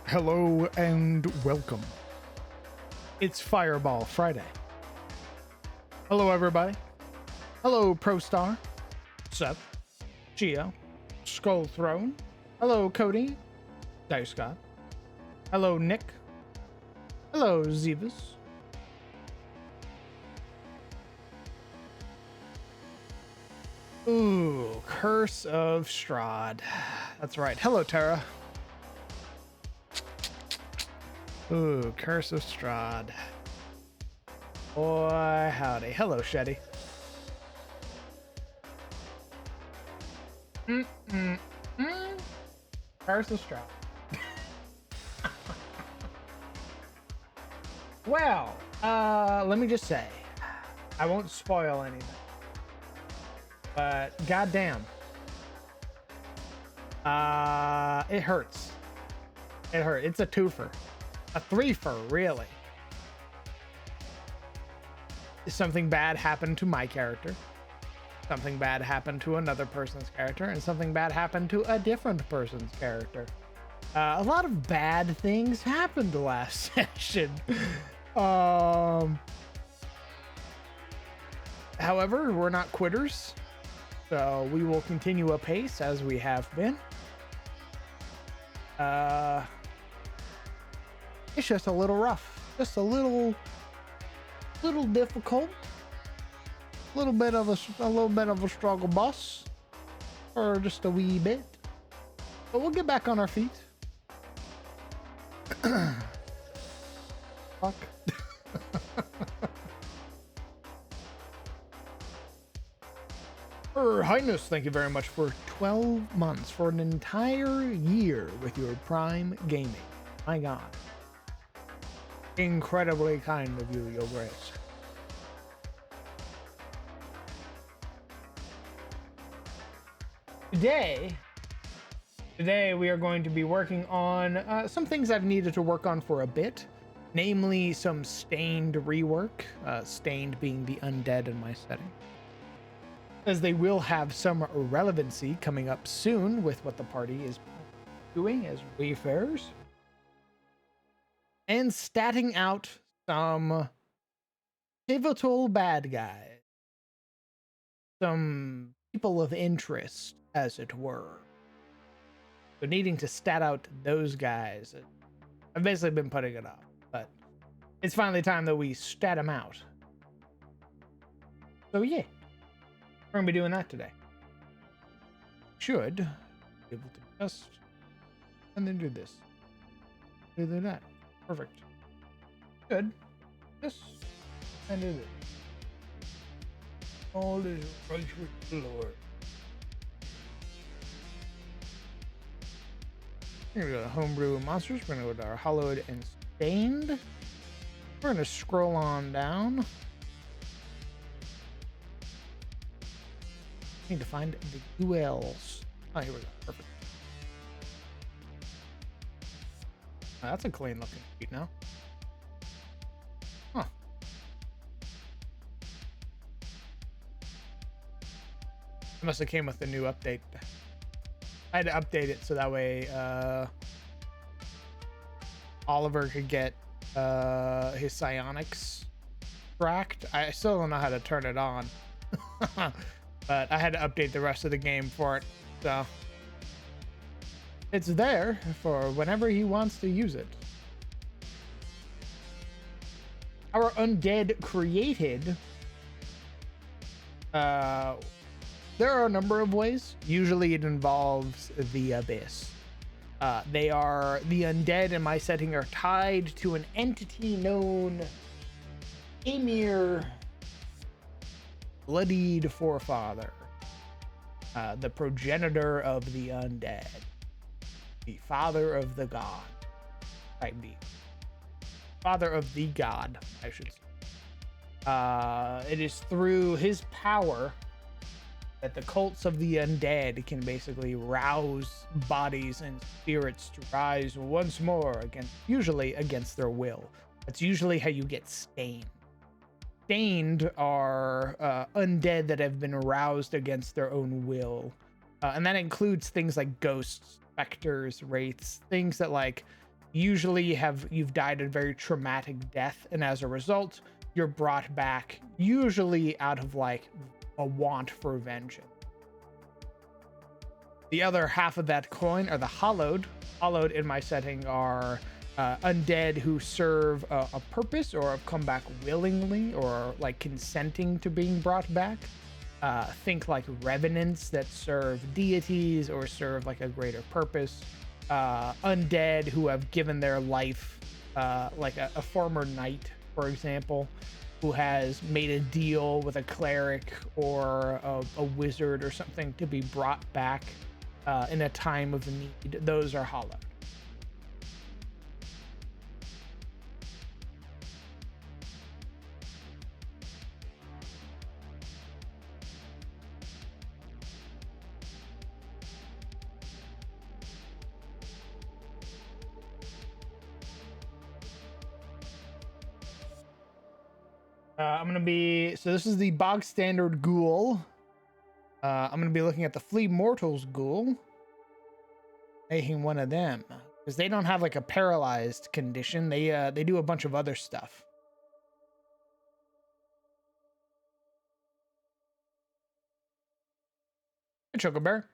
Hello and welcome. It's Fireball Friday. Hello, everybody. Hello, ProStar, Seth, Geo, Skull Throne. Hello, Cody, Dice God. Hello, Nick. Hello, Zevas. Ooh, Curse of Strahd. That's right. Hello, Tara. Ooh, Curse of Strahd. Boy, howdy. Hello, Shetty. Curse of Strahd. Well, let me just say, I won't spoil anything, but goddamn, it hurts. It hurt. It's a twofer, a threefer, really. Something bad happened to my character. Something bad happened to another person's character, and something bad happened to a different person's character. A lot of bad things happened last session. However, we're not quitters, so we will continue apace as we have been. It's just a little rough, just a little difficult, a little bit of a struggle bus, or just a wee bit. But we'll get back on our feet. Fuck. Her Highness, thank you very much for 12 months, for an entire year with your Prime Gaming. My God. Incredibly kind of you, Your Grace. Today we are going to be working on some things I've needed to work on for a bit, namely some Stained rework, Stained being the undead in my setting, as they will have some relevancy coming up soon with what the party is doing as Wayfarers, and statting out some pivotal bad guys, some people of interest, as it were. So needing to stat out those guys, I've basically been putting it off, but it's finally time that we stat them out. So yeah, we're gonna be doing that today. Should be able to just and then do this, do that. Perfect. Good. This and do this. All is right with the Lord. Here we go. Homebrew monsters. We're gonna go to our Hallowed and Stained. We're gonna scroll on down. Need to find the ULs. Oh, here we go. Perfect. Oh, that's a clean looking sheet now. Huh. It must have came with the new update. I had to update it so that way Oliver could get his psionics tracked. I still don't know how to turn it on. But I had to update the rest of the game for it, so it's there for whenever he wants to use it. Our undead created, there are a number of ways. Usually it involves the Abyss. The undead in my setting are tied to an entity known Emir Bloodied Forefather, the progenitor of the undead, the father of the god, type D. Father of the god, I should say. It is through his power that the cults of the undead can basically rouse bodies and spirits to rise once more usually against their will. That's usually how you get stained. Stained are undead that have been aroused against their own will. And that includes things like ghosts, specters, wraiths, things that like Usually you've died a very traumatic death, and as a result, you're brought back usually out of like a want for vengeance. The other half of that coin are the hallowed. Hallowed in my setting are undead who serve a purpose or have come back willingly or like consenting to being brought back. Think like revenants that serve deities or serve like a greater purpose. Undead who have given their life, like a former knight, for example, who has made a deal with a cleric or a wizard or something to be brought back in a time of need. Those are hallowed. I'm gonna be, so this is the bog standard ghoul. I'm gonna be looking at the Flea Mortals ghoul, making one of them because they don't have like a paralyzed condition. They do a bunch of other stuff. Hey, Chocobear.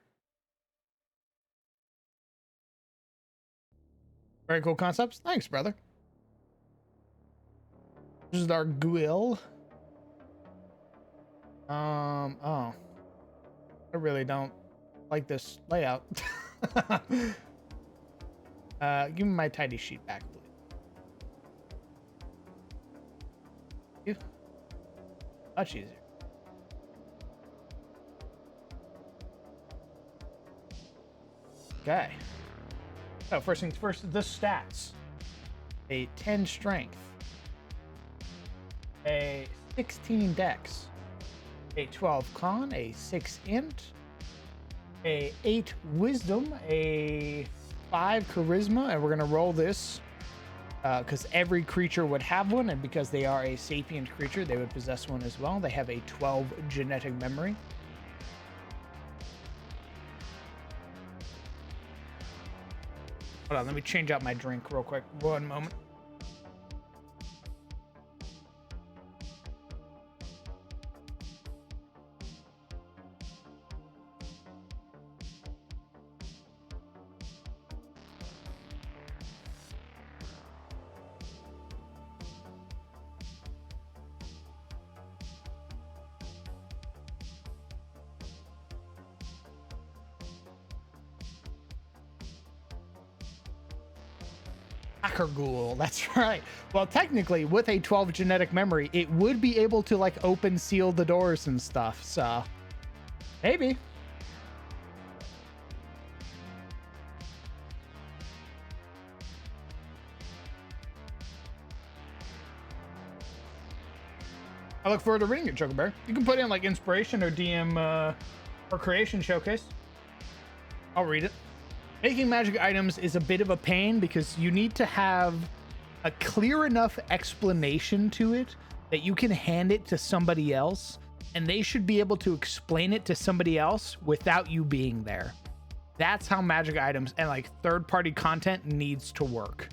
Very cool concepts. Thanks, brother. This is our ghoul. Oh. I really don't like this layout. Give me my tidy sheet back, please. Much easier. Okay. So first things first, the stats. A 10 strength. A 16 dex. A 12 con, a 6 int, a 8 wisdom, a 5 charisma, and we're gonna roll this because every creature would have one, and because they are a sapient creature, they would possess one as well. They have a 12 genetic memory. Hold on, let me change out my drink real quick. 1 moment. Ghoul, that's right. Well, technically, with a 12 genetic memory, it would be able to like open, seal the doors and stuff. So maybe. I look forward to reading it, Chocobear. You can put in like inspiration or DM or creation showcase. I'll read it. Making magic items is a bit of a pain because you need to have a clear enough explanation to it that you can hand it to somebody else and they should be able to explain it to somebody else without you being there. That's how magic items and like third-party content needs to work.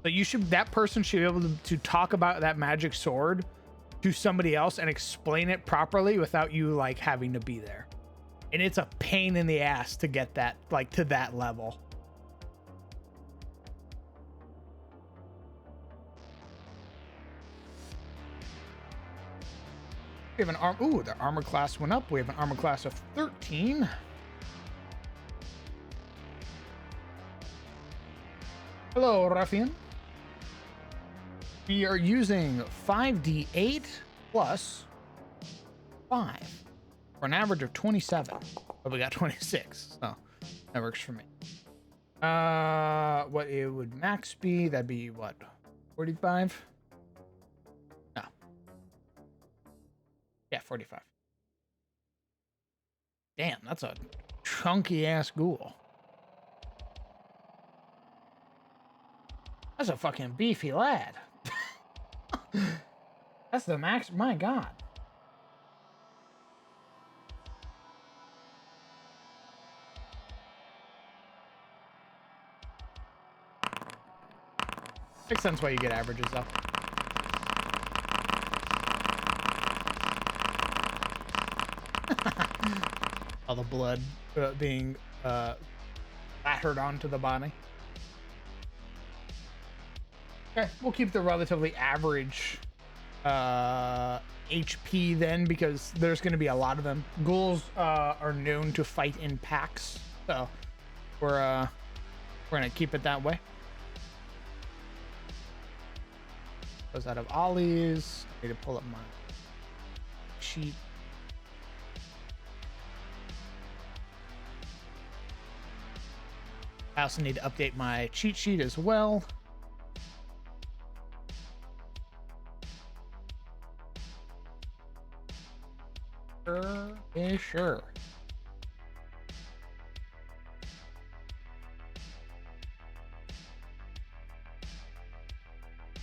So that person should be able to talk about that magic sword to somebody else and explain it properly without you like having to be there. And it's a pain in the ass to get that, like, to that level. We have an ooh, the armor class went up. We have an armor class of 13. Hello, Ruffian. We are using 5d8 plus 5. For an average of 27, but we got 26, so that works for me. What it would max be? That'd be what, 45? No. Yeah, 45. Damn, that's a chunky ass ghoul. That's a fucking beefy lad. That's the max. My God. Makes sense why you get averages though. All the blood being battered onto the body. Okay, we'll keep the relatively average HP then, because there's going to be a lot of them. Ghouls are known to fight in packs, so we're going to keep it that way. Goes out of Ollie's. I need to pull up my sheet. I also need to update my cheat sheet as well. Sure.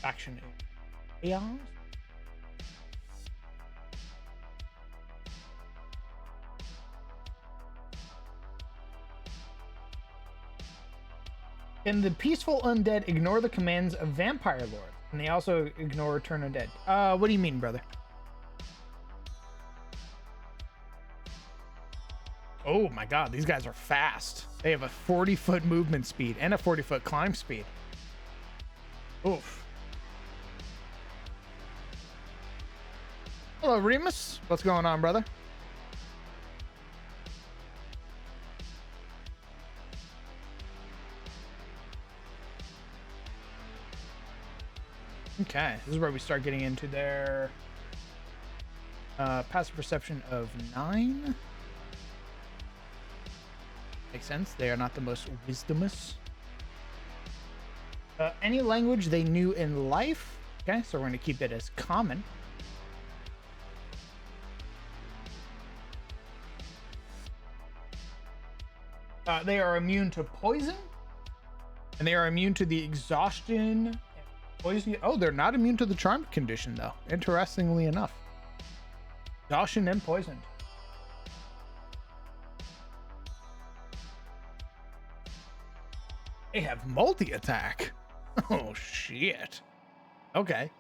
Faction chaos. Can the peaceful undead ignore the commands of vampire lords? And they also ignore return undead. What do you mean, brother? Oh my god, these guys are fast. They have a 40-foot movement speed and a 40-foot climb speed. Oof. Hello, Remus. What's going on, brother? Okay, this is where we start getting into their passive perception of 9. Makes sense. They are not the most wisdomous. Any language they knew in life. Okay, so we're going to keep it as common. They are immune to poison. And they are immune to the exhaustion. Poison. Oh, they're not immune to the charm condition, though. Interestingly enough. Exhaustion and poisoned. They have multi-attack. Oh, shit. Okay.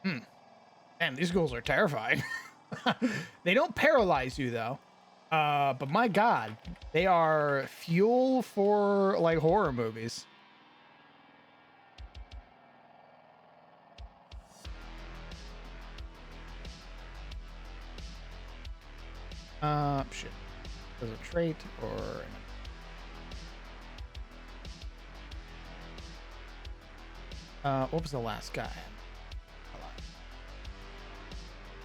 Damn, these ghouls are terrifying. They don't paralyze you, though. But my god, they are fuel for, like, horror movies. Shit. As a trait or what was the last guy?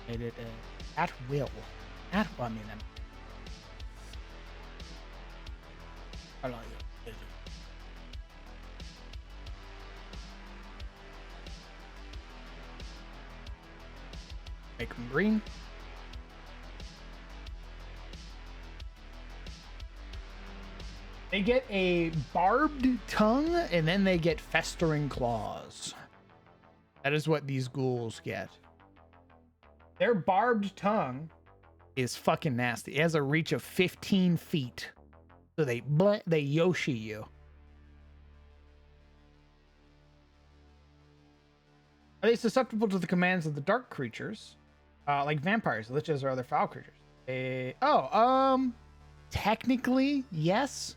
Made it at will. I mean, I don't know. Make them green. They get a barbed tongue, and then they get festering claws. That is what these ghouls get. Their barbed tongue is fucking nasty. It has a reach of 15 feet. So they Yoshi you. Are they susceptible to the commands of the dark creatures? Like vampires, liches, or other foul creatures? Technically, yes.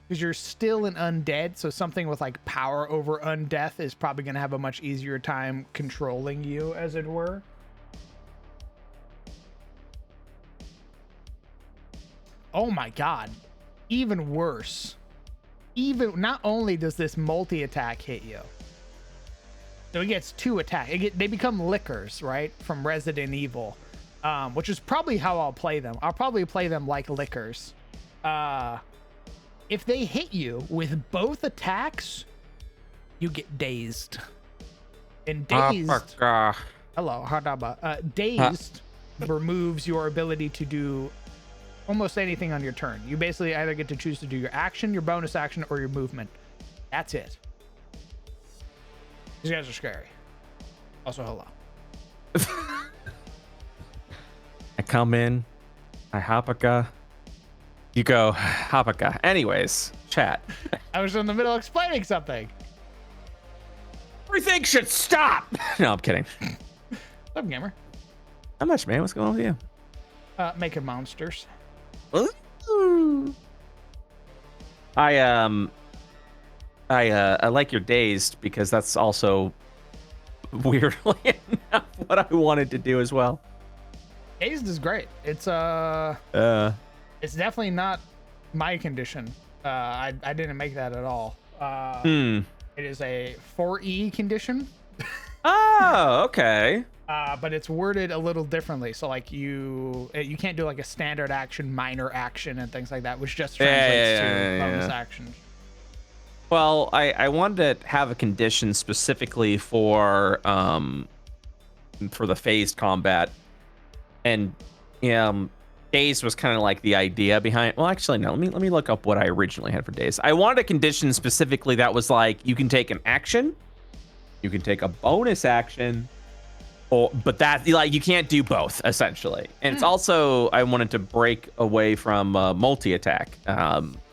Because you're still an undead, so something with like power over undeath is probably going to have a much easier time controlling you, as it were. Oh my god. Even worse. Not only does this multi-attack hit you, so it gets 2 attack. They become lickers, right? From Resident Evil, which is probably how I'll play them. I'll probably play them like lickers. If they hit you with both attacks, you get dazed. And dazed... Hello, Hadaba. Dazed removes your ability to do almost anything on your turn. You basically either get to choose to do your action, your bonus action, or your movement. That's it. These guys are scary. Also, hello. I come in, I Hapaka. You go, Hapaka. Anyways, chat. I was in the middle of explaining something. Everything should stop. No, I'm kidding. What's up, gamer? How much, man? What's going on with you? Making monsters. Ooh. I like your Dazed because that's also weirdly enough what I wanted to do as well. Dazed is great. It's definitely not my condition. I didn't make that at all. It is a 4E condition. Oh, okay. But it's worded a little differently. So like you can't do like a standard action, minor action, and things like that, which just translates to bonus action. Well, I wanted to have a condition specifically for the phased combat, and Daze was kind of like the idea behind. Well, actually, no. Let me look up what I originally had for Daze. I wanted a condition specifically that was like you can take an action, you can take a bonus action, but that like you can't do both essentially. And it's also I wanted to break away from multi-attack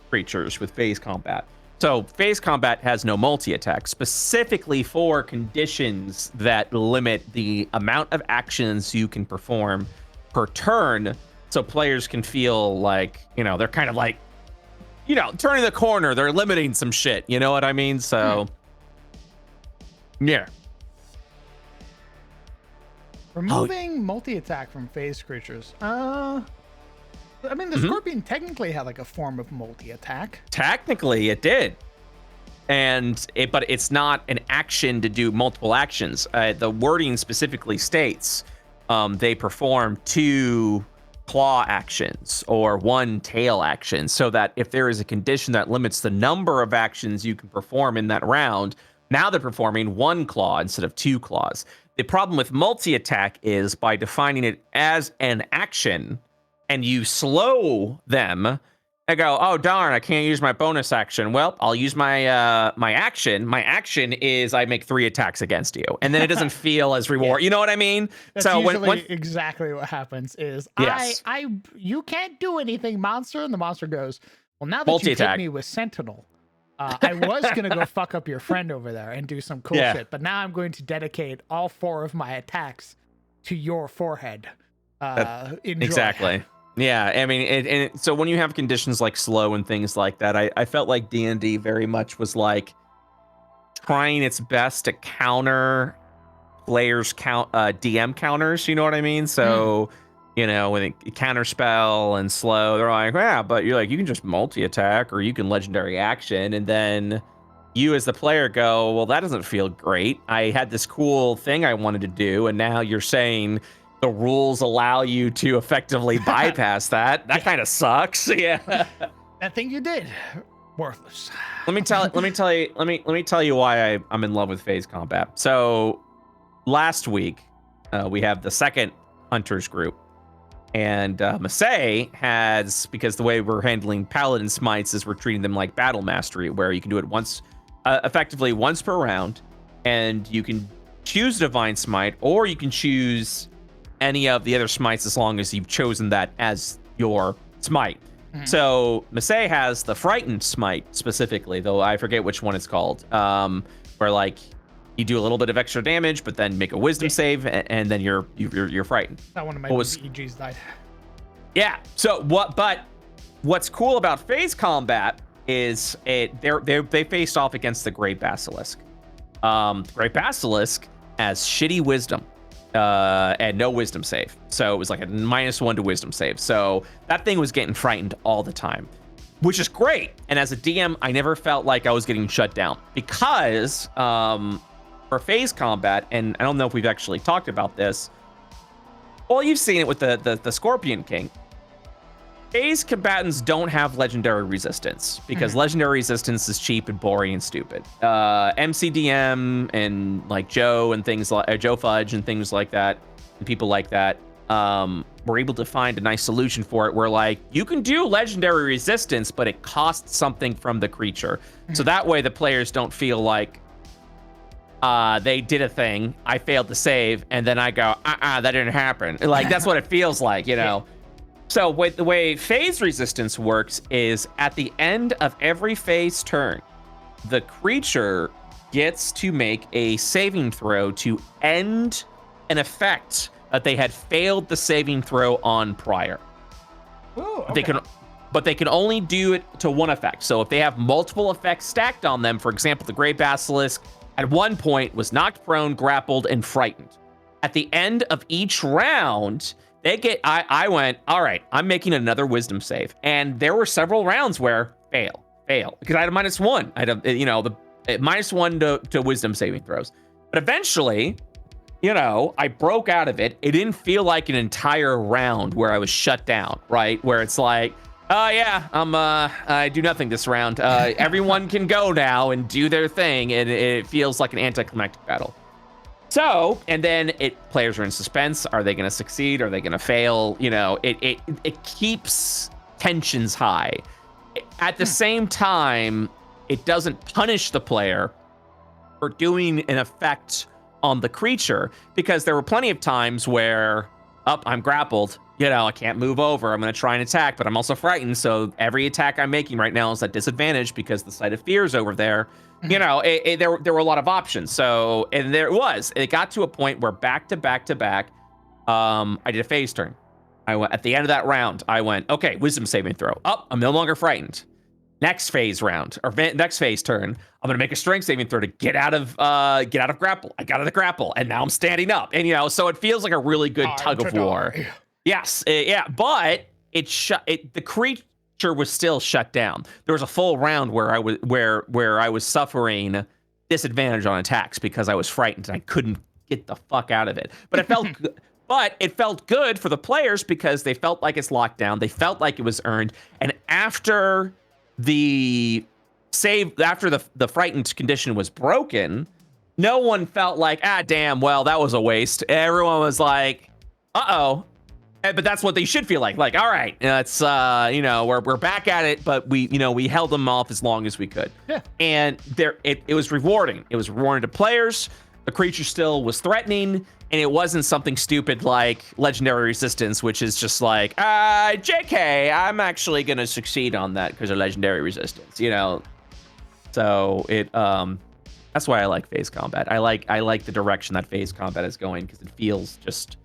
creatures with phase combat. So phase combat has no multi-attack specifically for conditions that limit the amount of actions you can perform per turn. So players can feel like, they're kind of like, turning the corner. They're limiting some shit. You know what I mean? So, yeah. Removing multi-attack from phase creatures. I mean, the Scorpion technically had like a form of multi-attack. Technically, it did. But it's not an action to do multiple actions. The wording specifically states they perform 2 claw actions or 1 tail action, so that if there is a condition that limits the number of actions you can perform in that round, now they're performing 1 claw instead of 2 claws. The problem with multi-attack is by defining it as an action and you slow them, I go, oh darn, I can't use my bonus action. Well, I'll use my my action. My action is I make 3 attacks against you, and then it doesn't feel as reward. You know what I mean? That's so usually when exactly what happens is yes. you can't do anything, monster, and the monster goes, well, now that you hit me with Sentinel, I was gonna go fuck up your friend over there and do some cool shit, but now I'm going to dedicate all 4 of my attacks to your forehead. Enjoy. Exactly. Yeah, I mean, so when you have conditions like slow and things like that, I felt like D&D very much was like trying its best to counter players' DM counters. You know what I mean? So, with a counter spell and slow, they're like, yeah, but you're like, you can just multi-attack or you can legendary action, and then you as the player go, well, that doesn't feel great. I had this cool thing I wanted to do, and now you're saying the rules allow you to effectively bypass that. That kind of sucks. Yeah. That thing you did, worthless. Let me tell you why I'm in love with phase combat. So last week, we have the second hunters group, and Masay has, because the way we're handling paladin smites is we're treating them like battle mastery, where you can do it effectively once per round, and you can choose divine smite, or you can choose any of the other smites as long as you've chosen that as your smite. So Masay has the frightened smite specifically, though I forget which one it's called, where like you do a little bit of extra damage, but then make a wisdom save, and then you're frightened. That one of my EGs died. Yeah. So what's cool about phase combat is they faced off against the Great Basilisk. Great Basilisk has shitty wisdom. And no wisdom save. So it was like a -1 to wisdom save. So that thing was getting frightened all the time, which is great. And as a DM, I never felt like I was getting shut down because for phase combat, and I don't know if we've actually talked about this. Well, you've seen it with the Scorpion King. Phase combatants don't have legendary resistance because legendary resistance is cheap and boring and stupid. MCDM and like Joe and things like Joe Fudge and things like that, and people like that, were able to find a nice solution for it where like you can do legendary resistance, but it costs something from the creature. So that way the players don't feel like they did a thing, I failed to save, and then I go, that didn't happen. Like that's what it feels like, So the way phase resistance works is at the end of every phase turn, the creature gets to make a saving throw to end an effect that they had failed the saving throw on prior. Ooh, okay. But they can only do it to one effect. So if they have multiple effects stacked on them, for example, the Great Basilisk at one point was knocked prone, grappled, and frightened. At the end of each round, they get. I went, all right, I'm making another wisdom save, and there were several rounds where fail, because I had a -1. I had a, the -1 to wisdom saving throws. But eventually, I broke out of it. It didn't feel like an entire round where I was shut down, right? Where it's like, oh yeah, I do nothing this round. Everyone can go now and do their thing, and it feels like an anticlimactic battle. So, and then players are in suspense. Are they going to succeed? Are they going to fail? It keeps tensions high. At the same time, it doesn't punish the player for doing an effect on the creature, because there were plenty of times where, I'm grappled. I can't move over. I'm going to try and attack, but I'm also frightened. So every attack I'm making right now is at disadvantage because the site of fear is over there. There were a lot of options. So, and it got to a point where back to back, I did a phase turn. At the end of that round, I went, okay, wisdom saving throw. I'm no longer frightened. Next phase round, or next phase turn, I'm gonna make a strength saving throw to get out of grapple. I got out of the grapple, and now I'm standing up. And so it feels like a really good tug of war. Yes, but the creature was still shut down. There was a full round where I was suffering disadvantage on attacks because I was frightened and I couldn't get the fuck out of it. But it felt it felt good for the players because they felt like it's locked down. They felt like it was earned. And after the frightened condition was broken, no one felt like, damn, well, that was a waste. Everyone was like, uh-oh. But that's what they should feel like. Like, all right, it's we're back at it, but we held them off as long as we could. Yeah. And it was rewarding. It was rewarding to players. The creature still was threatening, and it wasn't something stupid like legendary resistance, which is just like, JK, I'm actually gonna succeed on that because of legendary resistance, So that's why I like phase combat. I like the direction that phase combat is going because it feels just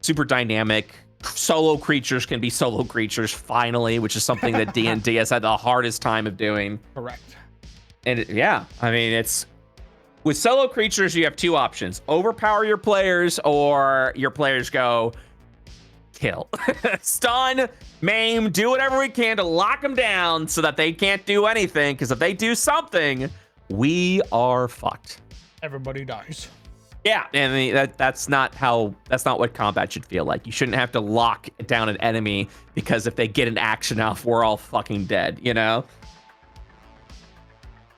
super dynamic. Solo creatures can be solo creatures finally, which is something that D&D has had the hardest time of doing. Correct. And it's with solo creatures, you have two options: overpower your players, or your players go kill, stun, maim, do whatever we can to lock them down so that they can't do anything. Because if they do something, we are fucked. Everybody dies. Yeah, and that's not what combat should feel like. You shouldn't have to lock down an enemy because if they get an action off, we're all fucking dead,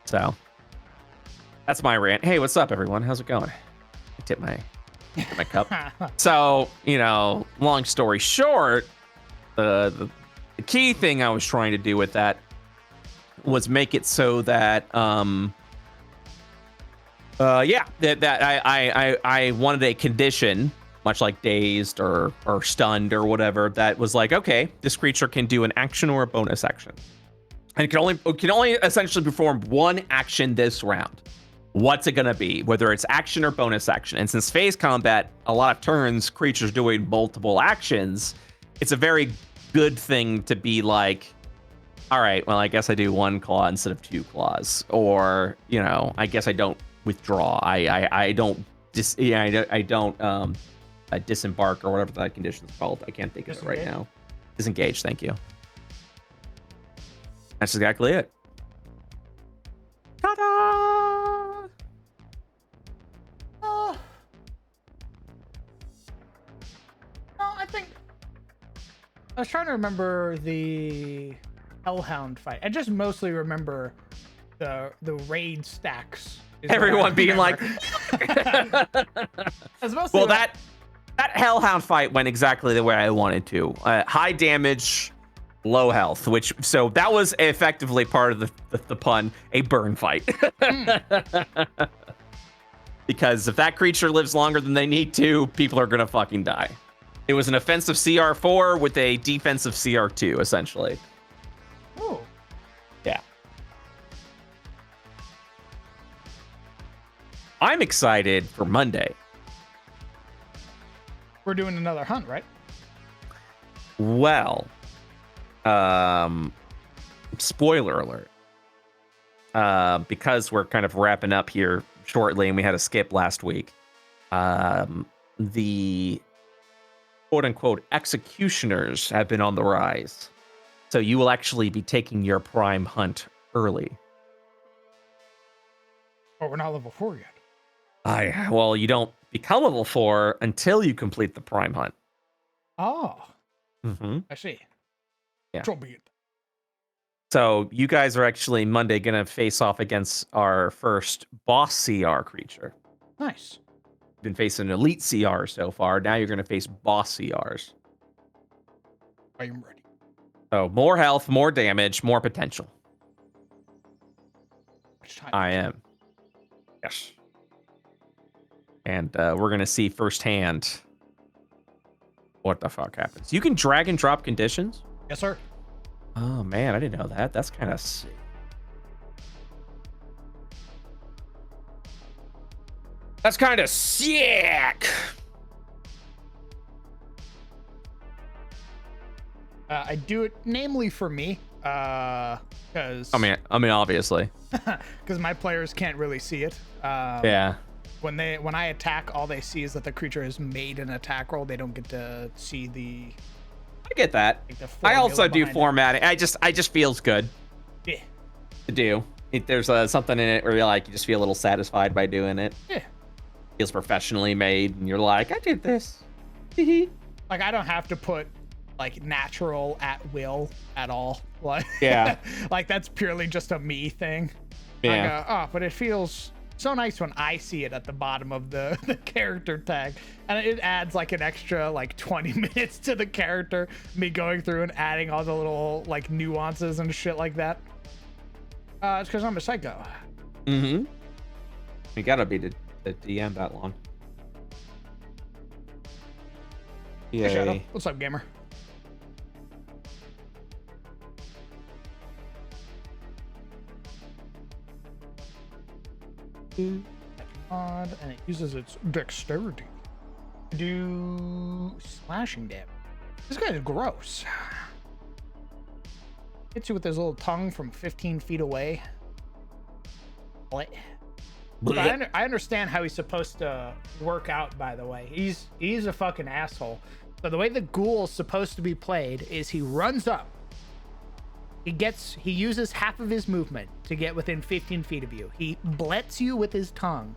So, that's my rant. Hey, what's up, everyone? How's it going? I tip my cup. So, long story short, the key thing I was trying to do with that was make it so that I wanted a condition, much like dazed or stunned or whatever, that was like, okay, this creature can do an action or a bonus action, and it can only essentially perform one action this round. What's it gonna be? Whether it's action or bonus action. And since phase combat, a lot of turns, creatures doing multiple actions, it's a very good thing to be like, all right, well, I guess I do one claw instead of two claws, or I guess I don't withdraw. I don't disembark or whatever that condition is called. I can't think of it right now. Disengage. Thank you. That's exactly it. Ta-da! No, I think I was trying to remember the Hellhound fight. I just mostly remember the raid stacks. Everyone being like, well, that Hellhound fight went exactly the way I wanted to. High damage, low health, so that was effectively part of the pun, a burn fight. Because if that creature lives longer than they need to, people are gonna fucking die. It was an offensive CR4 with a defensive CR2, essentially. Oh. Yeah. I'm excited for Monday. We're doing another hunt, right? Well, spoiler alert. Because we're kind of wrapping up here shortly and we had a skip last week, the quote-unquote executioners have been on the rise. So you will actually be taking your prime hunt early. Oh, we're not level 4 yet. Well, you don't become level 4 until you complete the prime hunt. Oh. Mm-hmm. I see. Yeah. So be it. So you guys are actually Monday going to face off against our first boss CR creature. Nice. You've been facing elite CRs so far. Now you're going to face boss CRs. I am ready. So more health, more damage, more potential. I am. Yes. And we're going to see firsthand what the fuck happens. You can drag and drop conditions? Yes, sir. Oh, man, I didn't know that. That's kind of sick. That's kind of sick. I do it namely for me, because I mean, obviously. because my players can't really see it. Yeah. When I attack, all they see is that the creature has made an attack roll. They don't get to see the. I get that. Like, the I also do formula formatting. I just feels good Yeah. to do. There's something in it where you just feel a little satisfied by doing it. Yeah. Feels professionally made, and you're like, I did this. Like, I don't have to put like natural at will at all. Like, Yeah. like that's purely just a me thing. Yeah. I go, but it feels so nice when I see it at the bottom of the character tag, and it adds like an extra like 20 minutes to the character, me going through and adding all the little like nuances and shit like that. It's because I'm a psycho. Mm-hmm. You gotta be the DM that long. Hey, Shadow. What's up, gamer? And it uses its dexterity to do slashing damage. This guy is gross. Hits you with his little tongue from 15 feet away. What? I understand how he's supposed to work out, by the way. He's a fucking asshole. So the way the ghoul is supposed to be played is he runs up. He uses half of his movement to get within 15 feet of you. He blets you with his tongue.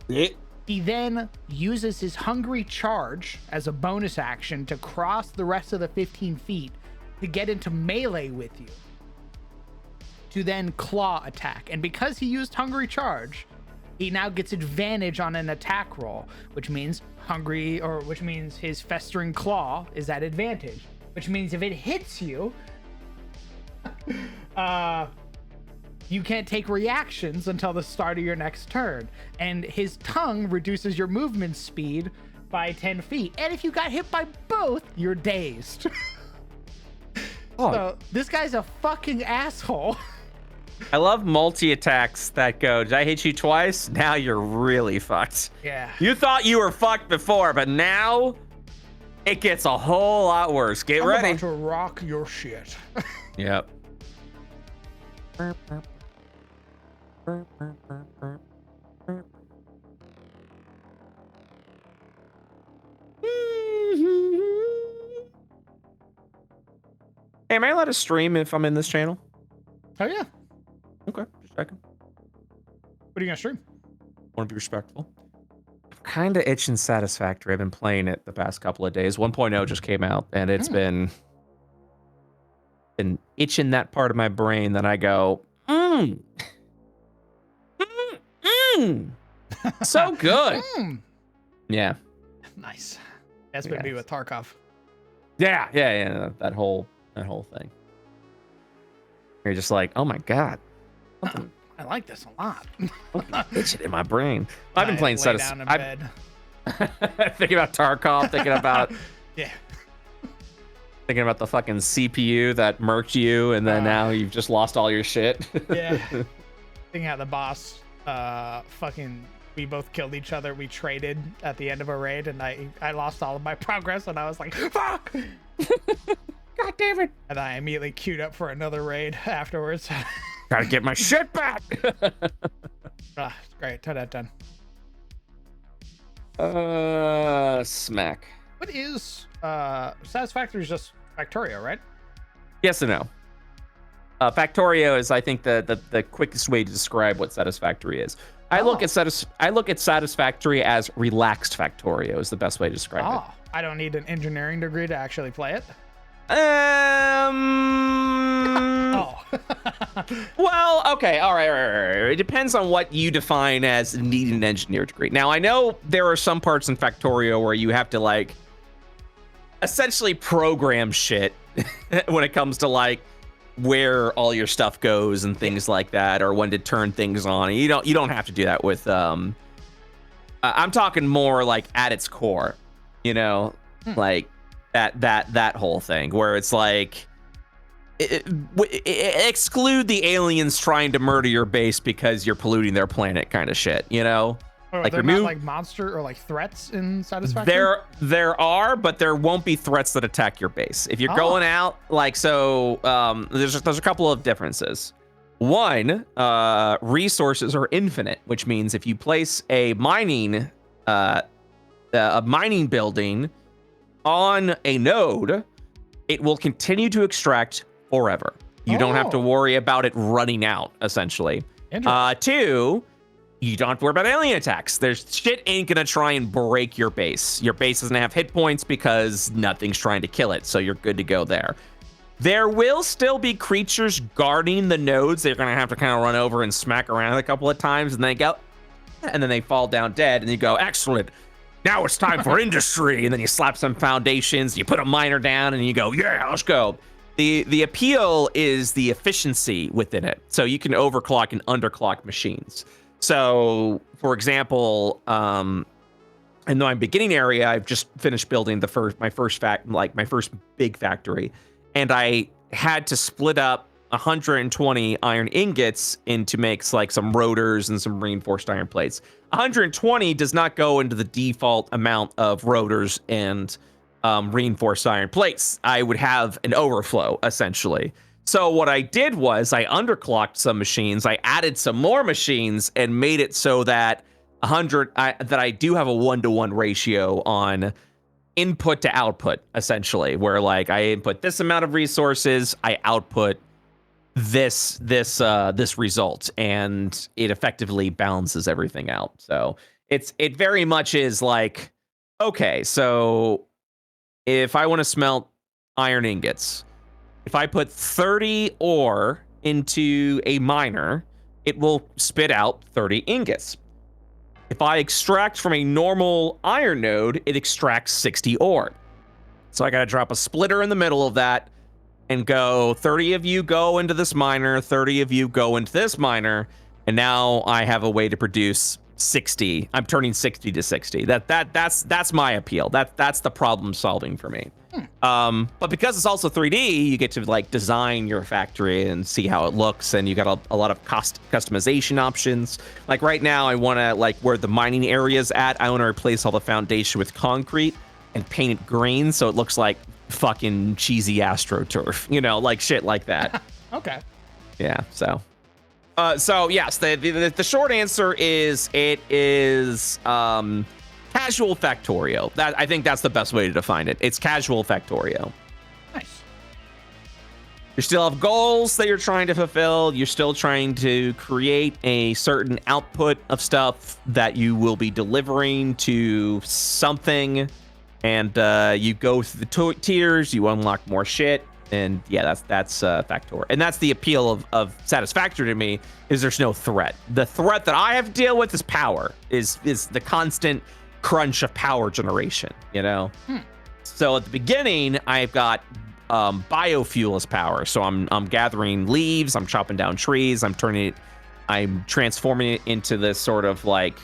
He then uses his hungry charge as a bonus action to cross the rest of the 15 feet to get into melee with you. To then claw attack. And because he used hungry charge, he now gets advantage on an attack roll, which means his festering claw is at advantage. Which means if it hits you, you can't take reactions until the start of your next turn. And his tongue reduces your movement speed by 10 feet. And if you got hit by both, you're dazed. So this guy's a fucking asshole. I love multi-attacks that go, did I hit you twice? Now you're really fucked. Yeah. You thought you were fucked before, but now it gets a whole lot worse. Get ready. I'm about to rock your shit. Yep. Hey, am I allowed to stream if I'm in this channel? Oh, yeah. Okay, just checking. What are you going to stream? Want to be respectful. Kind of itching Satisfactory. I've been playing it the past couple of days. 1.0 just came out, and it's been itching that part of my brain that I go, so good. Yeah. Nice. That's been me with Tarkov. Yeah. That whole thing. You're just like, oh my god. I like this a lot. Itching in my brain. I've been playing down in bed. thinking about Tarkov, thinking about Yeah. Thinking about the fucking CPU that murked you, and then now you've just lost all your shit. Yeah. Thinking out the boss, fucking, we both killed each other. We traded at the end of a raid, and I lost all of my progress, and I was like, fuck! God damn it! And I immediately queued up for another raid afterwards. Gotta get my shit back! It's great. 10 out of 10. Smack. What is, Satisfactory is just Factorio, right? Yes and no. Factorio is, I think, the quickest way to describe what Satisfactory is. I look at Satisfactory as relaxed Factorio is the best way to describe it. I don't need an engineering degree to actually play it. Well, okay, all right. It depends on what you define as needing an engineer degree. Now, I know there are some parts in Factorio where you have to, like, essentially program shit when it comes to, like, where all your stuff goes and things like that, or when to turn things on. You don't have to do that with I'm talking more like at its core, you know, like that whole thing where it's like exclude the aliens trying to murder your base because you're polluting their planet kind of shit, you know. Like they're not like monster or like threats in Satisfactory? There are, but there won't be threats that attack your base. If you're going out, like, so there's a couple of differences. One, resources are infinite, which means if you place a mining building on a node, it will continue to extract forever. You don't have to worry about it running out, essentially. Two, you don't have to worry about alien attacks. There's shit ain't gonna try and break your base. Your base doesn't have hit points because nothing's trying to kill it, so you're good to go there. There will still be creatures guarding the nodes. They're gonna have to kind of run over and smack around a couple of times, and they go, and then they fall down dead, and you go, excellent. Now it's time for industry, and then you slap some foundations, you put a miner down, and you go, yeah, let's go. The appeal is the efficiency within it, so you can overclock and underclock machines. So, for example, in my beginning area, I've just finished building my first big factory, and I had to split up 120 iron ingots into makes like some rotors and some reinforced iron plates. 120 does not go into the default amount of rotors and reinforced iron plates. I would have an overflow essentially. So what I did was I underclocked some machines. I added some more machines and made it so that I do have a 1-to-1 ratio on input to output, essentially, where like I input this amount of resources, I output this result, and it effectively balances everything out. So it very much is like, okay, so if I want to smelt iron ingots, if I put 30 ore into a miner, it will spit out 30 ingots. If I extract from a normal iron node, it extracts 60 ore. So I got to drop a splitter in the middle of that and go 30 of you go into this miner, 30 of you go into this miner, and now I have a way to produce 60. I'm turning 60 to 60. That's my appeal. That's the problem solving for me. But because it's also 3D, you get to like design your factory and see how it looks, and you got a lot of customization options. Like right now, I want to, like where the mining area's at, I want to replace all the foundation with concrete and paint it green so it looks like fucking cheesy AstroTurf, you know, like shit like that. Okay. Yeah. So yes, the short answer is it is casual Factorio. I think that's the best way to define it. It's casual Factorio. Nice. You still have goals that you're trying to fulfill. You're still trying to create a certain output of stuff that you will be delivering to something. And you go through the tiers, you unlock more shit. And yeah, that's Factor. And that's the appeal of Satisfactory to me, is there's no threat. The threat that I have to deal with is power, is the constant crunch of power generation, you know? So at the beginning, I've got biofuel as power. So I'm gathering leaves, I'm chopping down trees, I'm transforming it into this sort of like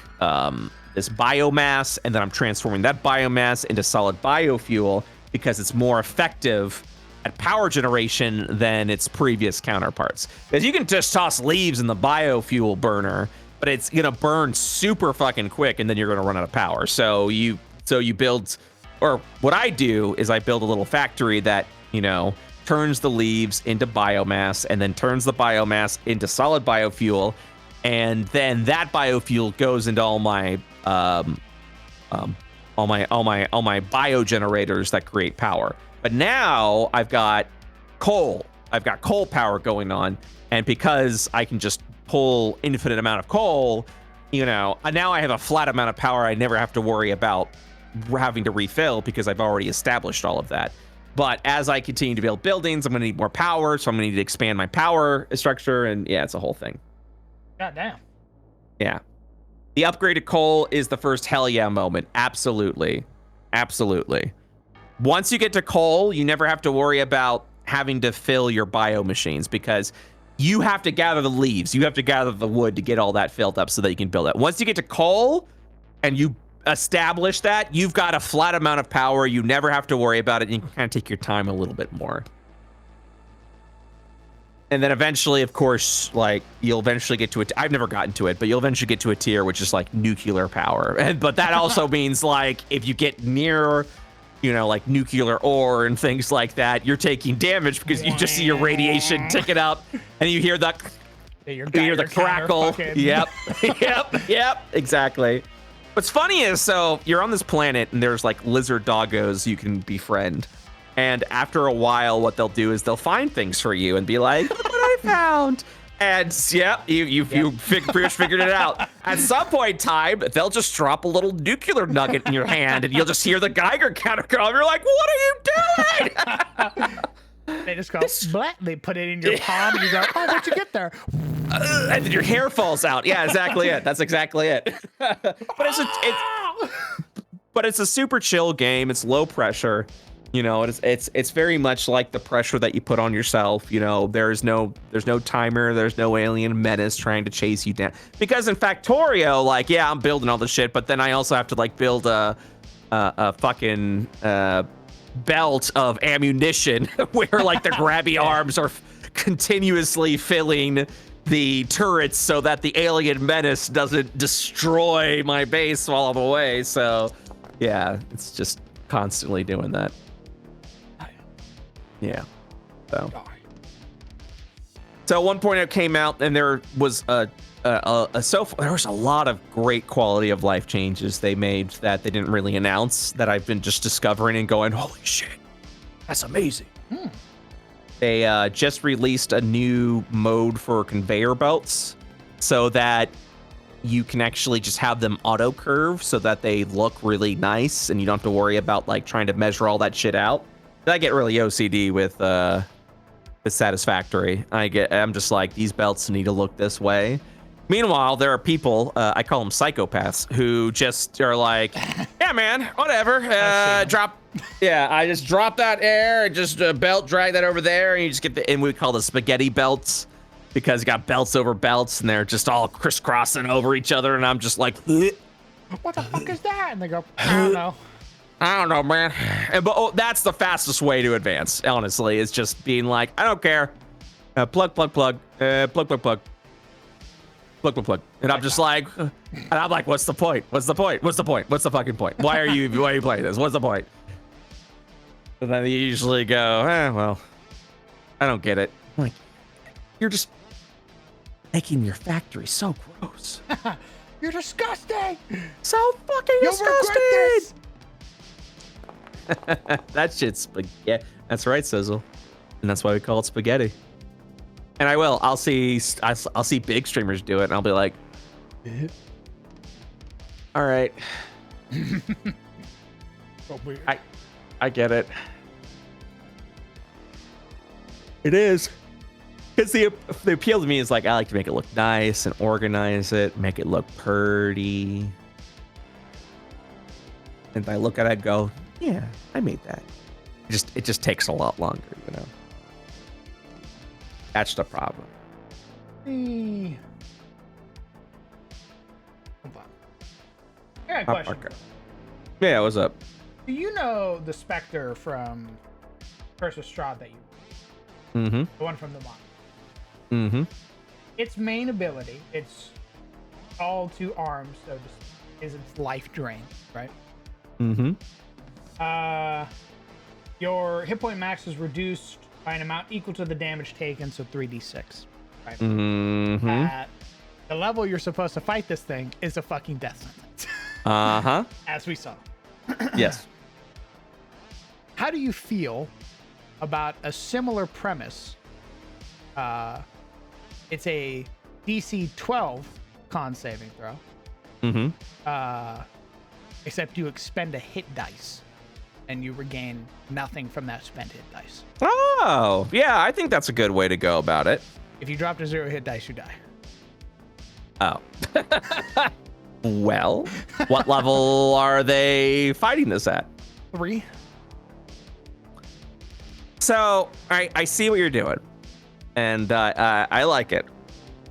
this biomass, and then I'm transforming that biomass into solid biofuel. because it's more effective at power generation than its previous counterparts. Because you can just toss leaves in the biofuel burner, but it's gonna burn super fucking quick, and then you're gonna run out of power. So you build, or what I do is I build a little factory that, you know, turns the leaves into biomass, and then turns the biomass into solid biofuel, and then that biofuel goes into all my biogenerators that create power. But now I've got coal. I've got coal power going on, and because I can just pull infinite amount of coal, you know, now I have a flat amount of power. I never have to worry about having to refill because I've already established all of that. But as I continue to build buildings, I'm going to need more power, so I'm going to need to expand my power structure, and yeah, it's a whole thing. God damn. Yeah. The upgraded coal is the first hell yeah moment. Absolutely. Absolutely. Once you get to coal, you never have to worry about having to fill your bio machines, because you have to gather the leaves. You have to gather the wood to get all that filled up so that you can build it. Once you get to coal and you establish that, you've got a flat amount of power. You never have to worry about it. And you can kind of take your time a little bit more. And then eventually, of course, like, you'll eventually get to it. I've never gotten to it, but you'll eventually get to a tier which is like nuclear power. But that also means, like, if you get near, you know, like nuclear ore and things like that, you're taking damage because you just see your radiation ticking up, and you hear the crackle. Yep, yep, exactly. What's funny is, so you're on this planet and there's like lizard doggos you can befriend. And after a while, what they'll do is they'll find things for you and be like, look what I found. And yeah, you pretty much figured it out. At some point in time, they'll just drop a little nuclear nugget in your hand, and you'll just hear the Geiger counter go. You're like, what are you doing? They just go, blah, they put it in your palm, and you go, oh, what'd you get there? And then your hair falls out. Yeah, exactly it. That's exactly it. But it's a super chill game. It's low pressure. You know, it's very much like the pressure that you put on yourself. You know, there's no timer, there's no alien menace trying to chase you down. Because in Factorio, like, yeah, I'm building all this shit, but then I also have to like build a fucking belt of ammunition where like the grabby arms are continuously filling the turrets so that the alien menace doesn't destroy my base while I'm away. So yeah, it's just constantly doing that. Yeah. So 1.0 came out, and there was there was a lot of great quality of life changes they made that they didn't really announce, that I've been just discovering and going, holy shit, that's amazing. They just released a new mode for conveyor belts so that you can actually just have them auto curve so that they look really nice and you don't have to worry about like trying to measure all that shit out. I get really OCD with Satisfactory. I'm just like, these belts need to look this way. Meanwhile, there are people, I call them psychopaths, who just are like, yeah, man, whatever. I just drop that air, just belt, drag that over there, and you just get and we call the spaghetti belts, because you got belts over belts, and they're just all crisscrossing over each other, and I'm just like, what the fuck is that? And they go, I don't know, man. But that's the fastest way to advance, honestly, is just being like, I don't care. Plug. Plug. And I'm just like, what's the point? What's the fucking point? Why are you playing this? What's the point? And then they usually go, well, I don't get it. I'm like, you're just making your factory so gross. You're disgusting. So fucking disgusting. That shit's spaghetti. That's right, Sizzle. And that's why we call it spaghetti. And I'll see big streamers do it, and I'll be like, all right. So weird. I get it. It is. Because the appeal to me is like, I like to make it look nice and organize it, make it look pretty. And I look at it and go, yeah, I made that. It just takes a lot longer, you know. That's the problem. Hold on. I got a question. Yeah, what's up? Do you know the Spectre from Curse of Strahd that you, Mm-hmm. the one from the mod? Mm-hmm. Its main ability, it's all to arms, so just is its life drain, right? Mm-hmm. Your hit point max is reduced by an amount equal to the damage taken, so 3d6. Right? Mm-hmm. At the level you're supposed to fight this thing is a fucking death sentence, Uh-huh. as we saw. Yes. How do you feel about a similar premise? It's a DC 12 con saving throw. Mm-hmm. Except you expend a hit dice and you regain nothing from that spent hit dice. Oh, yeah, I think that's a good way to go about it. If you drop to 0 hit dice, you die. Oh. Well, what level are they fighting this at? 3. So, I see what you're doing, and I like it.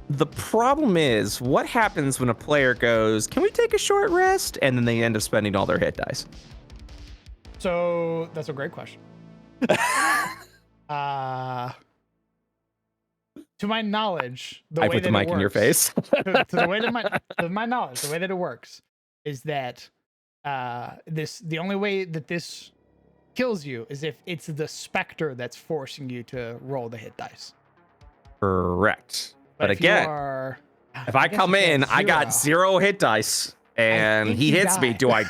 The problem is, what happens when a player goes, can we take a short rest? And then they end up spending all their hit dice. So that's a great question. To my knowledge, I put the mic in your face. to the way that my knowledge, the way that it works is that the only way that this kills you is if it's the Spectre that's forcing you to roll the hit dice. Correct. But if again, you are, if I come in, I got 0 hit dice, and think he you hits me. die.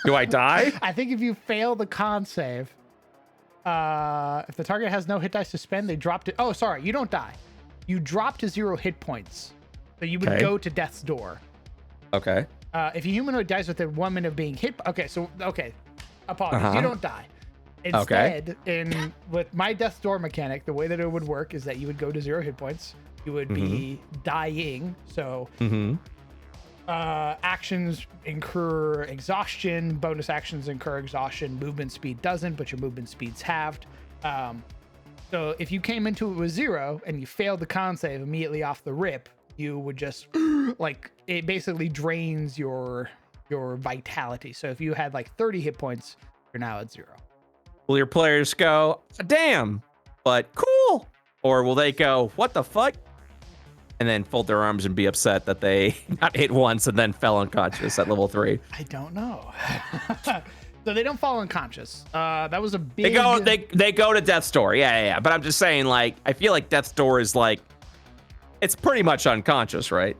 Do I die? I think if you fail the con save, if the target has no hit dice to spend, they drop to. Oh, sorry, you don't die. You drop to 0 hit points, so you would Okay. go to death's door. Okay. If a humanoid dies within 1 minute of being hit, apologies, you don't die. Instead, with my death's door mechanic, the way that it would work is that you would go to 0 hit points. You would be dying, so Mm-hmm. actions incur exhaustion, bonus actions incur exhaustion, movement speed doesn't, but your movement speed's halved. So if you came into it with 0 and you failed the con save immediately off the rip, you would just like it basically drains your vitality. So if you had like 30 hit points, you're now at 0. Will your players go, damn, but cool? Or will they go, what the fuck? And then fold their arms and be upset that they got hit once and then fell unconscious at level 3. I don't know. So they don't fall unconscious. That was a big. They go to Death's Door. Yeah. But I'm just saying, like, I feel like Death's Door is like, it's pretty much unconscious, right?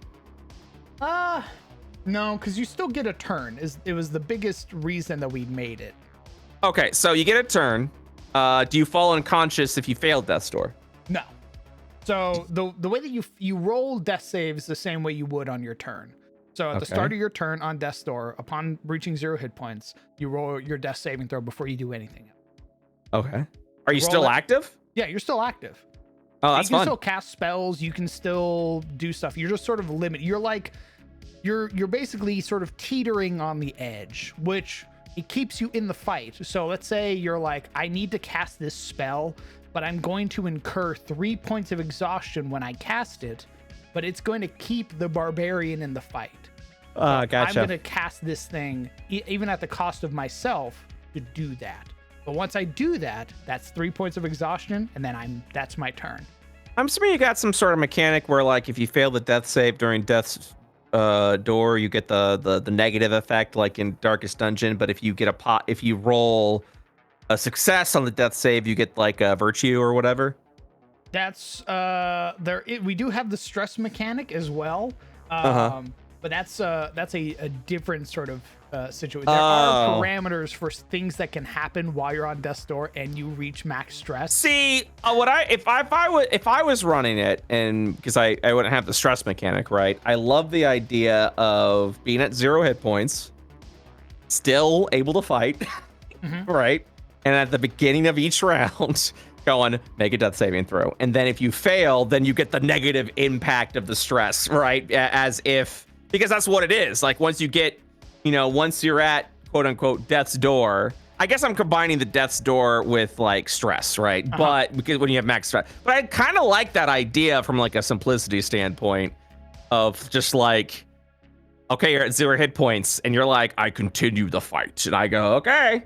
No, because you still get a turn. It was the biggest reason that we made it. Okay, so you get a turn. Do you fall unconscious if you fail Death's Door? No. So the way that you roll death saves the same way you would on your turn. So at the start of your turn on Death's Door, upon reaching 0 hit points, you roll your death saving throw before you do anything. Okay. Are you Roll still it. active? Yeah, you're still active. Oh, that's you can fun. still cast spells. You can still do stuff. You're just sort of limited. You're basically sort of teetering on the edge, which it keeps you in the fight. So let's say you're like, I need to cast this spell, but I'm going to incur 3 points of exhaustion when I cast it, but it's going to keep the barbarian in the fight. Gotcha. I'm going to cast this thing, even at the cost of myself, to do that. But once I do that, that's 3 points of exhaustion, and then that's my turn. I'm assuming you got some sort of mechanic where, like, if you fail the death save during Death's Door, you get the negative effect, like in Darkest Dungeon. But if you get if you roll a success on the death save, you get like a virtue or whatever. That's we do have the stress mechanic as well. But that's a different sort of situation. There are parameters for things that can happen while you're on Death's Door and you reach max stress. See, if I was running it, and because I wouldn't have the stress mechanic, right? I love the idea of being at 0 hit points, still able to fight, right? And at the beginning of each round, going, make a death saving throw. And then if you fail, then you get the negative impact of the stress, right? As if, because that's what it is. Like once you get, once you're at quote unquote Death's Door, I guess I'm combining the Death's Door with like stress, right? But because when you have max stress, but I kind of like that idea from like a simplicity standpoint of just like, okay, you're at 0 hit points and you're like, I continue the fight. And I go, okay.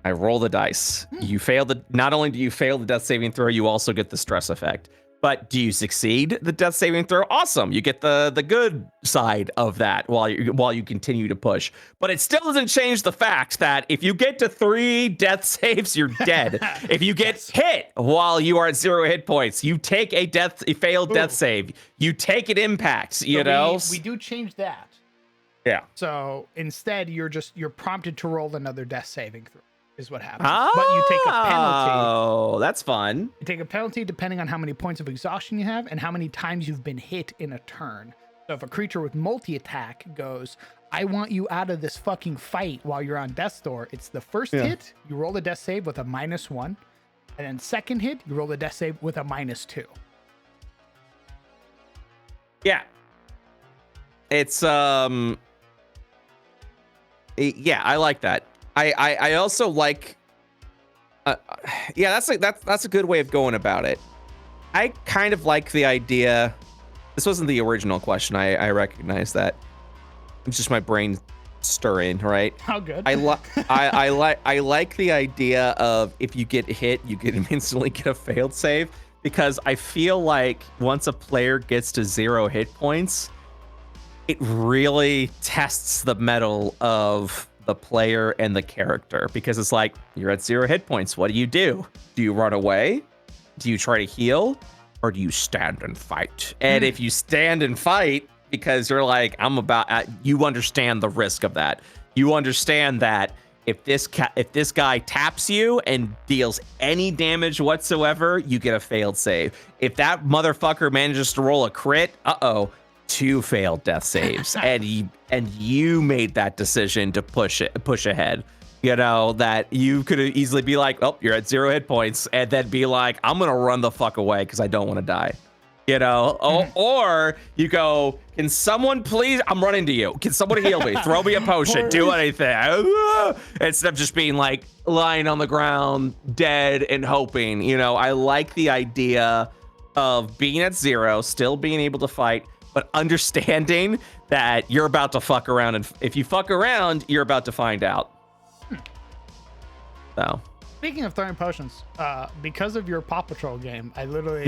I roll the dice. You fail not only do you fail the death saving throw, you also get the stress effect. But do you succeed the death saving throw? Awesome. You get the good side of that while you continue to push. But it still doesn't change the fact that if you get to 3 death saves, you're dead. If you get hit while you are at 0 hit points, you take a failed death save. You take an impact, you know? We do change that. Yeah. So instead you're prompted to roll another death saving throw. Is what happens. Oh, but you take a penalty. Oh, that's fun. You take a penalty depending on how many points of exhaustion you have and how many times you've been hit in a turn. So if a creature with multi-attack goes, I want you out of this fucking fight while you're on death's door, it's the first hit, you roll a death save with a -1, and then second hit, you roll the death save with a -2. Yeah. It's yeah, I like that. I also like, yeah, that's a good way of going about it. I kind of like the idea. This wasn't the original question. I recognize that. It's just my brain stirring, right? How good. I like the idea of if you get hit, you can instantly get a failed save, because I feel like once a player gets to 0 hit points, it really tests the mettle of the player and the character, because it's like, you're at 0 hit points. What do? Do you run away? Do you try to heal? Or do you stand and fight? And if you stand and fight because you're like, you understand the risk of that. You understand that if this guy taps you and deals any damage whatsoever, you get a failed save. If that motherfucker manages to roll a crit, 2 failed death saves, and you made that decision to push ahead. You know, that you could easily be like, oh, you're at 0 hit points, and then be like, I'm gonna run the fuck away because I don't want to die. You know, or you go, can someone please? I'm running to you. Can someone heal me? Throw me a potion. Do anything. Instead of just being like lying on the ground, dead, and hoping. You know, I like the idea of being at 0, still being able to fight, but understanding that you're about to fuck around, and if you fuck around, you're about to find out. So, speaking of throwing potions, because of your Paw Patrol game, I literally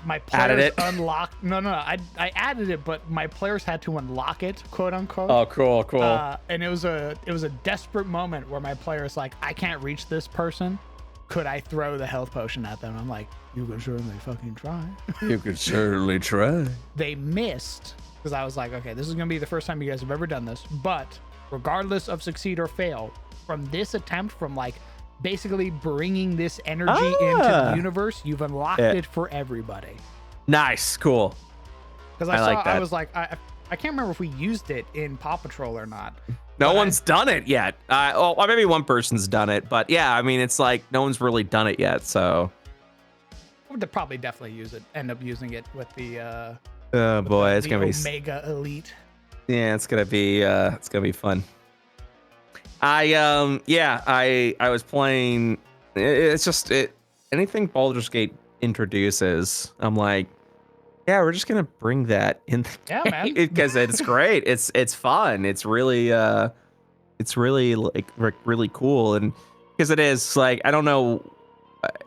my added players unlocked. No, I added it, but my players had to unlock it, quote unquote. Oh, cool. And it was a desperate moment where my player's like, I can't reach this person. Could I throw the health potion at them? I'm like, you can certainly fucking try. You could certainly try. They missed, because I was like, okay, this is going to be the first time you guys have ever done this. But regardless of succeed or fail, from this attempt, from like basically bringing this energy into the universe, you've unlocked it for everybody. Nice. Cool. Because I was like, I can't remember if we used it in Paw Patrol or not. No one's done it yet. Well, maybe one person's done it, but yeah, I mean, it's like no one's really done it yet, so. I would probably definitely end up using it with the oh boy, it's gonna be Omega Elite. Yeah, it's gonna be fun. I was playing. It's just anything Baldur's Gate introduces, I'm like, yeah, we're just gonna bring that in. Yeah, man. Because it's great. It's fun. It's really like really cool, and because it is like, I don't know,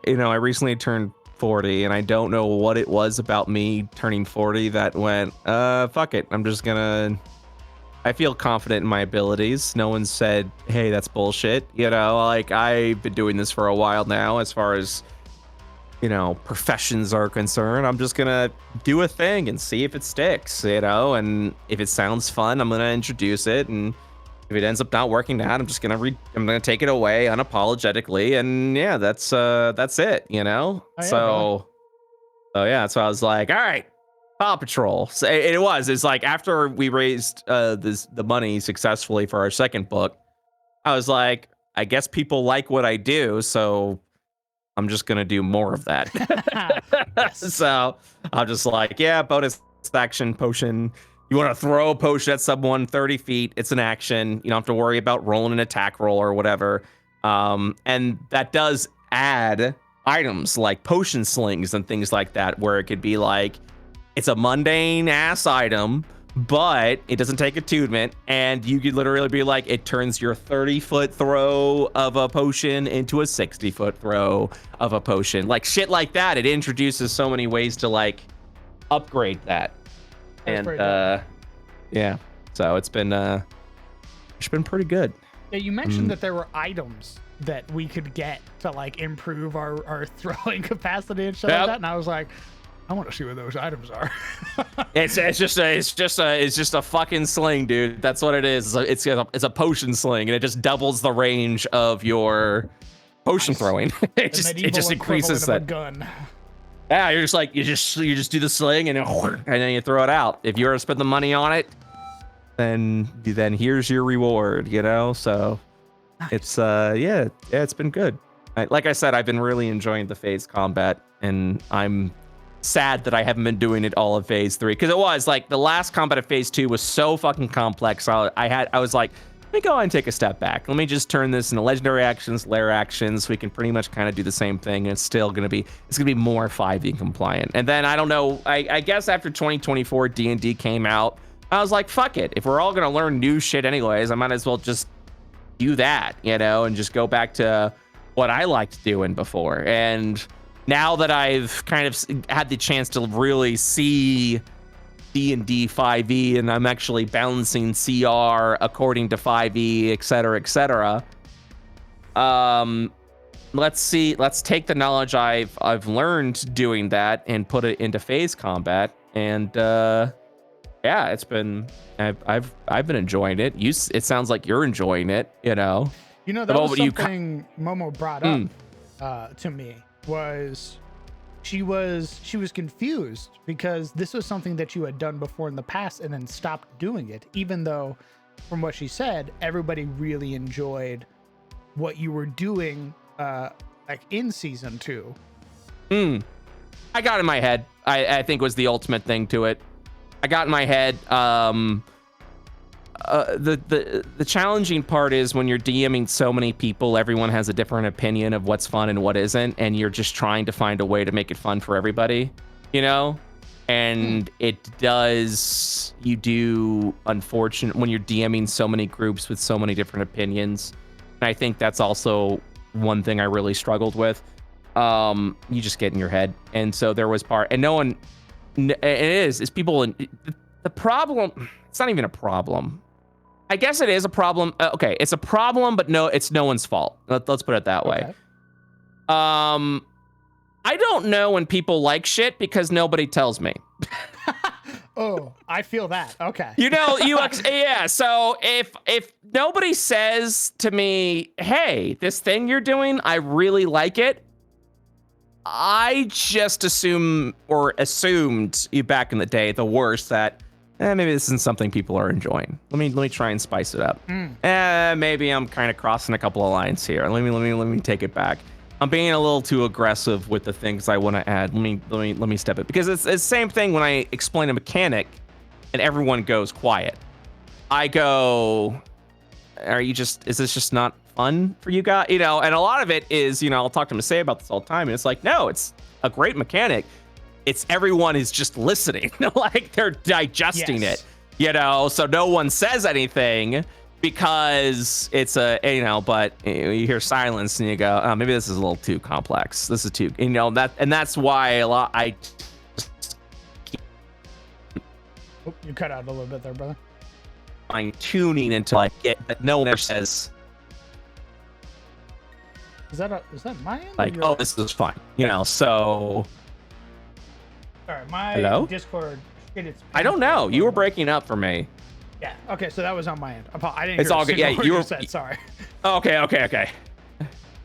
I recently turned 40, and I don't know what it was about me turning 40 that went, fuck it, I'm just gonna. I feel confident in my abilities. No one said, hey, that's bullshit. Like, I've been doing this for a while now, as far as, professions are concerned. I'm just gonna do a thing and see if it sticks, and if it sounds fun, I'm gonna introduce it, and if it ends up not working out, I'm gonna take it away unapologetically, and yeah, that's it, Oh, yeah, so yeah, so I was like, all right, Paw Patrol. So it's like, after we raised the money successfully for our second book, I was like, I guess people like what I do, so I'm just gonna do more of that. Yes. So I'm just like, yeah, bonus action potion. You want to throw a potion at someone 30 feet, it's an action. You don't have to worry about rolling an attack roll or whatever. And that does add items like potion slings and things like that, where it could be like, it's a mundane ass item, but it doesn't take attunement, and you could literally be like, it turns your 30-foot throw of a potion into a 60-foot throw of a potion. Like shit like that. It introduces so many ways to like upgrade that. That's And yeah. So it's been pretty good. Yeah, you mentioned that there were items that we could get to like improve our throwing capacity and shit like that, and I was like, I want to see what those items are. It's just a fucking sling, dude. That's what it is. It's a potion sling, and it just doubles the range of your potion throwing. it just increases that gun. Yeah, you're just like you just do the sling and then you throw it out. If you were to spend the money on it, then here's your reward. You know, so it's yeah, it's been good. Like I said, I've been really enjoying the phase combat, and I'm sad that I haven't been doing it all of phase 3, because it was like the last combat of phase 2 was so fucking complex. I was like, let me go and take a step back. Let me just turn this into legendary actions, lair actions. We can pretty much kind of do the same thing. And it's gonna be more 5e compliant. And then I don't know. I guess after 2024 D&D came out, I was like, fuck it. If we're all gonna learn new shit anyways, I might as well just do that, you know, and just go back to what I liked doing before. And now that I've kind of had the chance to really see D&D 5e, and I'm actually balancing CR according to 5e, etc., let's take the knowledge I've learned doing that and put it into phase combat. And yeah, I've been enjoying it. It sounds like you're enjoying it, you know. You know, that was something Momo brought up to me. She was confused because this was something that you had done before in the past and then stopped doing it, even though from what she said, everybody really enjoyed what you were doing like in season 2. I got in my head. I think was the ultimate thing to it. I got in my head. The challenging part is when you're DMing so many people, everyone has a different opinion of what's fun and what isn't, and you're just trying to find a way to make it fun for everybody, you know? And you do, unfortunate when you're DMing so many groups with so many different opinions. And I think that's also one thing I really struggled with. You just get in your head. And so there was and no one, it's people, the problem, it's not even a problem. I guess it is a problem. Okay, it's a problem, but no, it's no one's fault. Let's put it that way. Okay. I don't know when people like shit because nobody tells me. Oh, I feel that. Okay. You know, yeah. So if nobody says to me, "Hey, this thing you're doing, I really like it," I just assumed back in the day, the worst, that maybe this isn't something people are enjoying. Let me try and spice it up. Maybe I'm kind of crossing a couple of lines here. Let me take it back. I'm being a little too aggressive with the things I want to add. Let me step it, because it's the same thing when I explain a mechanic and everyone goes quiet. I go, is this just not fun for you guys? You know, and a lot of it is, you know, I'll talk to Masay about this all the time, and it's like, no, it's a great mechanic. It's everyone is just listening, like they're digesting it, you know, so no one says anything because it's but you hear silence and you go, oh, maybe this is a little too complex. This is too, you know, that's why you cut out a little bit there, brother. I'm tuning into like it, that no one ever says. Is that my end? Like, oh, this is fine, you know, so. All right, my Hello? Discord. I don't know. You were breaking up for me. Yeah. Okay, so that was on my end. I didn't. It's hear all good. Yeah, you were. Said, sorry. Okay.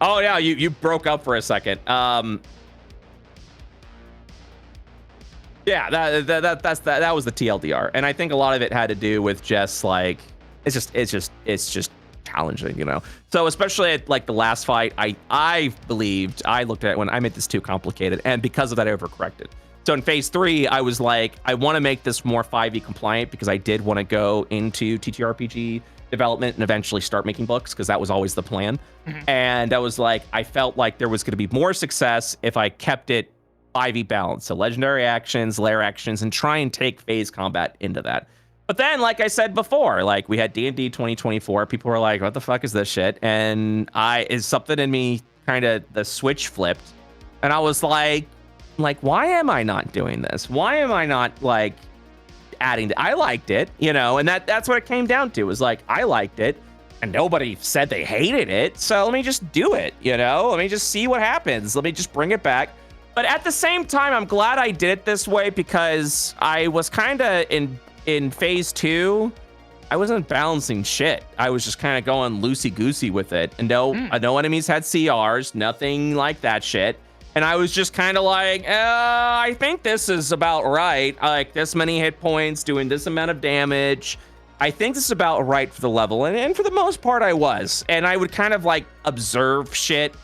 Oh yeah, you broke up for a second. Yeah, that was the TLDR, and I think a lot of it had to do with just like it's just challenging, you know. So especially at like the last fight, I believed I looked at it when I made this too complicated, and because of that, I overcorrected. So in phase 3, I was like, I want to make this more 5e compliant because I did want to go into TTRPG development and eventually start making books, because that was always the plan. And I was like, I felt like there was going to be more success if I kept it 5e balanced. So legendary actions, lair actions, and try and take phase combat into that. But then, like I said before, like we had D&D 2024. People were like, "What the fuck is this shit?" And something in me kind of the switch flipped, and I was like, why am I not doing this? Why am I not like adding? I liked it, and that's what it came down to. Was like I liked it, and nobody said they hated it. So let me just do it. Let me just see what happens. Let me just bring it back. But at the same time, I'm glad I did it this way because I was kind of in phase 2. I wasn't balancing shit. I was just kind of going loosey-goosey with it. And no enemies had CRs, nothing like that shit. And I was just kind of like, I think this is about right. Like this many hit points, doing this amount of damage. I think this is about right for the level. And for the most part, I was. And I would kind of like observe shit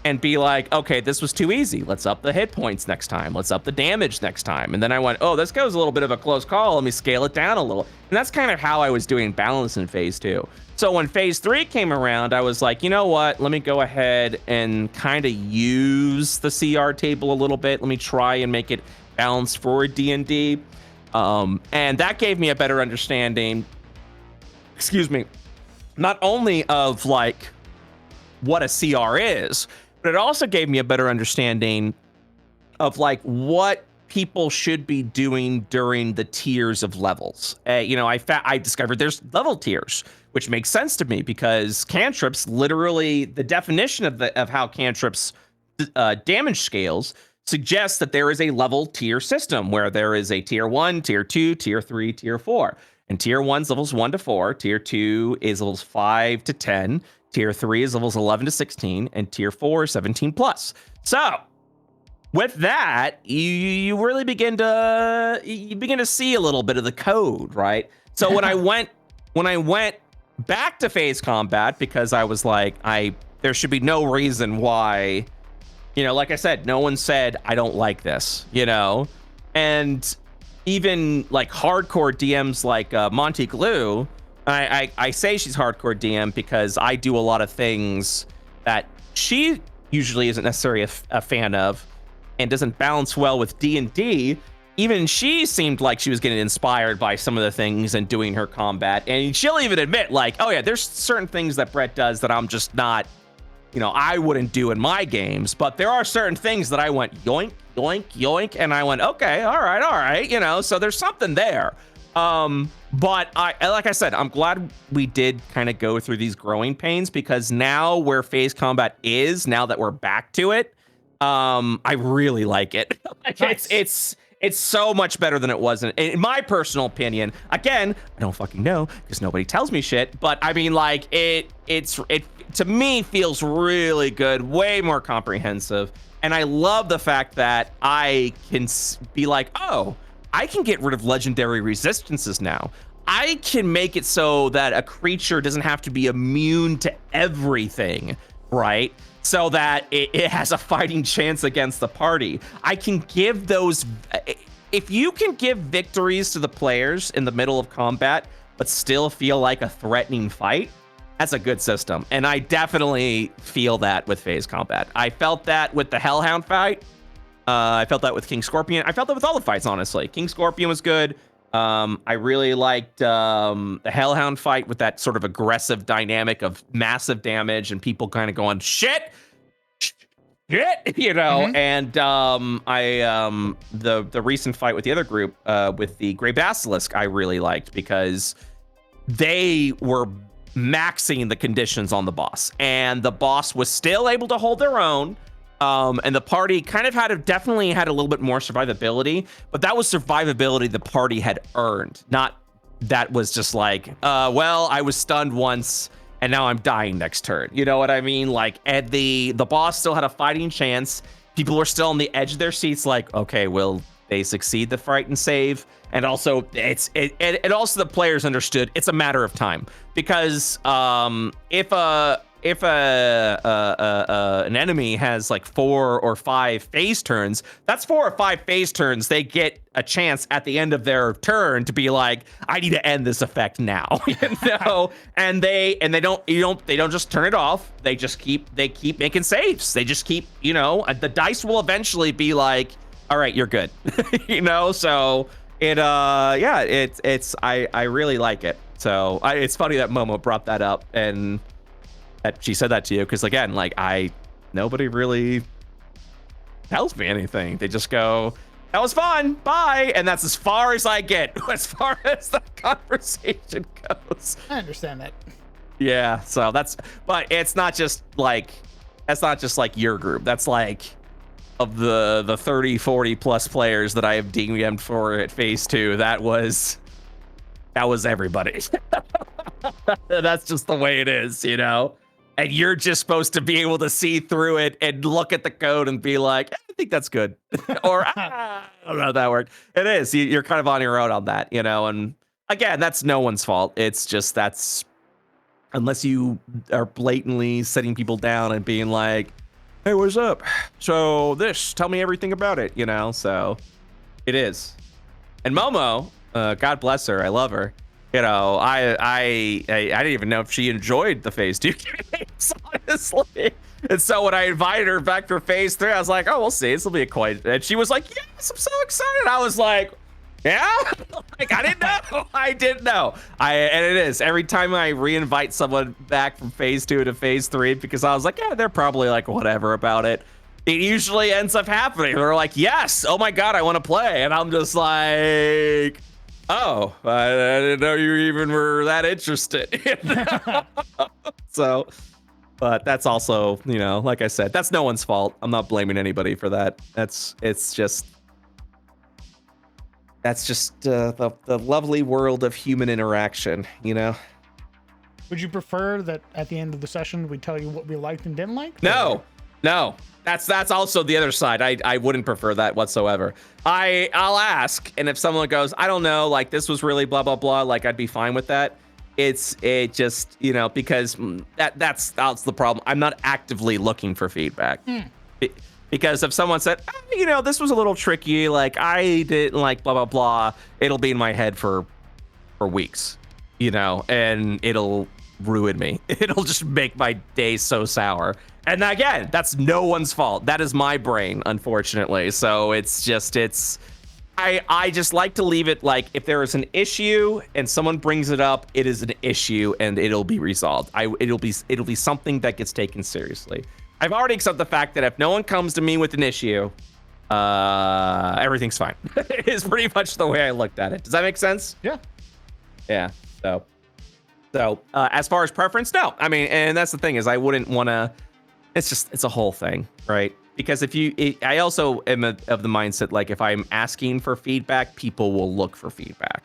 and be like, okay, this was too easy. Let's up the hit points next time. Let's up the damage next time. And then I went, oh, this goes a little bit of a close call. Let me scale it down a little. And that's kind of how I was doing balance in phase 2. So when phase 3 came around, I was like, you know what? Let me go ahead and kind of use the CR table a little bit. Let me try and make it balanced for D&D. And that gave me a better understanding, not only of like what a CR is, but it also gave me a better understanding of like what people should be doing during the tiers of levels. I discovered there's level tiers, which makes sense to me because cantrips, literally the definition of how cantrips damage scales suggests that there is a level tier system where there is a tier 1, tier 2, tier 3, tier 4. And tier 1's levels 1 to 4, tier 2 is levels 5 to 10, tier 3 is levels 11 to 16, and tier 4 is 17 plus. So with that, you really begin to see a little bit of the code, right? So when I went back to phase combat, because I was like, there should be no reason why, like I said, no one said I don't like this, and even like hardcore DMs like Monty Glue, I say she's hardcore DM because I do a lot of things that she usually isn't necessarily a fan of and doesn't balance well with D&D. Even she seemed like she was getting inspired by some of the things and doing her combat. And she'll even admit like, oh yeah, there's certain things that Brett does that I'm just not, I wouldn't do in my games. But there are certain things that I went yoink, yoink, yoink. And I went, okay, all right. So there's something there. But like I said, I'm glad we did kind of go through these growing pains because now where phase combat is, now that we're back to it, I really like it. Nice. It's so much better than it was in my personal opinion. Again, I don't fucking know because nobody tells me shit. But I mean, like it to me feels really good, way more comprehensive, and I love the fact that I can be like, oh, I can get rid of legendary resistances now. I can make it so that a creature doesn't have to be immune to everything, right? So that it has a fighting chance against the party. I can give those... If you can give victories to the players in the middle of combat, but still feel like a threatening fight, that's a good system. And I definitely feel that with phase combat. I felt that with the Hellhound fight. I felt that with King Scorpion. I felt that with all the fights, honestly. King Scorpion was good. I really liked the Hellhound fight with that sort of aggressive dynamic of massive damage and people kind of going, shit, Mm-hmm. And the recent fight with the other group with the Grey Basilisk, I really liked because they were maxing the conditions on the boss, and the boss was still able to hold their own. And the party kind of definitely had a little bit more survivability, but that was survivability the party had earned. Not that was just like, well, I was stunned once and now I'm dying next turn. You know what I mean? Like, and the boss still had a fighting chance. People were still on the edge of their seats like, okay, will they succeed the fright and save? And also it also the players understood it's a matter of time because if an enemy has like 4 or 5 phase turns, that's 4 or 5 phase turns. They get a chance at the end of their turn to be like, I need to end this effect now, and they don't just turn it off. They just keep making saves. They just keep, the dice will eventually be like, all right, you're good, so I really like it. So it's funny that Momo brought that up and that she said that to you, because again, like nobody really tells me anything. They just go, that was fun, bye, and that's as far as I get as far as the conversation goes. I understand that. Yeah, so but it's not just like, that's not just like your group. That's like of the 30, 40 plus players that I have DM'd for at phase 2. That was everybody. That's just the way it is, you know? And you're just supposed to be able to see through it and look at the code and be like, I think that's good. Or I don't know how that worked. It is. You're kind of on your own on that, you know? And again, that's no one's fault. It's just unless you are blatantly setting people down and being like, hey, what's up? So tell me everything about it, you know? So it is. And Momo, God bless her, I love her. You know, I didn't even know if she enjoyed the phase 2 games, honestly. And so when I invited her back for phase 3, I was like, oh, we'll see. This will be and she was like, yes, I'm so excited. I was like, yeah, like I didn't know. I didn't know. And it is every time I reinvite someone back from phase 2 to phase 3, because I was like, yeah, they're probably like whatever about it. It usually ends up happening. They're like, yes, oh my God, I want to play. And I'm just like, oh, I didn't know you even were that interested. So, but that's also, you know, like I said, that's no one's fault. I'm not blaming anybody for that. That's just the lovely world of human interaction, you know? Would you prefer that at the end of the session we tell you what we liked and didn't like? No. That's also the other side. I wouldn't prefer that whatsoever. I'll ask, and if someone goes, I don't know, like this was really blah blah blah, like I'd be fine with that. It just, you know, because that's the problem. I'm not actively looking for feedback. Because if someone said, you know, this was a little tricky, like I didn't like blah blah blah, it'll be in my head for weeks, you know, and it'll ruin me. It'll just make my day so sour. And again, that's no one's fault. That is my brain, unfortunately. So I just like to leave it like, if there is an issue and someone brings it up, it is an issue and it'll be resolved. It'll be something that gets taken seriously. I've already accepted the fact that if no one comes to me with an issue, everything's fine. It's pretty much the way I looked at it. Does that make sense? Yeah. Yeah. So as far as preference, no. I mean, and that's the thing, is I wouldn't want to. It's a whole thing, right? Because I also am of the mindset, like if I'm asking for feedback, people will look for feedback.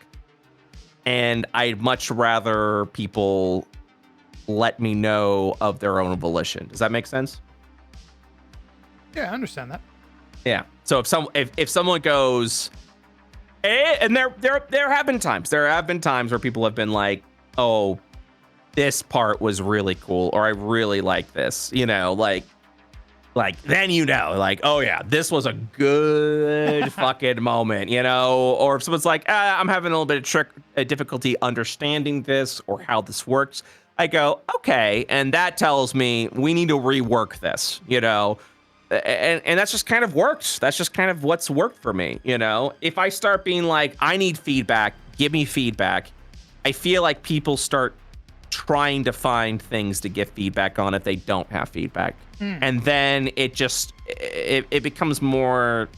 And I'd much rather people let me know of their own volition. Does that make sense? Yeah, I understand that. Yeah. So if someone goes, and there have been times where people have been like, oh, this part was really cool, or I really like this, you know, like then, you know, like, oh yeah, this was a good fucking moment, you know. Or if someone's like, I'm having a little bit of difficulty understanding this or how this works, I go, okay, and that tells me we need to rework this, you know. And that's just kind of worked. That's just kind of what's worked for me, you know. If I start being like, I need feedback, give me feedback, I feel like people start trying to find things to give feedback on if they don't have feedback. And then it becomes more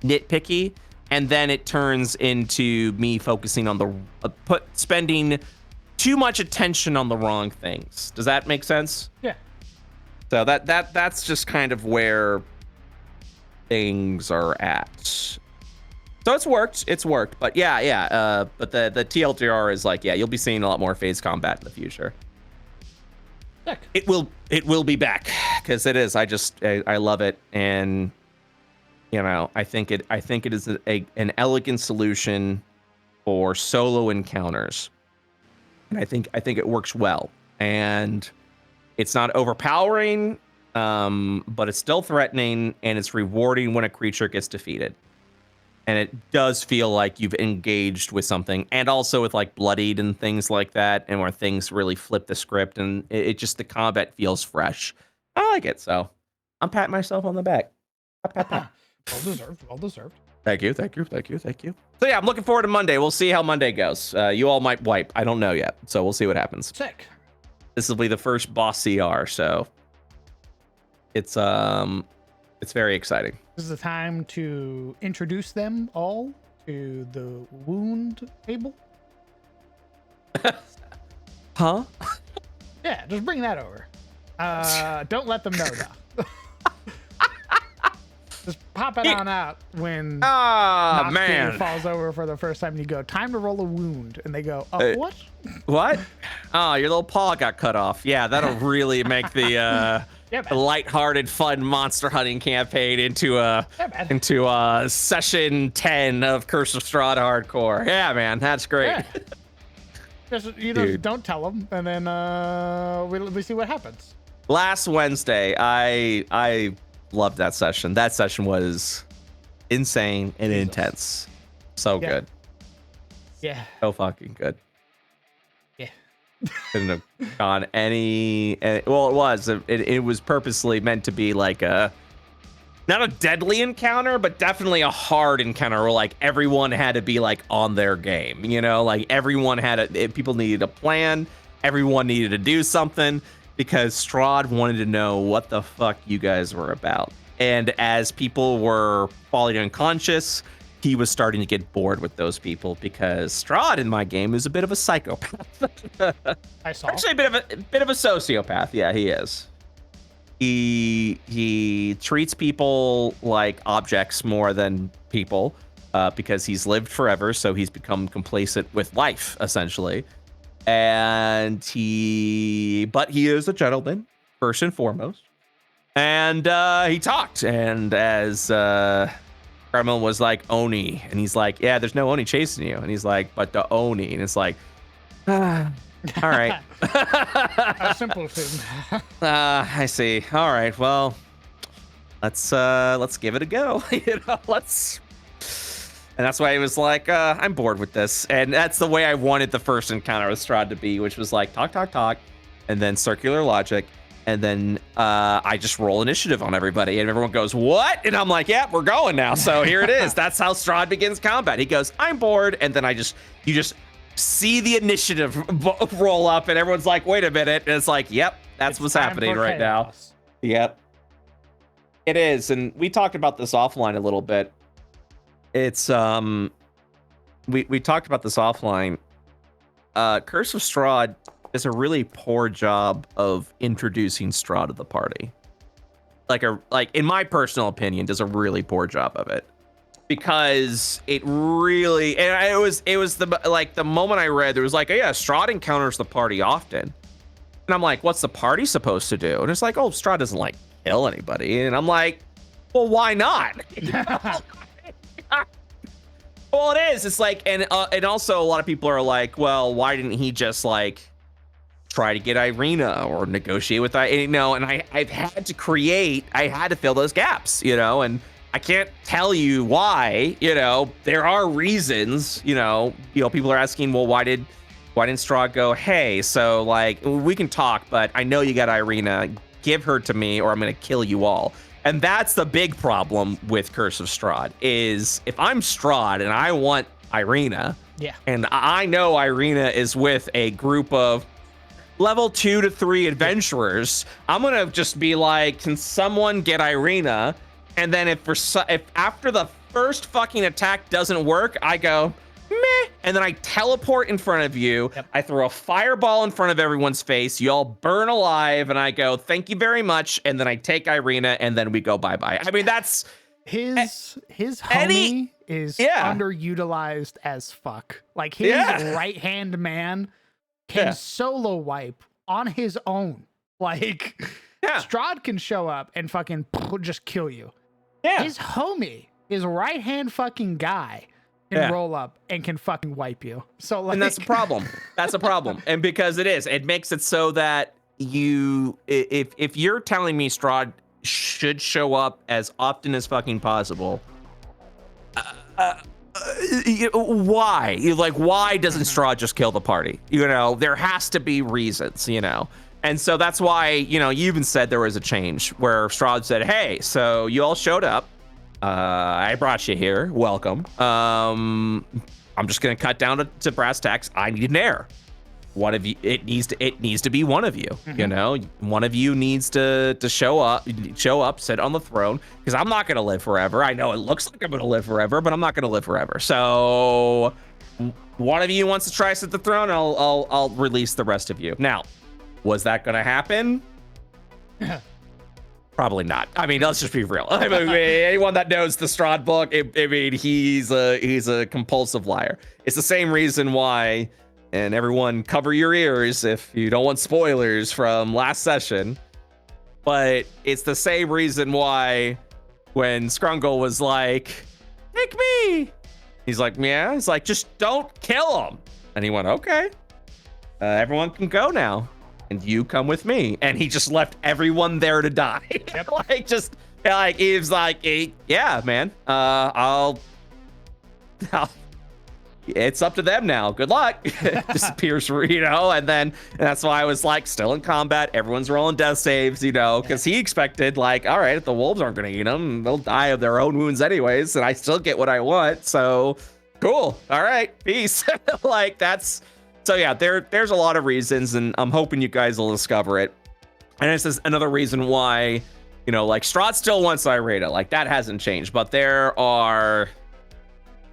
nitpicky, and then it turns into me focusing on spending too much attention on the wrong things. Does that make sense? Yeah. So that's just kind of where things are at. So it's worked, but yeah. But the TLDR is like, yeah, you'll be seeing a lot more phase combat in the future. Heck. It will be back, because it is. I love it, and you know, I think it is an elegant solution for solo encounters, and I think it works well, and it's not overpowering, but it's still threatening, and it's rewarding when a creature gets defeated. And it does feel like you've engaged with something, and also with like Bloodied and things like that, and where things really flip the script, and it just, the combat feels fresh. I like it, so I'm patting myself on the back. Pat. Well deserved. Thank you. So yeah, I'm looking forward to Monday. We'll see how Monday goes. You all might wipe. I don't know yet, so we'll see what happens. Sick. This will be the first boss CR, so it's very exciting. This is the time to introduce them all to the wound table. Huh? Yeah, just bring that over. Don't let them know though. Just pop it on out when man falls over for the first time. And you go, time to roll a wound, and they go, what? What? Oh, your little paw got cut off. Yeah, that'll really make the lighthearted, fun monster hunting campaign into session 10 of Curse of Strahd Hardcore. Yeah, man, that's great. Yeah. Just don't tell them, and then we see what happens. Last Wednesday, I loved that session. That session was insane and intense. So good. Yeah. So fucking good. Yeah. Couldn't have gone any. Well, it was purposely meant to be like not a deadly encounter, but definitely a hard encounter where like everyone had to be like on their game, like everyone people needed a plan. Everyone needed to do something because Strahd wanted to know what the fuck you guys were about. And as people were falling unconscious, he was starting to get bored with those people because Strahd in my game is a bit of a psychopath. I saw. Actually, a bit of a sociopath. Yeah, he is. He treats people like objects more than people because he's lived forever, so he's become complacent with life essentially. And he is a gentleman first and foremost. And he talked, and as Carmel was like, Oni, and he's like, yeah, there's no Oni chasing you, and he's like, but the Oni, and it's like, all right. A simple thing. I see. All right. Well, let's give it a go. Let's. And that's why he was like, I'm bored with this. And that's the way I wanted the first encounter with Strahd to be, which was like talk, and then circular logic. And then I just roll initiative on everybody, and everyone goes, what? And I'm like, yeah, we're going now. So here it is. That's how Strahd begins combat. He goes, I'm bored. And then you just see the initiative roll up, and everyone's like, wait a minute. And it's like, yep, that's what's happening right now. Yep. It is. And we talked about this offline a little bit. It's we talked about this offline. Curse of Strahd does a really poor job of introducing Strahd to the party. Like in my personal opinion, does a really poor job of it. Because it really, and it was the moment I read, there was like, oh yeah, Strahd encounters the party often. And I'm like, what's the party supposed to do? And it's like, oh, Strahd doesn't like kill anybody. And I'm like, well, why not? Well, it is. It's like, and also a lot of people are like, well, why didn't he just like try to get Irina or negotiate with and I've had to fill those gaps, and I can't tell you why, there are reasons, people are asking, well, why didn't Strahd go, hey, so like, we can talk, but I know you got Irina, give her to me or I'm going to kill you all. And that's the big problem with Curse of Strahd is if I'm Strahd and I want Irina, and I know Irina is with a group of level 2 to 3 adventurers, I'm going to just be like, can someone get Irina? And then if after the first fucking attack doesn't work, I go, meh. And then I teleport in front of you. Yep. I throw a fireball in front of everyone's face. You all burn alive. And I go, thank you very much. And then I take Irina and then we go bye-bye. I mean, that's... His homie is underutilized as fuck. Like his right-hand man can solo wipe on his own. Like Strahd can show up and fucking just kill you. Yeah. His homie, his right-hand fucking guy, can roll up and can fucking wipe you. So like, and that's a problem. That's a problem. And because it makes it so that if you're telling me Strahd should show up as often as fucking possible, why? Why doesn't Strahd just kill the party? There has to be reasons, And so that's why, you even said there was a change where Strahd said, hey, so you all showed up. I brought you here. Welcome. I'm just gonna cut down to brass tacks. I need an heir. One of you. It needs to be one of you. You know, one of you needs to show up, sit on the throne. Because I'm not gonna live forever. I know it looks like I'm gonna live forever, but I'm not gonna live forever. So one of you wants to try sit the throne. I'll release the rest of you. Now, was that gonna happen? Probably not. I mean, let's just be real. I mean, anyone that knows the Strahd book, I mean, he's a compulsive liar. It's the same reason why, and everyone cover your ears if you don't want spoilers from last session, but it's the same reason why when Scrungle was like, "Take me," he's like, "Yeah." He's like, "Just don't kill him." And he went, "Okay. Everyone can go now. And you come with me." And he just left everyone there to die. Yep. He was like, hey, yeah, man, I'll it's up to them now. Good luck. Disappears, and that's why I was like, still in combat. Everyone's rolling death saves, because he expected like, all right, if the wolves aren't going to eat them, they'll die of their own wounds anyways. And I still get what I want. So cool. All right. Peace. So yeah, there's a lot of reasons, and I'm hoping you guys will discover it. And this is another reason why, like Strahd still wants Irata, like that hasn't changed, but there are,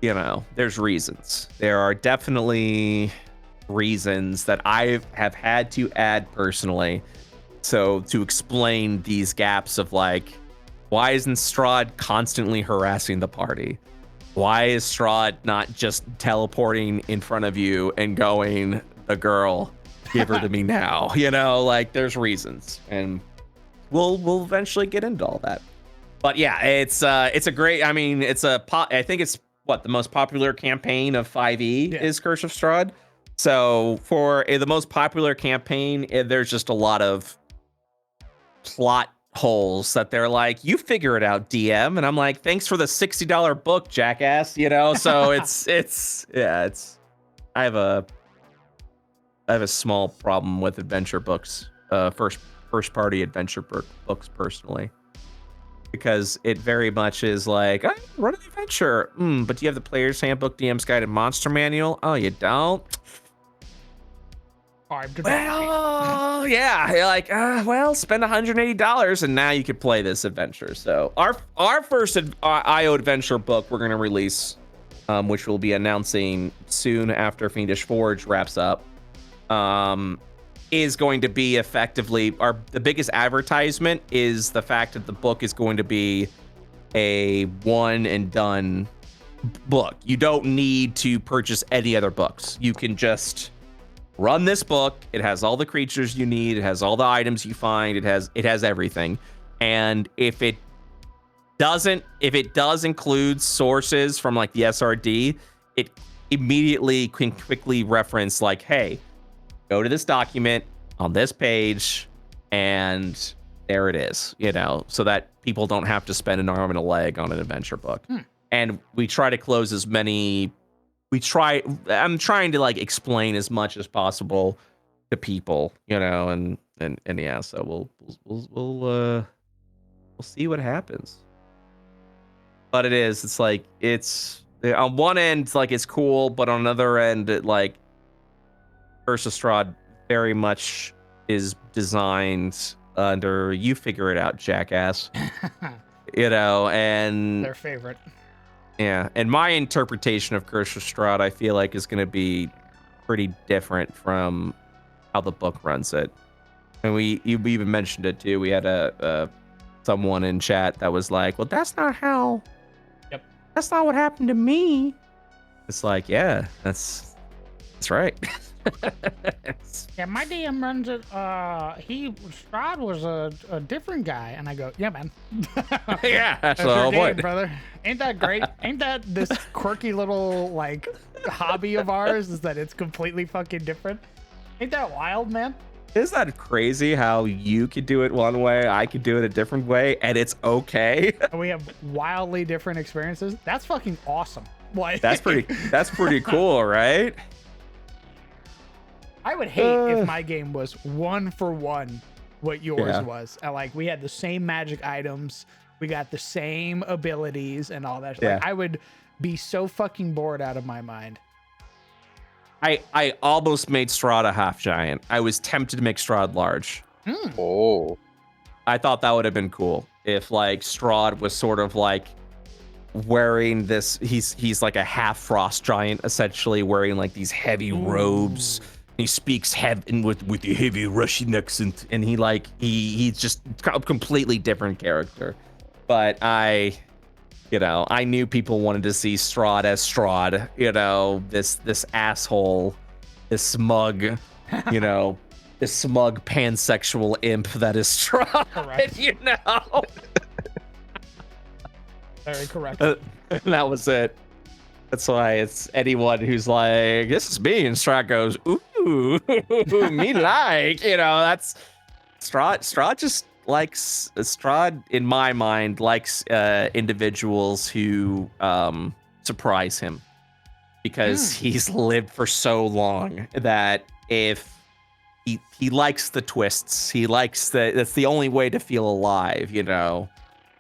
there's reasons. There are definitely reasons that I have had to add personally. So to explain these gaps of like, why isn't Strahd constantly harassing the party? Why is Strahd not just teleporting in front of you and going, "The girl, give her to me now"? Like there's reasons, and we'll eventually get into all that. But yeah, it's a great. I mean, I think it's the most popular campaign of 5e is Curse of Strahd. So for the most popular campaign, there's just a lot of plot holes that they're like, "You figure it out, DM," and I'm like, "Thanks for the $60 book, jackass." So I have a small problem with adventure books, first party adventure books personally, because it very much is like, "Oh, run an adventure, but do you have the player's handbook, DM's guide, and monster manual? Oh, you don't." Well, yeah, you're like, spend $180 and now you could play this adventure. So our first IO adventure book we're gonna release, which we'll be announcing soon after Fiendish Forge wraps up, is going to be effectively the biggest advertisement is the fact that the book is going to be a one and done book. You don't need to purchase any other books. You can just run this book. It has all the creatures you need. It has all the items you find. It has everything. And if it does include sources from like the SRD, it immediately can quickly reference like, "Hey, go to this document on this page," and there it is, so that people don't have to spend an arm and a leg on an adventure book. And we try to close as many. I'm trying to like explain as much as possible to people, and yeah, so we'll see what happens. But it's like, it's on one end, like it's cool, but on another end, like Curse of Strahd very much is designed under, "You figure it out, jackass." And their favorite. Yeah, and my interpretation of Curse of Strahd, I feel like, is going to be pretty different from how the book runs it. And we even mentioned it too. We had someone in chat that was like, "Well, that's not how. Yep. That's not what happened to me." It's like, yeah, that's right. Yeah, my DM runs it. Strahd was a different guy, and I go, "Yeah, man." Yeah, that's so, your boy, game, brother. Ain't that great? Ain't that this quirky little like hobby of ours? Is that it's completely fucking different? Ain't that wild, man? Isn't that crazy how you could do it one way, I could do it a different way, and it's okay? And we have wildly different experiences. That's fucking awesome. Like, that's pretty cool, right? I would hate if my game was one for one what yours was. And like we had the same magic items, We got the same abilities and all that. Yeah. Like, I would be so fucking bored out of my mind. I almost made Strahd a half giant. I was tempted to make Strahd large. Oh. I thought that would have been cool if like Strahd was sort of like wearing this. He's like a half frost giant, essentially wearing like these heavy robes. He speaks with the heavy Russian accent, and he's just a completely different character. But I knew people wanted to see Strahd as Strahd. This asshole, this smug, this smug pansexual imp that is Strahd. Correct. Very correct. That was it. That's why it's anyone who's like, this is me, and Strahd goes, ooh, me like, that's Strahd just likes, Strahd, in my mind, likes individuals who surprise him, because he's lived for so long that if he likes the twists, he likes that's the only way to feel alive,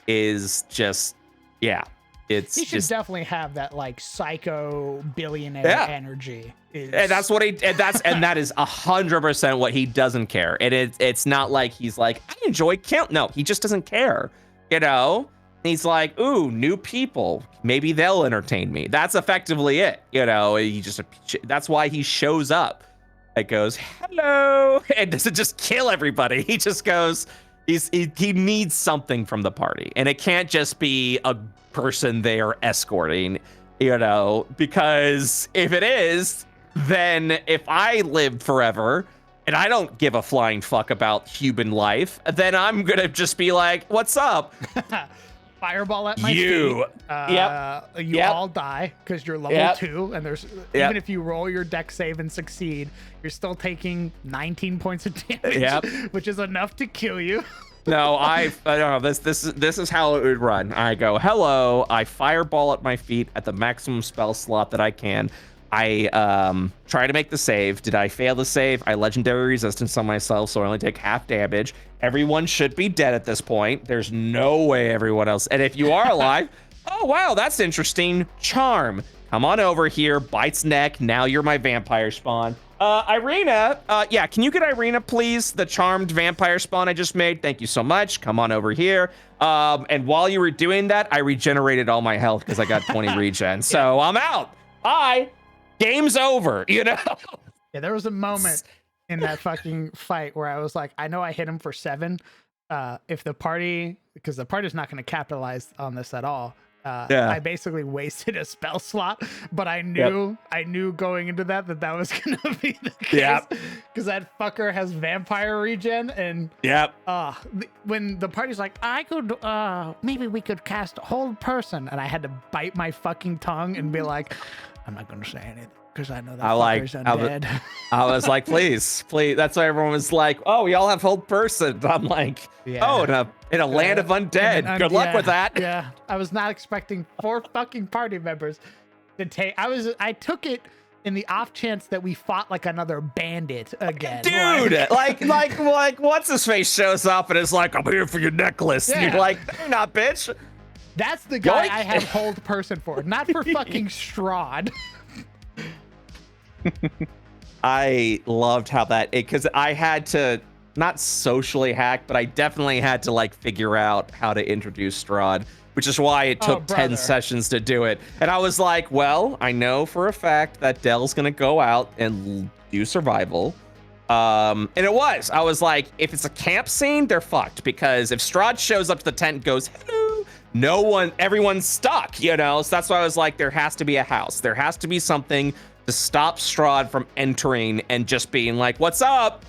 is just, yeah. He should definitely have that like psycho billionaire energy. And that's what that is 100% what he doesn't care. And it's not like he's like, I enjoy count. No, he just doesn't care. He's like, ooh, new people. Maybe they'll entertain me. That's effectively it. That's why he shows up. It goes, hello, and doesn't just kill everybody. He just goes, he needs something from the party, and it can't just be a person they are escorting, because if it is, then if I live forever and I don't give a flying fuck about human life, then I'm gonna just be like, what's up? Fireball at my feet. You all die because you're level 2, and there's even if you roll your dex save and succeed, you're still taking 19 points of damage, which is enough to kill you. No, I don't know. This is how it would run. I go, hello. I fireball at my feet at the maximum spell slot that I can. I try to make the save. Did I fail the save? I legendary resistance on myself, so I only take half damage. Everyone should be dead at this point. There's no way everyone else. And if you are alive, oh wow, that's interesting. Charm. Come on over here. Bites neck. Now you're my vampire spawn. Irina, can you get Irina, please? The charmed vampire spawn I just made. Thank you so much. Come on over here. And while you were doing that, I regenerated all my health because I got 20 regen. So I'm out. Bye. Game's over, Yeah, there was a moment in that fucking fight where I was like, I know I hit him for 7. If the party, because the party's not going to capitalize on this at all. I basically wasted a spell slot, but I knew going into that was gonna be the case, because that fucker has vampire regen, and when the party's like, I could maybe we could cast hold person, and I had to bite my fucking tongue and be like, I'm not gonna say anything because I know that fucker's undead. I was like, please. That's why everyone was like, oh, we all have hold person. I'm like, oh, in a land of undead. Good luck with that. Yeah, I was not expecting 4 fucking party members to take. I took it in the off chance that we fought like another bandit again. Dude, like what's his face shows up and is like, I'm here for your necklace. And you're like, no, you're not, bitch. That's the guy I have hold person for, not for fucking Strahd. I loved how because I had to not socially hack, but I definitely had to like figure out how to introduce Strahd, which is why it took 10 sessions to do it. And I was like, well, I know for a fact that Dell's gonna go out and do survival. And I was like, if it's a camp scene, they're fucked, because if Strahd shows up to the tent and goes, hello, everyone's stuck, So that's why I was like, there has to be a house. There has to be something to stop Strahd from entering and just being like, what's up?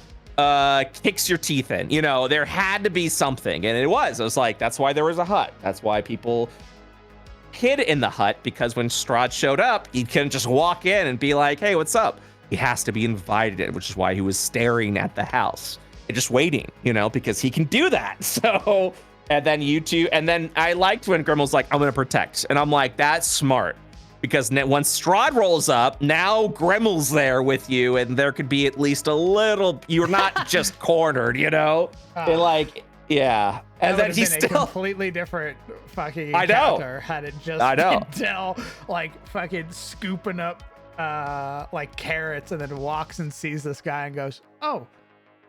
Kicks your teeth in. There had to be something. And it was like, that's why there was a hut. That's why people hid in the hut, because when Strahd showed up, he couldn't just walk in and be like, hey, what's up? He has to be invited in, which is why he was staring at the house and just waiting, because he can do that. So, and then I liked when Grimmel's like, I'm going to protect. And I'm like, that's smart. Because once Strahd rolls up, now Grimmel's there with you, and there could be at least a little. You're not just cornered, And Yeah, and That then would he's have been a still. completely different fucking I know. encounter had it just I know. been Dell like fucking scooping up like carrots and then walks and sees this guy and goes, "Oh,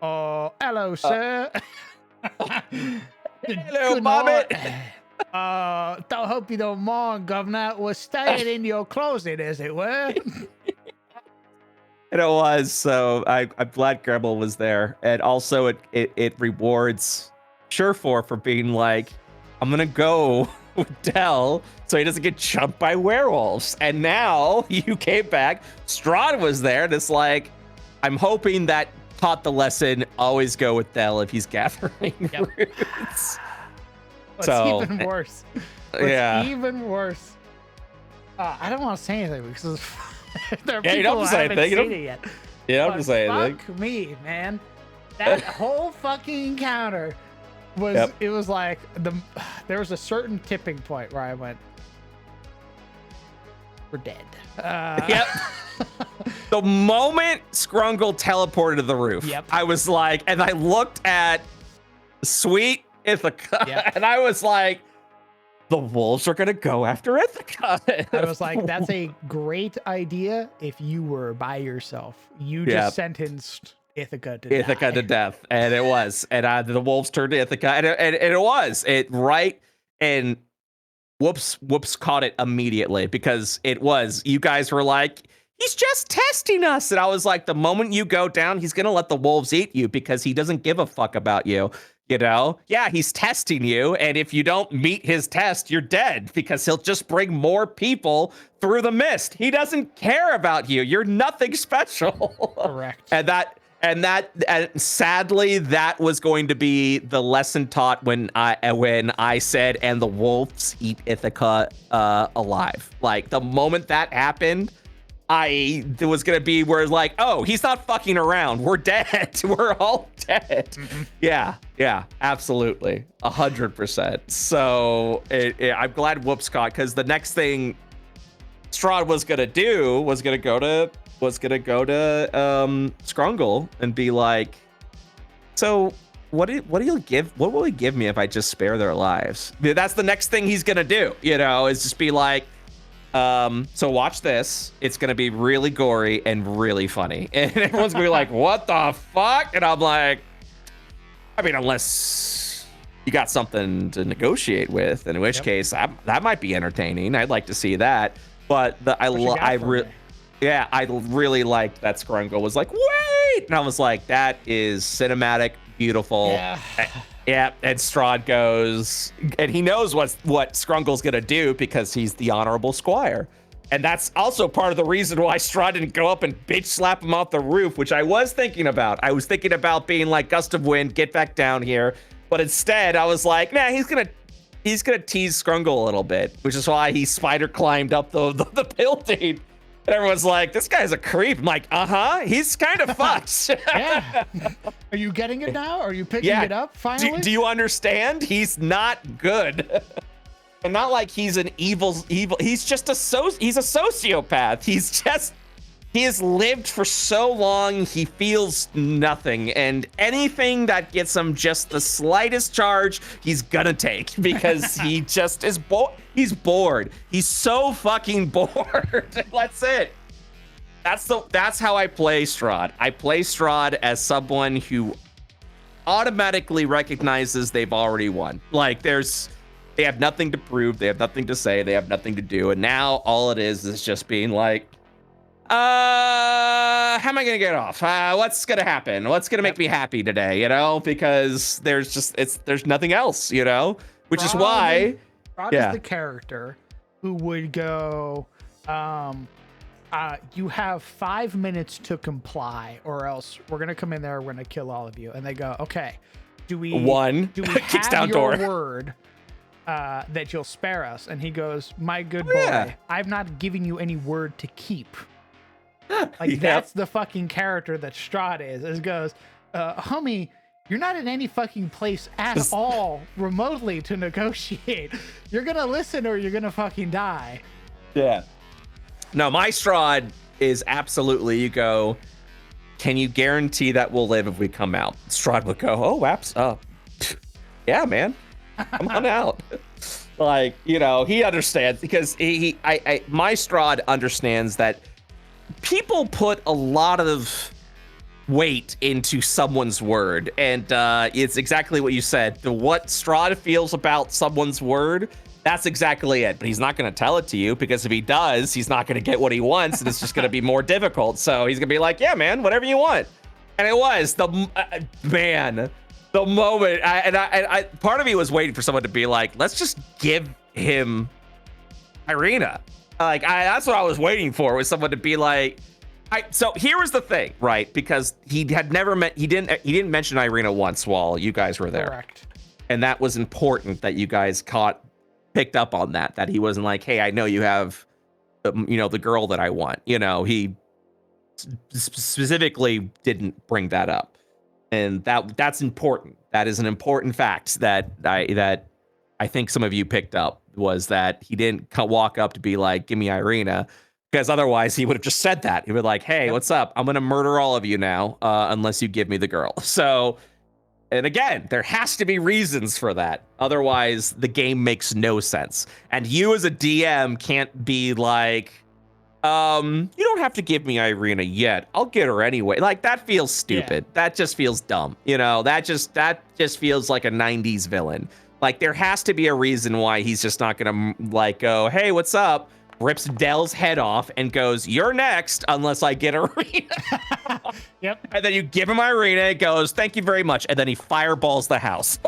hello, sir." Hello, Good Bobbit. don't hope you don't mind, Governor. We're staying in your closet, as it were. And it was, so I'm glad Gremel was there. And also it rewards Surefour for being like, I'm gonna go with Dell so he doesn't get jumped by werewolves. And now you came back, Strahd was there, and it's like, I'm hoping that taught the lesson, always go with Dell if he's gathering roots. What's So, even worse? yeah. Even worse. I don't want to say anything because there are Yeah, you people don't who have to say haven't anything. seen it yet. You don't have But to say anything. fuck me, man. That whole fucking encounter was, Yep. it was like, there was a certain tipping point where I went, we're dead. Yep. The moment Scrungle teleported to the roof, Yep. I was like, and I looked at sweet Ithaca, Yep. and I was like, the wolves are gonna go after Ithaca. I was like, that's a great idea if you were by yourself. You just Yep. sentenced Ithaca to Ithaca die. to death, and it was, and the wolves turned to Ithaca, and it was it right, and whoops caught it immediately because it was, you guys were like, he's just testing us, and I was like, the moment you go down, he's gonna let the wolves eat you because he doesn't give a fuck about you. You know, yeah, he's testing you, and if you don't meet his test, you're dead because he'll just bring more people through the mist. He doesn't care about you. You're nothing special. Correct. And sadly, that was going to be the lesson taught when I said, and the wolves eat Ithaca alive. Like the moment that happened, it was gonna be where like, oh, he's not fucking around. We're dead. We're all dead. Mm-hmm. Yeah, absolutely, 100%. So I'm glad Whoops caught, because the next thing Strahd was gonna do was gonna go to Scrungle and be like, so what will he give me if I just spare their lives? That's the next thing he's gonna do, is just be like, so watch this. It's gonna be really gory and really funny. And everyone's gonna be like, what the fuck? And I'm like, I mean, unless you got something to negotiate with, in which case that might be entertaining. I'd like to see that. But I really liked that Scrungle was like, wait, and I was like, that is cinematic, beautiful. Yeah, and Strahd goes, and he knows what Scrungle's gonna do because he's the honorable squire. And that's also part of the reason why Strahd didn't go up and bitch slap him off the roof, which I was thinking about. I was thinking about being like, gust of wind, get back down here. But instead, I was like, nah, he's gonna tease Scrungle a little bit, which is why he spider climbed up the building. And everyone's like, this guy's a creep. I'm like, he's kind of fucked. Yeah. Are you getting it now? Are you picking it up finally? Do you understand? He's not good. And not like he's an evil. He's just he's a sociopath. He has lived for so long, he feels nothing. And anything that gets him just the slightest charge, he's gonna take because he just is he's bored. He's so fucking bored. That's it. That's how I play Strahd. I play Strahd as someone who automatically recognizes they've already won. Like they have nothing to prove, they have nothing to say, they have nothing to do, and now all it is just being like, how am I gonna get off? What's gonna happen? What's gonna make me happy today? Because there's nothing else, which is why Strahd is the character who would go, you have 5 minutes to comply, or else we're gonna come in there, we're gonna kill all of you. And they go, okay, do we kicks have down your door. word that you'll spare us? And he goes, my good boy, I've not given you any word to keep. Like, that's the fucking character that Strahd is. Goes, homie, you're not in any fucking place at all remotely to negotiate. You're gonna listen or you're gonna fucking die. Yeah. No, my Strahd is absolutely, you go, can you guarantee that we'll live if we come out? Strahd would go, yeah, man, come on out. Like, you know, he understands because Mystrad understands that people put a lot of weight into someone's word, and it's exactly what you said. What Strahd feels about someone's word, that's exactly it. But he's not going to tell it to you, because if he does, he's not going to get what he wants, and it's just going to be more difficult. So he's going to be like, yeah, man, whatever you want. And it was the moment. I part of me was waiting for someone to be like, let's just give him Irina. Like, that's what I was waiting for, was someone to be like, so here was the thing, right? Because he had never met, he didn't mention Irina once while you guys were there. Correct. And that was important that you guys picked up on that he wasn't like, hey, I know you have, the girl that I want. He specifically didn't bring that up. And that's important. That is an important fact that I think some of you picked up, was that he didn't walk up to be like, give me Irina. Because otherwise he would have just said that. He would like, hey, what's up? I'm going to murder all of you now, unless you give me the girl. So, and again, there has to be reasons for that. Otherwise, the game makes no sense. And you as a DM can't be like, you don't have to give me Irina yet. I'll get her anyway. Like, that feels stupid. Yeah. That just feels dumb. That just feels like a 90s villain. Like, there has to be a reason why he's just not going to like go, hey, what's up? Rips Dell's head off and goes, you're next, unless I get Irina. Yep. And then you give him Irina, it goes, thank you very much. And then he fireballs the house.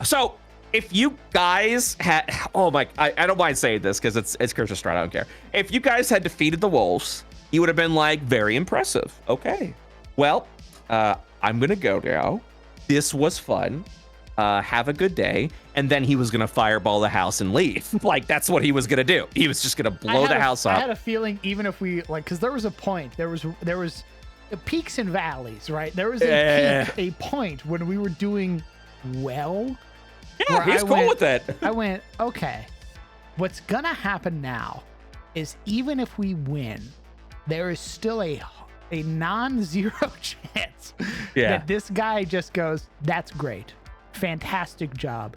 So if you guys had, I don't mind saying this because it's Curse Strahd, I don't care. If you guys had defeated the wolves, you would have been like, very impressive. Okay. Well, I'm going to go now. This was fun. Have a good day. And then he was going to fireball the house and leave. Like, that's what he was going to do. He was just going to blow the house up. I had a feeling, even if we, like, because there was a point, there was peaks and valleys, right? There was a point when we were doing well. Yeah, he's cool with it. I went, okay, what's going to happen now is, even if we win, there is still a non-zero chance that this guy just goes, that's great. Fantastic job.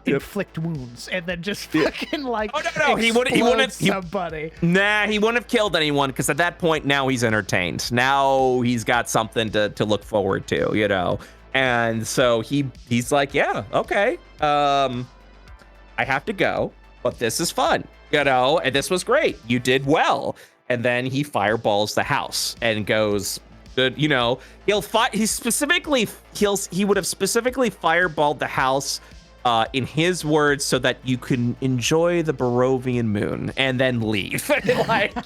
Inflict wounds, and then just fucking like, oh no, he wouldn't somebody. Nah, he wouldn't have killed anyone, because at that point now he's entertained. Now he's got something to look forward to, And so he's like, yeah, okay. I have to go, but this is fun, and this was great. You did well. And then he fireballs the house and goes, good, he would have specifically fireballed the house in his words, so that you can enjoy the Barovian moon and then leave. Like,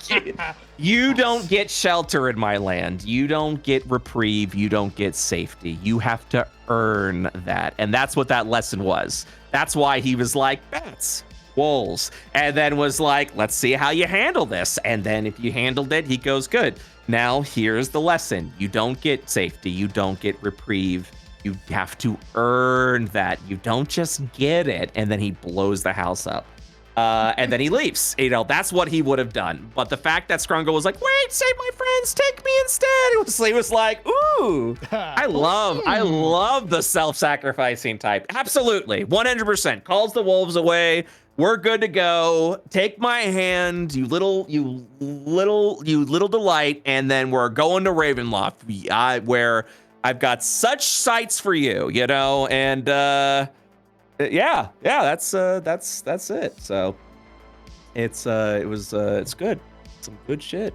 you don't get shelter in my land. You don't get reprieve. You don't get safety. You have to earn that. And that's what that lesson was. That's why he was like, bats, wolves, and then was like, let's see how you handle this. And then if you handled it, he goes, good. Now, here's the lesson. You don't get safety. You don't get reprieve. You have to earn that. You don't just get it. And then he blows the house up. And then he leaves. That's what he would have done. But the fact that Scrungle was like, wait, save my friends, take me instead. He was like, ooh, I love the self-sacrificing type. Absolutely. 100%. Calls the wolves away. We're good to go. Take my hand, you little delight, and then we're going to Ravenloft, where I've got such sights for you, and yeah, that's it. So it's good, some good shit,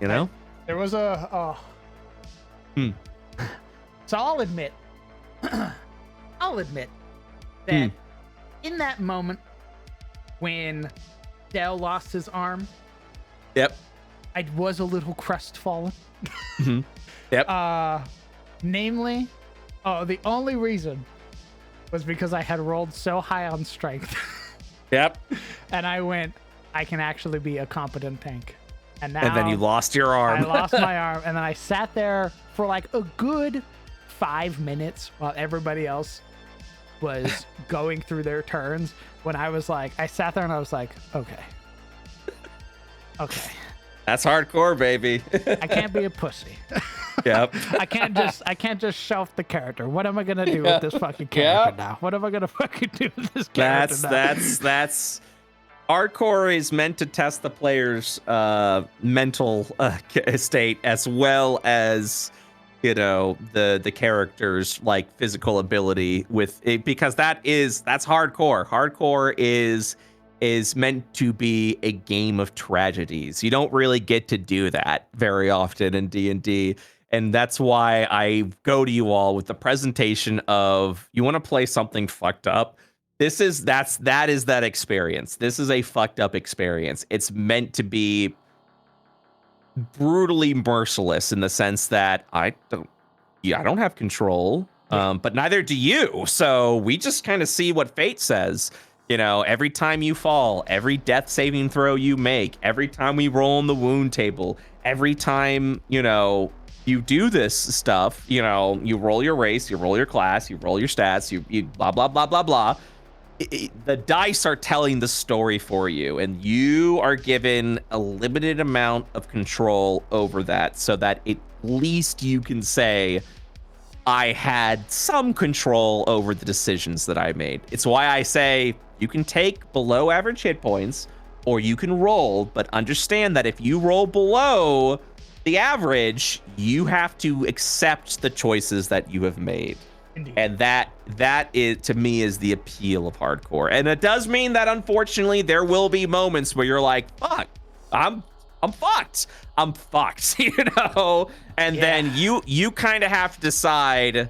There was So I'll admit that. In that moment when Dell lost his arm, yep, I was a little crestfallen. Mm-hmm. Yep. Namely, the only reason was because I had rolled so high on strength. Yep. And I went, I can actually be a competent tank. And then you lost your arm. I lost my arm, and then I sat there for like a good 5 minutes while everybody else was going through their turns, when I was like, I sat there and I was like, okay. That's hardcore, baby. I can't be a pussy. Yep. I can't just shelf the character. What am I gonna do with this fucking character now? What am I gonna fucking do with this character now? That's hardcore is meant to test the player's mental state as well as the character's like physical ability with it, because that's hardcore. Hardcore is meant to be a game of tragedies. You don't really get to do that very often in D&D. And that's why I go to you all with the presentation of, you want to play something fucked up. That is that experience. This is a fucked up experience. It's meant to be brutally merciless in the sense that I don't have control, but neither do you. So we just kind of see what fate says. Every time you fall, every death saving throw you make, every time we roll on the wound table, every time, you do this stuff, you roll your race, you roll your class, you roll your stats, you blah, blah, blah, blah, blah. The dice are telling the story for you, and you are given a limited amount of control over that so that at least you can say, I had some control over the decisions that I made. It's why I say you can take below average hit points or you can roll, but understand that if you roll below the average, you have to accept the choices that you have made. Indeed. And that is, to me, is the appeal of hardcore. And it does mean that, unfortunately, there will be moments where you're like, fuck, I'm fucked. I'm fucked, And then you kind of have to decide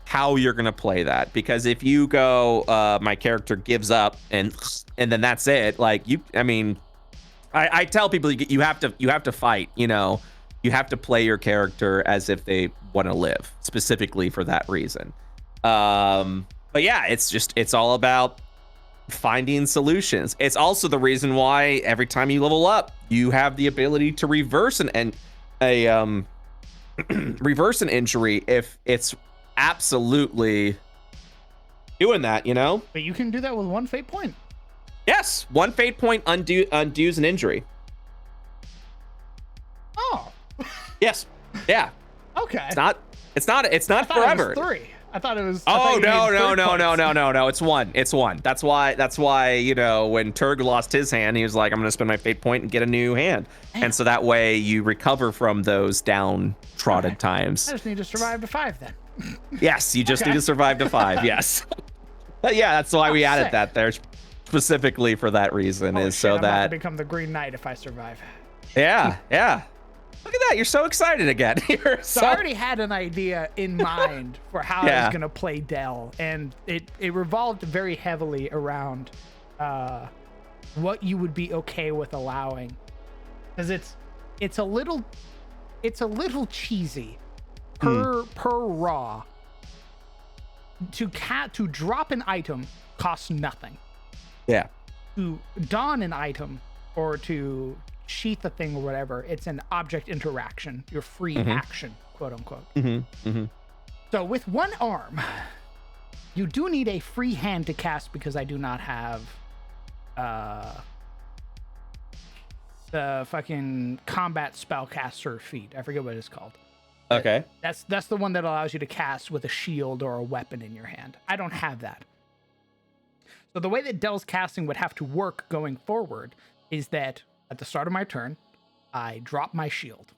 how you're going to play that. Because if you go, my character gives up and then that's it. Like, I tell people you have to fight, You have to play your character as if they want to live, specifically for that reason. But yeah, it's all about finding solutions. It's also the reason why every time you level up, you have the ability to reverse an injury if it's absolutely doing that, But you can do that with one fate point. Yes, one fate point undoes an injury. Oh. Yes. Yeah. Okay. It's not forever. It was 3. I thought it was. Oh no. It's one. That's why when Turg lost his hand, he was like, I'm gonna spend my fate point and get a new hand. Damn. And so that way you recover from those downtrodden times. I just need to survive to 5 then. Yes, you just need to survive to 5. Yes. But yeah, that's why we added that there specifically for that reason. I'm that about to become the Green Knight if I survive. Yeah. Look at that. You're so excited again. So I already had an idea in mind for how I was going to play Dell. And it revolved very heavily around what you would be okay with allowing. Because it's a little cheesy per raw. To drop an item costs nothing. Yeah. To don an item or to sheath a thing or whatever, it's an object interaction, your free action, quote unquote. So with one arm, you do need a free hand to cast because I do not have the fucking combat spellcaster feat. I forget what it's called. Okay. That's the one that allows you to cast with a shield or a weapon in your hand. I don't have that. So the way that Dell's casting would have to work going forward is that at the start of my turn, I drop my shield.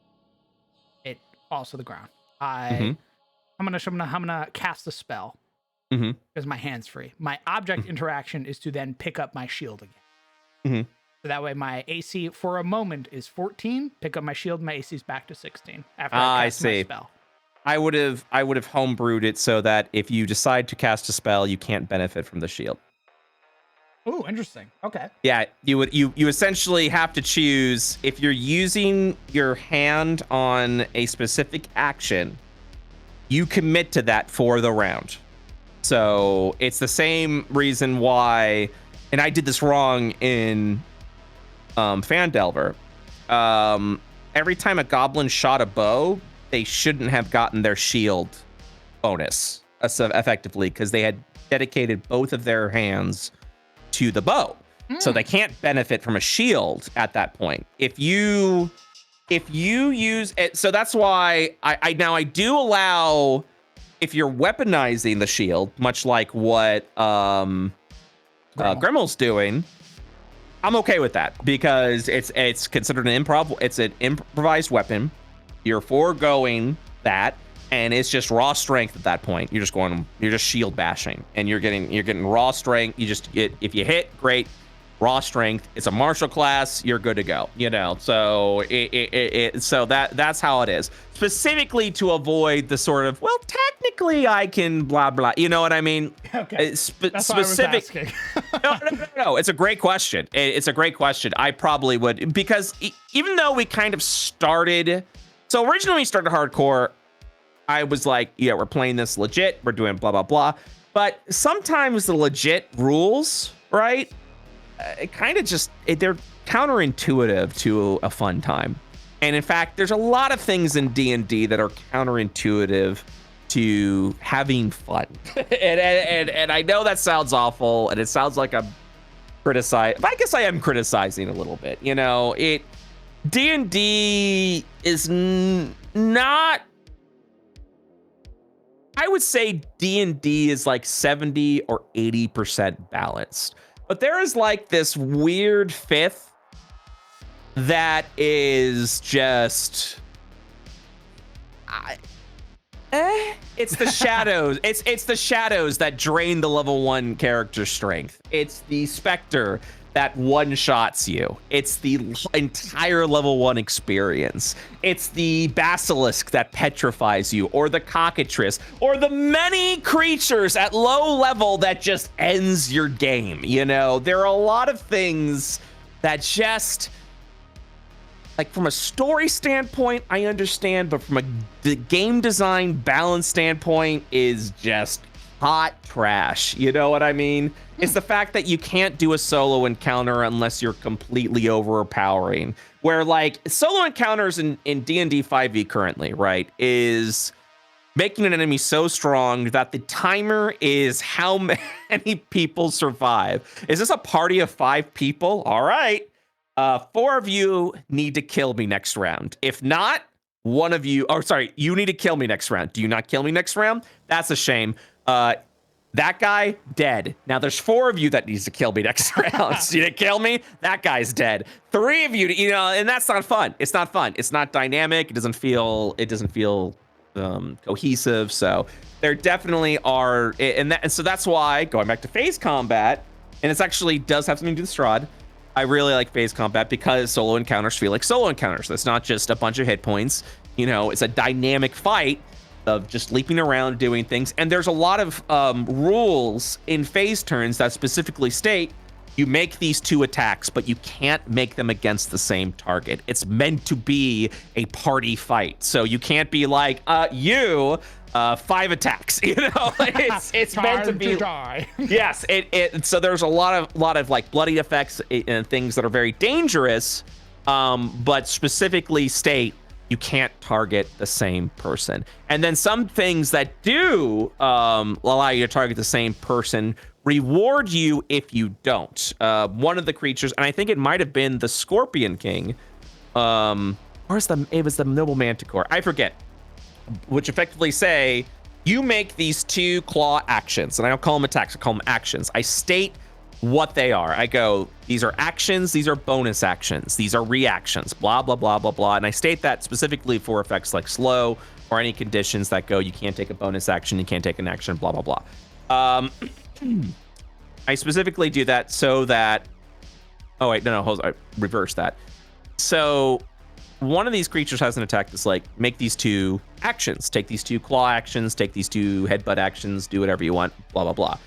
It falls to the ground. I'm gonna cast a spell because my hand's free. My object interaction is to then pick up my shield again. So that way my AC for a moment is 14. Pick up my shield, my AC is back to 16 after I cast my spell. I would have homebrewed it so that if you decide to cast a spell, you can't benefit from the shield. Oh, interesting. Okay. Yeah, you essentially have to choose if you're using your hand on a specific action, you commit to that for the round. So it's the same reason why, and I did this wrong in Phandelver. Every time a goblin shot a bow, they shouldn't have gotten their shield bonus effectively because they had dedicated both of their hands to the bow. So they can't benefit from a shield at that point. If you if you use it, so that's why I now I do allow if you're weaponizing the shield, much like what Grimmel's doing. I'm okay with that because it's considered an improvised weapon. You're foregoing that, and it's just raw strength at that point. You're just shield bashing, and you're getting raw strength. You just get, if you hit, great. Raw strength. It's a martial class. You're good to go. So so that's how it is. Specifically to avoid the sort of, well, technically I can blah blah. You know what I mean? Okay. That's specific. What I was asking. No. It's a great question. It's a great question. I probably would, because even though we kind of started, so originally we started hardcore, I was like, yeah, we're playing this legit. We're doing blah blah blah. But sometimes the legit rules, right? It kind of just, they're counterintuitive to a fun time. And in fact, there's a lot of things in D&D that are counterintuitive to having fun. and I know that sounds awful, and it sounds like I'm criticizing, but I guess I am criticizing a little bit. D&D is not, I would say D&D is like 70 or 80% balanced. But there is like this weird fifth that is just, it's the shadows. It's the shadows that drain the level 1 character strength. It's the specter that one-shots you. It's the entire level 1 experience. It's the basilisk that petrifies you, or the cockatrice, or the many creatures at low level that just ends your game. There are a lot of things that just, like, from a story standpoint, I understand, but from the game design balance standpoint is just hot trash. You know what I mean? It's the fact that you can't do a solo encounter unless you're completely overpowering. Where, like, solo encounters in D&D 5e currently, right, is making an enemy so strong that the timer is how many people survive. Is this a party of 5 people? All right. 4 of you need to kill me next round. If not, one of you, you need to kill me next round. Do you not kill me next round? That's a shame. That guy, dead. Now there's 4 of you that needs to kill me next round. So you didn't kill me? That guy's dead. 3 of you, and that's not fun. It's not fun. It's not dynamic. It doesn't feel cohesive. So there definitely are, and so that's why, going back to phase combat, and it actually does have something to do with Strahd. I really like phase combat because solo encounters feel like solo encounters. It's not just a bunch of hit points. It's a dynamic fight of just leaping around, doing things. And there's a lot of rules in phase turns that specifically state you make these 2 attacks, but you can't make them against the same target. It's meant to be a party fight. So you can't be like, 5 attacks, it's meant to be die. Yes, so there's a lot of like bloody effects and things that are very dangerous, but specifically state you can't target the same person. And then some things that do allow you to target the same person reward you if you don't. One of the creatures, and I think it might have been the Scorpion King, it was the Noble Manticore, I forget, which effectively say you make these 2 claw actions, and I don't call them attacks, I call them actions. I state what they are. I go, these are actions, these are bonus actions, these are reactions, blah, blah, blah, blah, blah. And I state that specifically for effects like slow or any conditions that go, you can't take a bonus action, you can't take an action, blah, blah, blah. I specifically do that so that, oh wait, no, hold on, I reverse that. So one of these creatures has an attack that's like, make these 2 actions, take these 2 claw actions, take these 2 headbutt actions, do whatever you want, blah, blah, blah.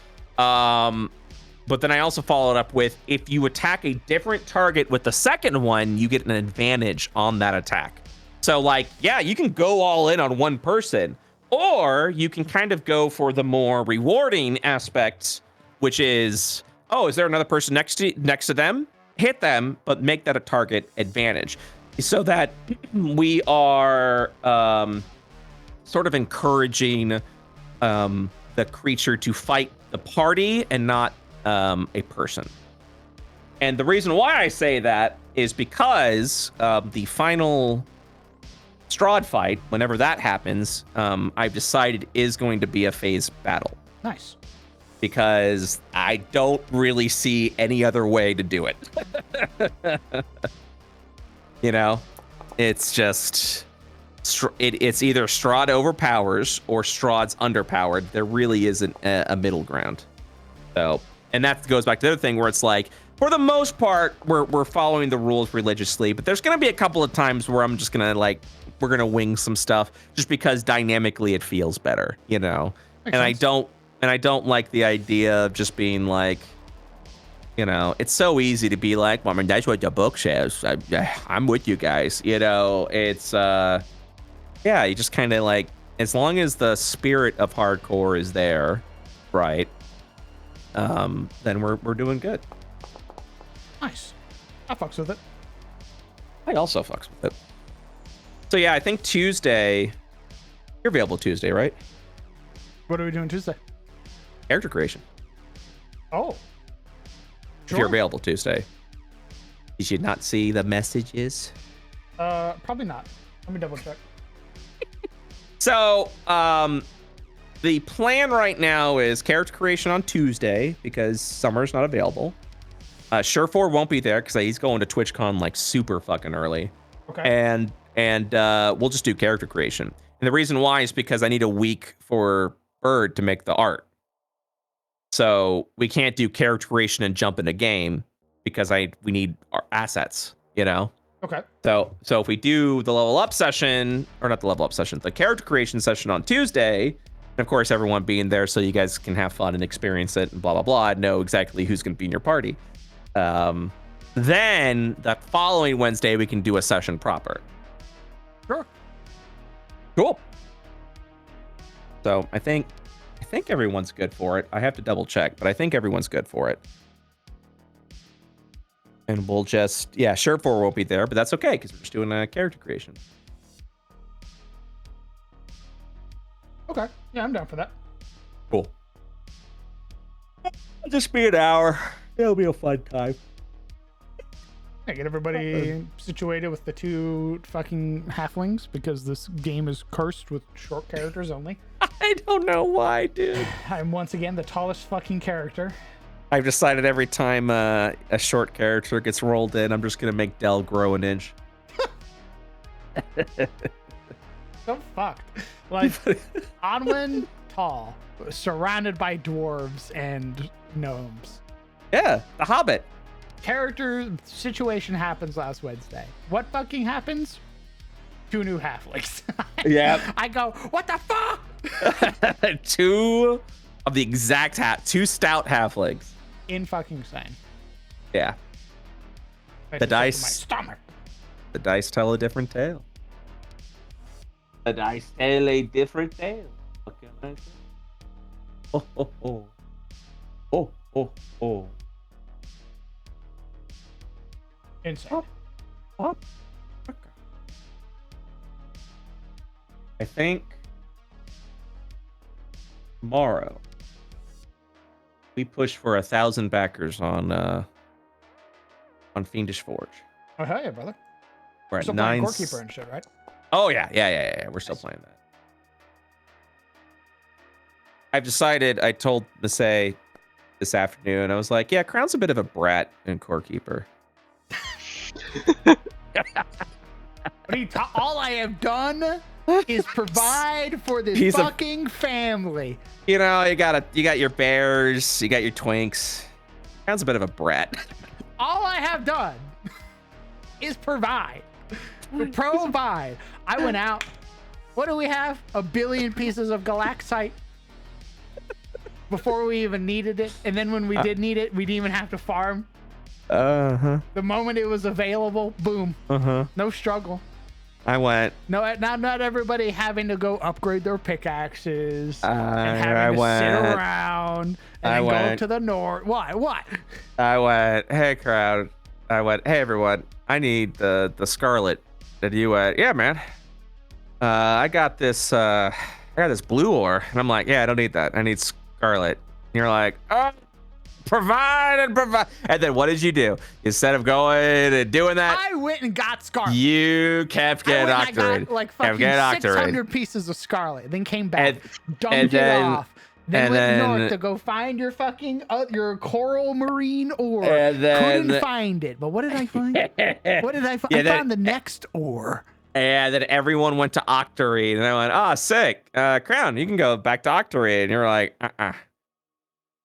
But then I also followed up with, if you attack a different target with the second one, you get an advantage on that attack. So like, yeah, you can go all in on one person, or you can kind of go for the more rewarding aspects, which is, oh, is there another person next to them? Hit them, but make that a target advantage. So that we are sort of encouraging the creature to fight the party and not a person. And the reason why I say that is because the final Strahd fight, whenever that happens, I've decided is going to be a phase battle. Nice. Because I don't really see any other way to do it. You know, it's just it's either Strahd overpowers or Strahd's underpowered. There really isn't a middle ground. So, and that goes back to the other thing where it's like, for the most part, we're following the rules religiously, but there's gonna be a couple of times where I'm just gonna we're gonna wing some stuff just because dynamically it feels better, you know. Makes sense. I don't like the idea of just being like, you know, it's so easy to be like, well, I mean, that's what the book says. I'm with you guys. You know, it's, yeah, you just kind of like, as long as the spirit of hardcore is there, right, then we're doing good. Nice. I fucks with it. I also fucks with it. So yeah, I think Tuesday, you're available Tuesday, right? What are we doing Tuesday? Character creation. Oh. If you're available Tuesday. Did you not see the messages? Probably not. Let me double check. So, the plan right now is character creation on Tuesday because Summer's not available. Surefour won't be there because he's going to TwitchCon like super fucking early. Okay. And we'll just do character creation. And the reason why is because I need a week for Bird to make the art. So we can't do character creation and jump in a game because we need our assets, you know? Okay. So if we do the level up session, or not the level up session, the character creation session on Tuesday, and of course everyone being there so you guys can have fun and experience it and blah, blah, blah, and know exactly who's going to be in your party. Then the following Wednesday, we can do a session proper. Sure. Cool. So I think everyone's good for it. I have to double check, but I think everyone's good for it. And we'll just, yeah, Surefour won't be there, but that's okay because we're just doing a character creation. Okay. Yeah, I'm down for that. Cool. It'll just be an hour. It'll be a fun time. Yeah, get everybody situated with the 2 fucking halflings because this game is cursed with short characters only. I don't know why, dude. I'm once again the tallest fucking character. I've decided every time a short character gets rolled in, I'm just going to make Del grow an inch. So fucked. Like, Onwin, tall, surrounded by dwarves and gnomes. Yeah, the Hobbit. Character situation happens last Wednesday. What fucking happens? 2 new halflings. Yeah. I go, what the fuck? 2 of the exact 2 stout halflings. In fucking insane. Yeah. I The just dice. opened my stomach. The dice tell a different tale. The dice tell a different tale. What can I say? Oh, oh, oh. Oh, oh, oh. Insane. Oh. I think tomorrow we push for 1,000 backers on Fiendish Forge. Oh, hell yeah, brother. We're at Still 9. playing Corekeeper and shit, right? Oh yeah. We're still playing that. I've decided. I told Masay this afternoon. I was like, yeah, Crown's a bit of a brat in Corekeeper. What are you all I have done is provide for this fucking family. You know, you got your bears, you got your twinks. Crown's a bit of a brat. All I have done is provide. Provide. I went out. What do we have? 1 billion pieces of galaxite before we even needed it. And then when we did need it, we didn't even have to farm. Uh-huh. The moment it was available, boom. Uh-huh. No struggle. I went. No, not everybody having to go upgrade their pickaxes and having I to went. sit around and then go to the north. What? I went, hey crowd. I went, hey everyone. I need the Scarlet. And you went, yeah, man. I got this blue ore. And I'm like, yeah, I don't need that. I need Scarlet. And you're like, oh, Provide and provide. And then what did you do? Instead of going and doing that, I went and got Scarlet. you kept getting I got Octorade. like fucking 600 pieces of Scarlet. Then came back, dumped it off. Then went north to go find your fucking your coral marine ore. And then, couldn't find it. But what did I find? What did I find? I found the next ore. And then everyone went to Octorade, and I went, "Oh, sick, Crown, you can go back to Octorade." And you're like,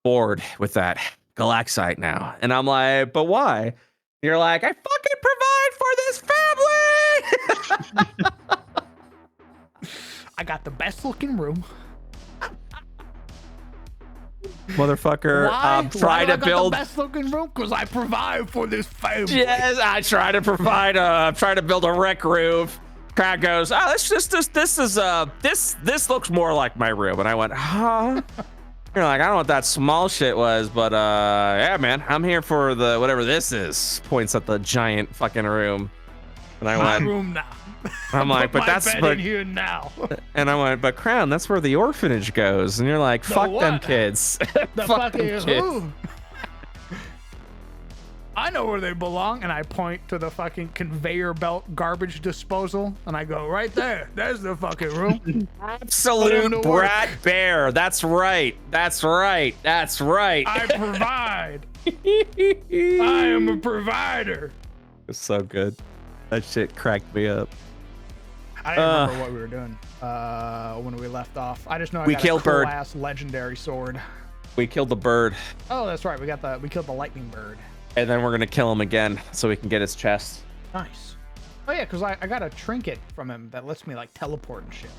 bored with that Galaxite now. And I'm like, but why? And you're like, I fucking provide for this family. I got the best looking room. Motherfucker, try to build the best looking room because I provide for this family. Yes, I try to provide try to build a rec roof. Crowd goes, oh, this looks more like my room. And I went, huh? You're like, I don't know what that small shit was, but yeah, man, I'm here for the whatever this is. Points at the giant fucking room. And I went, room now. I'm like, but that's in here now. And I went, but Crown, that's where the orphanage goes. And you're like, fuck them kids. The fuck fucking them kids. I know where they belong, and I point to the fucking conveyor belt garbage disposal, and I go, right there. There's the fucking room. Absolute brat bear. That's right. That's right. That's right. I provide. I am a provider. It's so good. That shit cracked me up. I don't remember what we were doing when we left off. I just know we killed a cool bird. Ass legendary sword. We killed the bird. Oh, that's right. We killed the lightning bird. And then we're gonna kill him again so we can get his chest. Nice. Oh yeah, because I got a trinket from him that lets me like teleport and shit.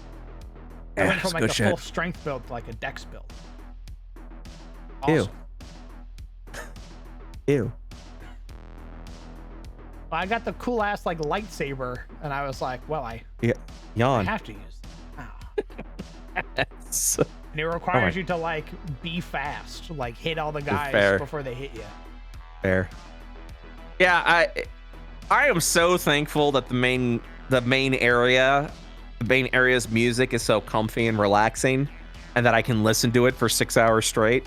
Yeah, I went from like a shit. full strength build to like a dex build. Awesome. Ew. Well, I got the cool ass like lightsaber, and I was like, well, I yawn. have to use it. So, and it requires you to like be fast, like hit all the guys before they hit you. Fair. Yeah, I am so thankful that the main area's music is so comfy and relaxing, and that I can listen to it for 6 hours straight.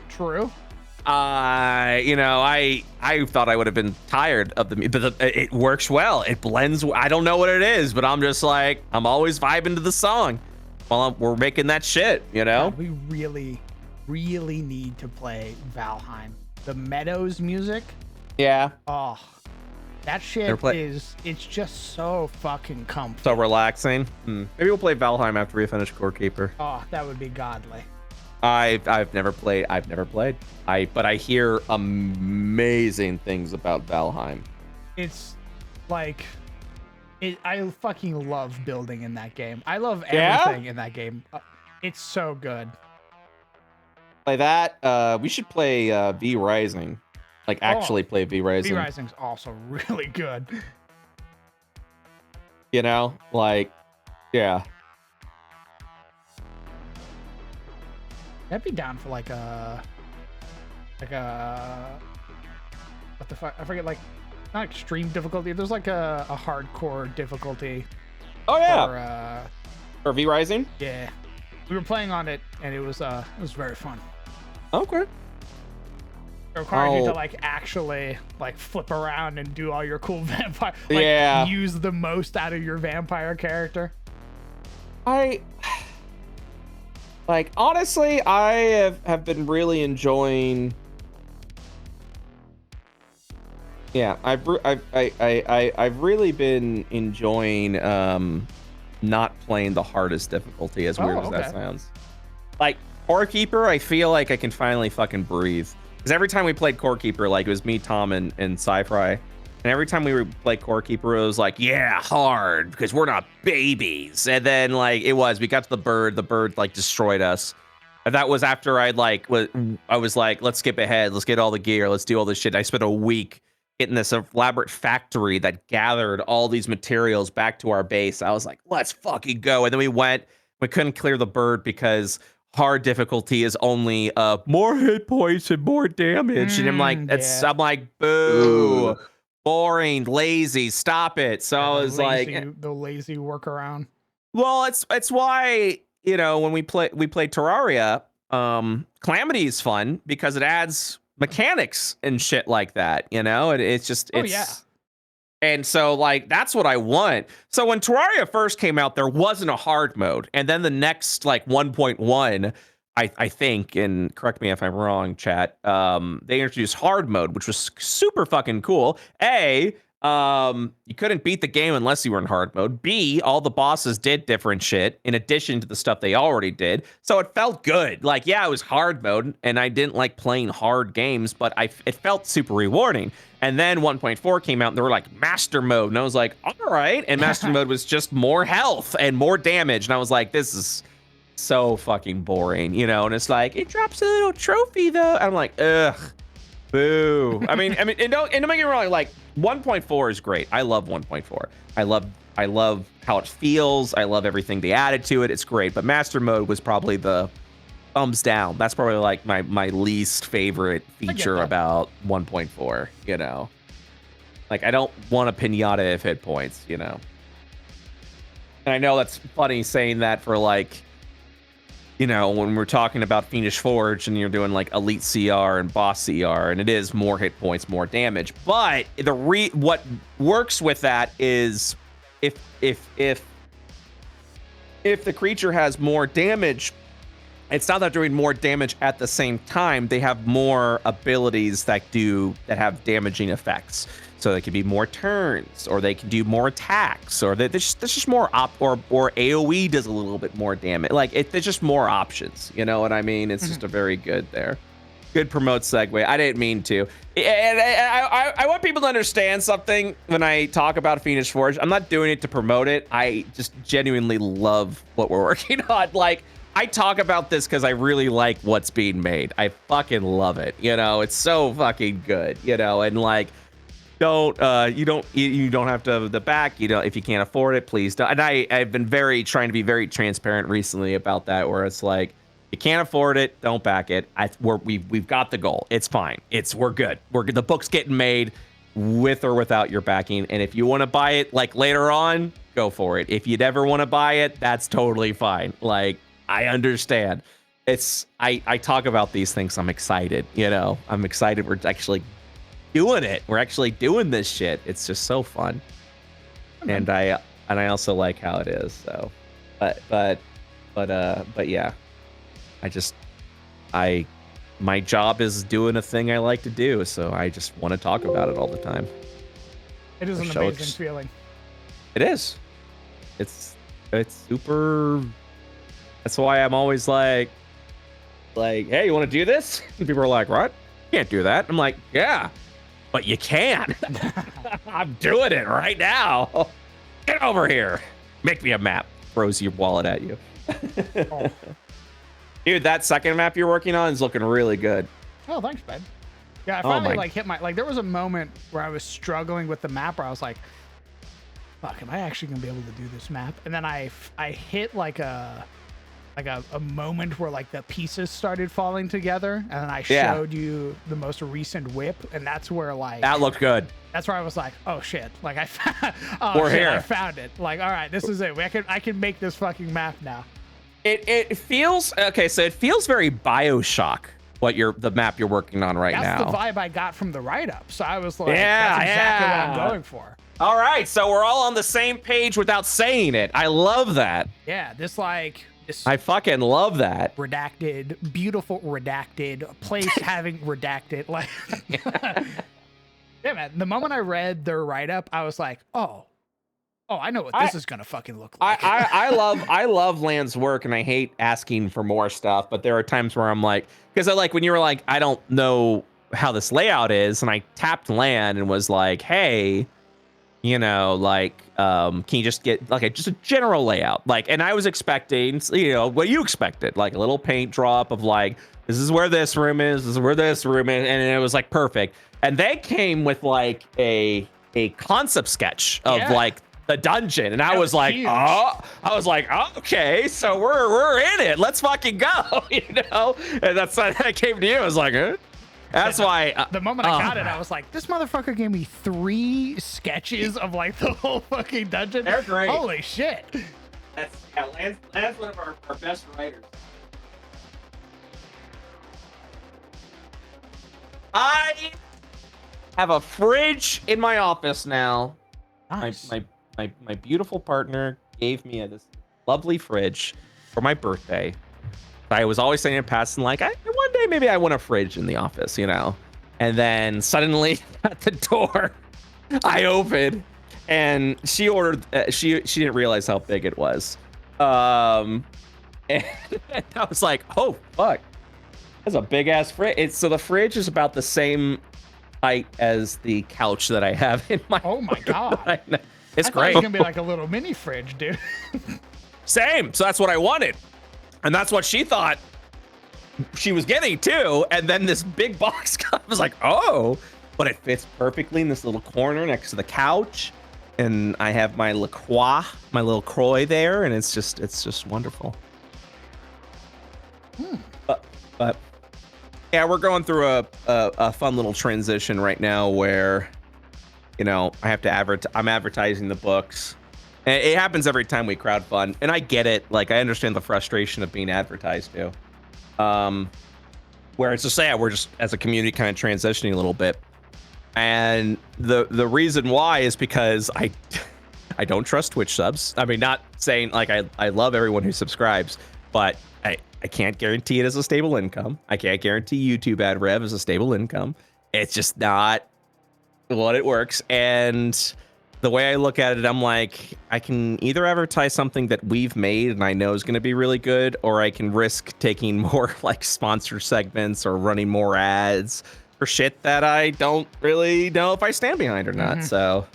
True. I thought I would have been tired of but it works well. It blends. I don't know what it is, but I'm just like, I'm always vibing to the song while we're making that shit, God, we really, really need to play Valheim. The Meadows music. Yeah. Oh, that shit it's just so fucking comfy. So relaxing. Maybe we'll play Valheim after we finish Core Keeper. Oh, that would be godly. I've never played. But I hear amazing things about Valheim. It's like, I fucking love building in that game. I love everything in that game. It's so good. Play that. We should play V Rising. Like actually play V Rising. V Rising's also really good. Like, yeah. I'd be down for like a what the fuck? I forget, like not extreme difficulty. There's like a hardcore difficulty. Oh yeah. For V Rising. Yeah, we were playing on it, and it was very fun. Okay. It requires you to like actually like flip around and do all your cool vampire. Use the most out of your vampire character. Honestly, I have been really enjoying. Yeah, I've really been enjoying not playing the hardest difficulty, as weird as that sounds. Like Core Keeper, I feel like I can finally fucking breathe. Because every time we played Core Keeper, like it was me, Tom, and Sci-Fry, and every time we played Core Keeper, it was like, yeah, hard, because we're not babies. And then like we got to the bird like destroyed us. And that was after I was like, let's skip ahead, let's get all the gear, let's do all this shit. I spent a week getting this elaborate factory that gathered all these materials back to our base. I was like, let's fucking go. And then we couldn't clear the bird because hard difficulty is only more hit points and more damage. And I'm like, I'm like, boo. Ooh. Boring, lazy, stop it. So I was like, the lazy workaround. Well, it's why, when we played Terraria, Calamity is fun because it adds mechanics and shit like that, you know? It's just it's yeah. And so like that's what I want. So when Terraria first came out, there wasn't a hard mode. And then the next like 1.1, I think, and correct me if I'm wrong, chat, they introduced hard mode, which was super fucking cool. You couldn't beat the game unless you were in hard mode. B, all the bosses did different shit in addition to the stuff they already did. So it felt good. Like, yeah, it was hard mode, and I didn't like playing hard games, but it felt super rewarding. And then 1.4 came out, and they were like, Master Mode. And I was like, all right. And Master Mode was just more health and more damage. And I was like, this is so fucking boring, you know? And it's like, it drops a little trophy, though. I'm like, ugh. Boo. I mean, and don't get me wrong, like 1.4 is great. I love 1.4. I love how it feels. I love everything they added to it. It's great. But Master Mode was probably the thumbs down. That's probably like my least favorite feature about 1.4, you know. Like I don't want a pinata of hit points, you know. And I know that's funny saying that for like, you know, when we're talking about Fiendish Forge and you're doing like Elite CR and Boss CR, and it is more hit points, more damage. But what works with that is if the creature has more damage, it's not that they're doing more damage at the same time. They have more abilities that have damaging effects. So they can be more turns, or they can do more attacks, or there's just more or AoE does a little bit more damage. Like there's just more options. You know what I mean? It's just a very good there. Good promote segue. I didn't mean to. And I want people to understand something when I talk about Fiendish Forge. I'm not doing it to promote it. I just genuinely love what we're working on. Like I talk about this because I really like what's being made. I fucking love it. You know, it's so fucking good. You know, and like. You don't have to have the back. You don't, if you can't afford it, please don't. And I've been trying to be very transparent recently about that, where it's like, you can't afford it, don't back it. We've got the goal. It's fine. We're good. The book's getting made with or without your backing. And if you want to buy it like later on, go for it. If you never want to buy it, that's totally fine. Like, I understand. I talk about these things. I'm excited. You know, I'm excited. We're actually doing it. We're actually doing this shit. It's just so fun. And I also like how it is. So, but yeah, my job is doing a thing I like to do. So I just want to talk about it all the time. It is an amazing feeling. It is. It's super. That's why I'm always like, hey, you want to do this? And people are like, what? You can't do that. I'm like, yeah. But you can. I'm doing it right now. Get over here. Make me a map. Throws your wallet at you. Oh. Dude, that second map you're working on is looking really good. Oh, thanks, man. Yeah, I finally hit there was a moment where I was struggling with the map where I was like, fuck, am I actually gonna be able to do this map? And then I hit like a moment where like the pieces started falling together, and then I showed you the most recent whip, and that's where like that looked good. That's where I was like, oh shit, like I found it. Like, all right, this is it. I can make this fucking map now. It feels okay. So it feels very BioShock. The map you're working on right now. That's the vibe I got from the write-up. So I was like, that's exactly what I'm going for. All right, so we're all on the same page without saying it. I love that. Yeah, I fucking love that. Redacted, beautiful redacted, place having redacted. Like, yeah, man. The moment I read their write-up, I was like, oh, I know what this is gonna fucking look like. I love Land's work, and I hate asking for more stuff. But there are times where I'm like, because when you were like, I don't know how this layout is, and I tapped Land and was like, hey. You know, like, can you just get like just a general layout? Like, and I was expecting, you know, what you expected, like a little paint drop of like, this is where this room is, this is where this room is, and it was like perfect. And they came with like a concept sketch of like the dungeon, and I was like, huge. Okay, so we're in it. Let's fucking go, you know. And that's why I came to you. I was like, That's why the moment I got it, I was like, this motherfucker gave me 3 sketches of like the whole fucking dungeon. They're great. Holy shit. Lance one of our best writers. I have a fridge in my office now. Nice. My beautiful partner gave me this lovely fridge for my birthday. I was always saying in passing, like, one day maybe I want a fridge in the office, you know? And then suddenly at the door, I opened and she ordered, she didn't realize how big it was. And I was like, oh, fuck. That's a big ass fridge. So the fridge is about the same height as the couch that I have in my Oh my God. It's I thought great. it was gonna be like a little mini fridge, dude. Same. So that's what I wanted. And that's what she thought she was getting too. And then this big box I was like, oh, but it fits perfectly in this little corner next to the couch. And I have my La Croix, my little Croix there, and it's just wonderful. But yeah, we're going through a fun little transition right now where, you know, I have to I'm advertising the books. And it happens every time we crowdfund, and I get it. Like, I understand the frustration of being advertised to. Where it's just we're just as a community kind of transitioning a little bit. And the reason why is because I don't trust Twitch subs. I mean, not saying like I love everyone who subscribes, but I can't guarantee it as a stable income. I can't guarantee YouTube ad rev as a stable income. It's just not what it works. And the way I look at it, I'm like, I can either advertise something that we've made and I know is going to be really good, or I can risk taking more like sponsor segments or running more ads for shit that I don't really know if I stand behind or not. So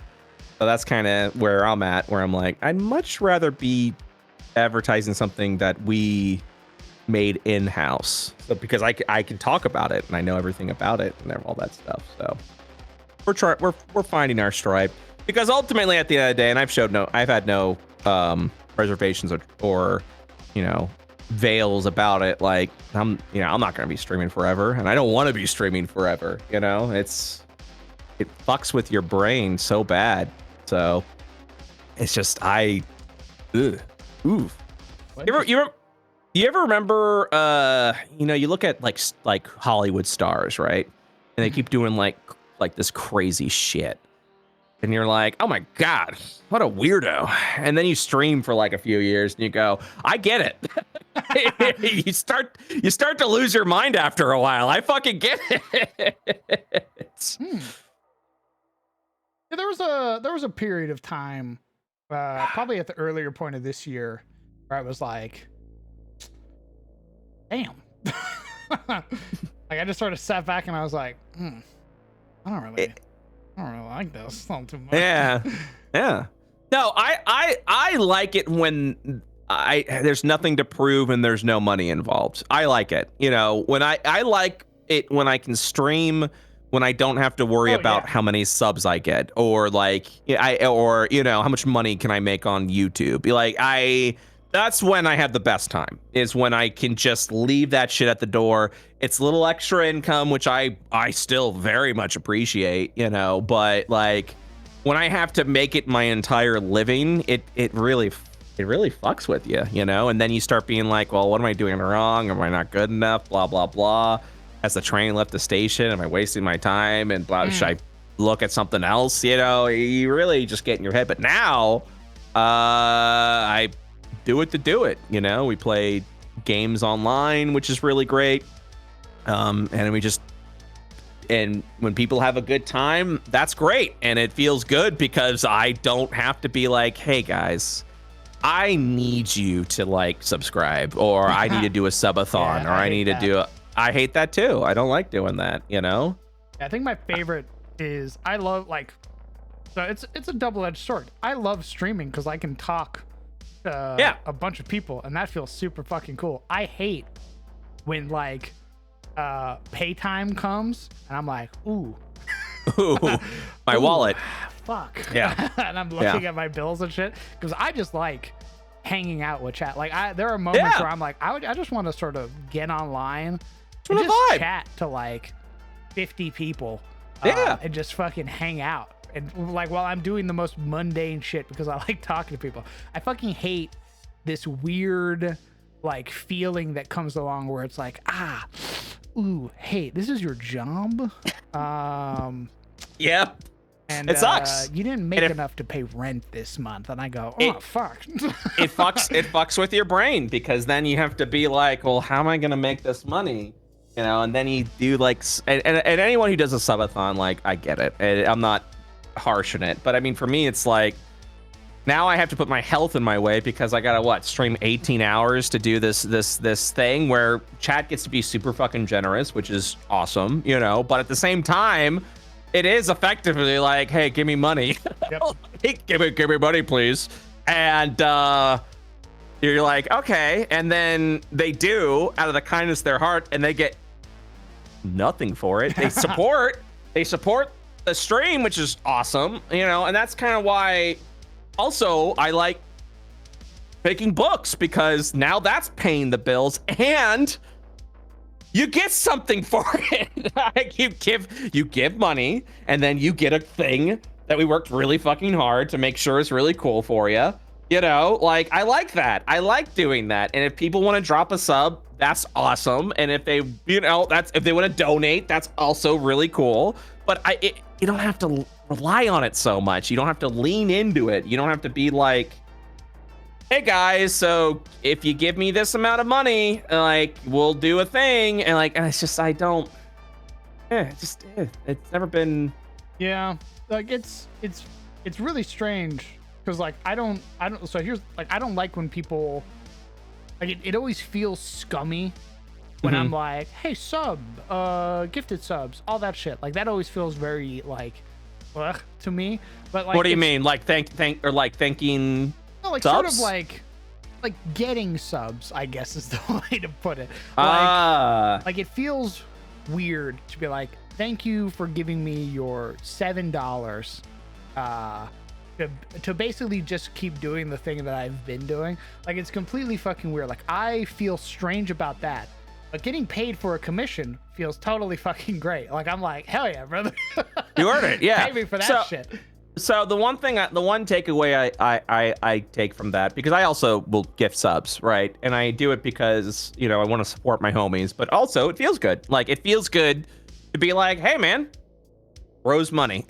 that's kind of where I'm at, where I'm like, I'd much rather be advertising something that we made in-house, so because I can talk about it and I know everything about it and all that stuff. So we're finding our stride, because ultimately at the end of the day, and I've had no reservations or you know, veils about it. Like, I'm not going to be streaming forever, and I don't want to be streaming forever. You know, it fucks with your brain so bad. So it's just You ever remember? You know, you look at like Hollywood stars, right? And they keep doing like this crazy shit, and you're like, oh my God, what a weirdo. And then you stream for like a few years and you go, I get it. you start to lose your mind after a while. I fucking get it. Yeah, there was a period of time, probably at the earlier point of this year, where I was like, damn. Like, I just sort of sat back and I was like, I don't really like this all too much. Yeah. No, I like it when there's nothing to prove and there's no money involved. I like it. You know, when I like it when I can stream, when I don't have to worry about how many subs I get, or like or you know, how much money can I make on YouTube. Like that's when I have the best time, is when I can just leave that shit at the door. It's a little extra income, which I still very much appreciate, you know, but like when I have to make it my entire living, it really fucks with you, you know? And then you start being like, well, what am I doing wrong? Am I not good enough? Blah, blah, blah. Has the train left the station? Am I wasting my time? And blah, should I look at something else? You know, you really just get in your head. But now, I do it to do it. You know, we play games online, which is really great. And when people have a good time, that's great. And it feels good because I don't have to be like, hey guys, I need you to like subscribe, or I need to do a subathon, or I need to do I hate that too. I don't like doing that, you know? I think my favorite is, I love, like, so it's a double-edged sword. I love streaming because I can talk to a bunch of people, and that feels super fucking cool. I hate when like pay time comes and I'm like, ooh, my wallet. Fuck. Yeah. And I'm looking at my bills and shit, because I just like hanging out with chat. Like, there are moments where I'm like, I just want to sort of get online and just chat to like 50 people. And just fucking hang out. And like, while I'm doing the most mundane shit, because I like talking to people. I fucking hate this weird like feeling that comes along where it's like, ooh, hey, this is your job. Yep. And it sucks. You didn't make enough to pay rent this month. And I go, oh, fuck. it fucks with your brain, because then you have to be like, well, how am I going to make this money? You know, and then you do like, and anyone who does a subathon, like, I get it. I'm not harsh on it. But I mean, for me, it's like, now I have to put my health in my way, because I gotta stream 18 hours to do this thing where chat gets to be super fucking generous, which is awesome, you know. But at the same time, it is effectively like, hey, give me money. Yep. Hey, give me money, please. And you're like, okay. And then they do, out of the kindness of their heart, and they get nothing for it. They support the stream, which is awesome, you know. And that's kind of why also I like making books, because now that's paying the bills and you get something for it. Like, you give money, and then you get a thing that we worked really fucking hard to make sure is really cool for you. You know, like, I like that. I like doing that. And if people want to drop a sub, that's awesome. And if they, you know, if they want to donate, that's also really cool. But you don't have to rely on it so much. You don't have to lean into it. You don't have to be like, hey guys, so if you give me this amount of money, like, we'll do a thing. And like, and it's just, it's never been. Yeah, like it's really strange, because like I don't so here's like, I don't like when people, like, it always feels scummy when I'm like, hey, sub, gifted subs, all that shit. Like, that always feels very like, ugh, to me. But like, what do you mean? Like thanking? No, like subs? sort of like getting subs, I guess is the way to put it. Like it feels weird to be like, thank you for giving me your $7 to basically just keep doing the thing that I've been doing. Like, it's completely fucking weird. Like, I feel strange about that. But getting paid for a commission feels totally fucking great. Like, I'm like, hell yeah, brother. You earned it, yeah. Pay me for that shit. So the one takeaway I take from that, because I also will gift subs, right? And I do it because, you know, I want to support my homies, but also it feels good. Like, it feels good to be like, hey man, Rose money.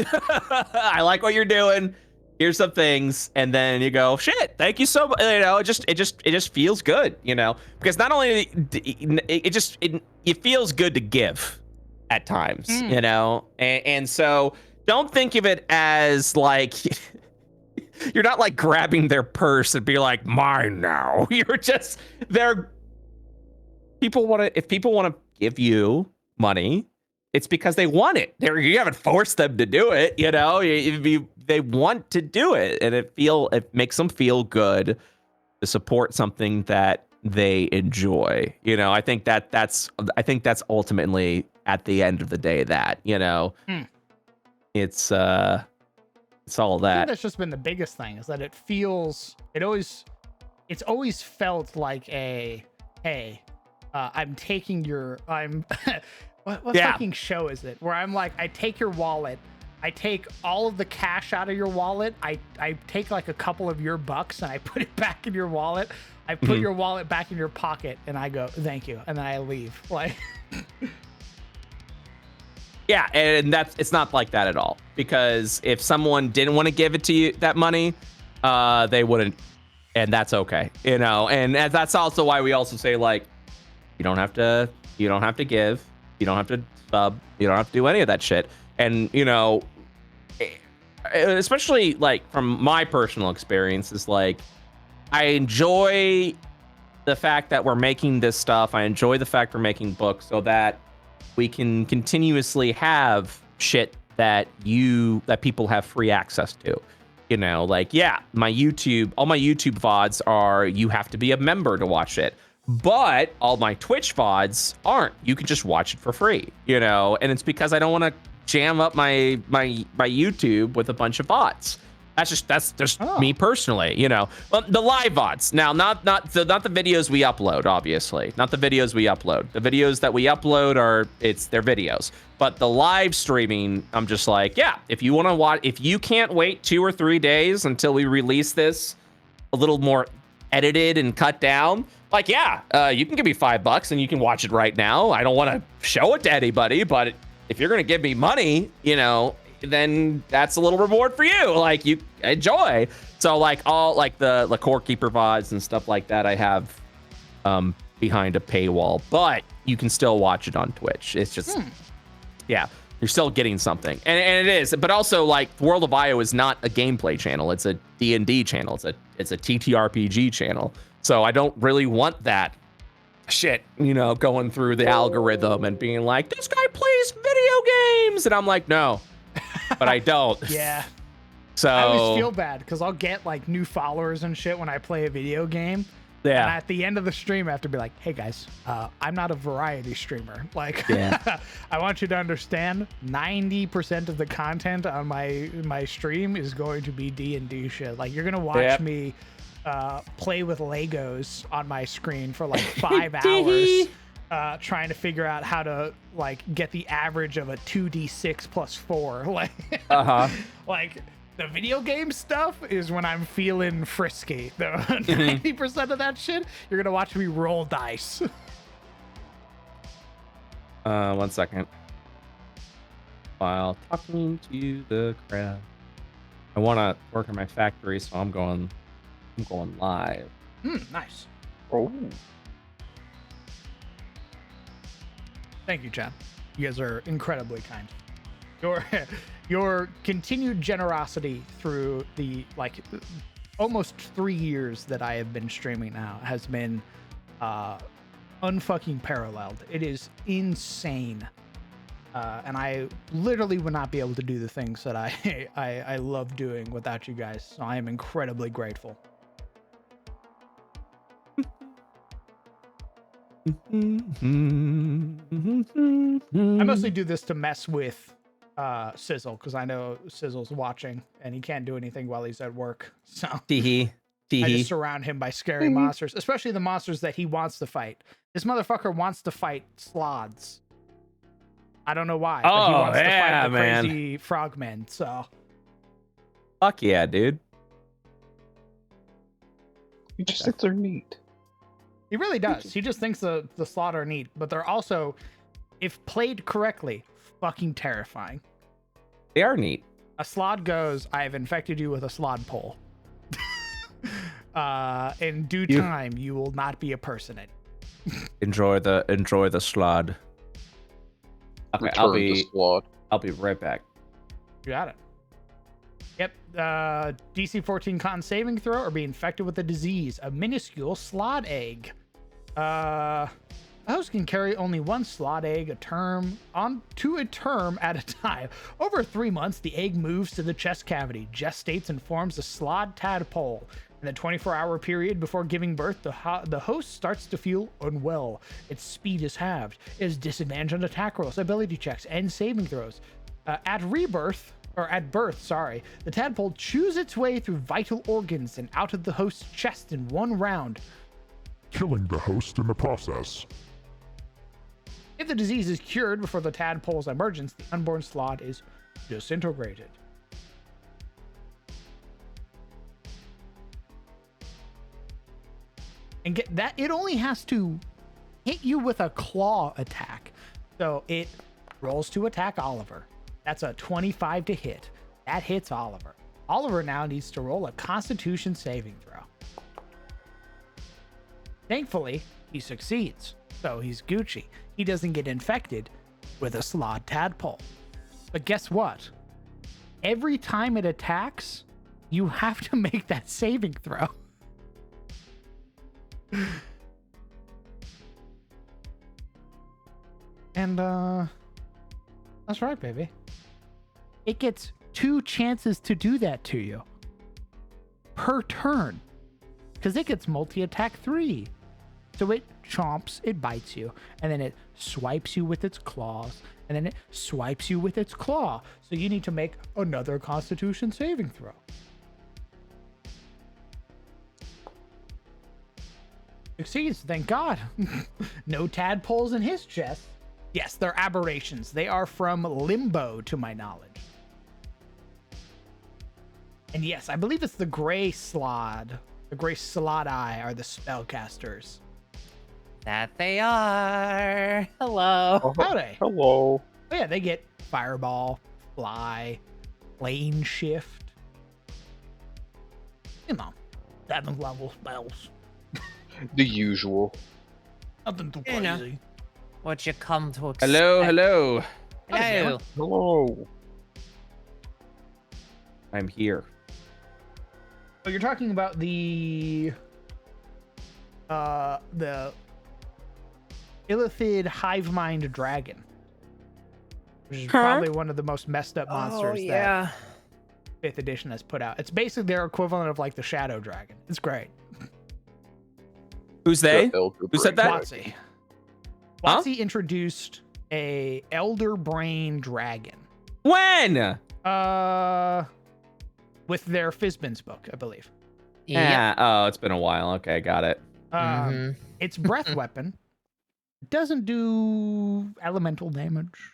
I like what you're doing. Here's some things, and then you go, shit, thank you so much. You know, it just feels good, you know, because not only it feels good to give at times, you know, and so. Don't think of it as like you're not like grabbing their purse and be like, mine now. You're just there. If people want to give you money, it's because they want it. You haven't forced them to do it. You know, they want to do it, and it makes them feel good to support something that they enjoy. You know, I think that's ultimately at the end of the day that, you know. It's all that. I think that's just been the biggest thing, is that it's always felt like a, hey, I'm taking your, what fucking show is it? Where I'm like, I take your wallet, I take all of the cash out of your wallet, I take like a couple of your bucks and I put it back in your wallet, I put your wallet back in your pocket, and I go, thank you, and then I leave. Like. Yeah, and it's not like that at all. Because if someone didn't want to give it to you, that money, they wouldn't, and that's okay, you know. And that's also why we also say, like, you don't have to give, you don't have to sub, you don't have to do any of that shit. And, you know, especially like from my personal experience, is like, I enjoy the fact that we're making this stuff. I enjoy the fact we're making books so that we can continuously have shit that people have free access to, you know. Like, yeah, all my YouTube VODs are, you have to be a member to watch it, but all my Twitch VODs aren't. You can just watch it for free, you know. And it's because I don't want to jam up my YouTube with a bunch of bots. That's just me personally, you know. Well, the live VODs now, not the videos we upload, obviously, not the videos we upload. The videos that we upload they're videos, but the live streaming, I'm just like, yeah, if you want to watch, if you can't wait 2 or 3 days until we release this a little more edited and cut down, Like, yeah, you can give me $5 and you can watch it right now. I don't want to show it to anybody, but if you're gonna give me money, then that's a little reward for you. Like, you enjoy. So like all like the Core Keeper VODs and stuff like that, I have behind a paywall, but you can still watch it on Twitch. It's just yeah, you're still getting something, and it is. But also, like, World of IO is not a gameplay channel; it's a D&D channel. It's a TTRPG channel. So I don't really want that shit, going through the algorithm and being like, this guy plays video games, and I'm like, no, but I don't. Yeah. So I always feel bad because I'll get like new followers and shit when I play a video game. Yeah. And at the end of the stream, I have to be like, hey guys, I'm not a variety streamer. Like, Yeah. I want you to understand 90% of the content on my stream is going to be D&D shit. Like, you're going to watch me play with Legos on my screen for like 5 hours, trying to figure out how to like get the average of a 2d6 plus 4. Like, like, the video game stuff is when I'm feeling frisky. The 90% of that shit, you're gonna watch me roll dice. 1 second. While talking to the crowd, I want to work on my factory, so I'm going live. Nice. Oh. Thank you, Chad. You guys are incredibly kind. Your continued generosity through the almost 3 years that I have been streaming now has been unfucking paralleled. It is insane. And I literally would not be able to do the things that I love doing without you guys. So I am incredibly grateful. I mostly do this to mess with Sizzle, because I know Sizzle's watching and he can't do anything while he's at work. So I just surround him by scary monsters, especially the monsters that he wants to fight. This motherfucker wants to fight Slods. I don't know why, but he wants to fight the crazy frogmen. So fuck yeah, dude. He just thinks they're neat. He really does. He just thinks the Slod are neat, but they're also, if played correctly, fucking terrifying. They are neat. A Slod goes, I have infected you with a Slod pole. In due time, you will not be a person. Enjoy the Slod. Okay, I'll be right back. You got it. Yep. DC 14 con saving throw or be infected with the disease. A minuscule Slod egg. A host can carry only one Slod egg to a term at a time. Over 3 months, the egg moves to the chest cavity, gestates, and forms a Slod tadpole. In the 24-hour period before giving birth, the host starts to feel unwell. Its speed is halved. It has disadvantage on attack rolls, ability checks, and saving throws. At birth, the tadpole chews its way through vital organs and out of the host's chest in 1 round, killing the host in the process. If the disease is cured before the tadpole's emergence, the unborn Slod is disintegrated. And get that, it only has to hit you with a claw attack. So it rolls to attack Oliver. That's a 25 to hit. That hits Oliver. Oliver now needs to roll a Constitution saving throw. Thankfully, he succeeds. So he's Gucci. He doesn't get infected with a Slod tadpole. But guess what? Every time it attacks, you have to make that saving throw. And that's right, baby. It gets 2 chances to do that to you per turn, because it gets multi-attack 3. So it chomps, it bites you, and then it swipes you with its claws, and then it swipes you with its claw. So you need to make another Constitution saving throw. Succeeds, thank God. No tadpoles in his chest. Yes, they're aberrations. They are from Limbo, to my knowledge. And yes, I believe it's the Gray Slod. The Gray Slod Eye are the spellcasters. That they are. Hello. Oh, Howdy. hello. Oh, yeah, they get fireball, fly, lane shift. You know, 7th level spells. The usual. Nothing too You know. crazy. What you come to expect. Hello, hello. Hello. Hello. I'm here. So you're talking about the Illithid Hive Mind Dragon, which is probably one of the most messed up monsters Oh, that yeah. 5th edition has put out. It's basically their equivalent of like the Shadow Dragon. It's great. Who's they? The Elder Who said Brain that? WotC. Huh? WotC introduced a Elder Brain Dragon. When? With their Fizbin's book, I believe. Yeah. Oh, it's been a while. Okay, got it. Mhm. Its breath weapon doesn't do elemental damage.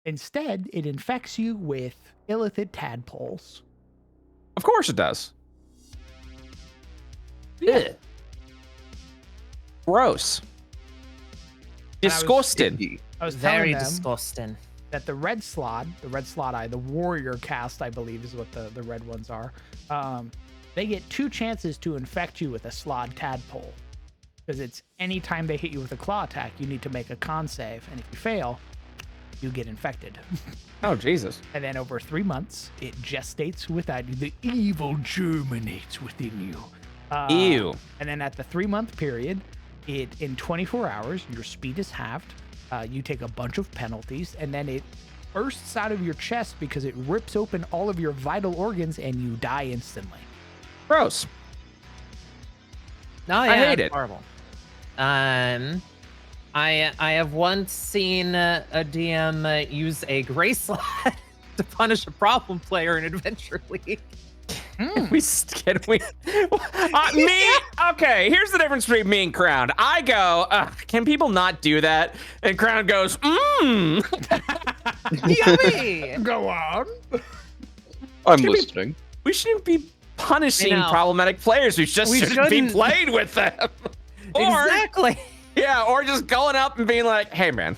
Instead, it infects you with illithid tadpoles. Of course it does. Yeah. Ugh. Gross. And I was- Disgusting. I was telling Very them disgusting. that the red slot eye, the warrior cast, I believe is what the red ones are. They get 2 chances to infect you with a slod tadpole. Because it's anytime they hit you with a claw attack, you need to make a con save. And if you fail, you get infected. Oh, Jesus. And then over 3 months, it gestates without you. The evil germinates within you. Ew. And then at the 3-month period, in 24 hours, your speed is halved. You take a bunch of penalties, and then it bursts out of your chest because it rips open all of your vital organs, and you die instantly. Gross. No, yeah, hate it's it. horrible. I have once seen a DM use a gray slot to punish a problem player in Adventure League. Can we? Me? Okay, here's the difference between me and Crown. I go, can people not do that? And Crown goes, Yummy! Go on. I'm Should we- listening. We shouldn't be punishing I know. problematic players. We just We shouldn't be shouldn't. played with them. Or, Exactly. yeah, or just going up and being like, hey, man,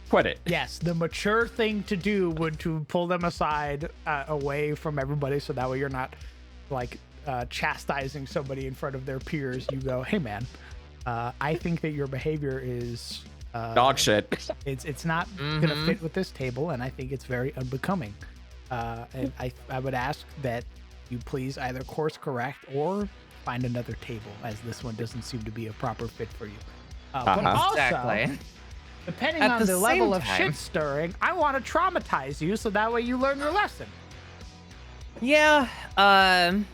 quit it. Yes, the mature thing to do would to pull them aside away from everybody, so that way you're not like chastising somebody in front of their peers. You go, hey man, I think that your behavior is Dog shit. It's not gonna fit with this table, and I think it's very unbecoming. And I would ask that you please either course correct or find another table, as this one doesn't seem to be a proper fit for you. But also, Exactly. depending At on the the level same of time- shit stirring, I want to traumatize you so that way you learn your lesson. Yeah. And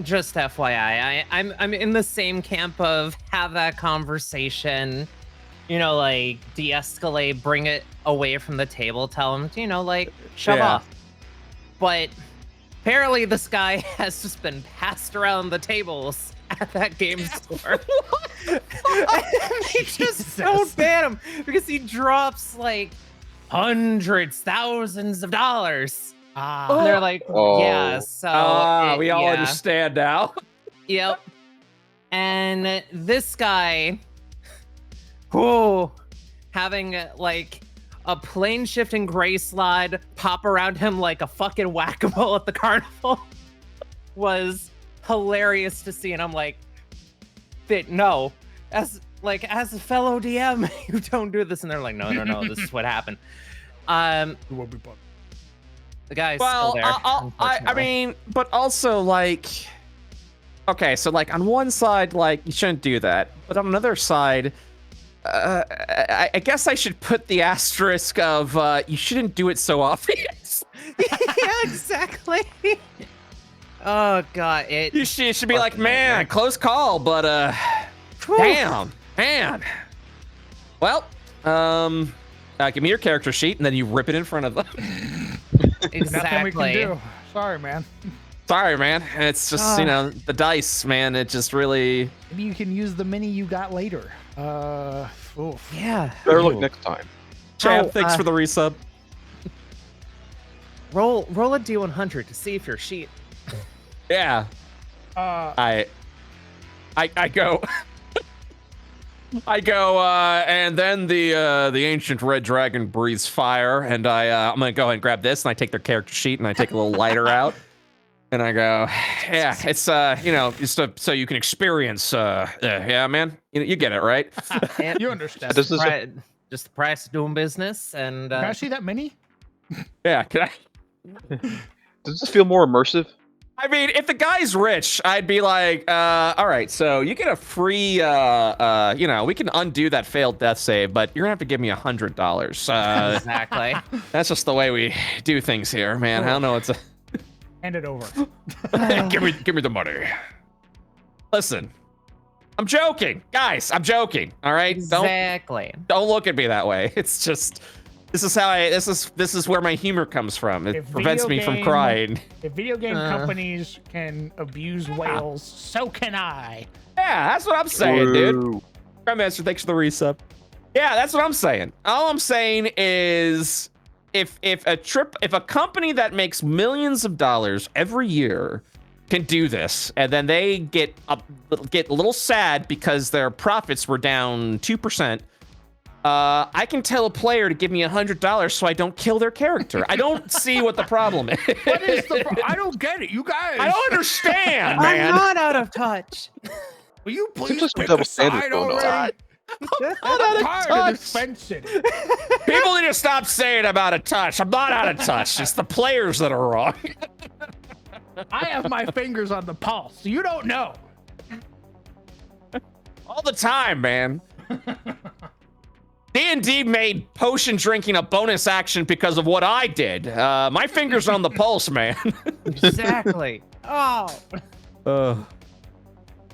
just FYI, I'm in the same camp of have that conversation. You know, like de-escalate, bring it away from the table, tell him, you know, like shove Yeah. off. But apparently, this guy has just been passed around the tables at that game store. They just don't Jesus. ban him because he drops like hundreds, thousands of dollars. And they're like, Oh. yeah, so We all yeah. understand now. Yep. And this guy, whoa, having like a plane shifting gray slide pop around him like a fucking whack-a-mole at the carnival was hilarious to see. And I'm like, no, as a fellow DM, you don't do this. And they're like, no, this is what happened. The guy's Well, still there. I unfortunately. mean, but also like, okay, so like on one side, like you shouldn't do that, but on another side, I guess I should put the asterisk of you shouldn't do it so obvious. Yeah, exactly. Oh god, You should be like, Fucking man, nightmare. close call, but damn, man. Well, give me your character sheet, and then you rip it in front of them. Nothing we can exactly. do. Sorry, man. Sorry, man. It's just the dice, man. It just really. Maybe you can use the mini you got later. Oof. Yeah. Better luck next time. Champ, Oh, thanks for the resub. Roll a d100 to see if your sheet. Yeah, Uh, I go. I go, and then the ancient red dragon breathes fire, and I'm gonna go ahead and grab this, and I take their character sheet, and I take a little lighter out, and I go, yeah, it's just so you can experience, yeah, man, you get it, right? You understand. Does this Just the price of doing business, and Can I see that mini? Yeah, can I? does this feel more immersive? I mean, if the guy's rich, I'd be like, all right, so you get a free, we can undo that failed death save, but you're gonna have to give me $100. exactly. That's just the way we do things here, man. I don't know. Hand it over. give me the money. Listen, I'm joking, guys. I'm joking. All right, Exactly. don't look at me that way. It's just this is where my humor comes from. It If prevents me video from game- crying. If video game companies can abuse whales, so can I. Yeah, that's what I'm saying, dude. Woo. Grandmaster, thanks for the resub. Yeah, that's what I'm saying. All I'm saying is if a company that makes millions of dollars every year can do this, and then they get a little sad because their profits were down 2%, I can tell a player to give me $100 so I don't kill their character. I don't see what the problem is. What is the? I don't get it, you guys. I don't understand, I'm man. not out of touch. Will you Seems please like some pick double a standards side going on. already? I'm tired of this fencing. People need to stop saying I'm out of touch. I'm not out of touch. It's the players that are wrong. I have my fingers on the pulse. You don't know. All the time, man. D&D made potion drinking a bonus action because of what I did. My finger's on the pulse, man. Exactly. Oh.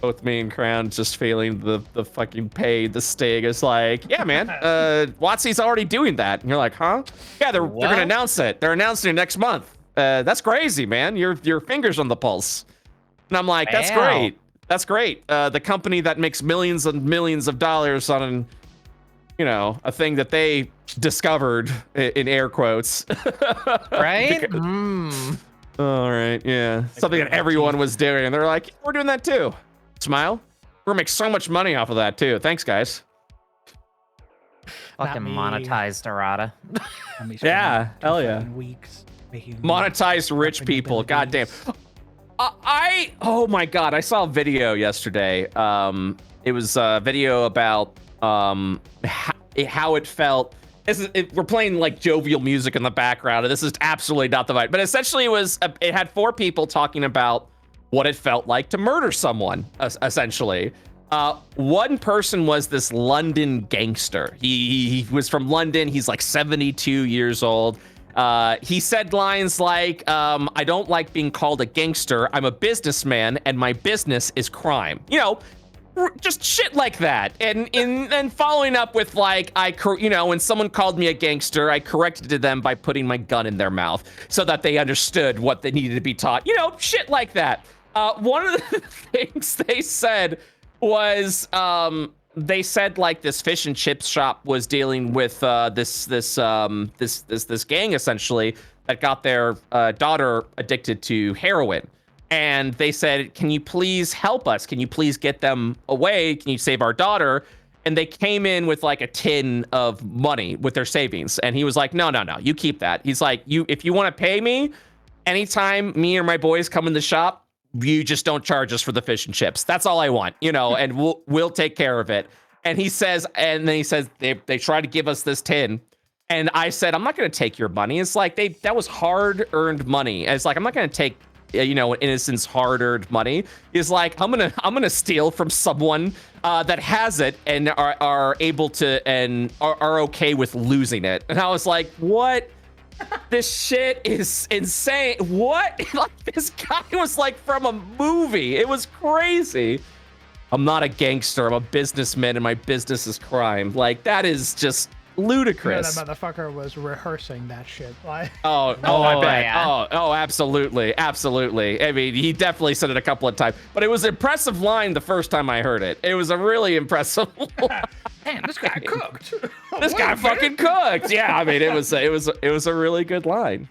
Both me and Crown just feeling the fucking pain, the sting. It's like, yeah, man, WotC's already doing that. And you're like, huh? Yeah, they're gonna announce it. They're announcing it next month. That's crazy, man. Your finger's on the pulse. And I'm like, that's Wow. great. That's great. The company that makes millions and millions of dollars on a thing that they discovered in air quotes. Right? All right, yeah. Something that everyone was doing. And they're like, we're doing that too. Smile. We're gonna make so much money off of that too. Thanks, guys. Fucking me. monetized Errata. Yeah, hell yeah. Weeks making Monetized rich company people. abilities. Goddamn. Oh my god, I saw a video yesterday. It was a video about how it felt. We're playing like jovial music in the background, and this is absolutely not the vibe. But essentially, it had 4 people talking about what it felt like to murder someone. Essentially, one person was this London gangster. He was from London. He's like 72 years old. He said lines like, I don't like being called a gangster. I'm a businessman, and my business is crime. Just shit like that. And following up with like, when someone called me a gangster, I corrected them by putting my gun in their mouth so that they understood what they needed to be taught. Shit like that. One of the things they said was, they said like this fish and chips shop was dealing with this gang essentially that got their daughter addicted to heroin. And they said, can you please help us? Can you please get them away? Can you save our daughter? And they came in with like a tin of money with their savings. And he was like, no, you keep that. He's like, if you want to pay me, anytime me or my boys come in the shop, you just don't charge us for the fish and chips. That's all I want, and we'll take care of it. And then he says they try to give us this tin. And I said, I'm not going to take your money. It's like that was hard earned money. It's like, I'm not going to take an innocent's hard-earned money. Is like, I'm gonna steal from someone that has it and are able to and are okay with losing it. And I was like, what? This shit is insane. What? Like, this guy was like from a movie. It was crazy. I'm not a gangster. I'm a businessman, and my business is crime. Like, that is just ludicrous. That motherfucker was rehearsing that shit. Like, I bet. Yeah. Oh, absolutely. I mean, he definitely said it a couple of times, but it was an impressive line the first time I heard it. It was a really impressive line. damn, this guy cooked. This guy fucking cooked. Yeah, I mean, it was a really good line.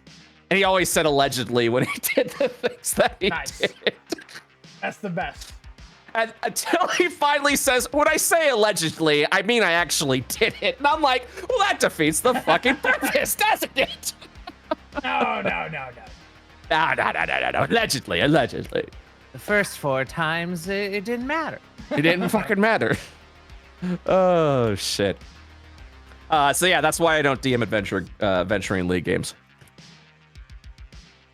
And he always said allegedly when he did the things that he Nice. did. That's the best. And until he finally says, when I say allegedly, I mean I actually did it. And I'm like, well, that defeats the fucking purpose, doesn't it? No. No. Allegedly. The first 4 times, it didn't matter. It didn't fucking matter. Oh, shit. So yeah, that's why I don't DM Adventuring League games.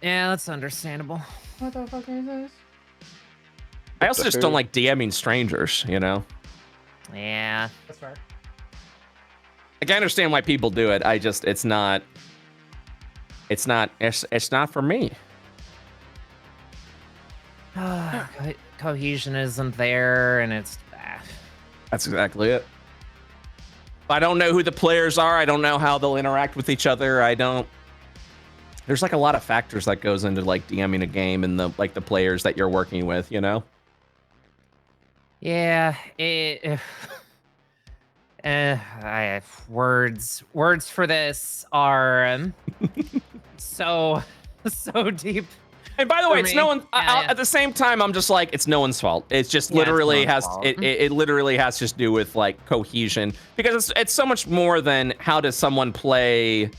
Yeah, that's understandable. What the fuck is this? I also just don't like DMing strangers, you know? Yeah. That's fair. Like, I understand why people do it. It's not for me. Cohesion isn't there, and it's... That's exactly it. I don't know who the players are. I don't know how they'll interact with each other. There's like a lot of factors that goes into like DMing a game and the players that you're working with, you know? Yeah, words for this are so deep. And by the way, For it's me. no one. Yeah. At the same time, I'm just like, it's no one's fault. It's just Yeah, it's literally no one's has fault. it literally has to do with like cohesion, because it's so much more than how does someone play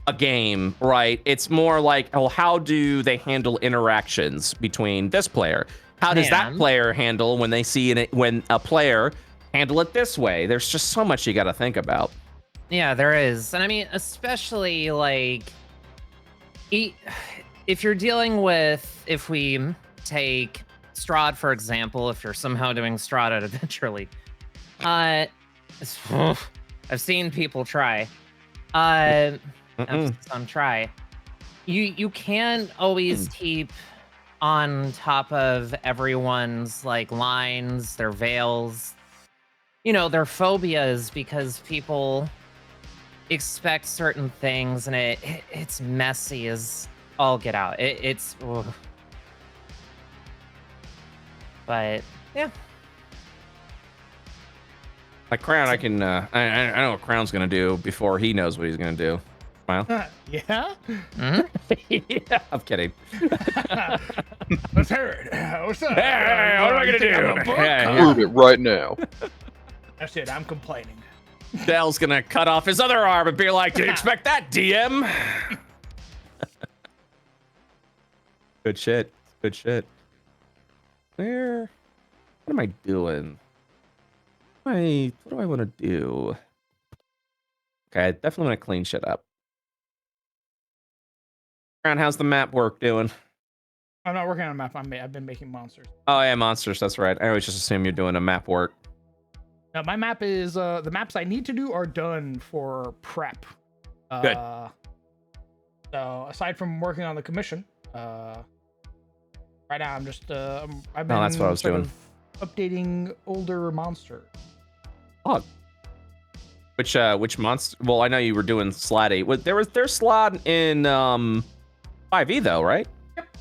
a game, right? It's more like, oh, how do they handle interactions between this player? How does that Man. player handle when they see when a player handle it this way? There's just so much you got to think about. Yeah, there is. And I mean, especially like if you're dealing with, if we take Strahd, for example, if you're somehow doing Strahd at Adventure League, I've seen people try. Some try. You can't always keep on top of everyone's like lines, their veils, you know, their phobias, because people expect certain things, and it's messy as all get out. It's ugh. But yeah. Like Crown, I can I know what Crown's gonna do before he knows what he's gonna do. Smile. Yeah? Yeah, I'm kidding. Let's hear it. What's up? Hey, what am I gonna do? Yeah, Prove it right now. That's it. I'm complaining. Dell's gonna cut off his other arm and be like, "Did you expect that, DM?" Good shit. Good shit. What am I doing? What do I want to do? Okay, I definitely want to clean shit up. Crown, how's the map work doing? I'm not working on a map. I've been making monsters. Oh yeah, monsters. That's right. I always just assume you're doing a map work. Now, my map is the maps I need to do are done for prep. Good. So aside from working on the commission, right now I'm just I've been that's what I was sort doing. of updating older monsters. Oh. Which monster? Well, I know you were doing Slatty. There's Slad in 5e though, right? Yep.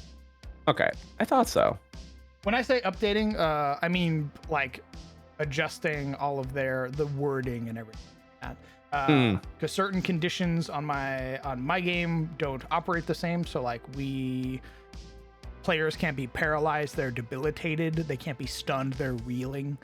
Okay, I thought so. When I say updating, I mean like adjusting all of the wording and everything. Because certain conditions on my game don't operate the same. So like players can't be paralyzed, they're debilitated, they can't be stunned, they're reeling.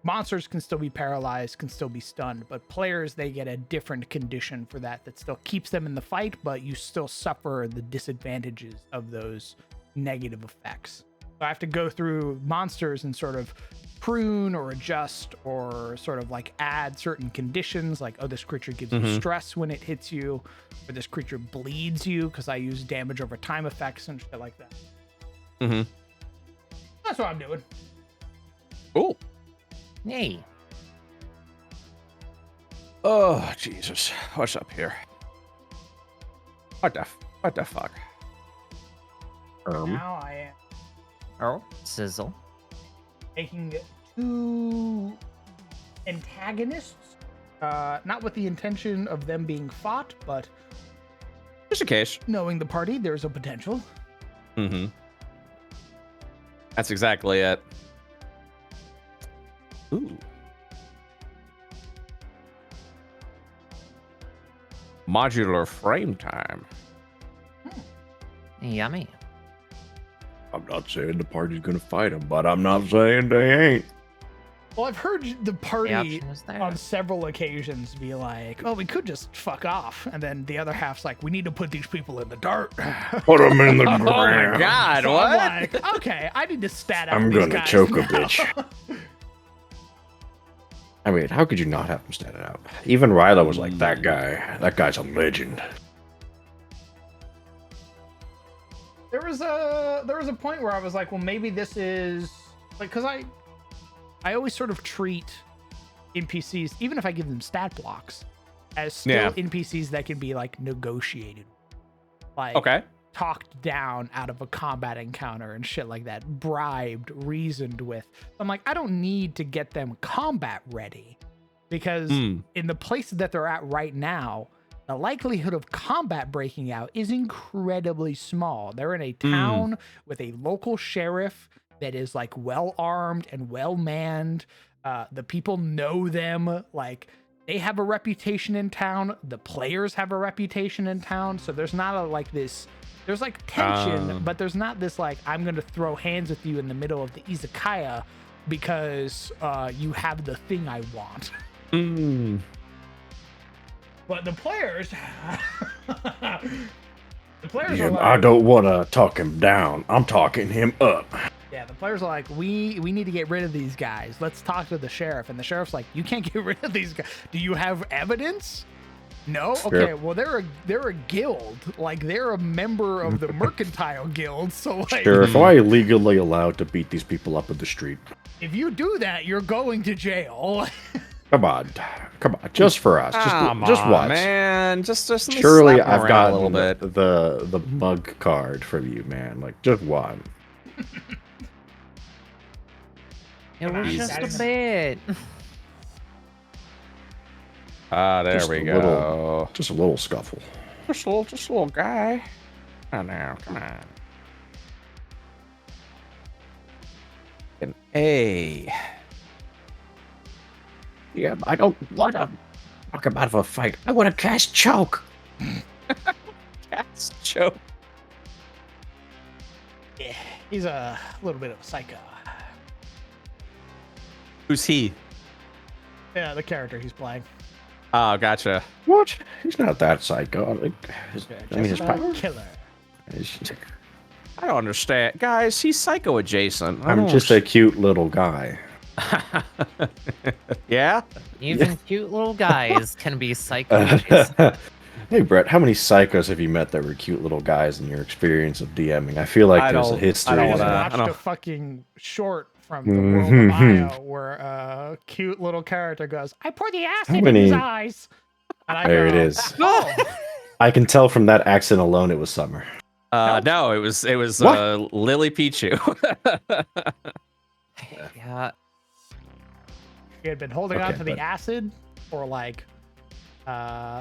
Monsters can still be paralyzed, can still be stunned, but players, they get a different condition for that still keeps them in the fight, but you still suffer the disadvantages of those negative effects. So I have to go through monsters and sort of prune or adjust or sort of like add certain conditions, like, oh, this creature gives you stress when it hits you, or this creature bleeds you because I use damage over time effects and shit like that. That's what I'm doing. Cool. Hey. Oh Jesus, what's up here? What the fuck? Now I am Oh, sizzle. making 2 antagonists, not with the intention of them being fought, but Just in case. knowing the party, there's a potential. That's exactly it. Ooh. Modular frame time. Yummy. I'm not saying the party's gonna fight them, but I'm not saying they ain't. Well, I've heard the The party option was there. on several occasions be like, "Oh, we could just fuck off," and then the other half's like, "We need to put these people in the dirt." Put them in the Oh my ground. god, So what? I'm like, okay, I need to stat out. I'm these gonna guys choke a now. bitch. I mean, how could you not have him stand it out? Even Ryla was like, that guy's a legend. There was a point where I was like, well, maybe this is like, because I always sort of treat NPCs, even if I give them stat blocks, as still Yeah. NPCs that can be like negotiated, like Okay. talked down out of a combat encounter and shit like that, bribed, reasoned with. I'm like, I don't need to get them combat ready, because Hmm. in the place that they're at right now, the likelihood of combat breaking out is incredibly small. They're in a town with a local sheriff that is like well armed and well manned. The people know them. Like, they have a reputation in town. The players have a reputation in town. So there's not a like this. There's like tension, but there's not this like, I'm gonna throw hands with you in the middle of the izakaya because you have the thing I want. Mm. But the players, the players Yeah, are like, I don't want to talk him down. I'm talking him up. yeah, the players are like, we need to get rid of these guys. Let's talk to the sheriff. And the sheriff's like, you can't get rid of these guys. Do you have evidence? No. Okay. Well, they're a guild. Like, they're a member of the mercantile guild. So like, Sheriff, am I legally allowed to beat these people up in the street? if you do that, you're going to jail. Come on, just for us, Come just on, once. man. Just let me Surely slap him I've around got a little bit. the mug card from you, man. Like, just one. It was Jesus. just a bit. Ah, there Just we a go. little- Just a little scuffle. Just a little guy. Oh, now, come on. An A. Yeah, I don't want to talk about a fight. I want to cast choke. Cast choke. Yeah, he's a little bit of a psycho. Who's he? Yeah, the character he's playing. Oh, gotcha. What? He's not that psycho. Like, I mean, his Jessica power. Killer. I don't understand. Guys, he's psycho adjacent. I I'm don't just a cute little guy. Yeah? Even cute little guys can be psycho. Hey, Brett, how many psychos have you met that were cute little guys in your experience of DMing? I feel like I there's a don't- history. I don't I of just wanna- that. watched I know. a fucking short from the World of Io where a cute little character goes, I pour the acid in his many- eyes. And I There go, it is. Oh, I can tell from that accent alone it was summer. No, it was What? Lily Pichu. Yeah. he had been holding on Okay, to the but- acid for like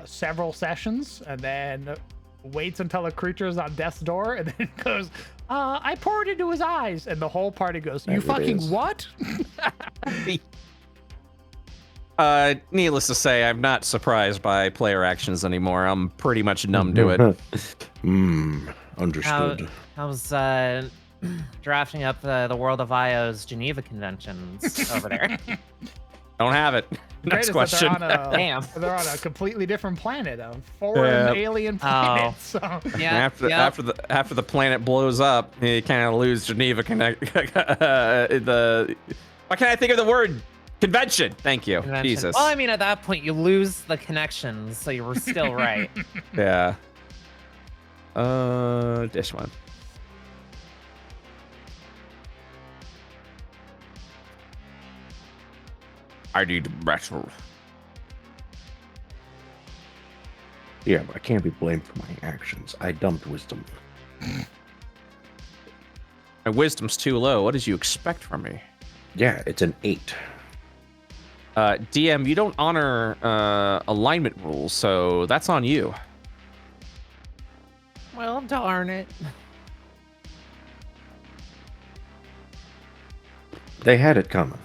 several sessions and then waits until a creature is on death's door and then goes, I poured it into his eyes. And the whole party goes, There you it fucking is. what? Needless to say, I'm not surprised by player actions anymore. I'm pretty much numb to it. Understood. How's drafting up the World of Io's Geneva conventions over there? Don't have it. Great Next is that question. Damn. They're on a completely different planet, a foreign Yeah. alien planet. So Yeah. After the planet blows up, you kind of lose Geneva connect. The why can't I think of the word convention? Thank you, Convention. Jesus. Well, I mean, at that point, you lose the connections, so you were still right. Yeah. This one. I need metal. Yeah, but I can't be blamed for my actions. I dumped wisdom. My wisdom's too low. What did you expect from me? Yeah, it's an 8. DM, you don't honor alignment rules, so that's on you. Well, darn it. They had it coming.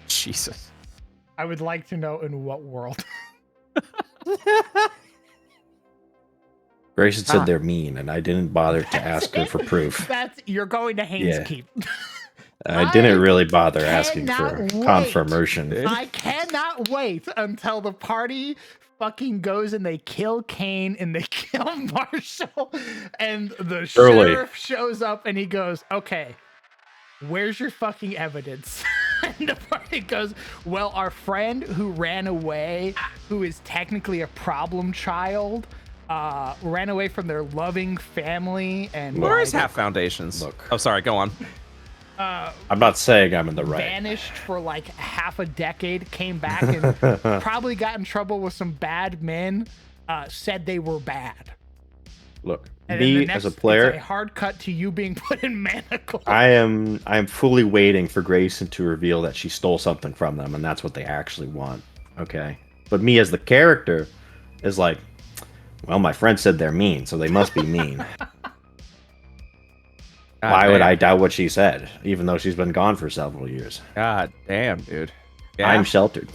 Jesus. I would like to know in what world. Brett, Grayson said they're mean, and I didn't bother to ask her for proof. You're going to Haynes Yeah. Keep. I didn't really bother asking for cannot wait. confirmation. I cannot wait until the party fucking goes and they kill Kane and they kill Marshall, and the Early. sheriff shows up and he goes, "Okay, where's your fucking evidence?" And the party goes, "Well, our friend who ran away, who is technically a problem child, ran away from their loving family and Where is like, Half Foundations? Look. Oh, sorry. Go on. I'm not saying I'm in the right. vanished for like half a decade, came back and probably got in trouble with some bad men, said they were bad." Look, And then the me next, as a player, it's a hard cut to you being put in manacles. I am fully waiting for Grayson to reveal that she stole something from them, and that's what they actually want. Okay, but me as the character is like, well, my friend said they're mean, so they must be mean. Why would I doubt what she said, even though she's been gone for several years? God damn, dude. Yeah. I'm sheltered.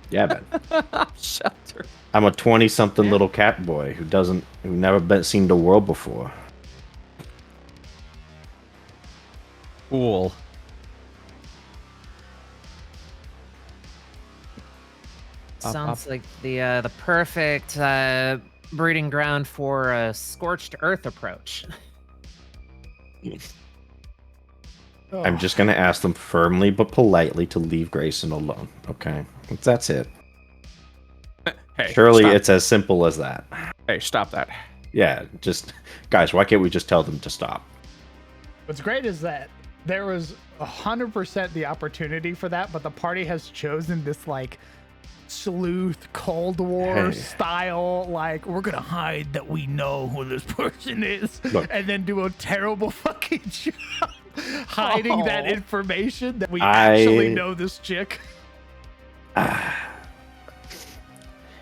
Yeah, man. shelter. I'm a 20-something little cat boy who never seen the world before. Cool. Sounds like the perfect breeding ground for a scorched earth approach. I'm just gonna ask them firmly but politely to leave Grayson alone. Okay, that's it. Hey, Surely stop. it's as simple as that. Hey, stop that. Yeah, just guys, why can't we just tell them to stop? What's great is that there was 100% the opportunity for that, but the party has chosen this like sleuth Cold War Hey. style, like we're gonna hide that we know who this person is, Look. and then do a terrible fucking job hiding that Oh. information that we I- actually know this chick.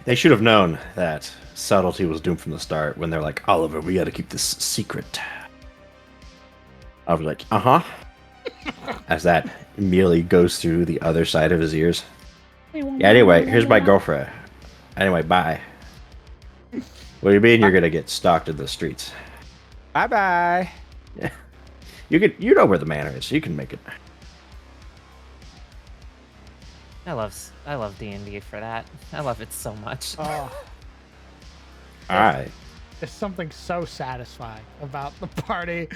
They should have known that subtlety was doomed from the start when they're like, Oliver, we gotta keep this secret. I was like, uh-huh. As that immediately goes through the other side of his ears. Yeah, anyway, here's my girlfriend. Anyway, bye. What do you mean you're gonna get stalked in the streets? Bye bye. Yeah. You know where the manor is. You can make it. I love D&D for that. I love it so much. Oh, Alright. there's something so satisfying about the party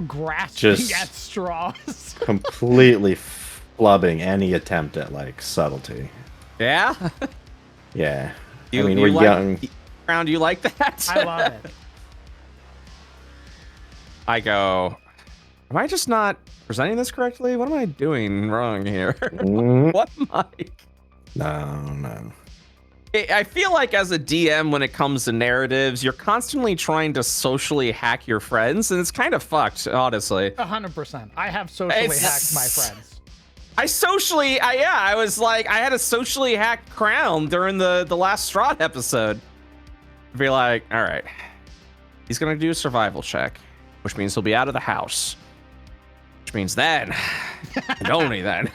grasping Just- at straws. Completely flubbing any attempt at like subtlety. Yeah? Yeah. You, I mean, you we're like, young. Round, you like that? I love it. I go, am I just not presenting this correctly? What am I doing wrong here? Mm, What am I? no. I feel like as a DM, when it comes to narratives, you're constantly trying to socially hack your friends, and it's kind of fucked, honestly. 100%. I have socially It's- hacked my friends. I was like, I had a socially hacked Crown during the last Strahd episode. Be like, all right, he's gonna do a survival check, which means he'll be out of the house. Which means then, and only then,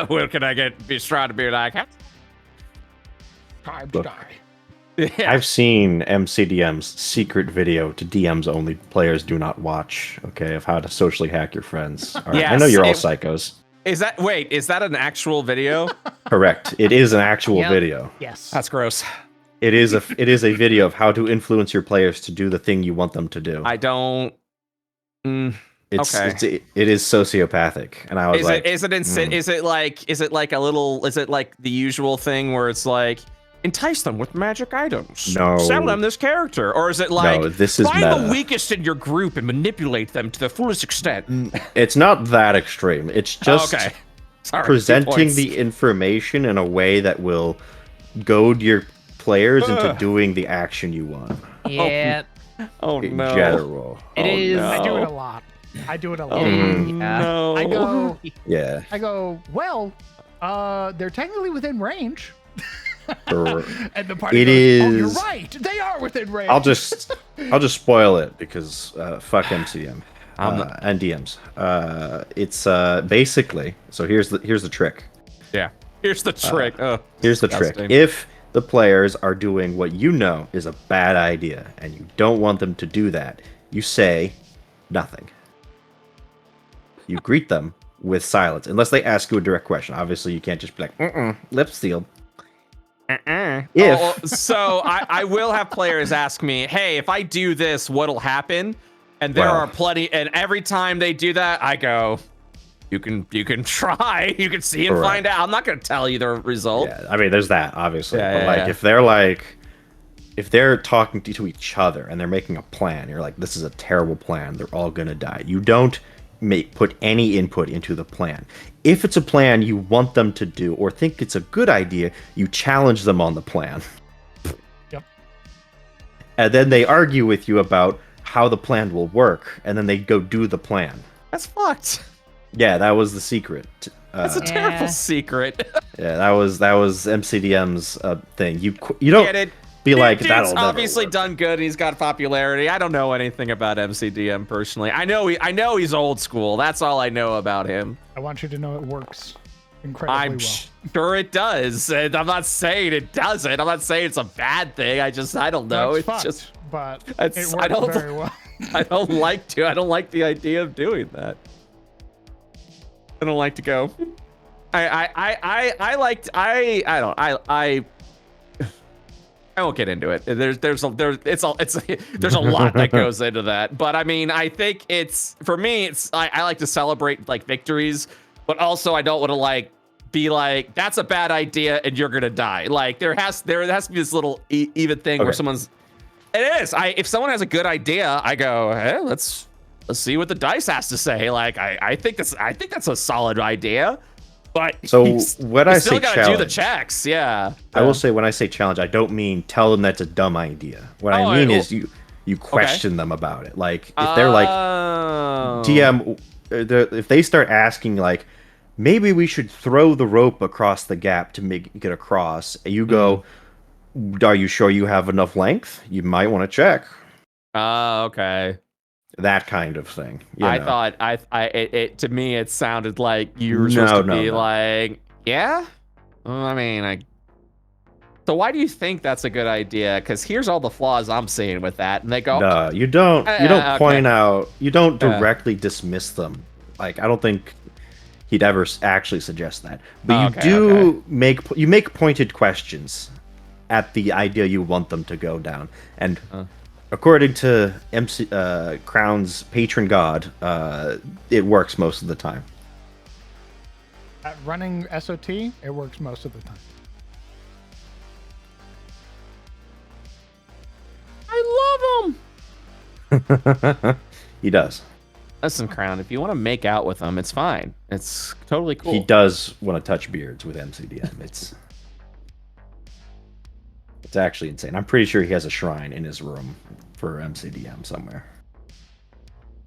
where can I get Strahd to be like, Time to Look. die. yeah. I've seen MCDM's secret video to DMs only players do not watch, okay, of how to socially hack your friends. All right, I know Yes, you're all it- psychos. Is that an actual video? Correct. It is an actual Yep. video. Yes. That's gross. It is a video of how to influence your players to do the thing you want them to do. I don't. Okay. It is sociopathic, and I was Is like, it is it like a little, is it like the usual thing where it's like entice them with magic items, No. sell them this character, or is it like no, this is find meta. the weakest in your group and manipulate them to the fullest extent? It's not that extreme. It's just okay. Sorry, 2 presenting points. the information in a way that will goad your players into Ugh. doing the action you want. Yeah. Oh In no. general. It is- I do it a No. lot. I do it a lot. Oh Mhm. Yeah. no. Yeah. I go, well, they're technically within range. Or- And the party It goes, oh, you're is- right. They are within range. I'll just spoil it because fuck MCM I'm not- and DMs. It's basically, so here's the trick. Yeah. Here's the trick. Oh, Here's the disgusting. trick. If the players are doing what you know is a bad idea, and you don't want them to do that, you say nothing. You greet them with silence, unless they ask you a direct question. Obviously, you can't just be like, lips sealed. If So I will have players ask me, hey, if I do this, what'll happen? And there Well. are plenty, and every time they do that, I go, you can try, you can see and Correct. find out. I'm not gonna tell you the result. Yeah, I mean, there's that, obviously. Yeah, but yeah, like, yeah. if they're talking to each other and they're making a plan, you're like, this is a terrible plan. They're all gonna die. You don't put any input into the plan. If it's a plan you want them to do or think it's a good idea, you challenge them on the plan. Yep. And then they argue with you about how the plan will work, and then they go do the plan. That's fucked. Yeah, that was the secret. That's a terrible secret. Yeah, that was MCDM's thing. You don't Get it? be like, Dude's that'll never obviously work. done good. He's got popularity. I don't know anything about MCDM personally. I know he's old school. That's all I know about him. I want you to know it works incredibly I'm well. sure it does. And I'm not saying it doesn't. I'm not saying it's a bad thing. I don't know. It's fucked, just but it's- it I works don't- very well. I don't like the idea of doing that. I don't like to go. I won't get into it. There's a lot that goes into that. But I mean, I think it's, for me, it's, I like to celebrate like victories, but also I don't want to like be like, that's a bad idea and you're gonna die. Like there has to be this little even thing where someone's, it is. If someone has a good idea, I go, hey, let's see what the dice has to say. Like I think that's a solid idea. But So when I still say gotta do the challenge, checks, yeah. I will say when I say challenge, I don't mean tell them that's a dumb idea. What I mean is you question them about it. Like if they're like, TM, if they start asking like, maybe we should throw the rope across the gap to make it across, and you go, are you sure you have enough length? You might want to check. Okay. That kind of thing. You I know. thought it to me it sounded like you were supposed to be No. like, yeah. I mean, so why do you think that's a good idea? Because here's all the flaws I'm seeing with that, and they go, No, you don't. You don't okay. point out. You don't directly dismiss them. Like I don't think he'd ever actually suggest that. But you make pointed questions at the idea you want them to go down. And according to Crown's patron god, it works most of the time. At running SOT, it works most of the time. I love him. He does. Listen, Crown, if you want to make out with him, it's fine. It's totally cool. He does want to touch beards with MCDM. It's actually insane. I'm pretty sure he has a shrine in his room for MCDM somewhere.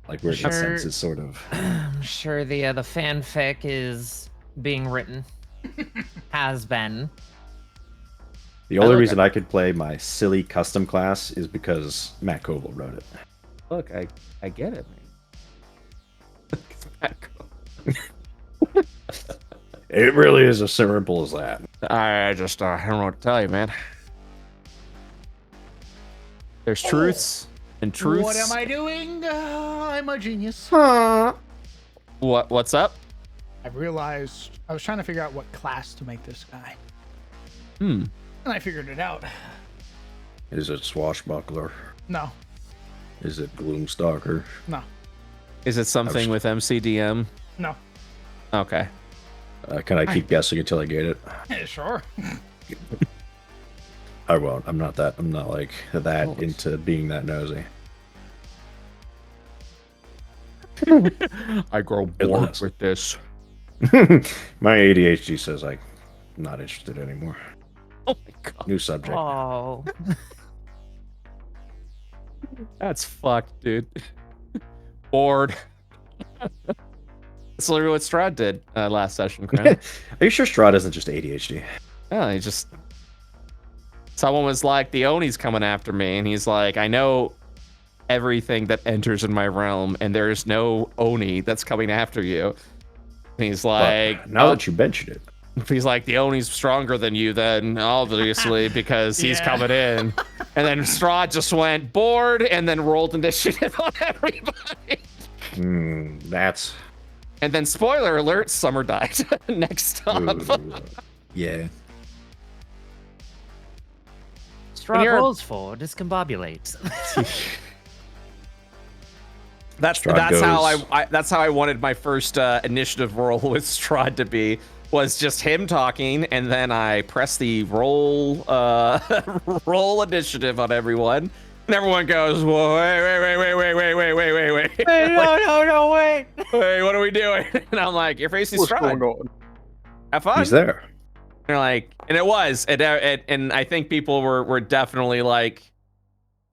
Like where Sure. the sense is sort of. I'm sure the fanfic is being written. Has been. The only look reason I could play my silly custom class is because Matt Koval wrote it. Look, I get it, man. It really is as simple as that. I just I don't know what to tell you, man. There's truths and truths. What am I doing? I'm a genius. What's up? I realized I was trying to figure out what class to make this guy, Hmm. and I figured it out. Is it Swashbuckler? No, Is it Gloomstalker? no, Is it something with MCDM? no. Okay. Can I keep guessing until I get it? Yeah, sure. I won't. I'm not like that into being that nosy. I grow It bored lasts. with this. My ADHD says I'm not interested anymore. Oh my god. New subject. Oh. That's fucked, dude. Bored. That's literally what Strahd did last session, Crown. Are you sure Strahd isn't just ADHD? Yeah, he just. Someone was like, the Oni's coming after me, and he's like, I know everything that enters in my realm, and there's no Oni that's coming after you. And he's like, But now that you mention it, He's like, the Oni's stronger than you then, obviously, because he's Yeah. coming in. And then Strahd just went bored and then rolled initiative on everybody. That's And then, spoiler alert, Summer died next up. yeah. Straw you're- rolls for discombobulates. That's Strahd how goes- that's how I wanted my first initiative roll with Strahd to be, was just him talking, and then I press the roll roll initiative on everyone, and everyone goes, whoa, wait. Hey, no, wait. Hey, what are we doing? And I'm like, you're facing What's going Strahd. on? Have fun. He's there. They're like, and it was, and I think people were definitely like,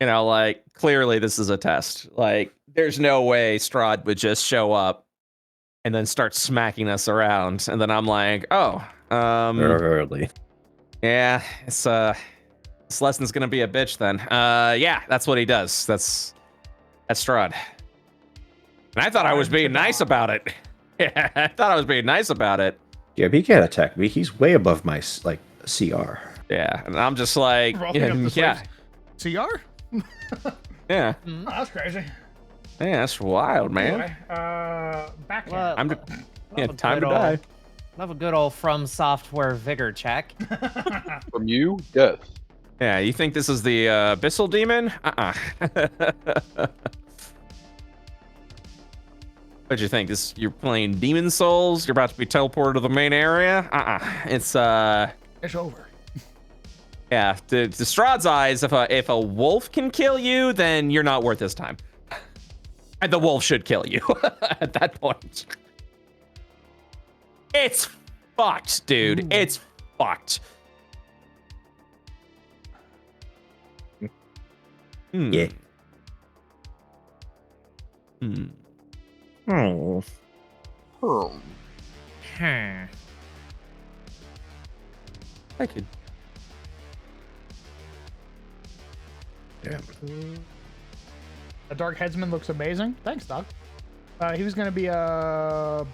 you know, like, clearly this is a test. Like, there's no way Strahd would just show up and then start smacking us around. And then I'm like, oh, Early. yeah, it's this lesson's gonna be a bitch then. Yeah, that's what he does. That's Strahd. And I thought I was being nice about it. Yeah, I thought I was being nice about it. Yeah, but he can't attack me. He's way above my CR. Yeah, and I'm just like, Rolling up the yeah, sleeves. CR? yeah, Oh, that's crazy. yeah, that's wild, man. Anyway, backhand. Well, I'm yeah, love a time to good die. old- Love a good old From Software vigor check. From you, death. Yeah, you think this is the Abyssal Demon? What'd you think? You're playing Demon Souls? You're about to be teleported to the main area? It's It's over. yeah. To Strahd's eyes, if a wolf can kill you, then you're not worth his time. And the wolf should kill you at that point. It's fucked, dude. Ooh. It's fucked. Yeah. Hmm. Oh. Hmm. Hmm. I could. Yeah. A Dark Headsman looks amazing. Thanks, Doc. He was going to be a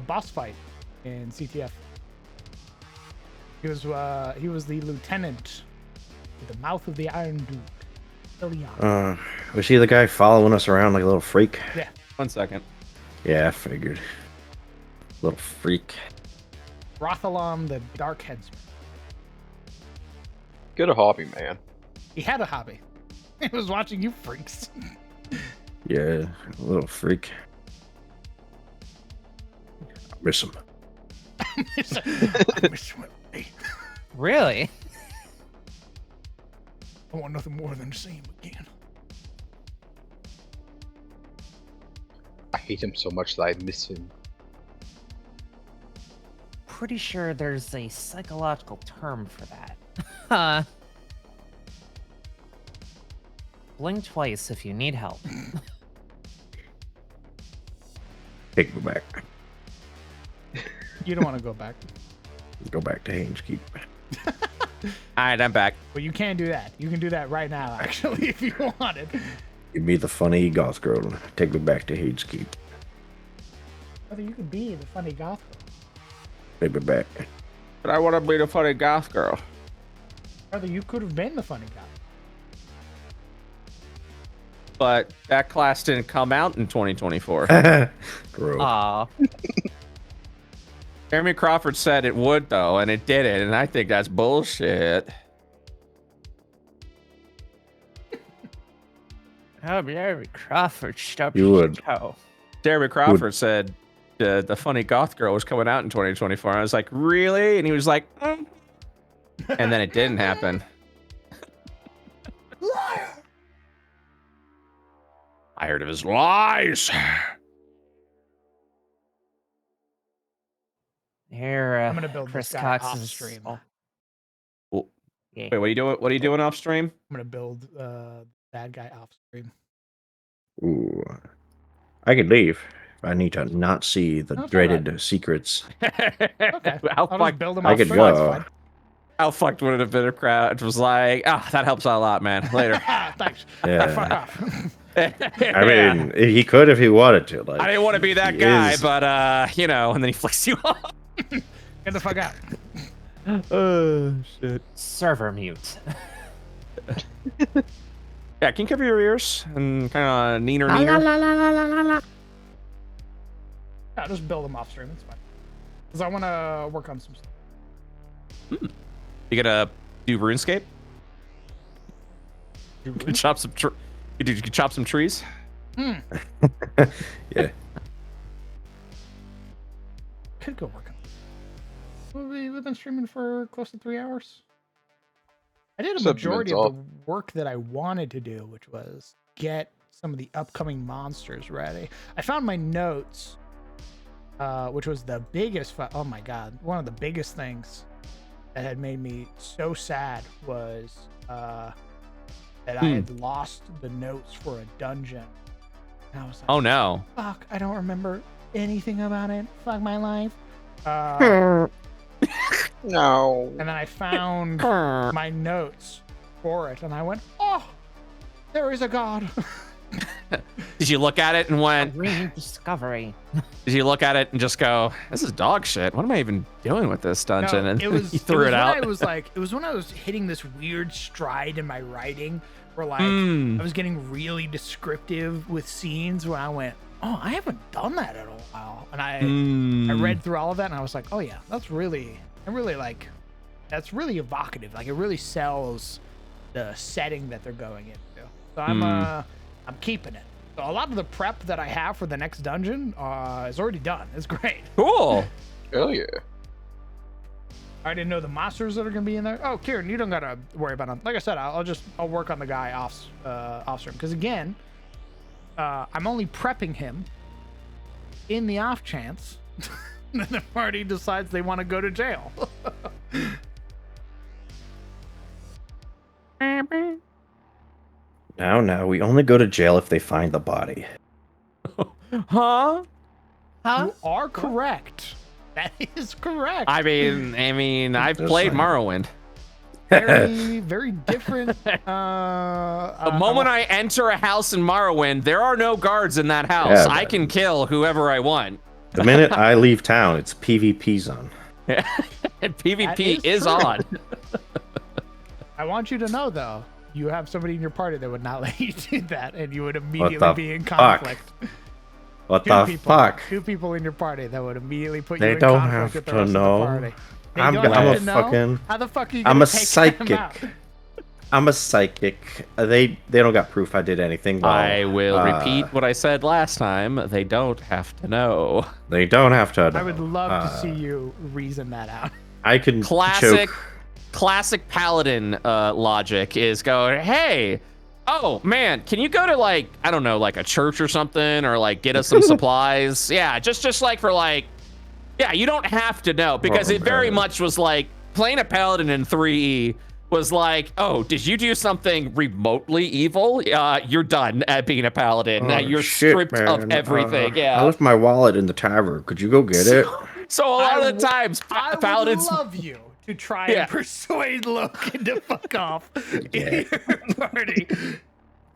boss fight in CTF. He was the lieutenant with the mouth of the Iron Duke. Ilion. Was he the guy following us around like a little freak? 1 second. Yeah, I figured. Little freak. Rothalon the Dark Headsman. Get a hobby, man. He had a hobby. He was watching you freaks. Yeah, little freak. I miss him. I miss you, Emily. Really? I want nothing more than to see him again. I hate him so much that I miss him. Pretty sure there's a psychological term for that. Blink twice if you need help. Take me back. You don't want to go back. Go back to Haines Keep. All right, I'm back. But you can do that. You can do that right now, actually, if you wanted. Give me the funny goth girl. Take me back to Haines Keep. Whether you could be the funny goth girl. Take me back. But I want to be the funny goth girl. Whether you could have been the funny goth. But that class didn't come out in 2024. Bro. Aw. Jeremy Crawford said it would, though, and it didn't, and I think that's bullshit. Oh, Jeremy Crawford, stop You would. toe. Jeremy Crawford said the funny goth girl was coming out in 2024. I was like, really? And he was like, mm. And then it didn't happen. Liar! Tired of his lies. Here, I'm gonna build Chris this guy Cox off is- stream. oh, Well, yeah. Wait, what are you doing? What are you doing off stream? I'm gonna build bad guy off stream. Ooh. I could leave. I need to not see the That's dreaded secrets. Okay. How I'll fucked? just build him I off could stream. go. That's How fucked would it have been if Crouch was like, "Ah, that helps out a lot, man." Later. fine. Thanks. Yeah. Fuck off. I mean, he could if he wanted to. Like, I didn't want to be that he guy, is- but you know, and then he flicks you off. Get the fuck out. Oh shit. Server mute. Yeah, can you cover your ears and kind of neener? Yeah, just build them off stream. It's fine. Because I want to work on some stuff. You gotta do RuneScape. You can chop some. You can chop some trees. Yeah. Could go work on. We've been streaming for close to 3 hours. I did a majority of the work that I wanted to do, which was get some of the upcoming monsters ready. I found my notes, which was the biggest. Oh my god, one of the biggest things that had made me so sad was that I had lost the notes for a dungeon. And I was like, Oh no. fuck, I don't remember anything about it. Fuck my life. No. And then I found my notes for it, and I went, oh, there is a god. Did you look at it and went? Rediscovery. Did you look at it and just go, "This is dog shit. What am I even doing with this dungeon?" No, and it was, you threw it out. It was when I was hitting this weird stride in my writing, where like Mm. I was getting really descriptive with scenes. When I went, oh, I haven't done that in a while, and I read through all of that, and I was like, oh yeah, that's really evocative. Like it really sells the setting that they're going into. So I'm keeping it. So a lot of the prep that I have for the next dungeon is already done. It's great. Cool. Hell yeah. I didn't know the monsters that are gonna be in there. Oh, Kieran, you don't gotta worry about them. Like I said, I'll work on the guy off stream, because again, I'm only prepping him in the off chance that the party decides they want to go to jail. No, we only go to jail if they find the body. Huh? You are correct. That is correct. I mean, I've Just played saying. Morrowind. Very, very different. The moment I enter a house in Morrowind, there are no guards in that house. Yeah, I can kill whoever I want. The minute I leave town, it's PvP zone. And PvP That is true. on. I want you to know, though, you have somebody in your party that would not let you do that, and you would immediately be in conflict. What the fuck? Two people in your party that would immediately put They you in don't conflict have with the to rest know. of the party. They I'm don't a have to know. fucking- How the fuck are you I'm gonna a take psychic. them out? I'm a psychic. They don't got proof I did anything wrong. I will repeat what I said last time. They don't have to know. They don't have to. I would love to see you reason that out. I can Classic choke. paladin logic is going, hey, oh man, can you go to like, I don't know, like a church or something, or like get us some supplies? Yeah, just like for like, yeah, you don't have to know, because Oh, it very man. much was like playing a paladin in 3E was like, oh, did you do something remotely evil? You're done at being a paladin. Oh, You're shit, stripped of man. everything. I Yeah. left my wallet in the tavern. Could you go get it? So a lot of the times, I paladins. would love you to try Yeah. and persuade Logan to fuck off Yeah. in your party.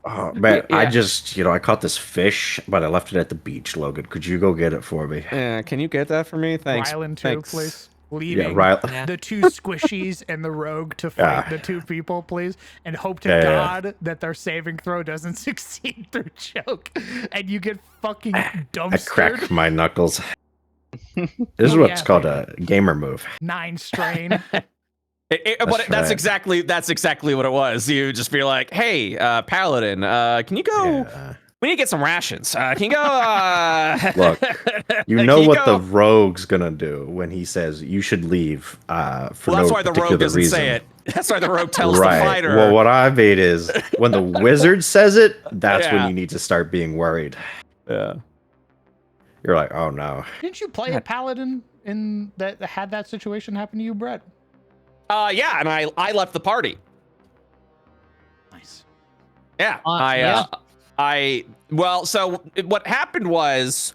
Oh man, Yeah. I just I caught this fish, but I left it at the beach. Logan, could you go get it for me? Can you get that for me? Thanks. Rylan too, Thanks. please. Yeah, Leaving right. the two squishies and the rogue to fight Yeah. the two people, please, and hope to Yeah, yeah. God that their saving throw doesn't succeed through choke, and you get fucking I dumpstered. cracked my knuckles. This is Oh, what's yeah, called a gamer move. 9 strain. But That's that's right. exactly what it was. You just be like, hey, paladin, can you go? Yeah. We need to get some rations. Can you go? Look, you Can know what go- the rogue's gonna do when he says you should leave for Well, no that's why the particular rogue doesn't reason. say it. That's why the rogue tells Right. the fighter. Well, what I made is when the wizard says it, that's Yeah. when you need to start being worried. Yeah. You're like, oh no. Didn't you play a paladin in that had that situation happen to you, Brett? Yeah, and I left the party. Nice. Yeah. Yeah. So what happened was,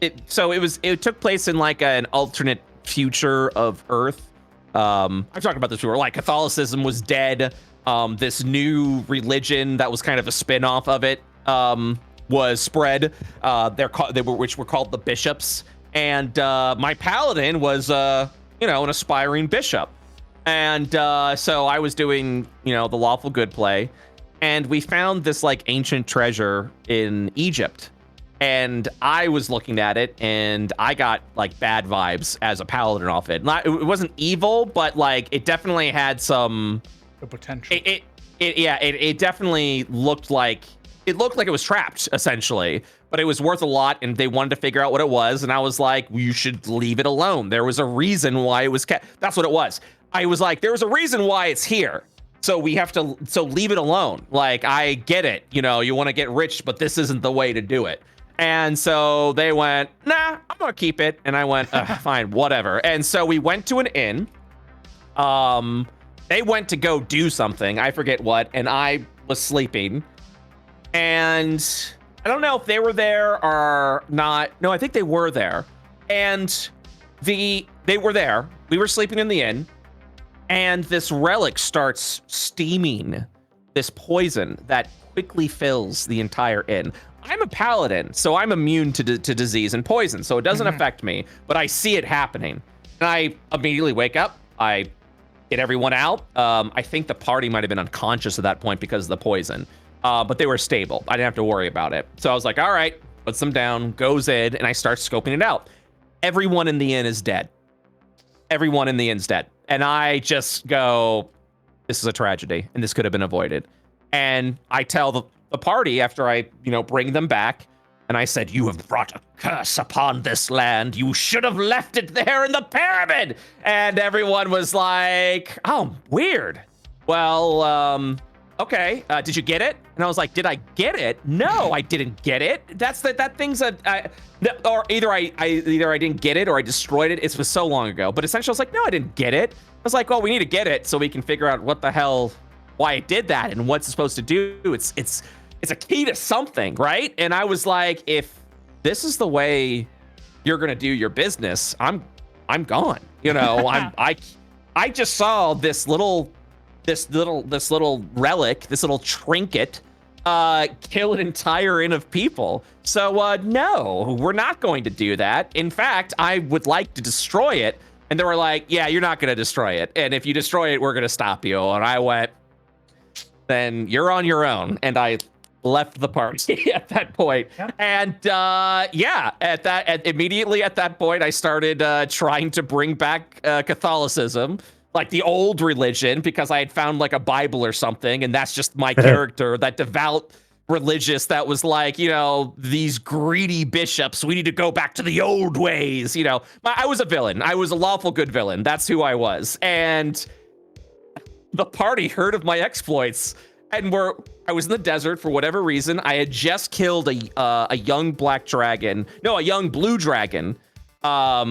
it took place in like an alternate future of Earth. I've talked about this before. Like Catholicism was dead. This new religion that was kind of a spin-off of it was spread. Which were called the bishops, and my paladin was an aspiring bishop. And so I was doing, the lawful good play, and we found this like ancient treasure in Egypt. And I was looking at it, and I got like bad vibes as a paladin off it. It wasn't evil, but like it definitely had some The potential. It definitely looked like it was trapped essentially, but it was worth a lot, and they wanted to figure out what it was. And I was like, you should leave it alone. There was a reason why it was kept. That's what it was. I was like, there was a reason why it's here. So we have to, leave it alone. Like, I get it. You want to get rich, but this isn't the way to do it. And so they went, nah, I'm going to keep it. And I went, fine, whatever. And so we went to an inn. They went to go do something. I forget what. And I was sleeping. And I don't know if they were there or not. No, I think they were there. And they were there. We were sleeping in the inn. And this relic starts steaming this poison that quickly fills the entire inn. I'm a paladin, so I'm immune to disease and poison, so it doesn't affect me, but I see it happening. And I immediately wake up. I get everyone out. I think the party might have been unconscious at that point because of the poison, but they were stable. I didn't have to worry about it. So I was like, all right, puts them down, goes in, and I start scoping it out. Everyone in the inn is dead. Everyone in the inn's dead. And I just go, this is a tragedy, and this could have been avoided. And I tell the party after I, bring them back, and I said, you have brought a curse upon this land. You should have left it there in the pyramid. And everyone was like, oh, weird. Well, okay, did you get it? And I was like, did I get it? No, I didn't get it. That's that thing's or either I didn't get it or I destroyed it. It was so long ago. But essentially, I was like, no, I didn't get it. I was like, well, we need to get it so we can figure out what the hell, why it did that and what's it supposed to do. It's a key to something, right? And I was like, if this is the way you're gonna do your business, I'm gone. I just saw this little relic, this little trinket, kill an entire inn of people. So no, we're not going to do that. In fact, I would like to destroy it. And they were like, yeah, you're not going to destroy it. And if you destroy it, we're going to stop you. And I went, then you're on your own. And I left the party at that point. Yeah. And immediately at that point, I started trying to bring back Catholicism, like the old religion, because I had found like a Bible or something. And that's just my character, that devout religious that was like, these greedy bishops, we need to go back to the old ways. I was a villain. I was a lawful good villain. That's who I was. And the party heard of my exploits, and I was in the desert for whatever reason. I had just killed a young black dragon. No, a young blue dragon. Or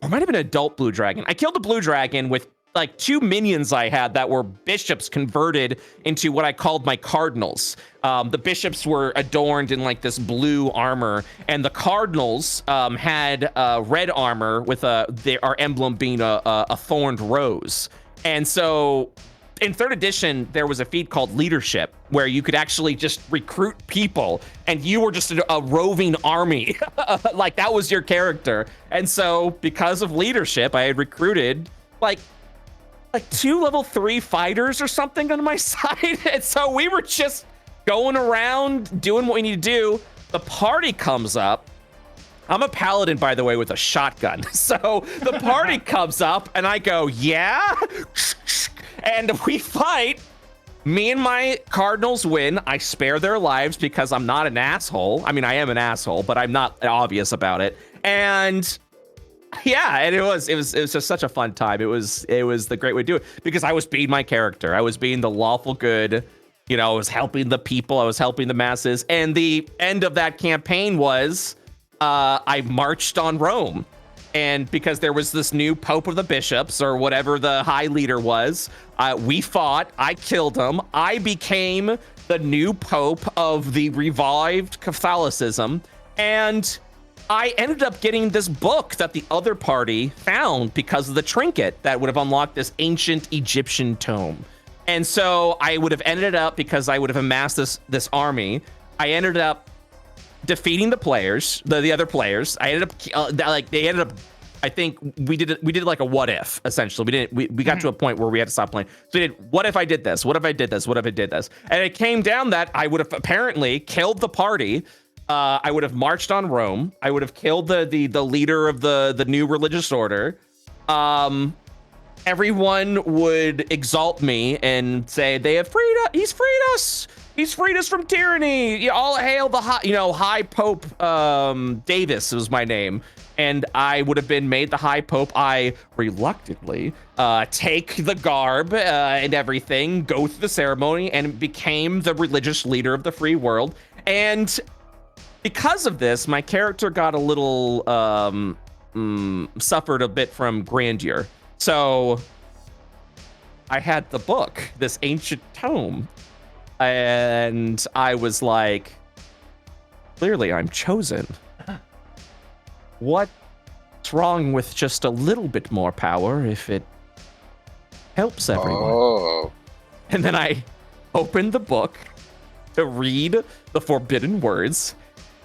it might have been an adult blue dragon. I killed a blue dragon with like 2 minions I had that were bishops converted into what I called my cardinals. The bishops were adorned in like this blue armor, and the cardinals had red armor with our emblem being a thorned rose. And so in 3rd edition, there was a feat called leadership, where you could actually just recruit people, and you were just a roving army. Like that was your character. And so because of leadership, I had recruited like 2 level 3 fighters or something on my side. And so we were just going around doing what we need to do. The party comes up. I'm a paladin, by the way, with a shotgun. So the party comes up and I go, yeah? And we fight. Me and my cardinals win. I spare their lives because I'm not an asshole. I mean, I am an asshole, but I'm not obvious about it. And yeah, and it was just such a fun time. It was the great way to do it because I was being my character. I was being the lawful good. I was helping the people. I was helping the masses. And the end of that campaign was I marched on Rome. And because there was this new Pope of the Bishops or whatever the high leader was, we fought. I killed him. I became the new Pope of the revived Catholicism. And I ended up getting this book that the other party found because of the trinket that would have unlocked this ancient Egyptian tome. And so I would have ended up, because I would have amassed this army, I ended up defeating the players, the other players. I ended up I think we did like a what if, essentially. We got to a point where we had to stop playing. So we did, what if I did this? What if I did this? What if I did this? And it came down that I would have apparently killed the party. I would have marched on Rome. I would have killed the leader of the new religious order. Everyone would exalt me and say they have freed us. He's freed us. He's freed us from tyranny. You all hail the high Pope Davis was my name. And I would have been made the High Pope. I reluctantly take the garb and everything, go through the ceremony, and became the religious leader of the free world. And because of this, my character got a little suffered a bit from grandeur. So I had the book, this ancient tome, and I was like, clearly I'm chosen. What's wrong with just a little bit more power if it helps everyone? Oh. And then I opened the book to read the forbidden words,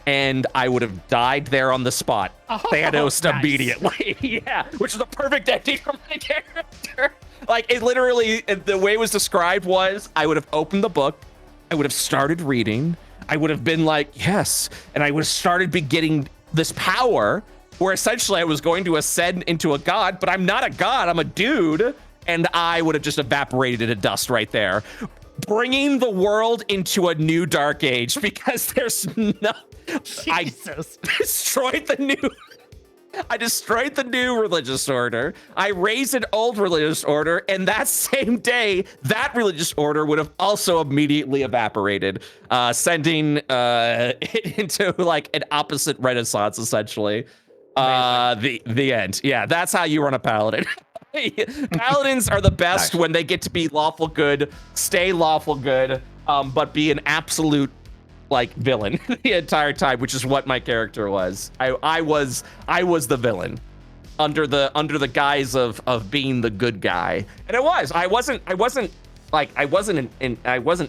and I would have died there on the spot. Thanos nice. Immediately. Yeah, which is the perfect ending for my character. Like, it literally, the way it was described was, I would have opened the book, I would have started reading, I would have been like, yes, and I would have started getting this power where essentially I was going to ascend into a god, but I'm not a god, I'm a dude, and I would have just evaporated into dust right there, bringing the world into a new dark age because there's no... Jesus. I destroyed the new religious order. I raised an old religious order, and that same day, that religious order would have also immediately evaporated, sending it into like an opposite renaissance, essentially. The end. Yeah, that's how you run a paladin. Paladins are the best when they get to be lawful good, stay lawful good, but be an absolute like villain the entire time, which is what my character was. I was the villain under the guise of being the good guy, and it was. I wasn't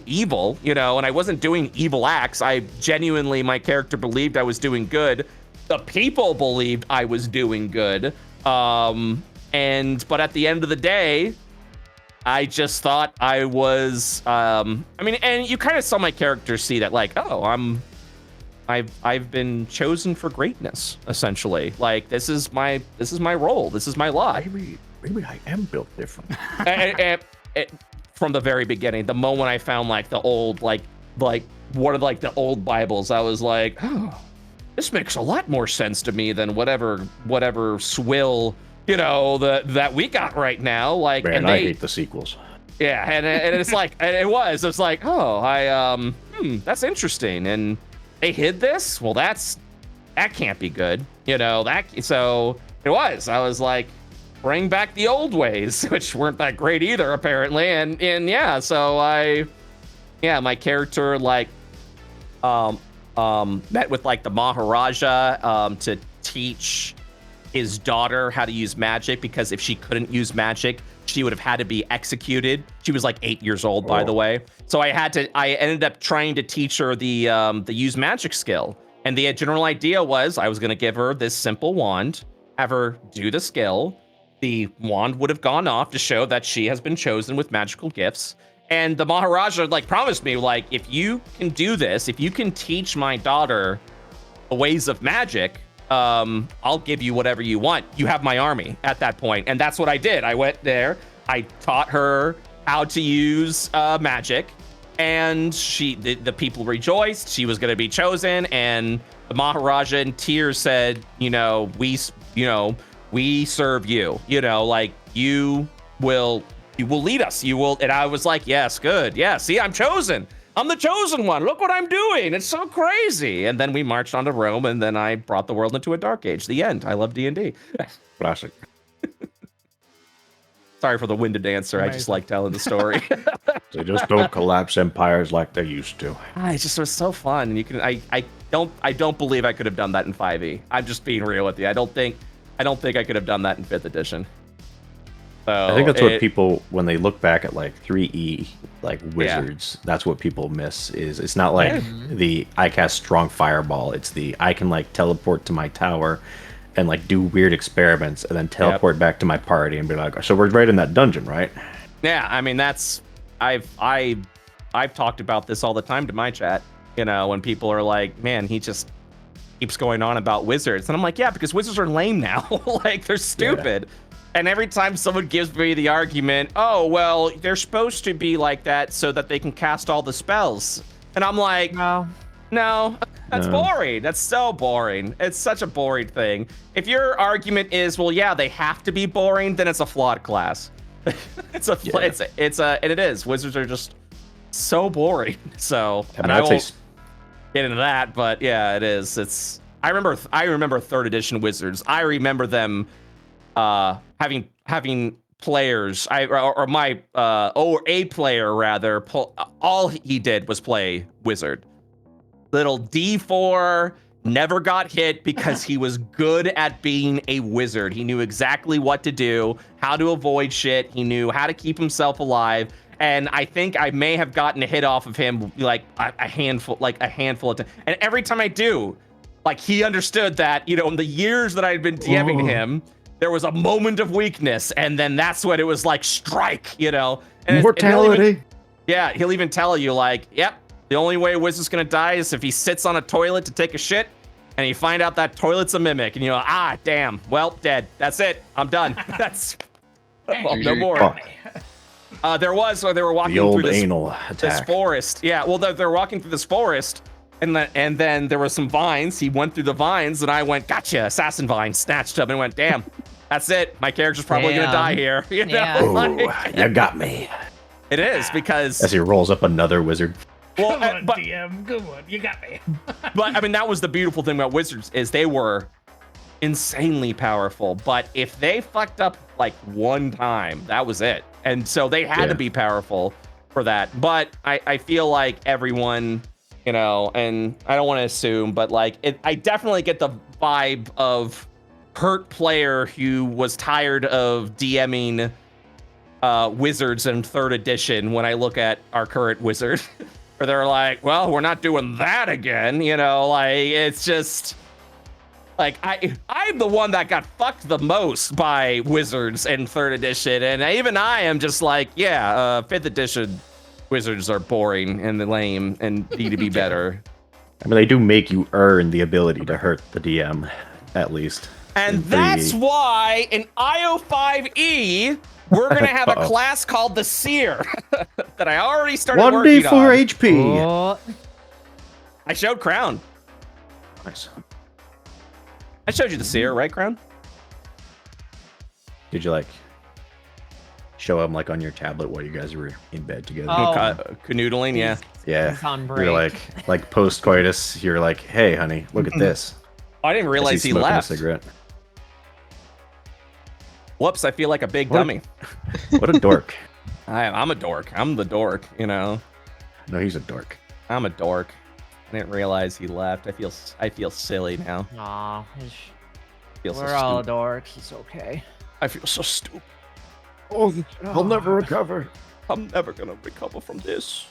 evil, you know, and I wasn't doing evil acts. I genuinely, my character believed I was doing good. The people believed I was doing good, but at the end of the day, I just thought I was, I mean, and you kind of saw my character see that, like, oh, I've been chosen for greatness, essentially. Like, this is my role. This is my lot. Maybe I am built different. and from the very beginning, the moment I found like the old, like one of like the old Bibles, I was like, oh, this makes a lot more sense to me than whatever swill, you know, that we got right now. Like, Man, and I hate the sequels. Yeah, and it's like, it's like, oh, that's interesting. And they hid this? Well, that can't be good. You know, so it was. I was like, bring back the old ways, which weren't that great either, apparently. And yeah, so my character like met with like the Maharaja to teach his daughter how to use magic, because if she couldn't use magic, she would have had to be executed. She was like 8 years old, by the way. So I ended up trying to teach her the use magic skill. And the general idea was I was going to give her this simple wand, have her do the skill. The wand would have gone off to show that she has been chosen with magical gifts. And the Maharaja like promised me, like, if you can do this, if you can teach my daughter the ways of magic, I'll give you whatever you want. You have my army at that point. And that's what I did. I went there, I taught her how to use magic, and the people rejoiced. She was going to be chosen, and the Maharaja in tears said, we serve you, like you will lead us. You will. And I was like, yes, good. Yeah. See, I'm chosen. I'm the chosen one. Look what I'm doing. It's so crazy. And then we marched on to Rome, and then I brought the world into a dark age. The end. I love D&D. Classic. Sorry for the winded answer. Amazing. I just like telling the story. They just don't collapse empires like they used to. It just was so fun. And you can. I don't believe I could have done that in 5e. I'm just being real with you. I don't think I could have done that in 5th edition. So I think that's what people, when they look back at like 3E, like Yeah. wizards, that's what people miss. Is it's not like Yeah. the I cast strong fireball. It's the I can like teleport to my tower, and like do weird experiments, and then teleport back to my party and be like, so we're right in that dungeon, right? Yeah, I mean that's I've talked about this all the time to my chat. You know, when people are like, "Man, he just keeps going on about wizards," and I'm like, "Yeah, because wizards are lame now. Like they're stupid." And every time someone gives me the argument, "Oh, well, they're supposed to be like that so that they can cast all the spells," and I'm like, No. "No, that's No. boring. That's so boring. It's such a boring thing. If your argument is, well, yeah, they have to be boring, then it's a flawed class." It's a and it is. Wizards are just so boring. So I mean, and I I'd say won't get into that, but yeah, it is. It's I remember third edition Wizards. I remember them having players or a player rather all he did was play Wizard. Little D4, never got hit because he was good at being a wizard. He knew exactly what to do, how to avoid shit. He knew how to keep himself alive. And I think I may have gotten a hit off of him like a handful of times. And every time I do, like he understood that, you know, in the years that I had been DMing him, there was a moment of weakness, and then that's when it was like strike, you know. And Mortality. he'll even tell you like, yep, the only way a wizard's gonna die is if he sits on a toilet to take a shit, and you find out that toilet's a mimic, and you're like, damn, well, dead. That's it. I'm done. That's well, no more. They were walking The old through anal this attack. forest. Yeah, well, they're walking through this forest, and then there were some vines. He went through the vines, and I went, gotcha, assassin vine, snatched up, and went, damn, that's it. My character's probably gonna die here. You know? Yeah. Like, You got me. it is because As he rolls up another wizard. well, Come on, DM. Come on, you got me. but I mean that was the beautiful thing about wizards is they were insanely powerful. But if they fucked up like one time, that was it. And so they had to be powerful for that. But I feel like everyone, you know, and I don't want to assume, but like I definitely get the vibe of hurt player who was tired of DMing wizards in third edition when I look at our current wizard. Where they're like, well, we're not doing that again, you know, like it's just like I'm the one that got fucked the most by wizards in third edition, and even I am just like, yeah, fifth edition wizards are boring and lame and need to be better. I mean, they do make you earn the ability to hurt the DM, at least. And in that's 3E. why in IO5E we're gonna have a Uh-oh. class called the Seer that I already started 1d4 working on. HP. Oh, I showed Crown. Nice. I showed you the Seer, right, Crown? Did you like show him like on your tablet while you guys were in bed together? Oh. Canoodling, yeah. Yeah. he's on break. You're like post coitus. You're like, hey, honey, look at this. I didn't As realize he's he smoking left. a cigarette. Whoops, I feel like a big What? dummy. What a dork. I'm a dork. I'm the dork, you know. No, he's a dork. I'm a dork. I didn't realize he left. I feel silly now. Aw, I feel so we're all stupid. dork. He's okay. I feel so stupid. Oh, I'll never recover. I'm never gonna recover from this.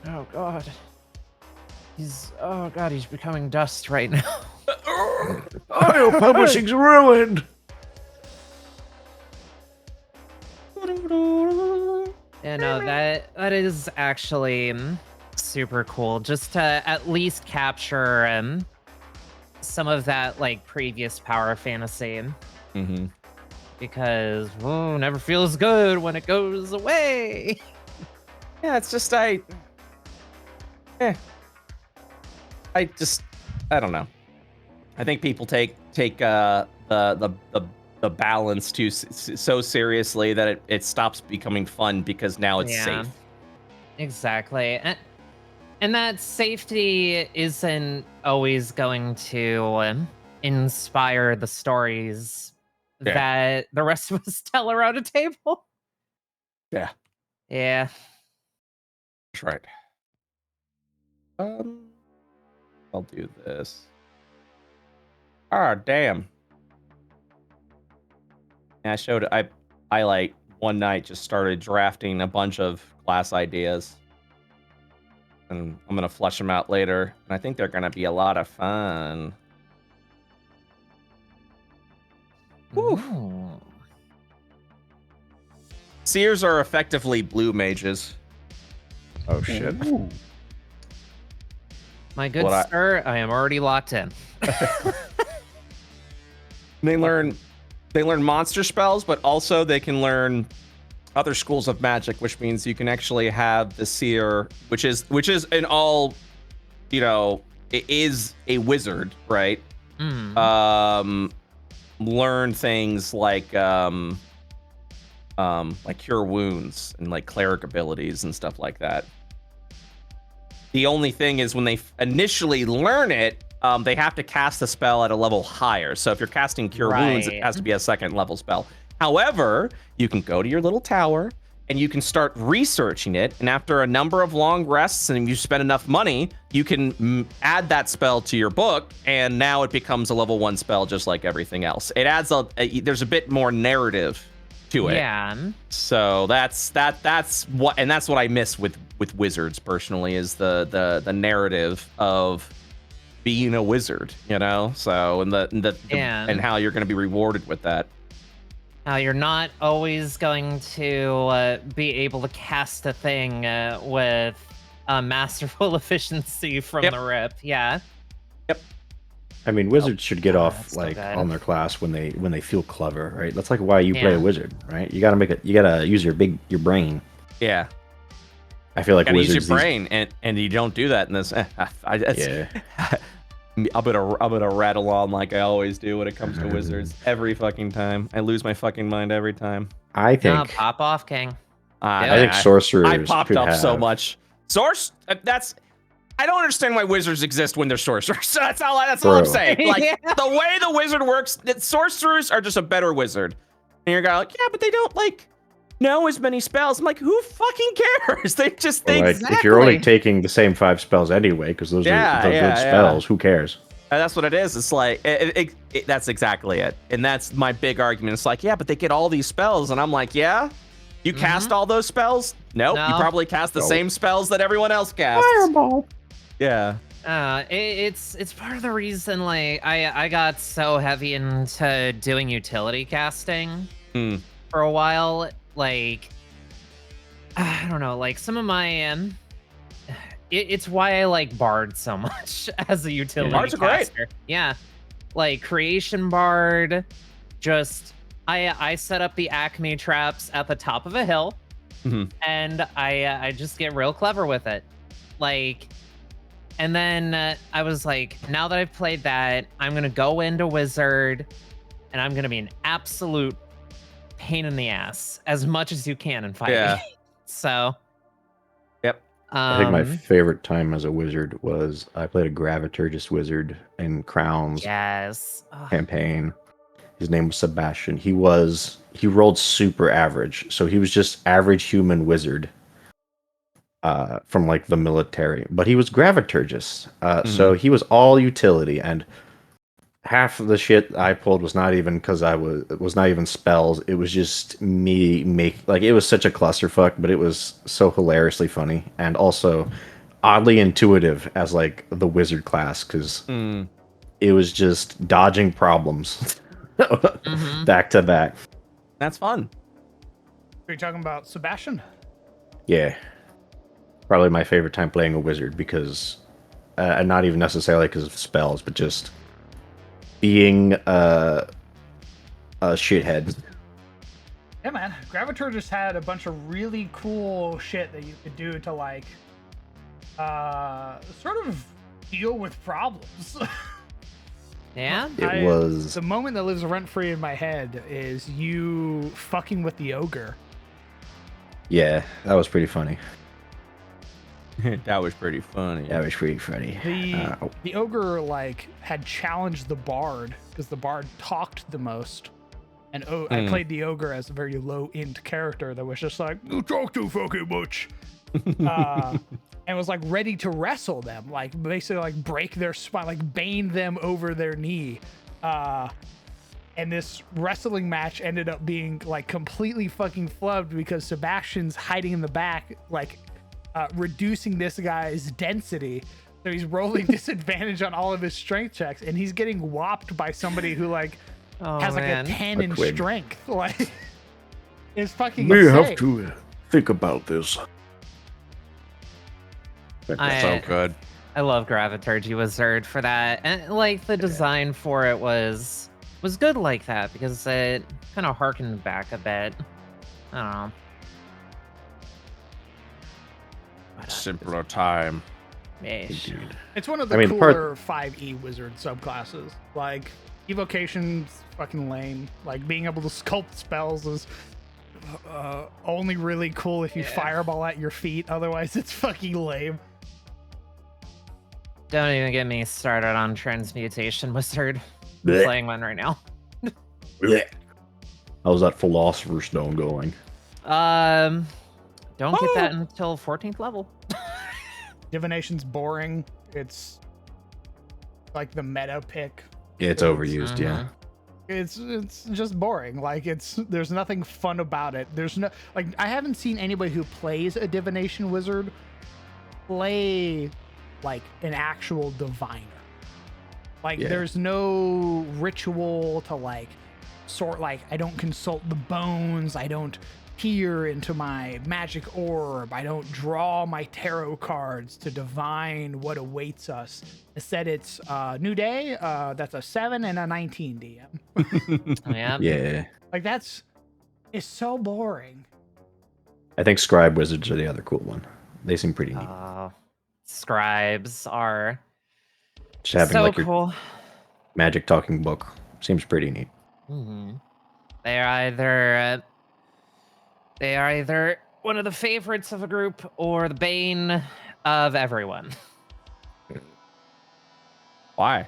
Oh god. He's he's becoming dust right now. IO Publishing's ruined. Yeah, no, that is actually super cool. Just to at least capture some of that like previous power fantasy, Mm-hmm. because never feels good when it goes away. Yeah, it's just I don't know. I think people take the balance too so seriously that it stops becoming fun because now it's Yeah. safe. Exactly. And that safety isn't always going to inspire the stories Yeah. that the rest of us tell around a table. Yeah. Yeah. That's right. I'll do this. Ah, damn. Yeah, I showed I like one night just started drafting a bunch of class ideas. And I'm going to flesh them out later. And I think they're going to be a lot of fun. Ooh. Seers are effectively blue mages. Oh shit. My good What I- sir, I am already locked in. They learn monster spells, but also they can learn other schools of magic, which means you can actually have the seer, which is in all, it is a wizard, right? Learn things like cure wounds and like cleric abilities and stuff like that. The only thing is when they initially learn it, they have to cast the spell at a level higher. So if you're casting Cure Wounds, it Right. has to be a second level spell. However, you can go to your little tower and you can start researching it. And after a number of long rests and you spend enough money, you can add that spell to your book. And now it becomes a level 1 spell just like everything else. It adds there's a bit more narrative to it. Yeah. So that's what I miss with wizards personally is the narrative of being a wizard, So and how you're going to be rewarded with that. You're not always going to be able to cast a thing with masterful efficiency from Yep. the rip. Yeah. I mean, wizards should get off that's so like good. on their class when they feel clever, right? That's like why you play Yeah. a wizard, right? You gotta use your brain. Yeah, I feel like gotta use wizards. your brain, and you don't do that in this. I'm gonna rattle on like I always do when it comes to wizards every fucking time. I lose my fucking mind every time. I No, think pop off, King. I think sorcerers. I popped could up so have- much. I don't understand why wizards exist when they're sorcerers. That's all I'm Bro. saying. Like Yeah. the way the wizard works, that sorcerers are just a better wizard. And you're like, yeah, but they don't like know as many spells. I'm like, who fucking cares? They just Well, think like, if you're only Exactly. taking the same 5 spells anyway, because those Yeah, are the yeah, good yeah. spells, who cares? That's what it is. It's like that's exactly it. And that's my big argument. It's like, yeah, but they get all these spells, and I'm like, yeah, you cast all those spells? Nope. You No. probably cast the Nope. same spells that everyone else casts. Fireball. Yeah. It's part of the reason like I got so heavy into doing utility casting Hmm. for a while. Like I don't know, like some of my it's why I like Bard so much as a utility Bards are great. caster. Yeah, like Creation Bard. Just I set up the Acme traps at the top of a hill, Mhm. and I just get real clever with it, like. And then I was like, now that I've played that, I'm gonna go into Wizard, and I'm gonna be an absolute pain in the ass as much as you can in fighting. Yeah. So. Yep. I think my Um, favorite time as a wizard was I played a Graviturgus wizard in Crowns Yes. Ugh. campaign. His name was Sebastian. He rolled super average, so he was just average human wizard. From like the military, but he was Graviturgus, so he was all utility, and half of the shit I pulled was not even because it was not even spells. It was just me it was such a clusterfuck, but it was so hilariously funny and also oddly intuitive as like the wizard class because Mm. it was just dodging problems Mhm. back to back. That's fun. Are you talking about Sebastian? Yeah. Probably my favorite time playing a wizard because, and not even necessarily because of spells, but just being a shithead. Yeah, man. Gravitor just had a bunch of really cool shit that you could do to like, sort of deal with problems. Yeah. It was The moment that lives rent free in my head is you fucking with the ogre. yeah, that was pretty funny. That was pretty funny. That was pretty funny. The ogre like had challenged the bard because the bard talked the most, and I played the ogre as a very low int character that was just like, you talk too fucking much, and was like ready to wrestle them, like basically like break their spine, like bane them over their knee. And this wrestling match ended up being like completely fucking flubbed because Sebastian's hiding in the back, like reducing this guy's density. So he's rolling disadvantage on all of his strength checks, and he's getting whopped by somebody who like has like man. a 10 in Quid. strength. Like, it's fucking We insane. have to think about this. I- So good. I love Graviturgy Wizard for that, and like the design for it was good like that because it kind of harkened back a bit. I don't know. Simpler time. Ish. Indeed. It's one of the I mean, cooler 5e wizard subclasses. Like, evocation's fucking lame. Like, being able to sculpt spells is only really cool if you fireball at your feet. Otherwise, it's fucking lame. Don't even get me started on Transmutation Wizard. I'm Blech. playing one right now. Blech. How's that Philosopher's Stone going? Don't get Oh. that until 14th level. Divination's boring. It's like the meta pick. It's overused, yeah. It's just boring. Like, there's nothing fun about it. There's no, like, I haven't seen anybody who plays a divination wizard play like an actual diviner. Like, Yeah. there's no ritual to like sort, like, I don't consult the bones, I don't peer into my magic orb, I don't draw my tarot cards to divine what awaits us. Instead, it's new day, that's a 7 and a 19 DM. Yeah. Yeah. Like, it's so boring. I think Scribe Wizards are the other cool one. They seem pretty neat. Scribes are Just having so like your cool. magic talking book seems pretty neat. Hmm. They are either one of the favorites of a group or the bane of everyone. Why?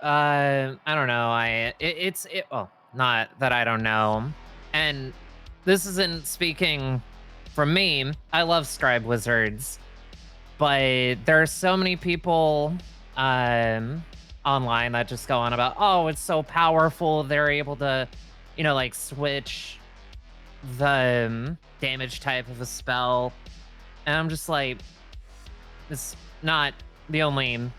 I don't know. Well, not that I don't know. And this isn't speaking from me. I love Scribe Wizards, but there are so many people online that just go on about, oh, it's so powerful. They're able to, like switch the damage type of a spell. And I'm just like, it's not the only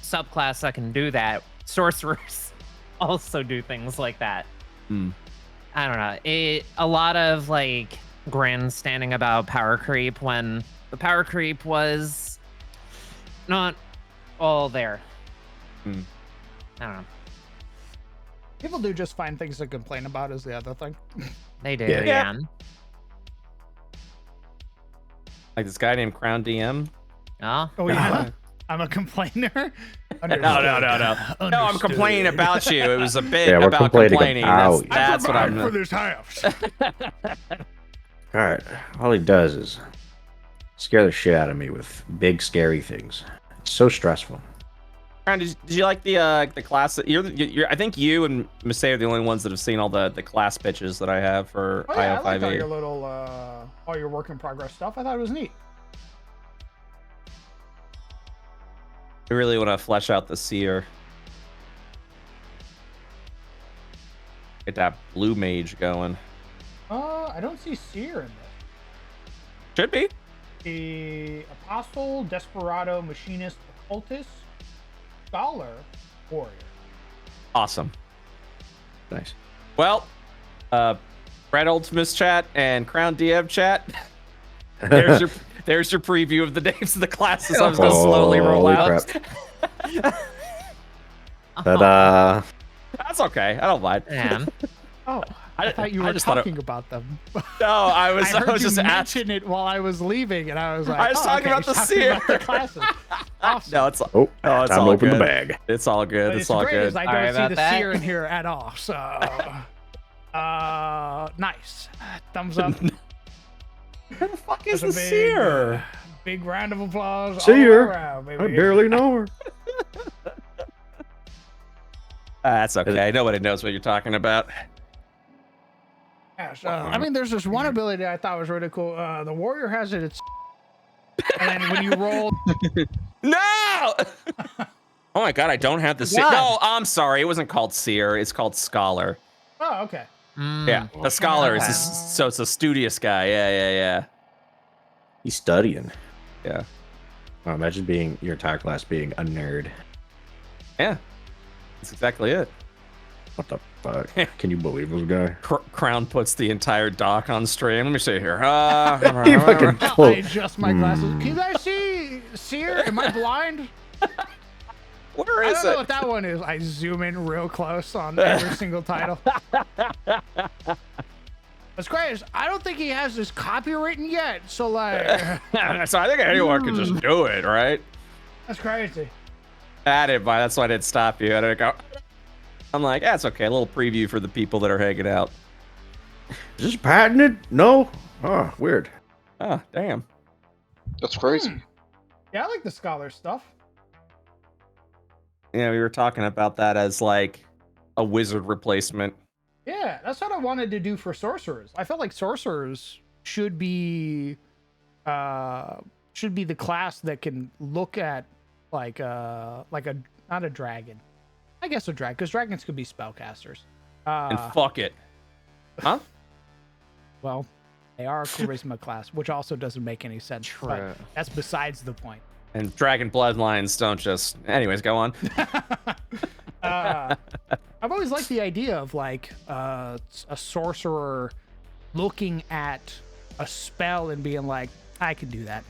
subclass that can do that. Sorcerers also do things like that. Hmm. I don't know. A lot of like grandstanding about power creep when the power creep was not all there. Hmm. I don't know. People do just find things to complain about is the other thing. They do, Yeah. yeah. Like this guy named Crown DM? Oh, Oh yeah, I'm a complainer. No, I'm complaining about you. It was a bit Yeah, we're about complaining complaining. about you. That's what I'm. for this house. All right. All he does is scare the shit out of me with big, scary things. It's so stressful. Crown, did you like the class? I think you and Masay are the only ones that have seen all the class pitches that I have for Oh yeah, I liked all your IO5E. little all your work in progress stuff. I thought it was neat. I really want to flesh out the seer. Get that blue mage going. I don't see seer in this. Should be. The apostle, desperado, machinist, occultist, scholar, warrior. Awesome. Nice. Well, Brad Ultimus chat and Crown DM chat. There's your preview of the names of the classes I was going to slowly roll Holy out. crap. Ta-da. That's okay. I don't mind. yeah. Oh, I thought you I were just thought it- talking about them. No, I was I heard you just asking. mention it while I was leaving, and I was like, I was talking okay, about he's the talking seer. about the classes. Awesome. No, it's Oh, no, it's time all to open good. the bag. It's all good. But It's all great good. is I Sorry don't see about the that. seer in here at all. So, nice. Thumbs up. Who the fuck is There's the a seer? Big round of applause. Seer. All around, baby. I barely know her. That's okay. Nobody knows what you're talking about. Yes, I mean, there's this one ability I thought was really cool. The warrior has it. And then when you roll, No! Oh my god, I don't have the seer. God. No, I'm sorry. It wasn't called seer. It's called scholar. Oh, okay. Yeah, the scholar is this, so it's a studious guy. Yeah. He's studying. Yeah. Oh, imagine being your entire class being a nerd. Yeah. That's exactly it. What the fuck? Can you believe this guy? Crown puts the entire dock on stream. Let me see here. He fucking I pulled. adjust my glasses. Can you guys see Seer? Am I blind? Where I is don't know it? what that one is. I zoom in real close on every single title. What's great is I don't think he has this copywritten yet. So like, So I think anyone could just do it, right? that's crazy. That's why I didn't stop you. I didn't go. I'm like, that's okay. A little preview for the people that are hanging out. Is this patented? No. Oh, weird. Oh, damn. That's crazy. Yeah, I like the scholar stuff. Yeah, we were talking about that as like a wizard replacement. Yeah, that's what I wanted to do for sorcerers. I felt like sorcerers should be the class that can look at like a not a dragon. I guess a dragon, because dragons could be spellcasters. And fuck it. Huh? Well, they are a charisma class, which also doesn't make any sense. True. But that's besides the point. And dragon bloodlines don't just. Anyways, go on. I've always liked the idea of like a sorcerer looking at a spell and being like, I can do that.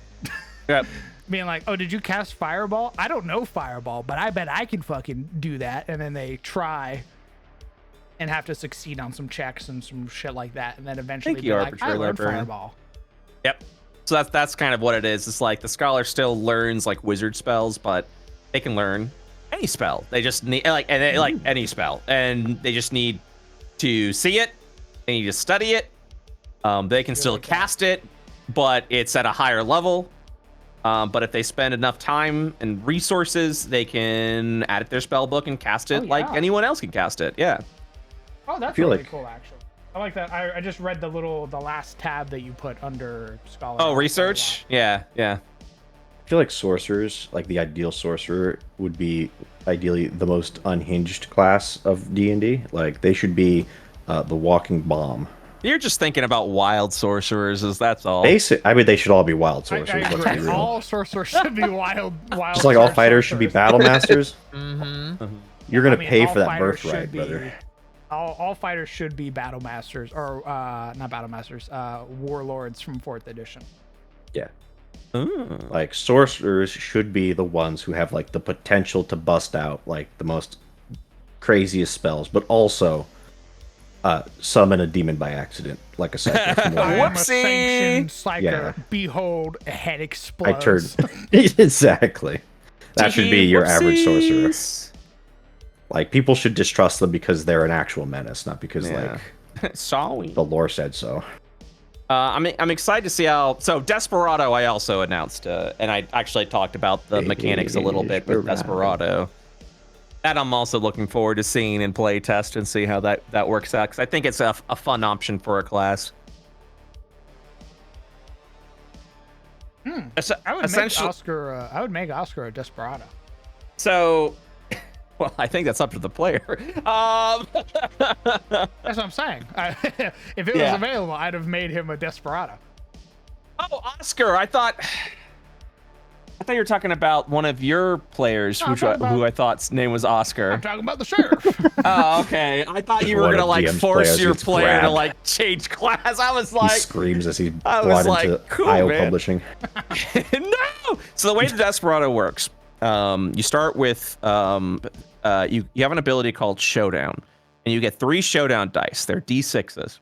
Yep. Being like, oh, did you cast Fireball? I don't know Fireball, but I bet I can fucking do that. And then they try and have to succeed on some checks and some shit like that. And then eventually Thank be you, like, I Arbitrary learned Librarian. Fireball. Yep. So that's kind of what it is. It's like the scholar still learns like wizard spells, but they can learn any spell. They just need like any spell, and they just need to see it. They need to study it. They can still cast it, but it's at a higher level. But if they spend enough time and resources, they can add it to their spell book and cast it like yeah. anyone else can cast it. Yeah. Oh, that's feel really like- cool, actually. I like that. I just read the last tab that you put under Scholar. Oh, research? Yeah. I feel like sorcerers, like the ideal sorcerer, would be ideally the most unhinged class of D&D. Like they should be the walking bomb. You're just thinking about wild sorcerers, that's all. I mean, they should all be wild I sorcerers. Let's be agree. real. All sorcerers should be wild. Just like all sorcerers. fighters should be battle masters. Mm-hmm. You're gonna I mean, pay all for that fighters should birthright, be- brother. All fighters should be battle masters, or not battle masters, warlords from 4th edition. Yeah. Ooh. Like sorcerers should be the ones who have like the potential to bust out like the most craziest spells, but also summon a demon by accident, like a psychic. from I Warhammer. am a sanctioned psyker. Yeah. Behold, a head I explodes. turned exactly. That should be your average sorcerer. Whoopsies. Like people should distrust them because they're an actual menace, not because Yeah. like Sorry. the lore said so. I'm excited to see how. So Desperado, I also announced, and I actually talked about the mechanics a little bit with Desperado. That I'm also looking forward to seeing in play test and see how that works out, because I think it's a fun option for a class. I would make Essentially, Oscar. I would make Oscar a desperado. so. Well, I think that's up to the player. That's what I'm saying. If it Yeah. was available, I'd have made him a desperado. Oh, Oscar! I thought you were talking about one of your players, No, I'm who talking about- I thought's name was Oscar. I'm talking about the sheriff. Oh, okay. I thought you were One gonna of like DM's force players your gets player to grabbed. like change class. I was He like, screams as he's I was brought like, into cool, IO man. Publishing. no. So the way the Desperado works, you start with you have an ability called Showdown, and you get 3 Showdown dice. They're D6s.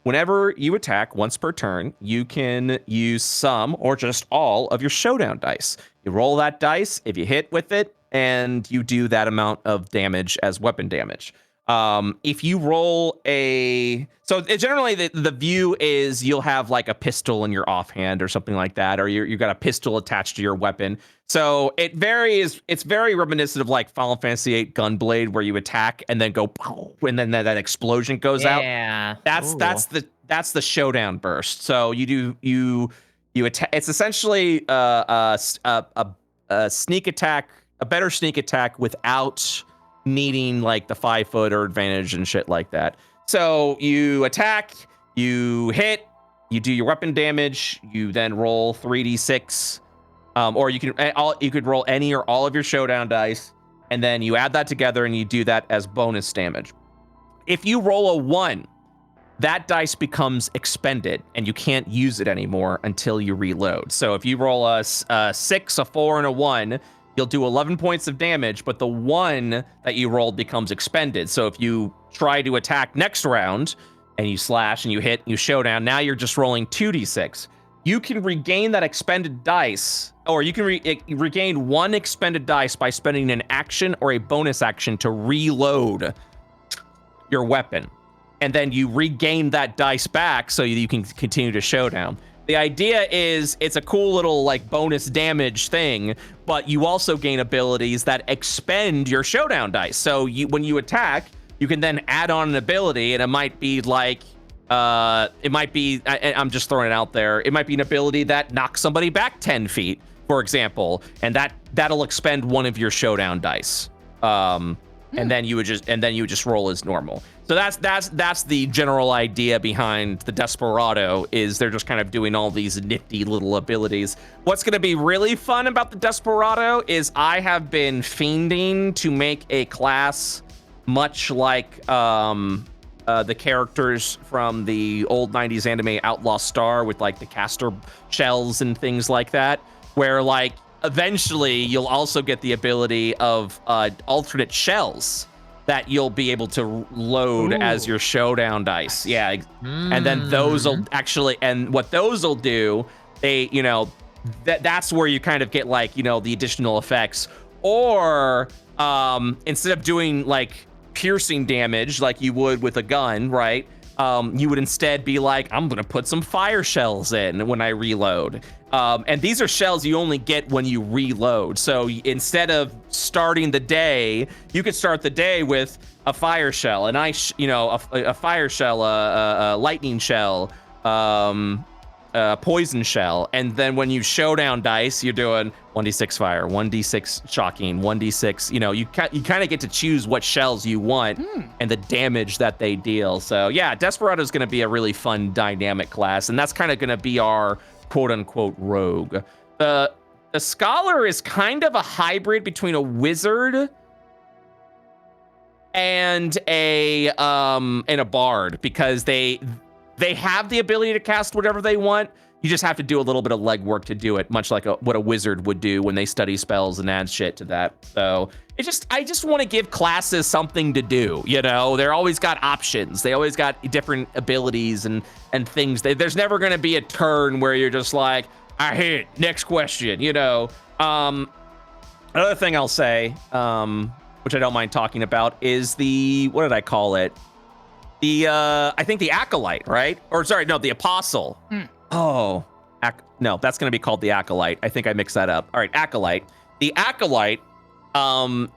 Whenever you attack once per turn, you can use some or just all of your Showdown dice. You roll that dice, if you hit with it, and you do that amount of damage as weapon damage. If you roll generally the view is you'll have like a pistol in your offhand or something like that, or you got a pistol attached to your weapon. So it varies. It's very reminiscent of like Final Fantasy VIII Gunblade, where you attack and then go, and then that explosion goes out. Yeah. That's Ooh. that's the showdown burst. So you attack. It's essentially a sneak attack better sneak attack without needing like the 5 foot or advantage and shit like that. So you attack, you hit, you do your weapon damage, you then roll 3d6, or you could roll any or all of your showdown dice, and then you add that together and you do that as bonus damage. If you roll a 1, that dice becomes expended and you can't use it anymore until you reload. So if you roll a 6, a 4, and a 1, you'll do 11 points of damage, but the 1 that you rolled becomes expended. So if you try to attack next round and you slash and you hit and you showdown, now you're just rolling 2d6. You can regain that expended dice, or you can regain 1 expended dice by spending an action or a bonus action to reload your weapon. And then you regain that dice back so you can continue to showdown. The idea is it's a cool little like bonus damage thing, but you also gain abilities that expend your showdown dice. So when you attack, you can then add on an ability, and it might be like, I'm just throwing it out there. It might be an ability that knocks somebody back 10 feet, for example, and that'll expend 1 of your showdown dice. And then you would just roll as normal. So that's the general idea behind the Desperado, is they're just kind of doing all these nifty little abilities. What's going to be really fun about the Desperado is I have been fiending to make a class much like the characters from the old 90s anime Outlaw Star, with like the caster shells and things like that, where like eventually you'll also get the ability of alternate shells that you'll be able to load as your showdown dice. Yeah. And then those will actually, and what those will do, they, you know, that's where you kind of get like, you know, the additional effects. Or instead of doing like piercing damage like you would with a gun, right? You would instead be like, I'm gonna put some fire shells in when I reload. And these are shells you only get when you reload. So instead of starting the day, you could start the day with a fire shell, a fire shell, a lightning shell, a poison shell. And then when you showdown dice, you're doing 1d6 fire, 1d6 shocking, 1d6, you know, you kind of get to choose what shells you want and the damage that they deal. So yeah, Desperado is going to be a really fun dynamic class. And that's kind of going to be our quote unquote rogue. The scholar is kind of a hybrid between a wizard and a bard, because they have the ability to cast whatever they want. You just have to do a little bit of legwork to do it, much like what a wizard would do when they study spells and add shit to that. So I just want to give classes something to do, you know? They're always got options. They always got different abilities and things. There's never going to be a turn where you're just like, I hit, next question, you know? Another thing I'll say, which I don't mind talking about, is what did I call it? I think the Acolyte, right? Or sorry, no, the Apostle. Oh, no, that's going to be called the Acolyte. I think I mixed that up. All right, Acolyte. The Acolyte,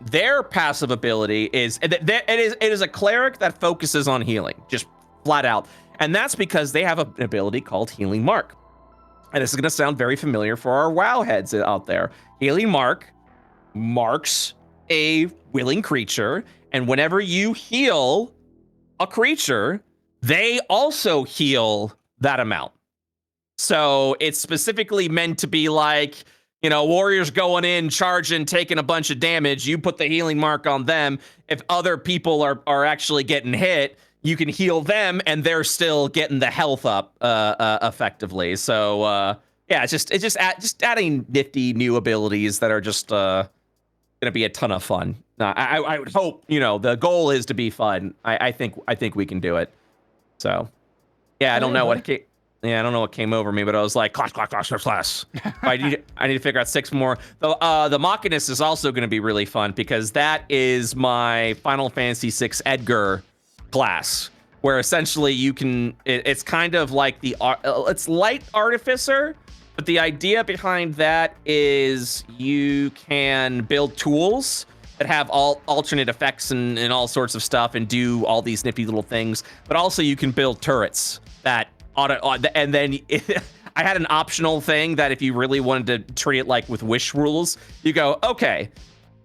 their passive ability is, it is a cleric that focuses on healing, just flat out. And that's because they have an ability called Healing Mark. And this is going to sound very familiar for our WoW heads out there. Healing Mark marks a willing creature, and whenever you heal a creature, they also heal that amount. So it's specifically meant to be like, you know, warriors going in, charging, taking a bunch of damage. You put the healing mark on them. If other people are actually getting hit, you can heal them, and they're still getting the health up effectively. So yeah, it's just adding nifty new abilities that are just gonna be a ton of fun. I would hope, you know, the goal is to be fun. I think we can do it. So yeah, I don't know what came over me, but I was like, class. I need to figure out 6 more. The Machinist is also going to be really fun, because that is my Final Fantasy VI Edgar class, where essentially you can, it's kind of like it's light artificer, but the idea behind that is you can build tools that have all alternate effects and all sorts of stuff and do all these nifty little things, but also you can build turrets that and then I had an optional thing that if you really wanted to treat it like with wish rules, you go, okay,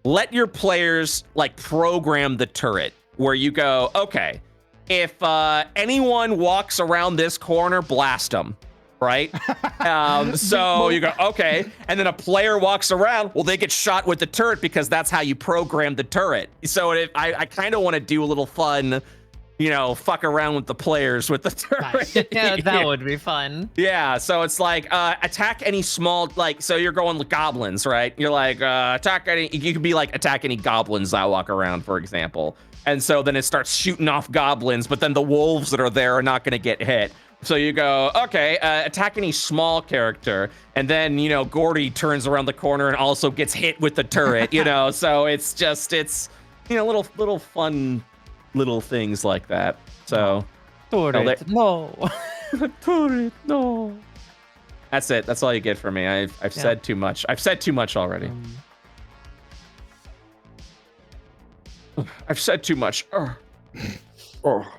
let your players like program the turret where you go, okay, if anyone walks around this corner, blast them. Right? So you go, okay. And then a player walks around, well, they get shot with the turret because that's how you program the turret. So I kind of want to do a little fun, fuck around with the players with the turret. Yeah, that would be fun. Yeah, so it's like attack any small, like, so you're going with goblins, right? You're like, attack any, you could be like, attack any goblins that walk around, for example. And so then it starts shooting off goblins, but then the wolves that are there are not going to get hit. So you go, okay, attack any small character, and then, Gordy turns around the corner and also gets hit with the turret, so it's just, little fun little things like that. So, Turret, no. turret, no. That's it. That's all you get from me. I've said too much. I've said too much already. I've said too much. Oh.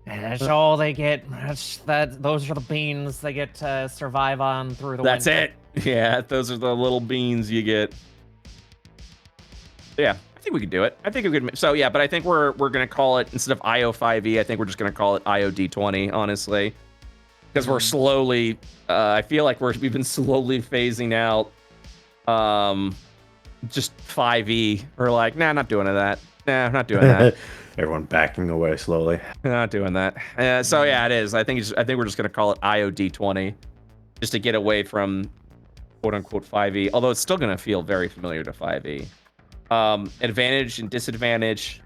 And that's all they get. Those are the beans they get to survive on through the That's winter. it. Yeah, those are the little beans you get. Yeah, I think we could do it. I think we could. So yeah, but I think we're gonna call it, instead of IO5E, I think we're just gonna call it IOD20, honestly, because we're slowly. I feel like we've been slowly phasing out. Just 5E. We're like, nah, not doing that. Nah, not doing that. Everyone backing away slowly. Not doing that. So yeah, it is. I think we're just gonna call it IOD20, just to get away from quote unquote 5E. Although it's still gonna feel very familiar to 5E. Advantage and disadvantage,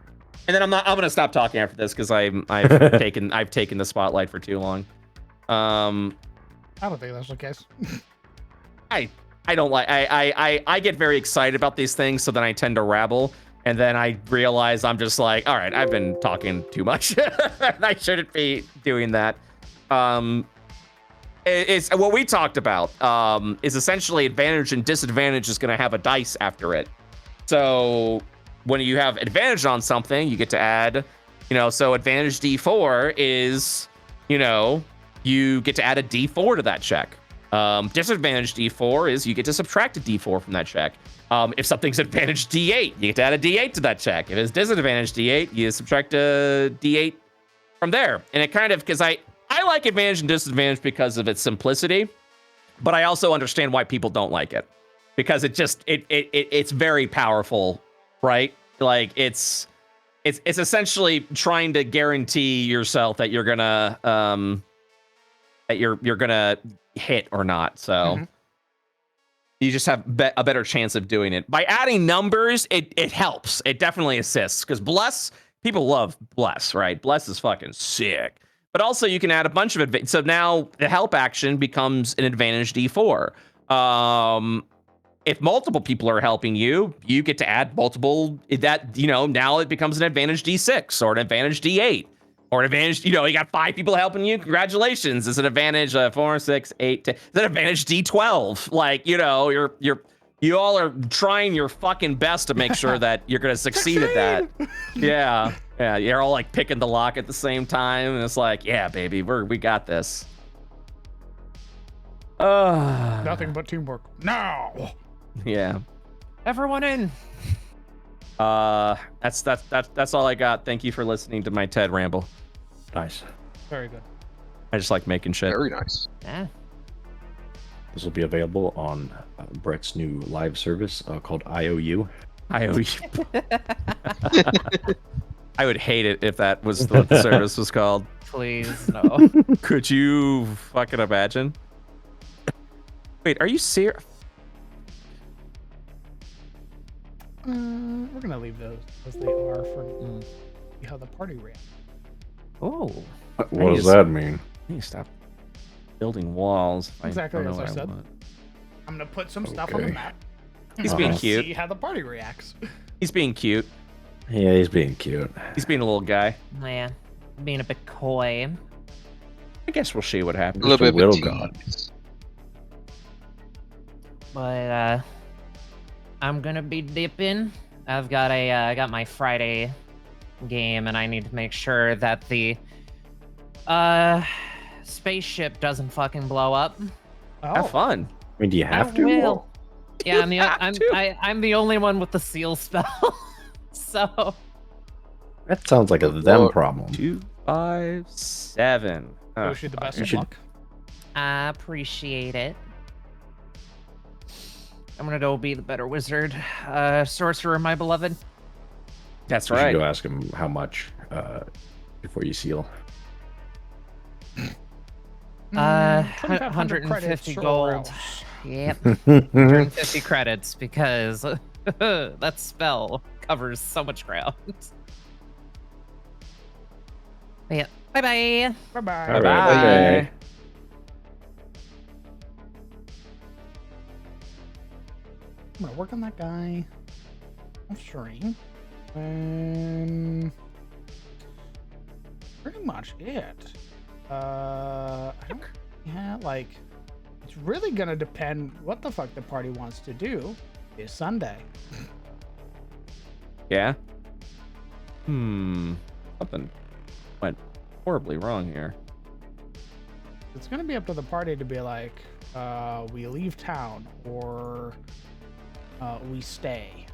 and then I'm gonna stop talking after this because I've taken the spotlight for too long. I don't think that's the case. I don't like. I get very excited about these things, so then I tend to rabble. And then I realize I'm just like, all right, I've been talking too much. I shouldn't be doing that. It's what we talked about is essentially advantage and disadvantage is going to have a dice after it. So when you have advantage on something, you get to add, so advantage D4 is, you get to add a D4 to that check. Disadvantage D4 is you get to subtract a D4 from that check. If something's advantage D8, you get to add a D8 to that check. If it's disadvantage D8, you subtract a D8 from there. And it kind of, because I like advantage and disadvantage because of its simplicity, but I also understand why people don't like it, because it's very powerful, right? Like it's essentially trying to guarantee yourself that you're gonna you're gonna hit or not. So. You just have a better chance of doing it. By adding numbers, it helps. It definitely assists, because Bless, people love Bless, right? Bless is fucking sick. But also you can add a bunch of advantage. So now the help action becomes an advantage D4. If multiple people are helping you, you get to add multiple, now it becomes an advantage D6 or an advantage D8. Or an advantage, you got 5 people helping you. Congratulations! It's an advantage 4, 6, 8, 10. It's an advantage D12. Like, you all are trying your fucking best to make sure that you're gonna succeed at that. Yeah. You're all like picking the lock at the same time, and it's like, yeah, baby, we got this. Nothing but teamwork. No. Yeah. Everyone in. That's all I got. Thank you for listening to my TED ramble. Nice. Very good. I just like making shit. Very nice. Yeah. This will be available on Brett's new live service called IOU. I would hate it if that was what the service was called. Please, no. Could you fucking imagine? Wait, are you serious? We're gonna leave those as they are for see how the party ran. Oh. What does that mean? I need to stop building walls. Exactly I don't as know I what said. want. I'm gonna put some stuff on the Okay. map. He's and being we'll cute. See how the party reacts. He's being cute. Yeah, he's being cute. He's being a little guy. Yeah. Being a bit coy. I guess we'll see what A happens. little bit little of god. But I'm gonna be dipping. I've got I got my Friday game, and I need to make sure that the spaceship doesn't fucking blow up. Oh, Have fun. I mean, do you have I to? will. Yeah, You I'm the have to. I'm the only one with the seal spell. So That sounds like a Good them lord. problem. 2, 5, 7. Wish you the best you of should- luck. I appreciate it. I'm gonna go be the better wizard, sorcerer, my beloved. That's You should right. go ask him how much before you seal. 2,500 credits 150 or gold. else. Yep, 150 credits because that spell covers so much ground. Yeah. Bye bye. Bye-bye. All right, Bye. okay. I'm gonna work on that guy off stream. And pretty much it. I don't, yeah, like it's really gonna depend what the fuck the party wants to do this Sunday. Yeah. Something went horribly wrong here. It's gonna be up to the party to be like, we leave town or we stay.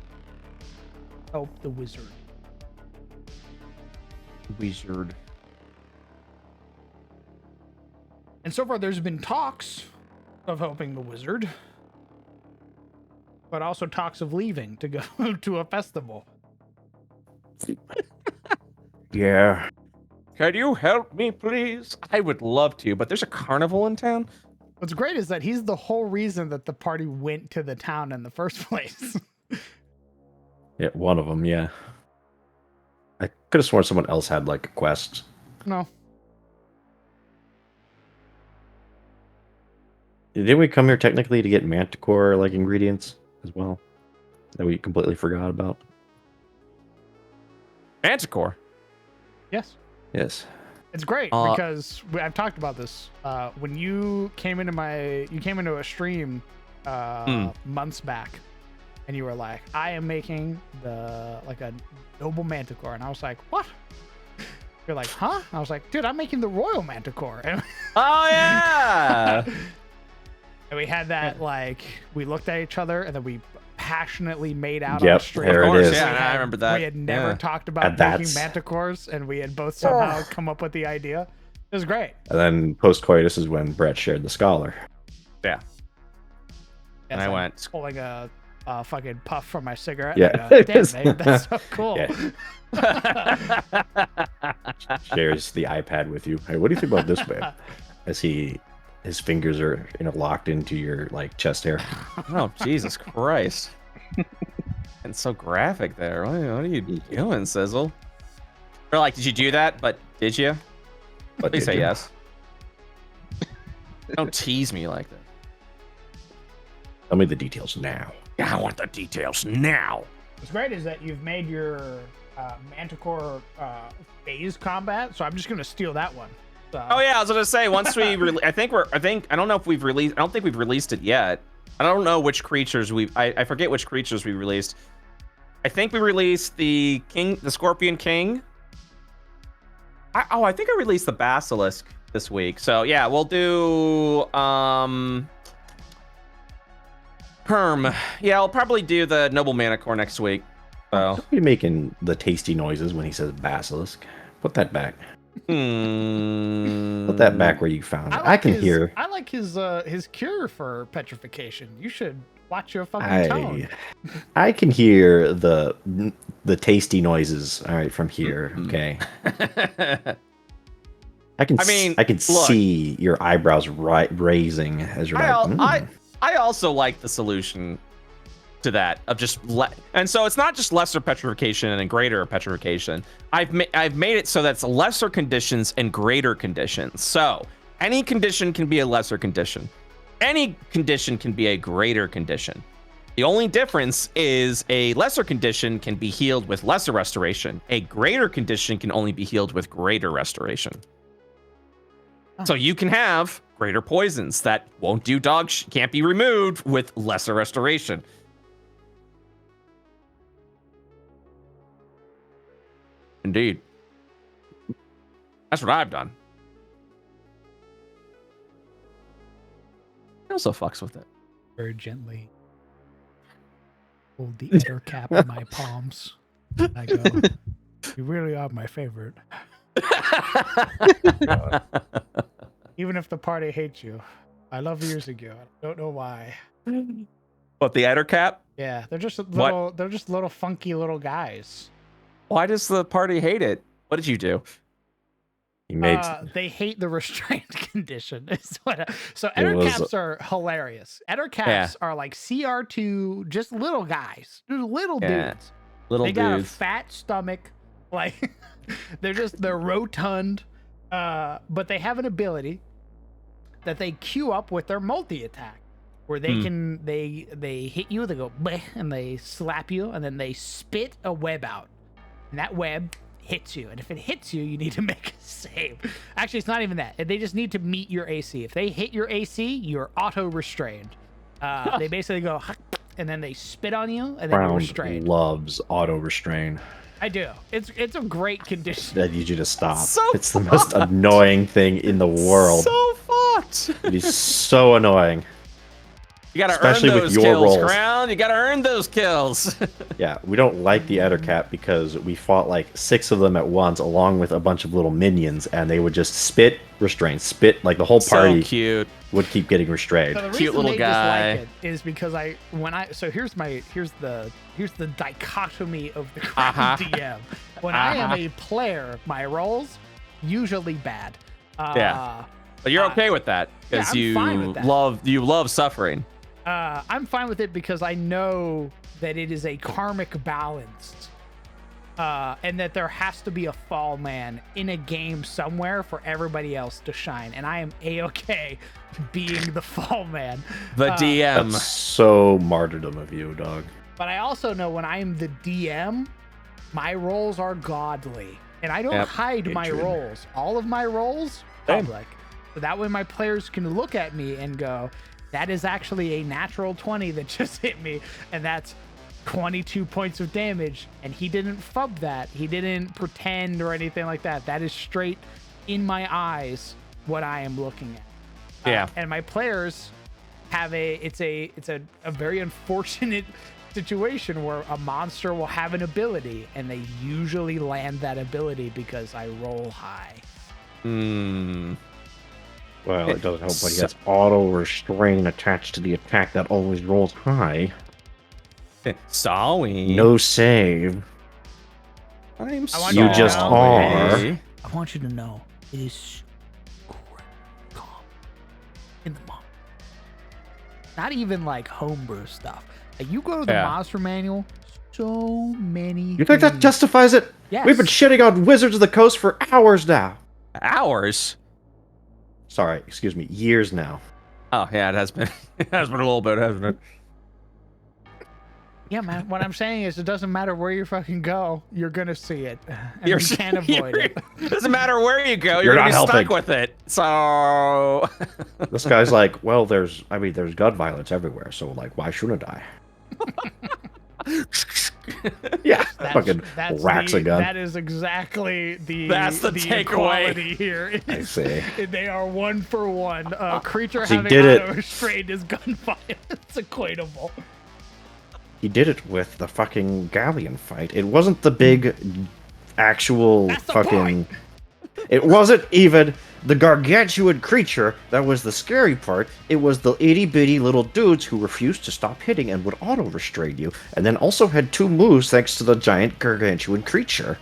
Help the wizard. Wizard. And so far, there's been talks of helping the wizard, but also talks of leaving to go to a festival. Yeah. Can you help me, please? I would love to, but there's a carnival in town. What's great is that he's the whole reason that the party went to the town in the first place. Yeah, one of them, yeah. I could have sworn someone else had like a quest. No. Didn't we come here technically to get manticore like ingredients as well? That we completely forgot about. Manticore. Yes. Yes. It's great because I've talked about this. When you came into a stream months back, and you were like, "I am making a noble manticore," and I was like, "What?" You're like, "Huh?" I was like, "Dude, I'm making the royal manticore." And Oh yeah. we had that we looked at each other and then we passionately made out Yep, on stream. there it Of course, is. yeah, I remember that. We had never Yeah. talked about And making that's- manticores, and we had both somehow come up with the idea. It was great. And then post coitus is when Brett shared the scholar. Yeah. And I Yes, I'm went. pulling a fucking puff from my cigarette. Yeah. and, damn, babe, that's so cool. Yeah. Shares the iPad with you. Hey, what do you think about this, babe? As his fingers are locked into your like chest hair. Oh Jesus Christ! And so graphic there. What are you doing, Sizzle? Or like, did you do that? But did you? But Please did say you? yes. Don't tease me like that. Tell me the details now. Yeah, I want the details now. What's great is that you've made your manticore phase combat, so I'm just gonna steal that one. So, Oh yeah, I was gonna say once we I don't know if we've released. I don't think we've released it yet. I don't know which creatures I forget which creatures we released. I think we released the Scorpion King. I think I released the Basilisk this week. So yeah, we'll do Herm. Yeah, I'll probably do the Noble Manicore next week. So Don't be making the tasty noises when he says basilisk. Put that back. Put that back where you found it. I can hear. I like his cure for petrification. You should watch your fucking tone. I can hear the tasty noises. All right, from here. Okay. I can. I mean, I can look. see your eyebrows raising as you're like. I also like the solution to that of just and so it's not just lesser petrification and greater petrification. I've made it so that's lesser conditions and greater conditions. So any condition can be a lesser condition. Any condition can be a greater condition. The only difference is a lesser condition can be healed with lesser restoration. A greater condition can only be healed with greater restoration. So you can have greater poisons that won't do can't be removed with lesser restoration. Indeed. That's what I've done. He also fucks with it. Very gently. Hold the other cap in my palms. And I go, you really are my favorite. Even if the party hates you. I love years ago. I don't know why. What, the Eder cap? Yeah, they're just What? little. They're just little funky little guys. Why does the party hate it? What did you do? He made They hate the restraint condition. Is what. So It Eder was- caps are hilarious. Eder caps are like CR2, just little guys, just little Yeah. dudes. Little They got a dudes. fat stomach, like they're rotund, but they have an ability that they queue up with their multi attack, where they can they hit you, they go bleh, and they slap you, and then they spit a web out, and that web hits you, and if it hits you, you need to make a save. Actually, it's not even that. They just need to meet your AC. If they hit your AC, you're auto restrained. They basically go, and then they spit on you, and then you're Brown restrained. loves auto restrain. I do. It's a great condition. I need you to stop. So It's the most annoying thing in the world. So fucked. It is so annoying. You gotta Especially earn with those your kills, rolls. Crown. You gotta earn those kills. Yeah, we don't like the Eder Cap because we fought like 6 of them at once, along with a bunch of little minions, and they would just spit, restrain, spit. Like the whole So party cute. would keep getting restrained. So the Cute reason little they guy. dislike it is because here's the dichotomy of the Crown Uh-huh. DM. When I am a player, my rolls usually bad. Yeah. But you're okay with that yeah, because I'm fine with that. you love suffering. I'm fine with it because I know that it is a karmic balance, and that there has to be a fall man in a game somewhere for everybody else to shine, and I am a-okay being the fall man. The DM. That's so martyrdom of you, dog. But I also know when I am the DM, my rolls are godly, and I don't Yep. hide my Hatred. rolls. All of my rolls Same. public, so that way my players can look at me and go, "That is actually a natural 20 that just hit me, and that's 22 points of damage." And he didn't fub that. He didn't pretend or anything like that. That is straight in my eyes what I am looking at. Yeah. And my players have a very unfortunate situation where a monster will have an ability, and they usually land that ability because I roll high. Hmm. Well, it doesn't help, but he has auto restrain attached to the attack that always rolls high. Sorry. No save. I'm I want You just are. sorry. I want you to know it is great calm in the monster. Not even like homebrew stuff. Like you go to the Yeah. monster manual, so many. You think that things. justifies it? Yes. We've been shitting on Wizards of the Coast for hours now. Hours. Sorry, excuse me, years now. Oh yeah, it has been. It has been a little bit, hasn't it? Yeah, man. What I'm saying is, it doesn't matter where you fucking go, you're gonna see it, and You're- you can't avoid it. Doesn't matter where you go, You're you're gonna not be stuck helping. with it. So. This guy's like, well, there's gun violence everywhere, so like, why shouldn't I? Yeah, fucking racks a gun. That is exactly the That's the takeaway. equality here. I see. They are 1 for 1. Creature He having did it. auto restrained is gun violence equatable. He did it with the fucking galleon fight. It wasn't the big, actual That's the fucking. It wasn't even the gargantuan creature that was the scary part. It was the itty bitty little dudes who refused to stop hitting and would auto restrain you, and then also had 2 moves thanks to the giant gargantuan creature.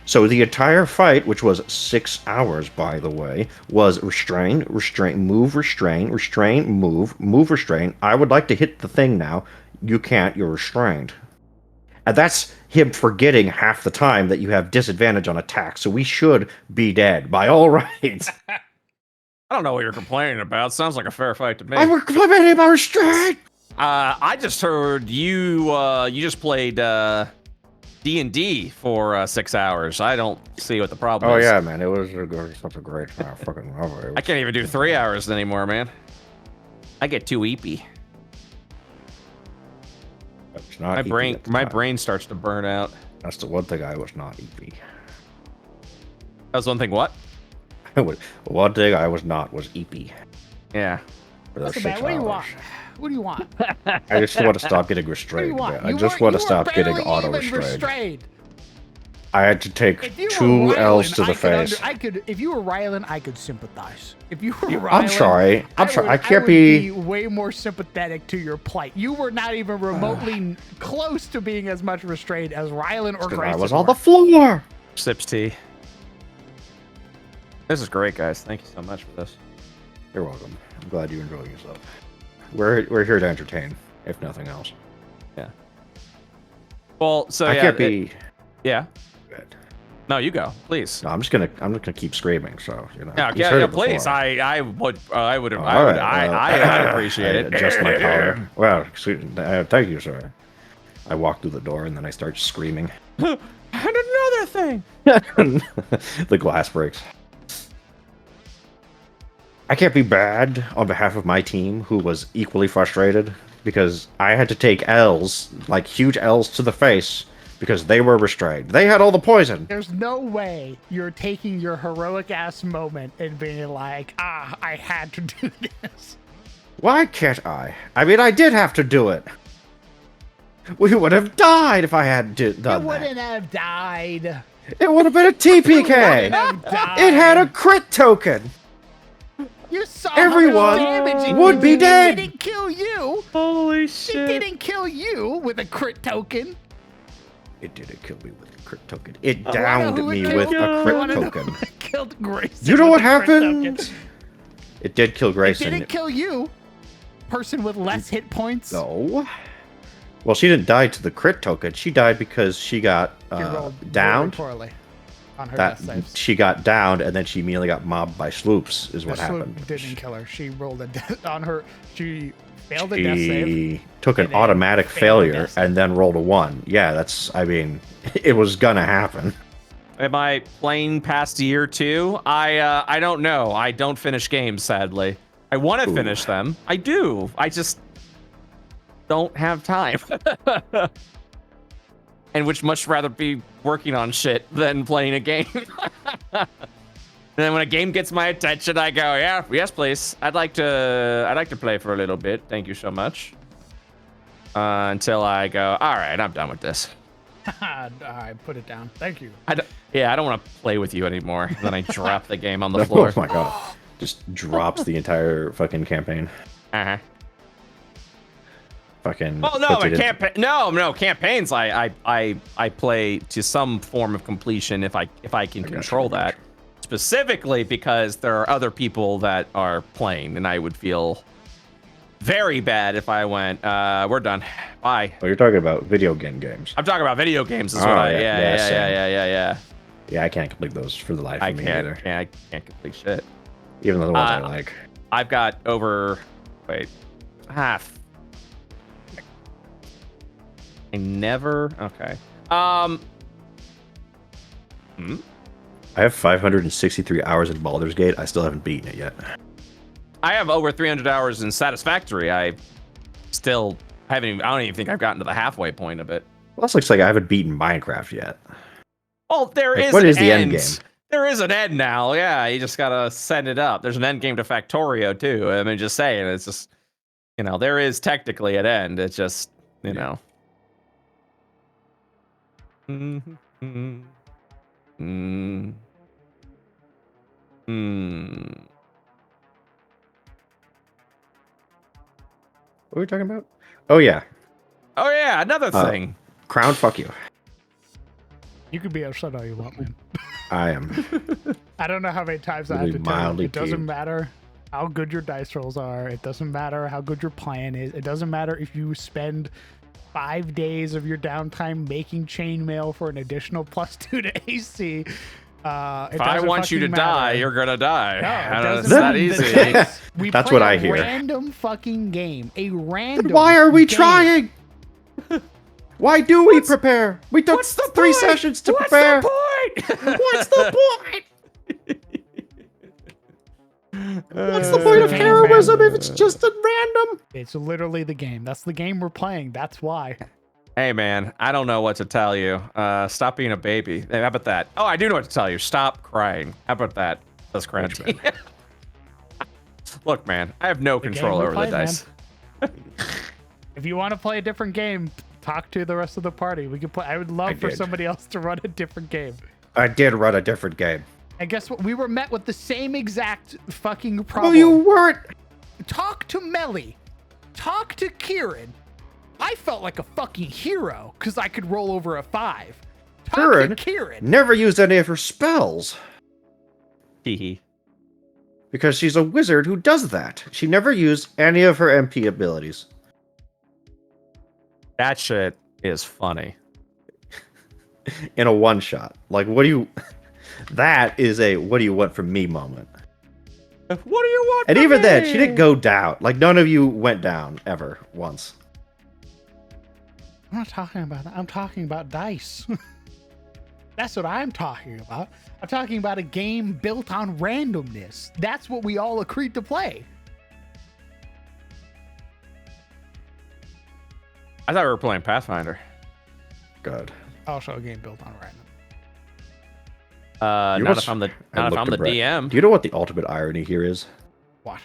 So the entire fight, which was 6 hours, by the way, was restrain, move, restrain, move, restrain. I would like to hit the thing now. You can't, you're restrained. And that's him forgetting half the time that you have disadvantage on attack, so we should be dead, by all rights. I don't know what you're complaining about. Sounds like a fair fight to me. I'm complaining about restraint! I just heard you. You just played D&D for 6 hours. I don't see what the problem Oh is. yeah, man, it was such a great fucking novel. I can't even do 3 hours anymore, man. I get too eepy. It's not My EP brain, at the my time. brain starts to burn out. That's the one thing I was not EP. That was one thing. What? One thing I was not was EP. Yeah. for those Listen, 6 man, what do you want? hours. What do you want? I just want to stop getting What do you restrained. want? Man. I just want to stop getting auto restrained. restrained. I had to take If you were 2 Rylan, L's to the I could face. I could, if you were Rylan, I could sympathize. If you were Rylan, I'm sorry. I'm sorry. I can't would be. way more sympathetic to your plight. You were not even remotely close to being as much restrained as Rylan or 'Cause Grayson. I was on were. the floor. Sips tea. This is great, guys. Thank you so much for this. You're welcome. I'm glad you enjoyed yourself. We're here to entertain, if nothing else. Well, so I yeah, can't be. yeah. No, you go, please. No, I'm just gonna keep screaming. So you know. Yeah, you've yeah, heard yeah, it please. before. I would, All I would, right, well, I'd appreciate it. Adjust my collar. Well, thank you, sir. I walk through the door and then I start screaming. And another thing. The glass breaks. I can't be bad on behalf of my team, who was equally frustrated because I had to take L's, like huge L's to the face, because they were restrained. They had all the poison. There's no way you're taking your heroic ass moment and being like, I had to do this. Why can't I? I mean, I did have to do it. We would have died if I hadn't done You that. wouldn't have died. It would have been a TPK. Wouldn't have died. It had a crit token. You saw Everyone how much damage it would be did. dead. It didn't kill you. Holy It didn't kill you with a crit token. It didn't kill me with a crit token. It You wanna downed who it me killed? with a You crit wanna know token. who it killed Grayson. You know with what a crit happened? token? It did kill It Grayson. didn't kill you. Person with less hit points. No. Well, she didn't die to the crit token. She died because she got She rolled downed. really poorly on her That death saves. she got downed, and then she immediately got mobbed by sloops. Is what The sloop happened. didn't kill her. She rolled a death on her. She failed a death save. She took an and then automatic failed a failure death save. and then rolled a 1. Yeah, that's. I mean, it was gonna happen. Am I playing past year 2? I don't know. I don't finish games, sadly. I want to Ooh. finish them. I do. I just don't have time. And would much rather be working on shit than playing a game. And then when a game gets my attention, I go, yeah, yes, please. I'd like to play for a little bit. Thank you so much. Until I go, all right, I'm done with this. I put it down. Thank you. I don't want to play with you anymore. And then I drop the game on the floor. Oh my god! Just drops the entire fucking campaign. Uh-huh. Fucking. Oh no, puts a it in- campaign. No, campaigns. I play to some form of completion if I can control that. Specifically because there are other people that are playing, and I would feel very bad if I went. We're done. Bye. Oh, you're talking about video game games. I'm talking about video games. Is Oh, what I. yeah, same. Yeah. Yeah, I can't complete those for the life of I me can't. either. I can't complete shit. Even the ones I Uh, like. I've got over. Wait. Half. I never. Okay. I have 563 hours in Baldur's Gate. I still haven't beaten it yet. I have over 300 hours in Satisfactory. I still haven't even. I don't even think I've gotten to the halfway point of it. Well, this looks like I haven't beaten Minecraft yet. Well, there Like, is. what an is the end end game? There is an end now. Yeah, you just gotta set it up. There's an end game to Factorio too. I mean, just saying. It's just, there is technically an end. It's just, What are we talking about? Oh yeah, Oh yeah, another thing. Crown. Fuck you. You can be upset all you want, man. I am. I don't know how many times I have Really to tell you. mildly It doesn't peeved. matter how good your dice rolls are. It doesn't matter how good your plan is. It doesn't matter if you spend 5 days of your downtime making chainmail for an additional +2 to AC. If I want you to die, you're gonna die. No, I it don't know, doesn't it's that matter. easy. We That's play what I a hear. Random fucking game. A random. Why are we game. trying? Why do we prepare? We took What's the 3 point? sessions to What's prepare. the point? What's the point? What's the point of game, heroism man. if it's just a random? It's literally the game. That's the game we're playing. That's why. Hey man, I don't know what to tell you. Stop being a baby. Hey, how about that? Oh, I do know what to tell you. Stop crying. How about that? That's crunchy. Look, man, I have no The game control we over play, the dice. If you want to play a different game, talk to the rest of the party. We could play. I would love for did. somebody else to run a different game. I did run a different game. And guess what? We were met with the same exact fucking problem. Oh, you weren't. Talk to Melly. Talk to Kieran. I felt like a fucking hero because I could roll over a 5. Talk to Kieran. Never used any of her spells Hee hee. because she's a wizard who does that. She never used any of her MP abilities. That shit is funny. In a one shot. Like, what do you. That is a what do you want from me moment. What do you want? And from even then, me? she didn't go down. Like, none of you went down ever once. I'm not talking about that. I'm talking about dice. That's what I'm talking about. I'm talking about a game built on randomness. That's what we all agreed to play. I thought we were playing Pathfinder. Good. Also a game built on random. You Not must- if I'm the I not if looked I'm the at Brett. DM. Do you know what the ultimate irony here is? What?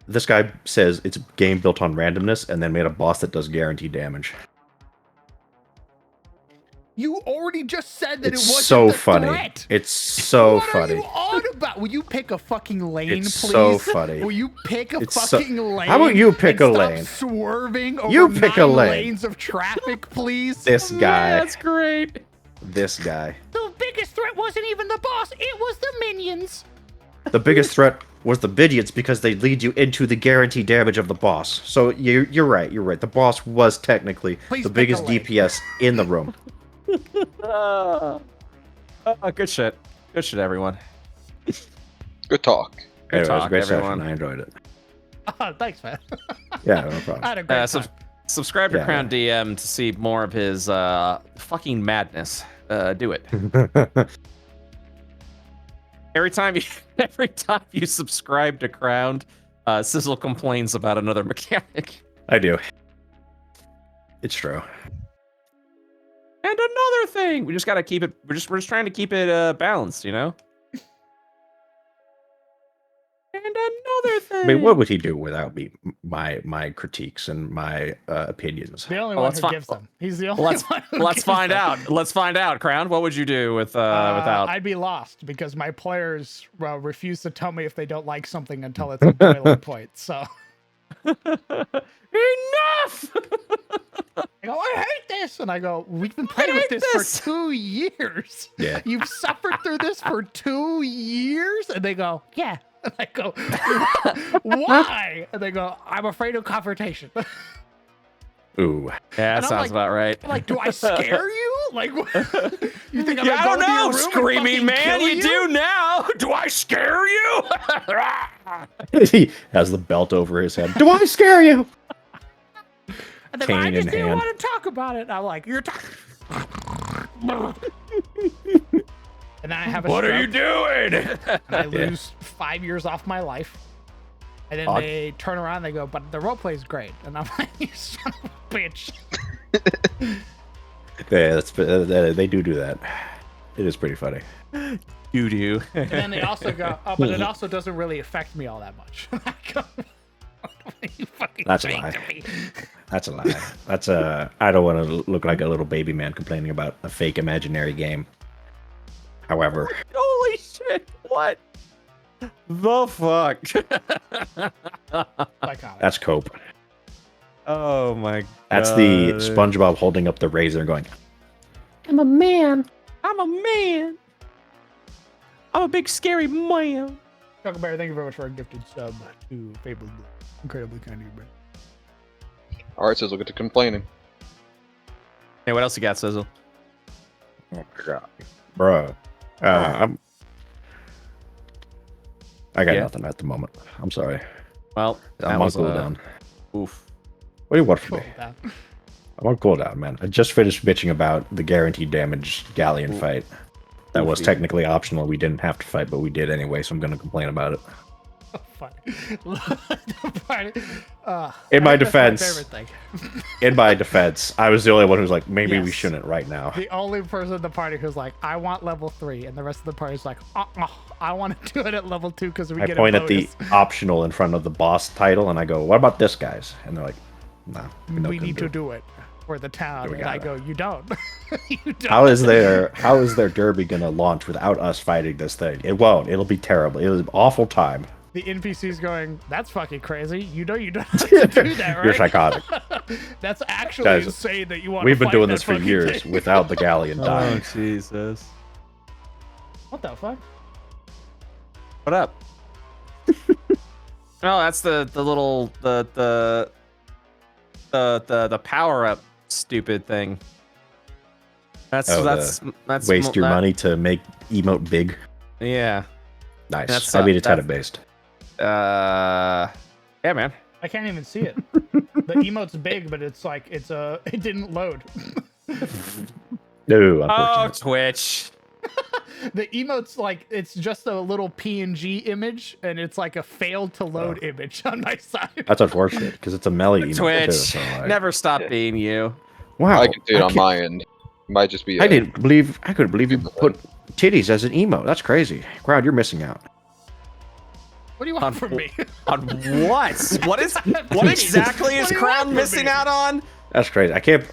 This guy says it's a game built on randomness and then made a boss that does guaranteed damage. You already just said that It's it wasn't so the funny. threat. It's so What funny. are you on about? Will you pick a fucking lane, It's please? so funny. Will you pick a It's so- fucking lane? How about you pick and a stop lane? Swerving over You pick a 9 lane. lanes of traffic, please. This guy. That's great. This guy. The biggest threat wasn't even the boss; it was the minions. The biggest threat was the Bidians because they lead you into the guaranteed damage of the boss. So you're right. You're right. The boss was technically Please the pick biggest a lane. DPS in the room. Good shit. Good shit, everyone. Good talk. Good Anyway, it was a talk, great everyone. session. I enjoyed it. Oh, thanks, man. Yeah, no problem. I had a great time. Subscribe to Yeah, Crown DM to see more of his fucking madness. Do it. Every time you subscribe to Crown, Sizzle complains about another mechanic. I do. It's true. And another thing, we just gotta keep it. We're just trying to keep it balanced, you know. And another thing. I mean, what would he do without me? My critiques and my opinions. The only Well, one let's who fi- gives them. He's the only Let's one. Who let's gives find them. out. Let's find out. Crown, what would you do with without? I'd be lost because my players refuse to tell me if they don't like something until it's a boiling point. So Enough. I go, I hate this, and I go, we've been playing with hate this this. for 2 years. Yeah. You've suffered through this for 2 years, and they go, yeah. And I go, why? And they go, I'm afraid of confrontation. Ooh. Yeah, And that I'm sounds like- about right. I'm like, do I scare you? Like, what? You think I'm Yeah, I gonna don't go know, into your room and screaming fucking man. kill You do now. Do I scare you? He has the belt over his head. Do I scare you? And they go, I cane just in didn't hand. want to talk about it. I'm like, you're talking. And then I have a What are you stroke, doing? and I lose 5 years off my life. And then Odd. they turn around and they go, but the roleplay is great. And I'm like, you son of a bitch. Yeah, they do that. It is pretty funny. You do. And then they also go, oh, but it also doesn't really affect me all that much. I go, what are you fucking That's a saying lie. to me? That's a lie. That's a. I don't want to look like a little baby man complaining about a fake imaginary game. However, Holy shit! What? The fuck? Psychotic. that's Cope. Oh my god. That's the SpongeBob holding up the razor, going, I'm a man. I'm a man. I'm a big scary man. Chuckleberry, thank you very much for a gifted sub to Fable Blue. Incredibly kind of you, bro. Alright, Sizzle, get to complaining. Hey, what else you got, Sizzle? "Oh my god, bro, I got Yeah. nothing at the moment. I'm sorry. Well, that I'm on was cooldown. Oof. What do you want from Cool me? with that. I'm on cooldown, man. I just finished bitching about the guaranteed damage galleon fight. That was Oofy. technically optional. We didn't have to fight, but we did anyway, so I'm going to complain about it. Funny. The party. In my that's my defense, favorite thing. in my defense, I was the only one who's like, maybe we Yes. shouldn't right now. The only person in the party who's like, I want level 3, and the rest of the party's like, I want to do it at level 2 because we I get point a at the bonus. optional in front of the boss title, and I go, "What about this, guys?" And they're like, "No, We need to do it for the town. We And I gotta. go, you don't. You don't. How is their derby gonna launch without us fighting this thing? It won't. It'll be terrible. It was an awful time. The NPC's going, that's fucking crazy. You know you don't have to do that, right? You're psychotic. That's actually Guys, insane that you want We've to been fight doing that this for fucking years thing. without the galleon dying. Jesus. What the fuck? What up? Oh, that's the little the power up stupid thing. That's Oh, that's Waste your that- money to make emote big. Yeah. Nice. That's, I mean, it's that's- head based. Yeah, man. I can't even see it. The emote's big, but it's like it didn't load. No, Oh, unfortunately. Twitch. The emote's like it's just a little PNG image, and it's like a failed to load image on my side. That's unfortunate because it's a melee emote too. Twitch. So like, Never stop being you. Wow. I can do it on can't- my end. Might just be. I couldn't believe you put titties as an emote. That's crazy. Crowd, you're missing out. What do you want from me? On what? What is? What exactly is What do you Crown want from missing me? out on? That's crazy. I can't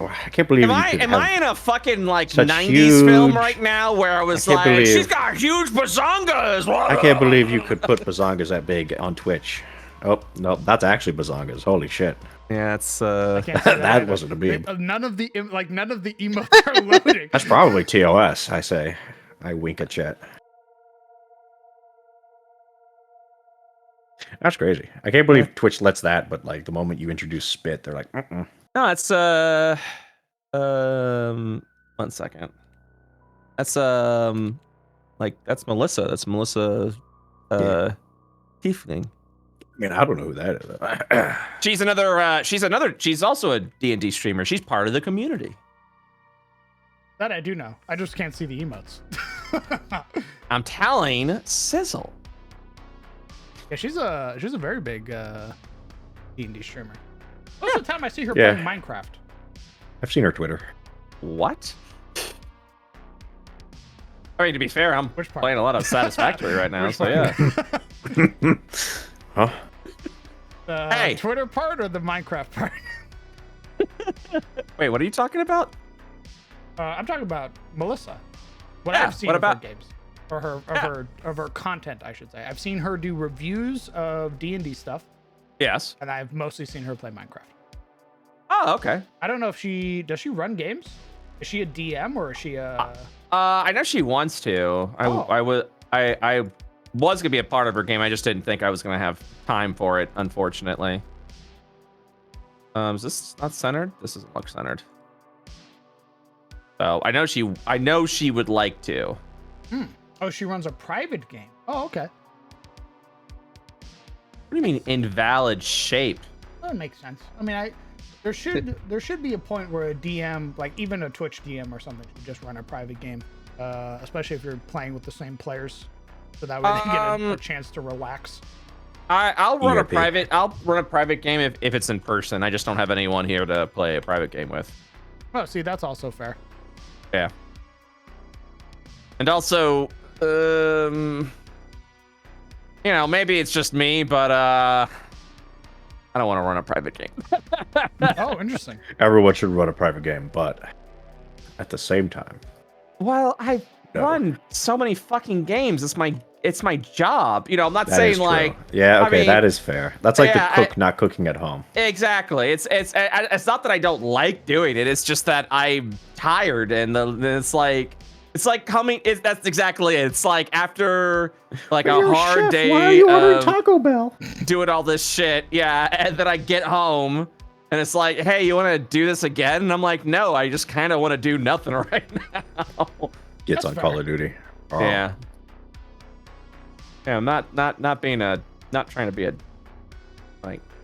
believe Am you I could am have- I in a fucking like such 90s film huge- right now where I was I can't like, believe- she's got huge bazongas. I can't believe you could put bazongas that big on Twitch. Oh no, that's actually bazongas. Holy shit. Yeah, it's I can't see That either. wasn't a meme. None of the emotes are loading. That's probably TOS. I say. I wink at chat. That's crazy. I can't believe Twitch lets that, but like the moment you introduce spit, they're like, mm-mm. no, it's 1 second. That's like that's Melissa. That's Melissa Tiefling. I mean, I don't know who that is. She's also a D&D streamer. She's part of the community. That I do know. I just can't see the emotes. I'm telling Sizzle. Yeah, she's a very big D&D streamer. Most of the time I see her Yeah. playing Minecraft. I've seen her Twitter. What? I mean, to be fair, I'm Which part? playing a lot of Satisfactory right now, Which so part? yeah. Huh? The Hey. Twitter part or the Minecraft part? Wait, what are you talking about? I'm talking about Melissa. What Yeah, I've seen what of about- her games, or her Yeah. of her content, I should say. I've seen her do reviews of D&D stuff, Yes. and I've mostly seen her play Minecraft. Oh, okay. I don't know if does she run games? Is she a DM or is she a? I know she wants to. Oh. I was gonna be a part of her game. I just didn't think I was gonna have time for it, unfortunately. Is this not centered? This doesn't look centered. So I know she would like to. Oh, she runs a private game. Oh, okay. What do you mean invalid shape? That makes sense. I mean, there should be a point where a DM, like even a Twitch DM or something, should just run a private game, especially if you're playing with the same players, so that way they get a chance to relax. I'll run a ERP. private. I'll run a private game if it's in person. I just don't have anyone here to play a private game with. Oh, see, that's also fair. Yeah. And also, maybe it's just me, but I don't want to run a private game. Oh, interesting. Everyone should run a private game, but at the same time, Well, I No. run so many fucking games. It's my job. I'm not that saying is true. like Yeah, I okay, mean- that is fair. That's like Yeah, the cook not cooking at home. exactly. It's not that I don't like doing it. It's just that I'm tired, and it's like coming. That's exactly it. It's like after like a hard day of Taco Bell? doing all this shit, yeah, and then I get home. And it's like, hey, you want to do this again? And I'm like, no, I just kind of want to do nothing right now. Gets That's on fair. Call of Duty. Oh. Yeah. Yeah, I'm not trying to be a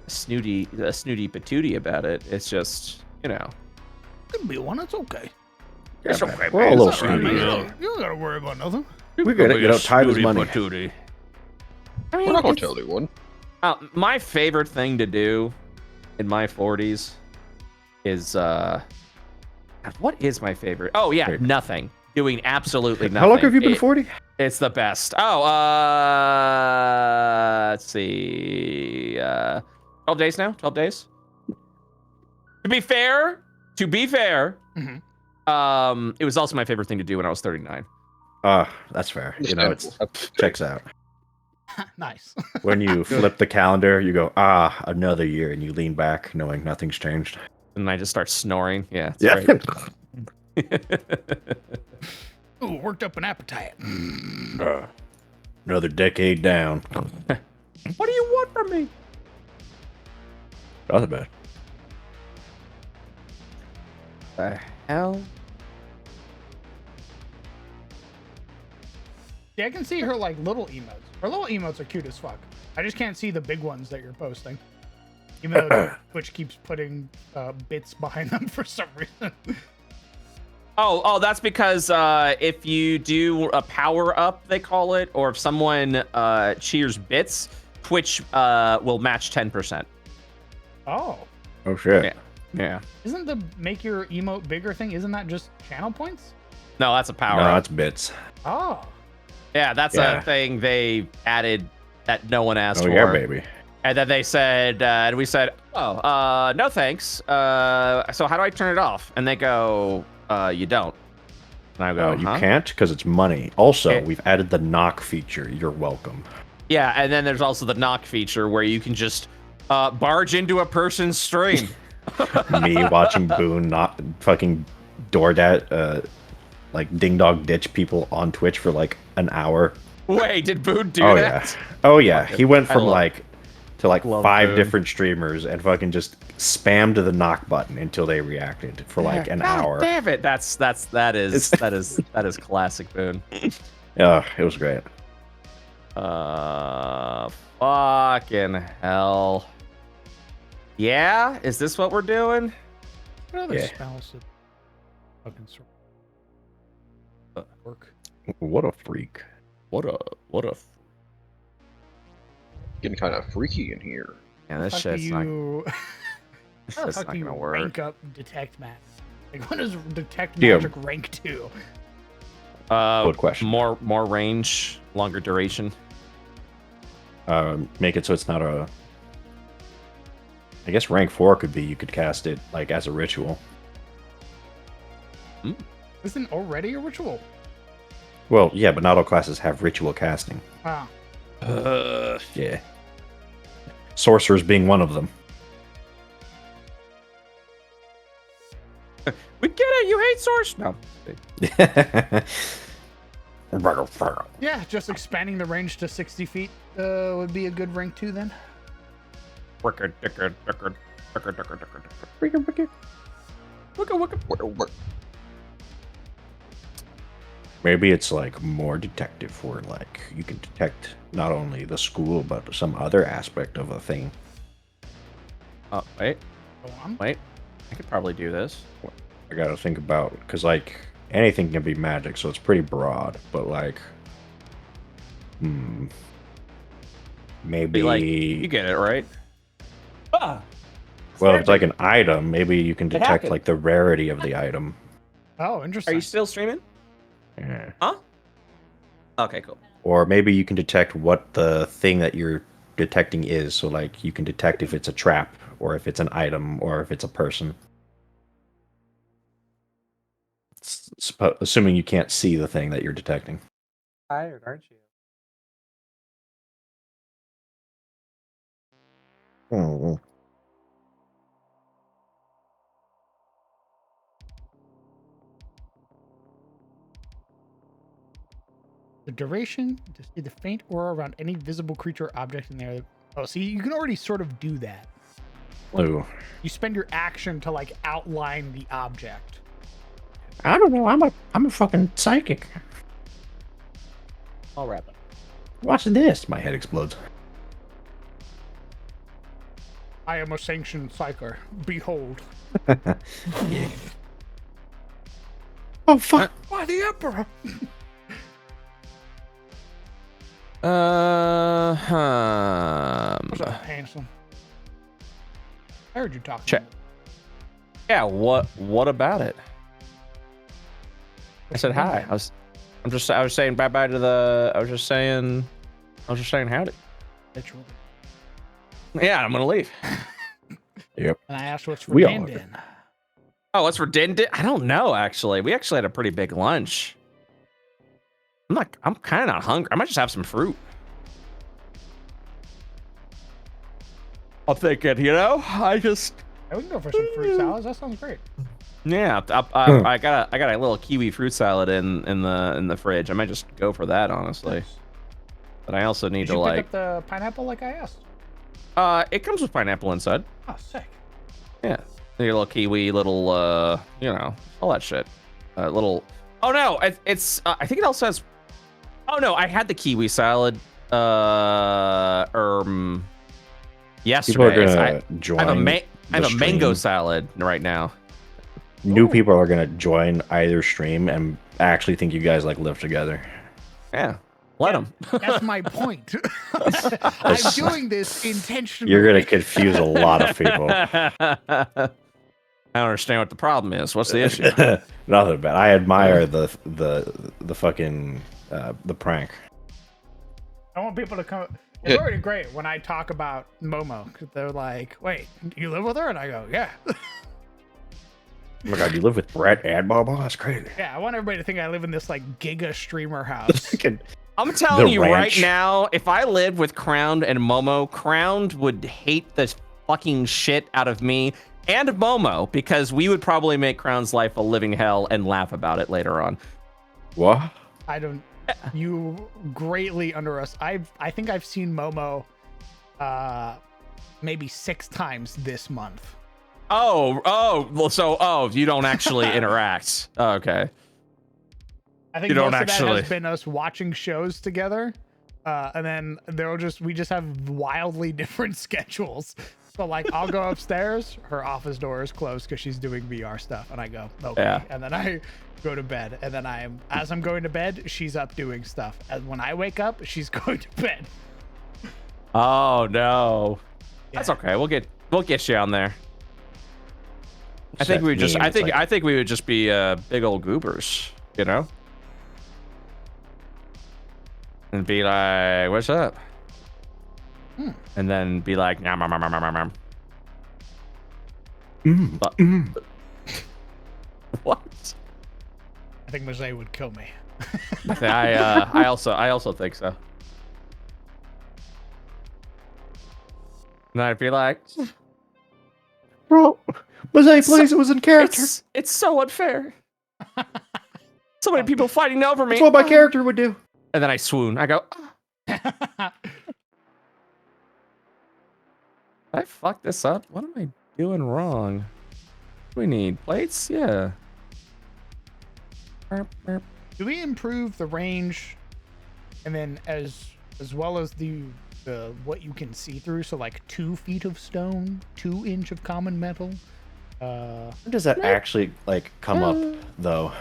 snooty patootie about it. It's just, Could be one. It's okay. it's okay, We're all a man. little It's all right, snooty. man. You don't gotta worry about nothing. We get it. Time is money. Patootie. I mean, We're not gonna it's- tell anyone. my favorite thing to do in my 40s is God, what is my favorite? Oh yeah, Wait. nothing. Doing absolutely nothing. How long have you been 40? It's the best. Oh, let's see. 12 days now. 12 days. To be fair, Mhm. it was also my favorite thing to do when I was 39. That's fair. You know, it's Understandable. checks out. Nice. When you flip the calendar, you go, another year, and you lean back, knowing nothing's changed. And I just start snoring. Yeah. It's Yeah. great. Ooh, worked up an appetite. Another decade down. What do you want from me? Not bad. The hell? Yeah, I can see her like little emotes. Her little emotes are cute as fuck. I just can't see the big ones that you're posting. Even though Twitch keeps putting bits behind them for some reason. Oh, that's because if you do a power up, they call it, or if someone cheers bits, Twitch will match 10%. Oh. Oh shit. Yeah. Yeah. Isn't the make your emote bigger thing, isn't that just channel points? No, that's a power No, up. that's bits. Oh. Yeah, that's Yeah. a thing they added that no one asked Oh for. yeah, baby. And then they said, and we said, no thanks. So how do I turn it off? And they go, you don't. And I go, You huh? can't because it's money. Also, Okay. we've added the knock feature. You're welcome. Yeah, and then there's also the knock feature where you can just barge into a person's stream. Me watching Boone not fucking DoorDash, like ding dong ditch people on Twitch for like an hour. Wait, did Boone do Oh that? yeah. Oh yeah. He went I from love- like to like love 5 Boone. different streamers and fucking just spammed the knock button until they reacted for like an God hour. Damn it! That is classic Boone. Yeah, it was great. Fucking hell. Yeah, is this what we're doing? What other Yeah. spells did fucking work? What a freak. What a. Getting kind of freaky in here. Yeah, this Fuck do shit's not. you how the That's fuck not do you gonna work. rank up detect magic? Like what is detect Yeah. magic rank 2? Good question. More range, longer duration. Make it so it's not a. I guess rank 4 could be you could cast it like as a ritual. Isn't already a ritual? Well, yeah, but not all classes have ritual casting. Wow. Yeah. Sorcerers being one of them. We get it. You hate source. No. Yeah, just expanding the range to 60 feet would be a good rank 2 then. Maybe it's like more detective where like you can detect not only the school but some other aspect of a thing. Oh, wait. Go on. I could probably do this. I gotta think about because like anything can be magic, so it's pretty broad. But like, maybe Be like, you get it, right? Ah. well, if it's like an item, maybe you can detect happened. like the rarity of the item. Oh, Are interesting. you still streaming? Yeah. Huh? Okay, cool. Or maybe you can detect what the thing that you're detecting is. So like you can detect if it's a trap or if it's an item or if it's a person. Assuming you can't see the thing that you're detecting. Tired, aren't you? Oh. The duration to see the faint aura around any visible creature or object in there. Oh, see, you can already sort of do that. Ooh. You spend your action to like outline the object. I don't know. I'm a fucking psychic. I'll wrap it. Watch this. My head explodes. I am a sanctioned psyker. Behold. Oh fuck! Why the emperor? What's up, handsome? I heard you talking. Check. Yeah. What about it? I said hi. I was saying bye bye to the. I was just saying howdy. Literally. Yeah, I'm gonna leave. Yep. And I asked what's for We Din are. Din. Oh, what's for Din Din? I don't know actually. We actually had a pretty big lunch. I'm kind of not hungry. I might just have some fruit. I'm thinking, I just. Yeah, we can go for some fruit salads. That sounds great. Yeah, I got a little kiwi fruit salad in the fridge. I might just go for that, honestly. But I also need Did to you like. pick up the pineapple like I asked? It comes with pineapple inside. Oh, sick. Yeah, your little kiwi, little all that shit. Little. Oh no, it's. I think it also has. Oh no, I had the kiwi salad. Yesterday. People are gonna join. I have a the mango stream. salad right now. New people are gonna join either stream and actually think you guys like live together. Yeah, let them. That's my point. I'm doing this intentionally. You're gonna confuse a lot of people. I don't understand what the problem is. What's the issue? Nothing bad. I admire the fucking the prank. I want people to come. It's already great when I talk about Momo. 'Cause they're like, wait, you live with her? And I go, yeah. Oh my god, you live with Brett and Bobo? That's crazy. Yeah, I want everybody to think I live in this like giga streamer house. I'm telling The you right ranch. now, if I lived with Crowned and Momo, Crowned would hate the fucking shit out of me and Momo because we would probably make Crown's life a living hell and laugh about it later on. What? I don't. You greatly under us. I think I've seen Momo, maybe 6 times this month. So you don't actually interact. Okay. I think You don't most of that actually. has been us watching shows together, and then we just have wildly different schedules. So like, I'll go upstairs, her office door is closed because she's doing VR stuff, and I go, okay, Yeah. and then I go to bed, and then as I'm going to bed, she's up doing stuff, and when I wake up, she's going to bed. Oh no. That's Yeah. okay. We'll get you on there. I think Except we just me, it's like- I think we would just be big old goobers, and be like, "What's up?" And then be like, "Nom, nom, nom, nom, nom, nom." But- What? I think Jose would kill me. I also think so. And I'd be like, Bro, Jose, please, it was in character. it's so unfair. So many people fighting over me. That's what my character would do. And then I swoon. I go, I fucked this up. What am I doing wrong? What do we need? Plates? Yeah. Burp, burp. Do we improve the range, and then as well as the what you can see through? So like 2 feet of stone, 2 inch of common metal. When does that actually like come up though?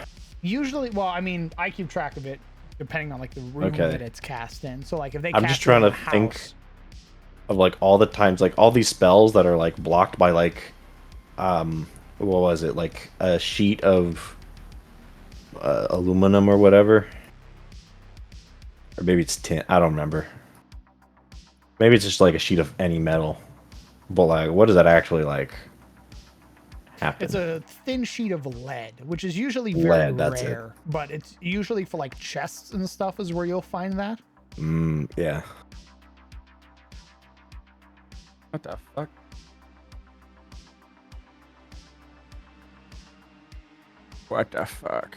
Usually, well, I mean, I keep track of it depending on like the room Okay. that it's cast in. So like if they I'm cast just trying it in to a think house, of like all the times, like all these spells that are like blocked by like, what was it, like a sheet of aluminum or whatever, or maybe it's tin. I don't remember. Maybe it's just like a sheet of any metal. But like, what does that actually like happen? it's a thin sheet of lead, which is usually very Lead, that's it. rare. But it's usually for like chests and stuff is where you'll find that. Yeah. What the fuck? What the fuck?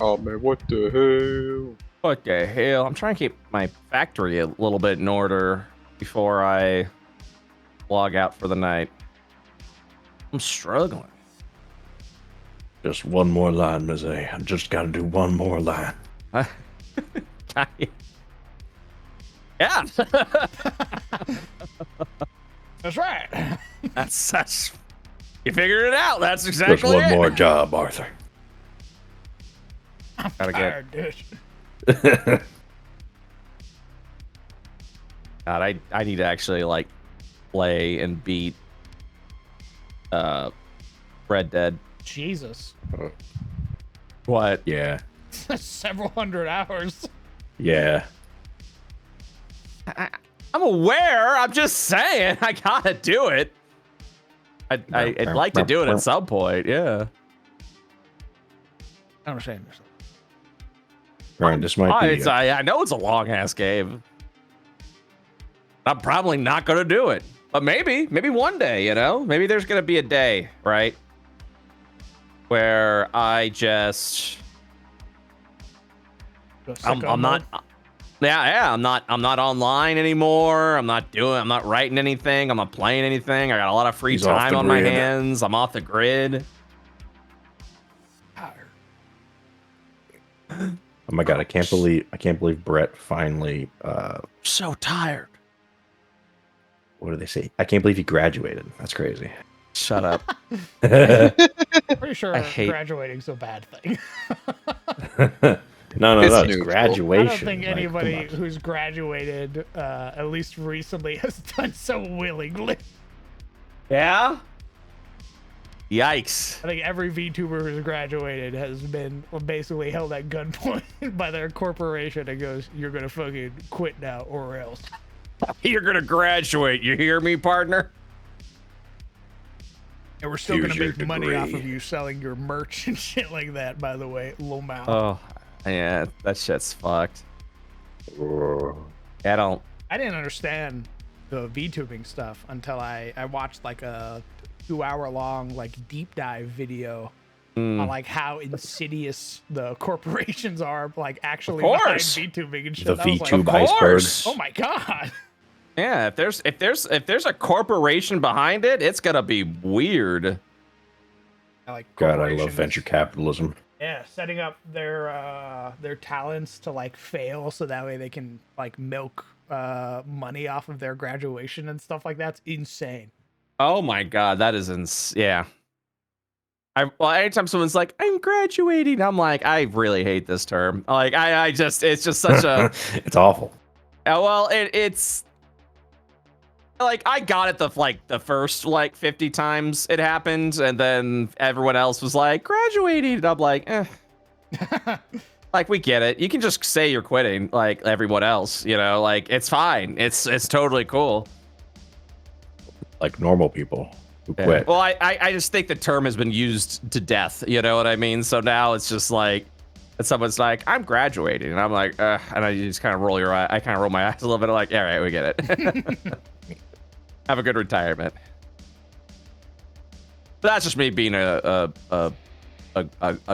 Oh man, what the hell? What the hell? I'm trying to keep my factory a little bit in order before I log out for the night. I'm struggling. Just one more line, Jose. I just got to do one more line. Yeah. That's right. That's you figured it out. That's Just exactly one it. more job, Arthur. Gotta get Tired, dude. God, I need to actually like play and beat Red Dead. Jesus. What? Yeah. Several hundred hours. Yeah. I'm aware. I'm just saying. I gotta do it. I'd like to do it at some point. Yeah. I don't shame yourself. Right, this might be. I know it's a long ass game. I'm probably not gonna do it, but maybe one day. You know, maybe there's gonna be a day, right, where I just I'm not. Yeah, I'm not online anymore. I'm not writing anything. I'm not playing anything. I got a lot of free He's off time the on my grid. hands. I'm off the grid. Oh my god, I can't believe Brett finally So tired. what do they say? I can't believe he graduated. That's crazy. Shut up. Pretty sure I hate- graduating's a bad thing. No, It's it's neutral. graduation. I don't think Like, anybody come on. who's graduated, at least recently, has done so willingly. Yeah. Yikes. I think every VTuber who's graduated has been basically held at gunpoint by their corporation and goes, "You're gonna fucking quit now or else." You're gonna graduate. You hear me, partner? And we're still Here's gonna your make money off degree. of you selling your merch and shit like that. By the way, Lomao. Oh, yeah. That shit's fucked. Oh. I don't. I didn't understand the VTubing stuff until I watched like a 2-hour-long like deep dive video on like how insidious the corporations are, like actually Of behind course. VTubing and shit. The And I was like, VTube Of iceberg. course. oh my god. Yeah, if there's a corporation behind it, it's gonna be weird. I like God, I love corporations, venture capitalism. Yeah, setting up their talents to like fail so that way they can like milk money off of their graduation and stuff like that's insane. Oh my god, that is yeah. Well, anytime someone's like, "I'm graduating," I'm like, I really hate this term. Like, it's just such a. It's awful. Well, it's like I got it the first like 50 times it happened, and then everyone else was like graduating, and I'm like, like we get it. You can just say you're quitting, like everyone else, you know, like it's fine. It's totally cool. Like normal people who Yeah. quit. Well, I just think the term has been used to death. You know what I mean? So now it's just like, and someone's like, "I'm graduating," and I'm like, and I just kind of roll your eye. I kind of roll my eyes a little bit, like, all right, we get it. Have a good retirement. But that's just me being a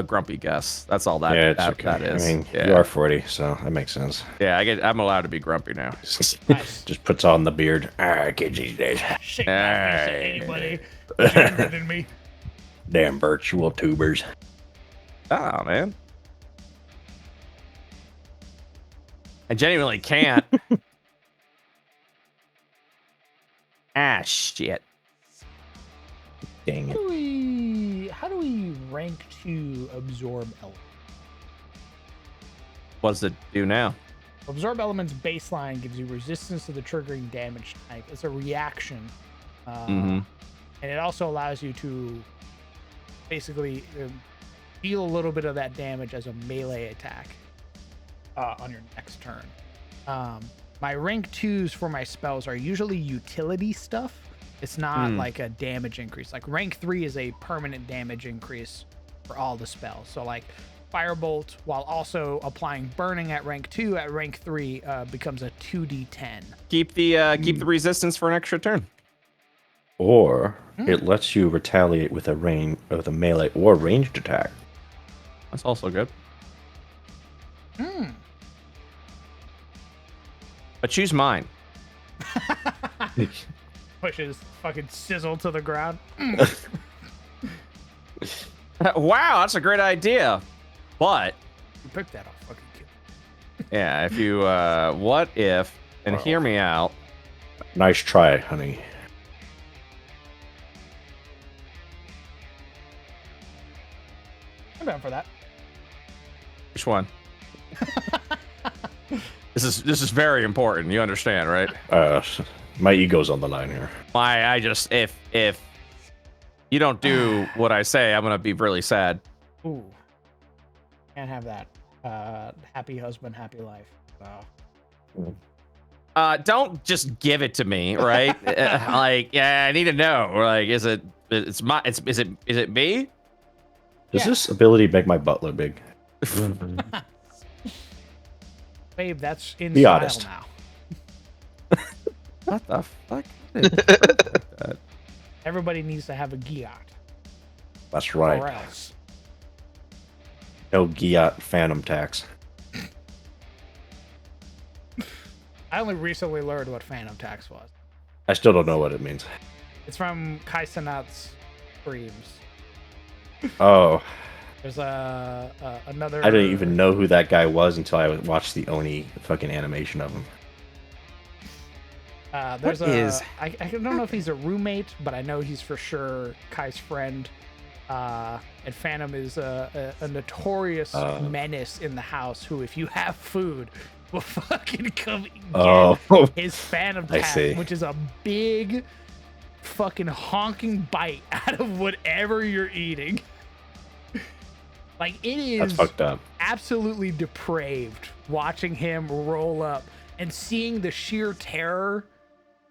grumpy guess. That's all that Yeah, it's that, okay. that is. I mean, yeah. you are 40, so that makes sense. Yeah, I'm allowed to be grumpy now. Nice. Just puts on the beard. Kids these days. Shake my face at Hey. anybody younger than me. Damn virtual tubers. Oh man. I genuinely can't. Shit. Dang it. How do we rank to absorb elements? What does it do now? Absorb elements baseline gives you resistance to the triggering damage type. It's a reaction. Mhm. And it also allows you to basically deal a little bit of that damage as a melee attack on your next turn. My rank 2s for my spells are usually utility stuff. It's not like a damage increase. Like rank 3 is a permanent damage increase for all the spells. So like Firebolt, while also applying burning at rank 2, at rank 3 becomes a 2d10. Keep the resistance for an extra turn. Or it lets you retaliate with a melee or ranged attack. That's also good. But choose mine. Pushes fucking sizzle to the ground. Wow, that's a great idea. But You picked that off, fucking kid. yeah, if you what if and hear me out. Nice try, honey. I'm down for that. Which one? This is very important. You understand, right? My ego's on the line here. I just if you don't do what I say, I'm gonna be really sad. Ooh. Can't have that. Happy husband, happy life. Don't just give it to me, right? Like, yeah, I need to know. Like, is it me? Does this ability make my butt look big? Babe, that's in Be style honest. now. What the fuck? Everybody needs to have a Giat. That's Or right. else. No Giat Phantom tax. I only recently learned what Phantom Tax was. I still don't know what it means. It's from Kai Cenat's streams. Oh, There's another. I didn't even know who that guy was until I watched the Oni fucking animation of him. There's What is- I don't know if he's a roommate, but I know he's for sure Kai's friend. And Phantom is a notorious menace in the house who, if you have food, will fucking come get Oh, his Phantom I Tax, see. which is a big fucking honking bite out of whatever you're eating. Like, it that's is fucked up. absolutely depraved watching him roll up and seeing the sheer terror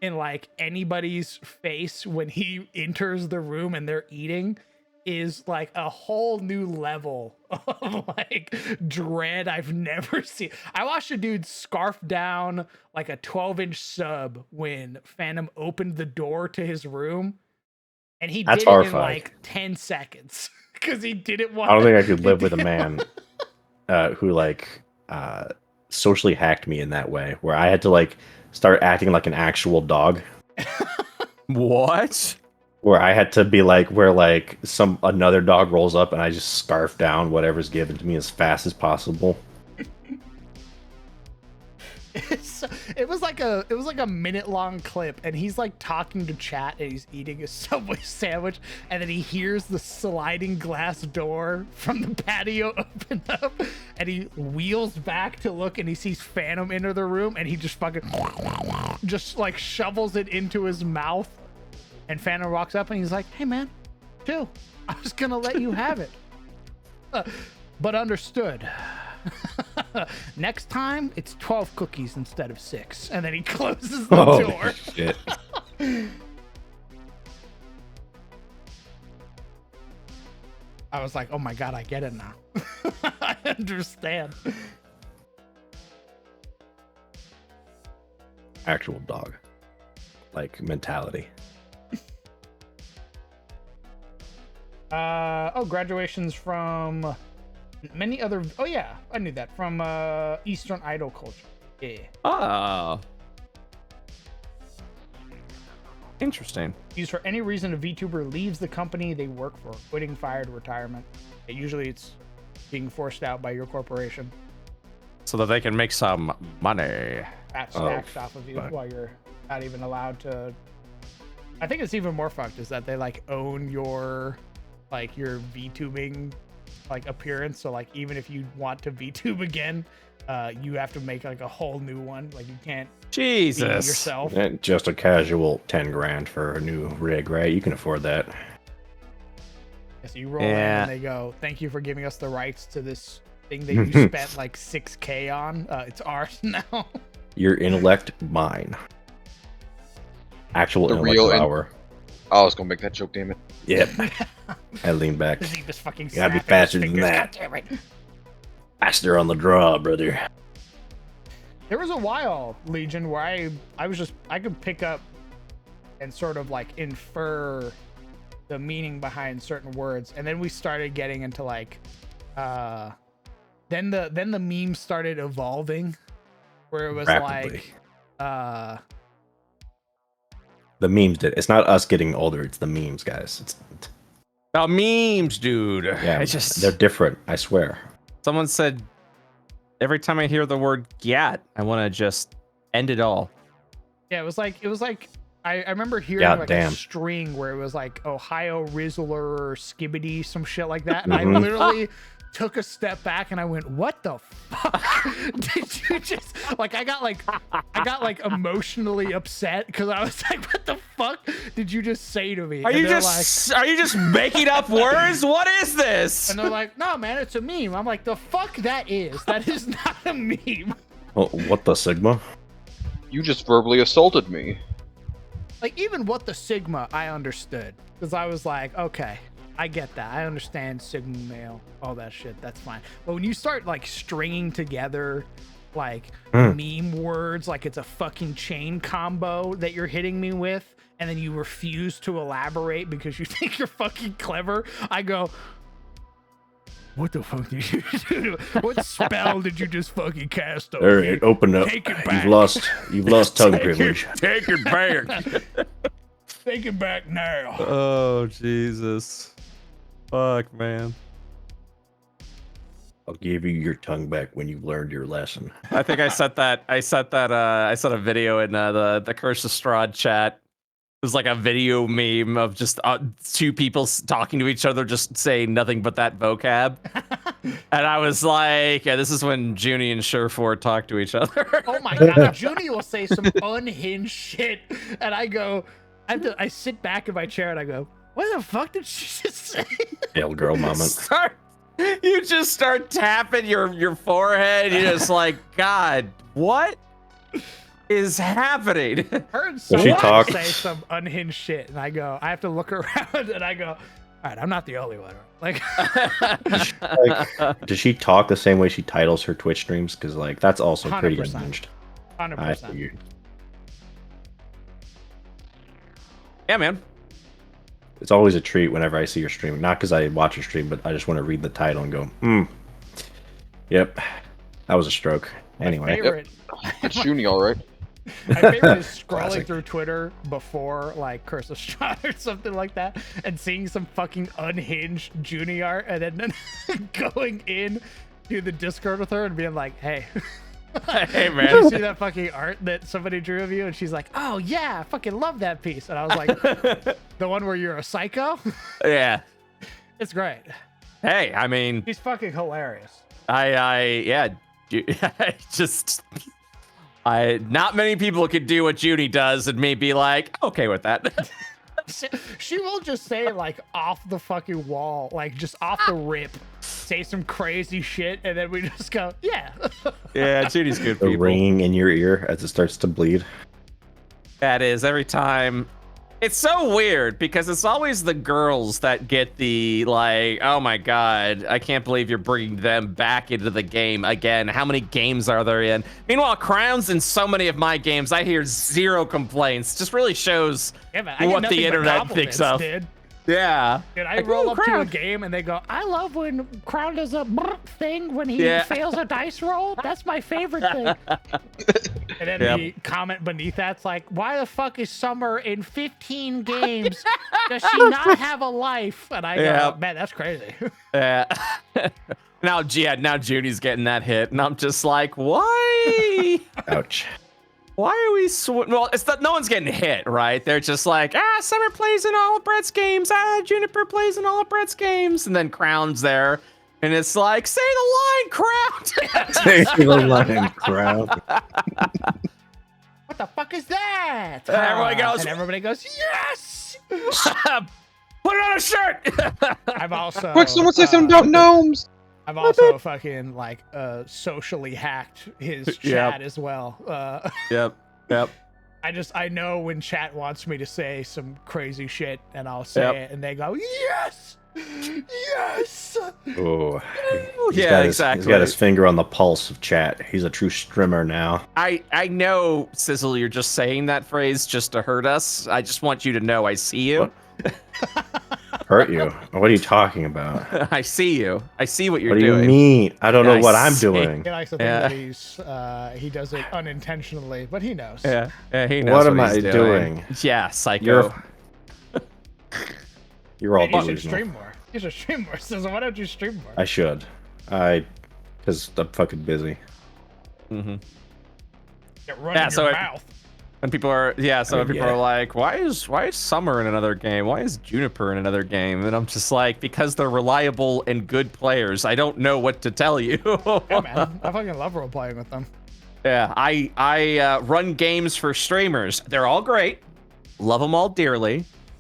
in like anybody's face when he enters the room and they're eating is like a whole new level of like dread I've never seen. I watched a dude scarf down like a 12-inch sub when Phantom opened the door to his room, and he That's did it in horrifying. like 10 seconds because he didn't want. I don't think I could live with a man who like socially hacked me in that way, where I had to like start acting like an actual dog, What? where I had to be like where like another dog rolls up and I just scarf down whatever's given to me as fast as possible. It was like a minute-long clip, and he's like talking to chat, and he's eating a Subway sandwich, and then he hears the sliding glass door from the patio open up, and he wheels back to look, and he sees Phantom enter the room, and he just fucking just like shovels it into his mouth, and Phantom walks up, and he's like, "Hey man, chill. I was gonna let you have it, but understood." Next time it's 12 cookies instead of 6, and then he closes the Oh door. shit! I was like, oh my god, I get it now. I understand. Actual dog, like mentality. Graduations from many other. Oh yeah, I knew that from Eastern Idol culture. Yeah. Oh. Interesting. Used for any reason a VTuber leaves the company they work for, quitting, fired, retirement. Usually it's being forced out by your corporation. So that they can make some money. That Oh, stacks off of you fuck. while you're not even allowed to. I think it's even more fucked is that they like own your VTubing like appearance. So like even if you want to VTube again, you have to make like a whole new one. Like you can't be Jesus. yourself. Just a casual 10 grand for a new rig, right? You can afford that. So you roll in Yeah. and they go, "Thank you for giving us the rights to this thing that you spent like 6K on. It's ours now." Your intellect, mine. Actual The intellect real power. I was gonna make that joke, damn it. Yep. I lean back. Does he just fucking Gotta be snapping his faster than fingers? that. God damn it. Faster on the draw, brother. There was a while, Legion, where I could pick up and sort of like infer the meaning behind certain words, and then we started getting into like then the memes started evolving where it was Rapidly. like The memes did. It's not us getting older. It's the memes, guys. It's The memes, dude. yeah. It's just They're different. I swear. someone said every time I hear the word "gat," I want to just end it all. yeah, it was like I remember hearing Yeah, like damn. a string where it was like Ohio Rizzler or Skibbity, some shit like that, and I Mhm. literally took a step back and I went, "What the fuck did you just like?" I got like emotionally upset because I was like, "What the fuck did you just say to me?" Are And you they're just making up words? What is this? And they're like, "No, man, it's a meme." I'm like, "The fuck that is? That is not a meme." Oh, what the Sigma? You just verbally assaulted me. Like, even what the Sigma, I understood. Because I was like, okay, I get that. I understand Sigma male, all that shit. That's fine. But when you start, like, stringing together, like, meme words, like it's a fucking chain combo that you're hitting me with, and then you refuse to elaborate because you think you're fucking clever, I go, what the fuck did you do? What spell did you just fucking cast on All me? right, open up. Take it back. You've lost tongue privilege. Take it back. Take it back now. Oh Jesus. Fuck, man. I'll give you your tongue back when you've learned your lesson. I think I sent a video in the Curse of Strahd chat. It was like a video meme of just two people talking to each other, just saying nothing but that vocab. And I was like, yeah, this is when Junie and Sherford talk to each other. Oh my god, Junie will say some unhinged shit, and I go, I sit back in my chair and I go, what the fuck did she just say? Hell girl moment. You just start tapping your forehead. You're just like, God, what is happening? Her and Does she someone talk? say some unhinged shit, and I go, I have to look around, and I go, all right, I'm not the only one. Like, Does she talk the same way she titles her Twitch streams? Because like that's also pretty 100%. unhinged. 100%. I figured. Yeah, man. It's always a treat whenever I see your stream. Not because I watch your stream, but I just want to read the title and go, yep, that was a stroke. Anyway, Favorite. It's Junie, all right. My favorite is scrolling Classic. through Twitter before like Curse of Strahd or something like that, and seeing some fucking unhinged Junie art, and then going in to the Discord with her and being like, "Hey, Hey, did you man. see that fucking art that somebody drew of you?" And she's like, "Oh yeah, I fucking love that piece." And I was like, "The one where you're a psycho?" Yeah. It's great. Hey, I mean, He's fucking hilarious. yeah, not many people could do what Junie does and me be like, okay with that. She will just say like off the fucking wall, like just off the rip, say some crazy shit, and then we just go, yeah. Yeah, Junie's good the people. ringing in your ear as it starts to bleed. That is every time. It's so weird because it's always the girls that get the like, oh my god, I can't believe you're bringing them back into the game again. How many games are there in? Meanwhile, Crown's in so many of my games. I hear zero complaints. Just really shows Yeah, man, I get what nothing the but internet compliments, thinks of. dude. Yeah. Dude, I Like, roll ooh, up to a Crown. game and they go, I love when Crown does a thing when he Yeah. fails a dice roll. That's my favorite thing. And then Yep. the comment beneath that's like, why the fuck is Summer in 15 games? Does she not have a life? And I go, Yep. man, that's crazy. Yeah. now Junie's getting that hit, and I'm just like, why? Ouch. Why are we well, it's that no one's getting hit, right? They're just like, Summer plays in all of Brett's games. Juniper plays in all of Brett's games. And then Crown's there. And it's like, say the line, Crown! Say the line, crowd. What the fuck is that? Everyone goes, and everybody goes, yes! Put it on a shirt! I've also Quick, someone say something about gnomes! I've also fucking like socially hacked his chat Yep. as well. Yep. I know when chat wants me to say some crazy shit, and I'll say Yep. it, and they go, yes, yes. Oh, Yeah, He's exactly. got his finger on the pulse of chat. He's a true strimmer now. I know, Sizzle, you're just saying that phrase just to hurt us. I just want you to know I see you. Hurt you? What are you talking about? I see you. I see what you're What do doing. you mean? I don't know Yeah, what I I'm see. doing. He likes to think that he does it unintentionally, but he knows. Yeah, he knows What am he's I doing? Yeah, psycho. You're all Man, you should delusional. stream more. You should stream more. So why don't you stream more? I should. Because I'm fucking busy. Mm-hmm. Get run Yeah, in so your it- mouth. And people are some mean, people yeah. are like, why is Summer in another game? Why is Juniper in another game? And I'm just like, because they're reliable and good players. I don't know what to tell you. Yeah, man. I fucking love role playing with them. Yeah, I run games for streamers. They're all great. Love them all dearly.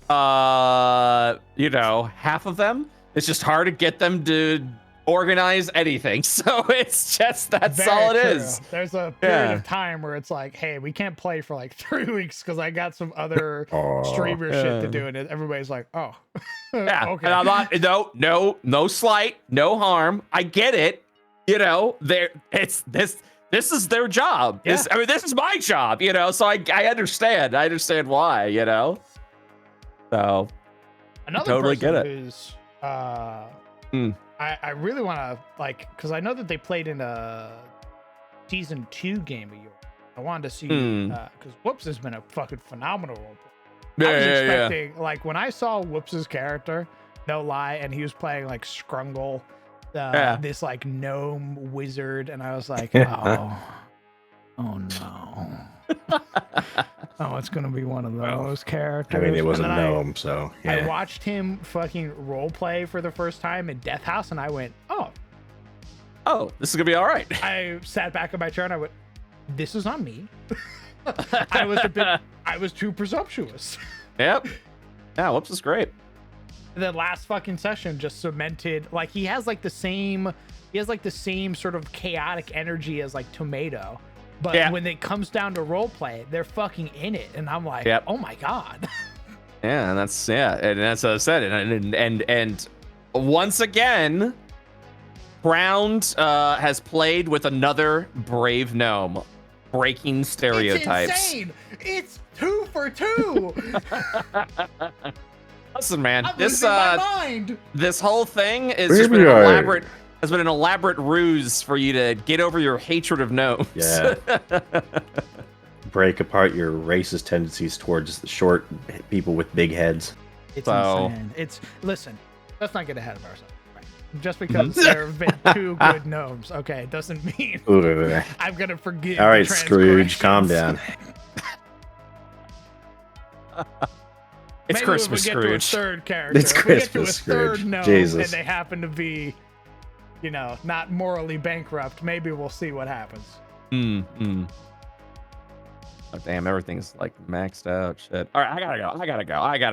You know, half of them, it's just hard to get them to organize anything. So it's just that's Very all it true. is. There's a period Yeah. of time where it's like, hey, we can't play for like 3 weeks because I got some other Aw. streamer shit to Yeah. do, and everybody's like, oh, Yeah, okay. and I'm not no slight, no harm. I get it. You know, this is their job. Yeah. This is my job, you know, so I understand. I understand why, you know. So Another totally person get it. who's Hmm. I really want to like because I know that they played in a season 2 game of yours. I wanted to see because Whoops has been a fucking phenomenal role player. I was expecting like when I saw Whoops's character, no lie, and he was playing like Scrungle, this like gnome wizard, and I was like, oh no. Oh, it's gonna be one of those characters. I mean, it was a And then gnome, so I yeah. watched him fucking role play for the first time in Death House, and I went, oh. Oh, this is gonna be all right. I sat back in my chair and I went, this is on me. I was too presumptuous. Yep. Yeah, Whoops is great. And then last fucking session just cemented, like he has like the same sort of chaotic energy as like Tomato. But Yeah. when it comes down to role play, they're fucking in it. And I'm like, Yep. oh my God. Yeah, and that's what I said. And once again, Ground has played with another brave gnome, breaking stereotypes. It's insane. It's 2 for 2. Listen, man, I'm this losing my mind. this whole thing is Where just been we are. has been an elaborate ruse for you to get over your hatred of gnomes. Yeah. Break apart your racist tendencies towards the short people with big heads. It's So- insane. Listen, let's not get ahead of ourselves. Right? Just because there have been 2 good gnomes, okay, doesn't mean Ooh. I'm gonna forgive. All right, the Scrooge, calm transgressions. It's Maybe Christmas, if we get to a Scrooge. 3rd character, It's if we get to a Christmas, 3rd Scrooge. gnome, Jesus. and they happen to be, you know, not morally bankrupt, maybe we'll see what happens. Oh, damn, everything's like maxed out. Shit. All right, I gotta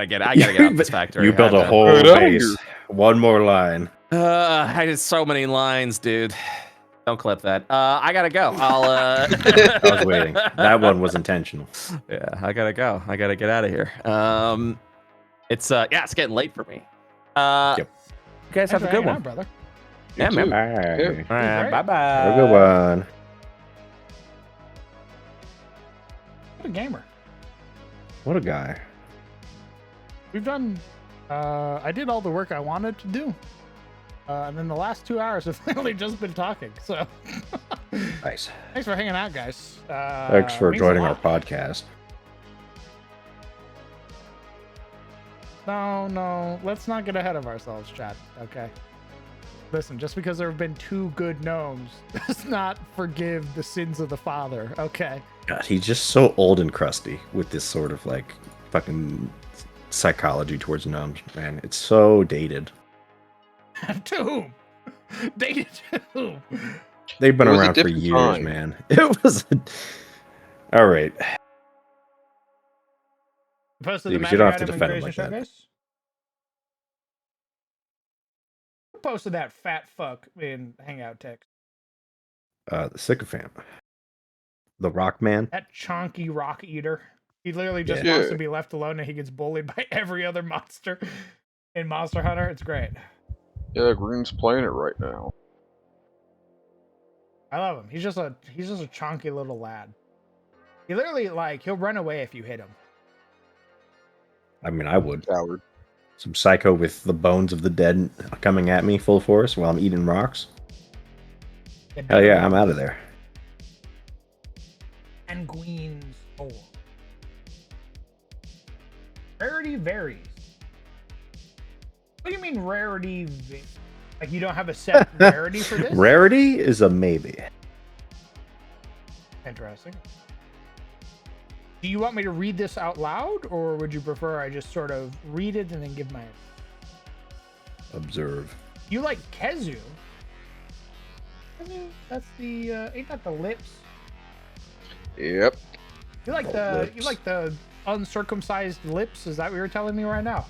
get out this factory. You built a I whole Get out of base. here. One more line. I did so many lines, dude. Don't clip that. I gotta go. I'll. I was waiting. That one was intentional. Yeah, I gotta go. I gotta get out of here. It's it's getting late for me. Yep. You guys have Thanks a for good hanging one. out, brother. Yeah, man. too. All right. Yeah. All right, Great. bye bye. Have a good one. What a gamer. What a guy. We've done. I did all the work I wanted to do. And then the last 2 hours have literally just been talking. So Nice. thanks for hanging out, guys. Thanks for means a joining our lot. podcast. No, let's not get ahead of ourselves, chat. Okay. Listen, just because there have been 2 good gnomes does not forgive the sins of the father. Okay. God, he's just so old and crusty with this sort of like fucking psychology towards gnomes, man. It's so dated. To whom? Dated to whom? They've been It was a around for different years, time. man. It was. All right. Posted Yeah, the but you don't have Magic to Item defend him Creation like that. Showcase? Who posted that fat fuck in Hangout text? The sycophant. The Rock Man. That chonky rock eater. He literally just Yeah. wants to be left alone and he gets bullied by every other monster in Monster Hunter. It's great. Yeah, Green's playing it right now. I love him. He's just a chonky little lad. He literally he'll run away if you hit him. I mean, I would. Coward. Some psycho with the bones of the dead coming at me full force while I'm eating rocks. Hell yeah, I'm out of there. And Queen's Soul. Rarity varies. What do you mean rarity? Like you don't have a set rarity for this? Rarity is a maybe. Interesting. Do you want me to read this out loud, or would you prefer I just sort of read it and then give my... Observe. You like Kezu? Kezu? That's the, ain't that the lips? Yep. You like the uncircumcised lips? Is that what you're telling me right now?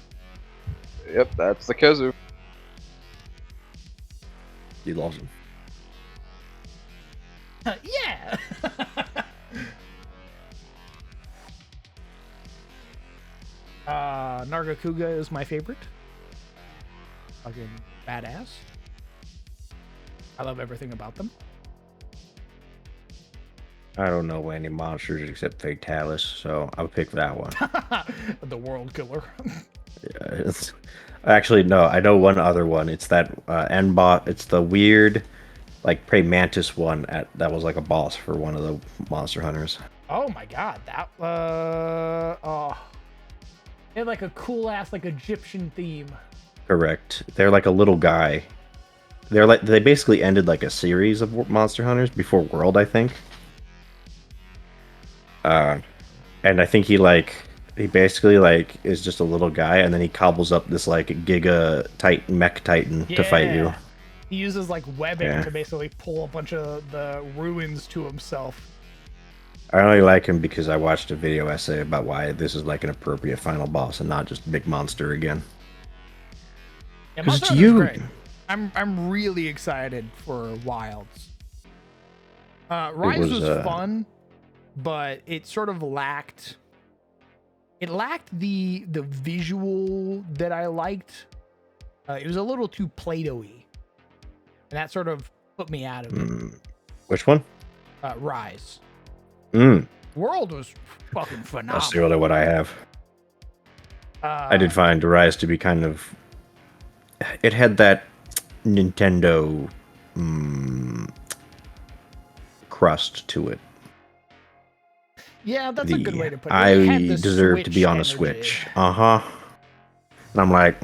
Yep, that's the Kezu. You lost him. Yeah! Nargacuga is my favorite. Fucking badass. I love everything about them. I don't know any monsters except Fatalis, so I'll pick that one. The world killer. Actually, no, I know one other one. It's that N-bot. It's the weird, like, prey mantis one that was like a boss for one of the monster hunters. Oh my god, that oh. They had like a cool ass like Egyptian theme. Correct. They're like a little guy. They basically ended like a series of monster hunters before World, I think. And I think he basically like is just a little guy, and then he cobbles up this like Giga Titan mech Titan to fight you. He uses like webbing Yeah. to basically pull a bunch of the ruins to himself. I only like him because I watched a video essay about why this is like an appropriate final boss and not just big monster again. Yeah, 'Cause Monster it's Hunter's you. great. I'm really excited for Wilds. Rise was fun, but it sort of lacked. It lacked the visual that I liked. It was a little too Play-Doh-y, and that sort of put me out of it. Which one? Rise. Mm, World was fucking that's phenomenal. the only one I have. I did find Rise to be kind of. It had that Nintendo crust to it. Yeah, that's a good way to put it. I It had the deserve to be on a Switch Switch. energy. And I'm like,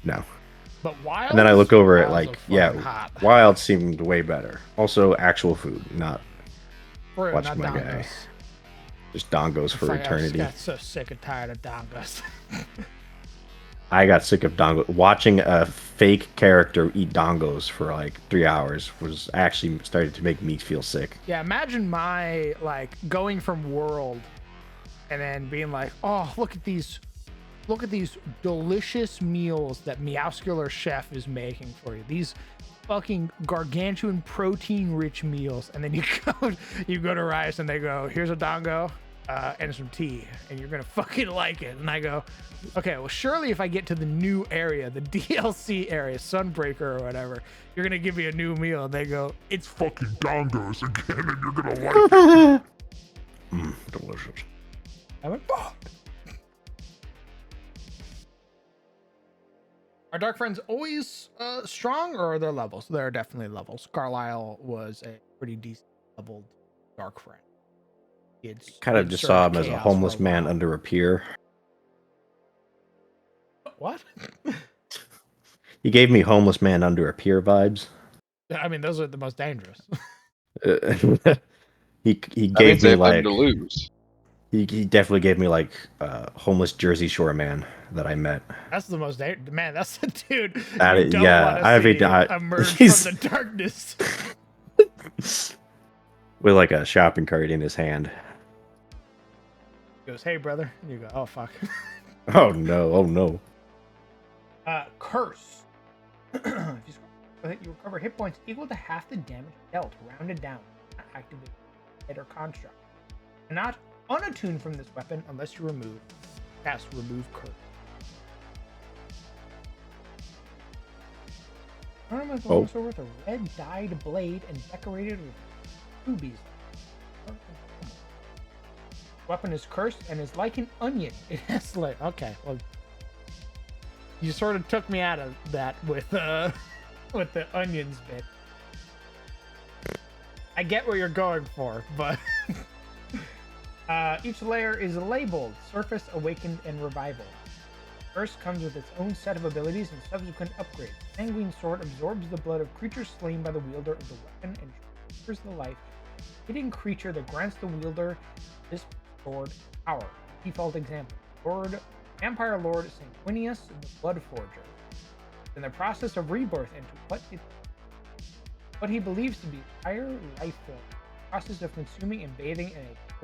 no. But Wild. And then I look over at Wilds like, was yeah, fucking hot. Wild seemed way better. Also, actual food, not For real, watch not my guy. dongos. just dongos for Fuck, eternity. I just got so sick and tired of dongos. I got sick of dongos. Watching a fake character eat dongos for like 3 hours was actually started to make me feel sick. Yeah, imagine my like going from World and then being like, oh, look at these delicious meals that Meowscular Chef is making for you. These fucking gargantuan protein rich meals. And then you go to Rise and they go, here's a dongo and some tea, and you're gonna fucking like it. And I go, okay, well surely if I get to the new area, the DLC area, Sunbreaker or whatever, you're gonna give me a new meal. And they go, it's Fucking dongos again, and you're gonna like it. Delicious. I went, fuck. Are Dark Friends always strong, or are there levels? There are definitely levels. Carlisle was a pretty decent leveled Dark Friend. Kind of just saw him as a homeless man under a pier. What? He gave me homeless man under a pier vibes. I mean, those are the most dangerous. He That means gave they me have like nothing to lose. he definitely gave me like homeless Jersey Shore man that I met. That's the most dangerous. Man, that's the dude. That you is- don't yeah, wanna I have see a- emerge he's- from the darkness. With like a shopping cart in his hand. He goes, hey, brother. And you go, oh, fuck. Oh no, oh no. Curse. If you scroll, you recover hit points equal to half the damage dealt, rounded down, not activate hit or construct. You're not unattuned from this weapon unless you cast remove curse. Ornament Oh. also with a red dyed blade and decorated with rubies. Weapon is cursed and is like an onion. It has like, okay, well, you sort of took me out of that with the onions bit. I get what you're going for, but each layer is labeled Surface, Awakened, and Revival. First comes with its own set of abilities and subsequent upgrades. Sanguine Sword absorbs the blood of creatures slain by the wielder of the weapon and transfers the life hitting creature that grants the wielder this sword power. Default example: Vampire Lord Sanguinius the Blood Forger. In the process of rebirth into what he believes to be higher life form. Process of consuming and bathing in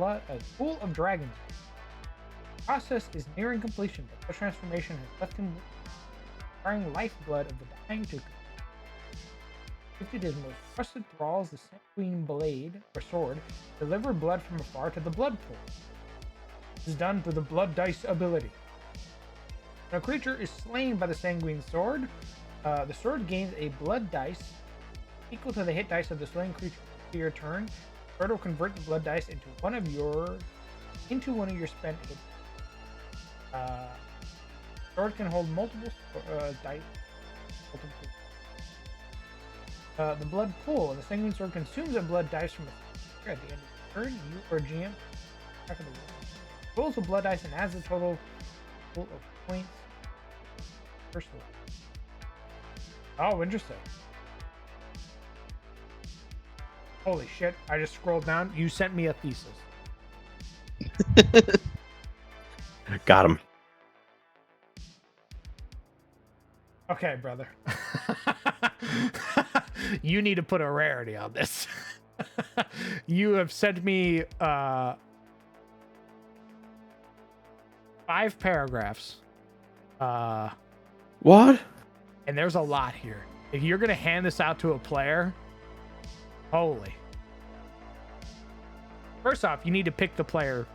a pool of dragons. The process is nearing completion, but the transformation has left him requiring lifeblood of the dying to gifted his most trusted thralls, the Sanguine Blade or Sword, deliver blood from afar to the blood pool. This is done through the Blood Dice ability. When a creature is slain by the Sanguine Sword, the sword gains a blood dice equal to the hit dice of the slain creature for your turn. The sword will convert the blood dice into one of your spent hit. The sword can hold multiple dice. The blood pool. When the Sanguine Sword consumes a blood dice from a at the end of the turn, you or GM back of the wheel. Rolls the blood dice and adds the total of points. First one. Oh, interesting. Holy shit! I just scrolled down. You sent me a thesis. Got him. Okay, brother. You need to put a rarity on this. You have sent me 5 paragraphs. What? And there's a lot here. If you're gonna hand this out to a player, holy. First off, you need to pick the player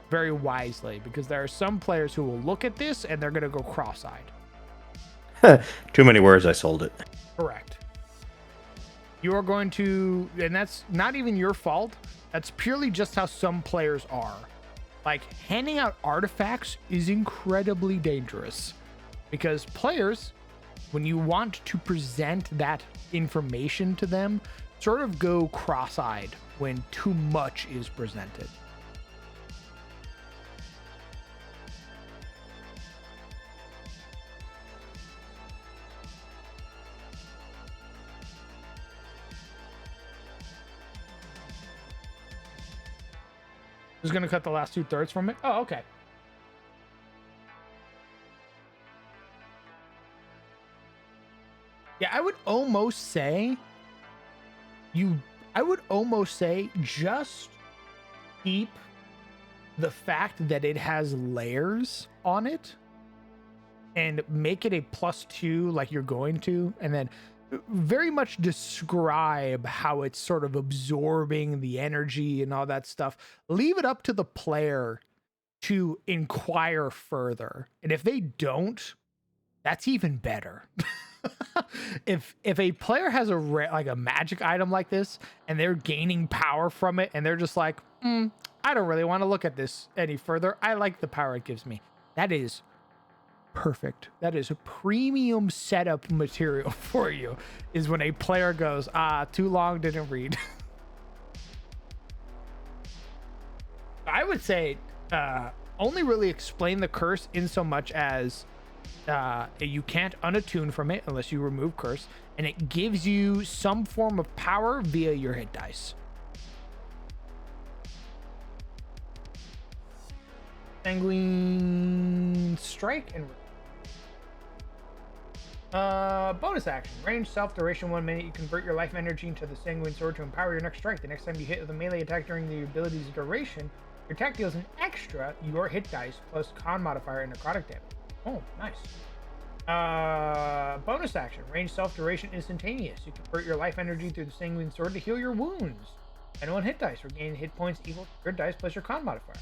very wisely, because there are some players who will look at this and they're gonna go cross-eyed. Too many words, I sold it. Correct. You are going to, and that's not even your fault. That's purely just how some players are. Like, handing out artifacts is incredibly dangerous, because players, when you want to present that information to them, sort of go cross-eyed when too much is presented. Who's gonna cut the last 2/3 from it? Oh, okay. Yeah, I would almost say just keep the fact that it has layers on it and make it a +2 like you're going to, and then very much describe how it's sort of absorbing the energy and all that stuff. Leave it up to the player to inquire further. And if they don't, that's even better. If a player has like a magic item like this and they're gaining power from it and they're just like, I don't really want to look at this any further. I like the power it gives me. That is perfect. That is a premium setup material for you, is when a player goes, too long, didn't read. I would say only really explain the curse in so much as you can't unattune from it unless you remove curse, and it gives you some form of power via your hit dice. Sanguine Strike and bonus action. Range self duration 1 minute. You convert your life energy into the Sanguine Sword to empower your next strike. The next time you hit with a melee attack during the ability's duration, your attack deals an extra your hit dice plus con modifier and necrotic damage. Oh, nice. Bonus action. Range self duration instantaneous. You convert your life energy through the Sanguine Sword to heal your wounds. And 1 hit dice. Regain hit points equal to your dice plus your con modifier.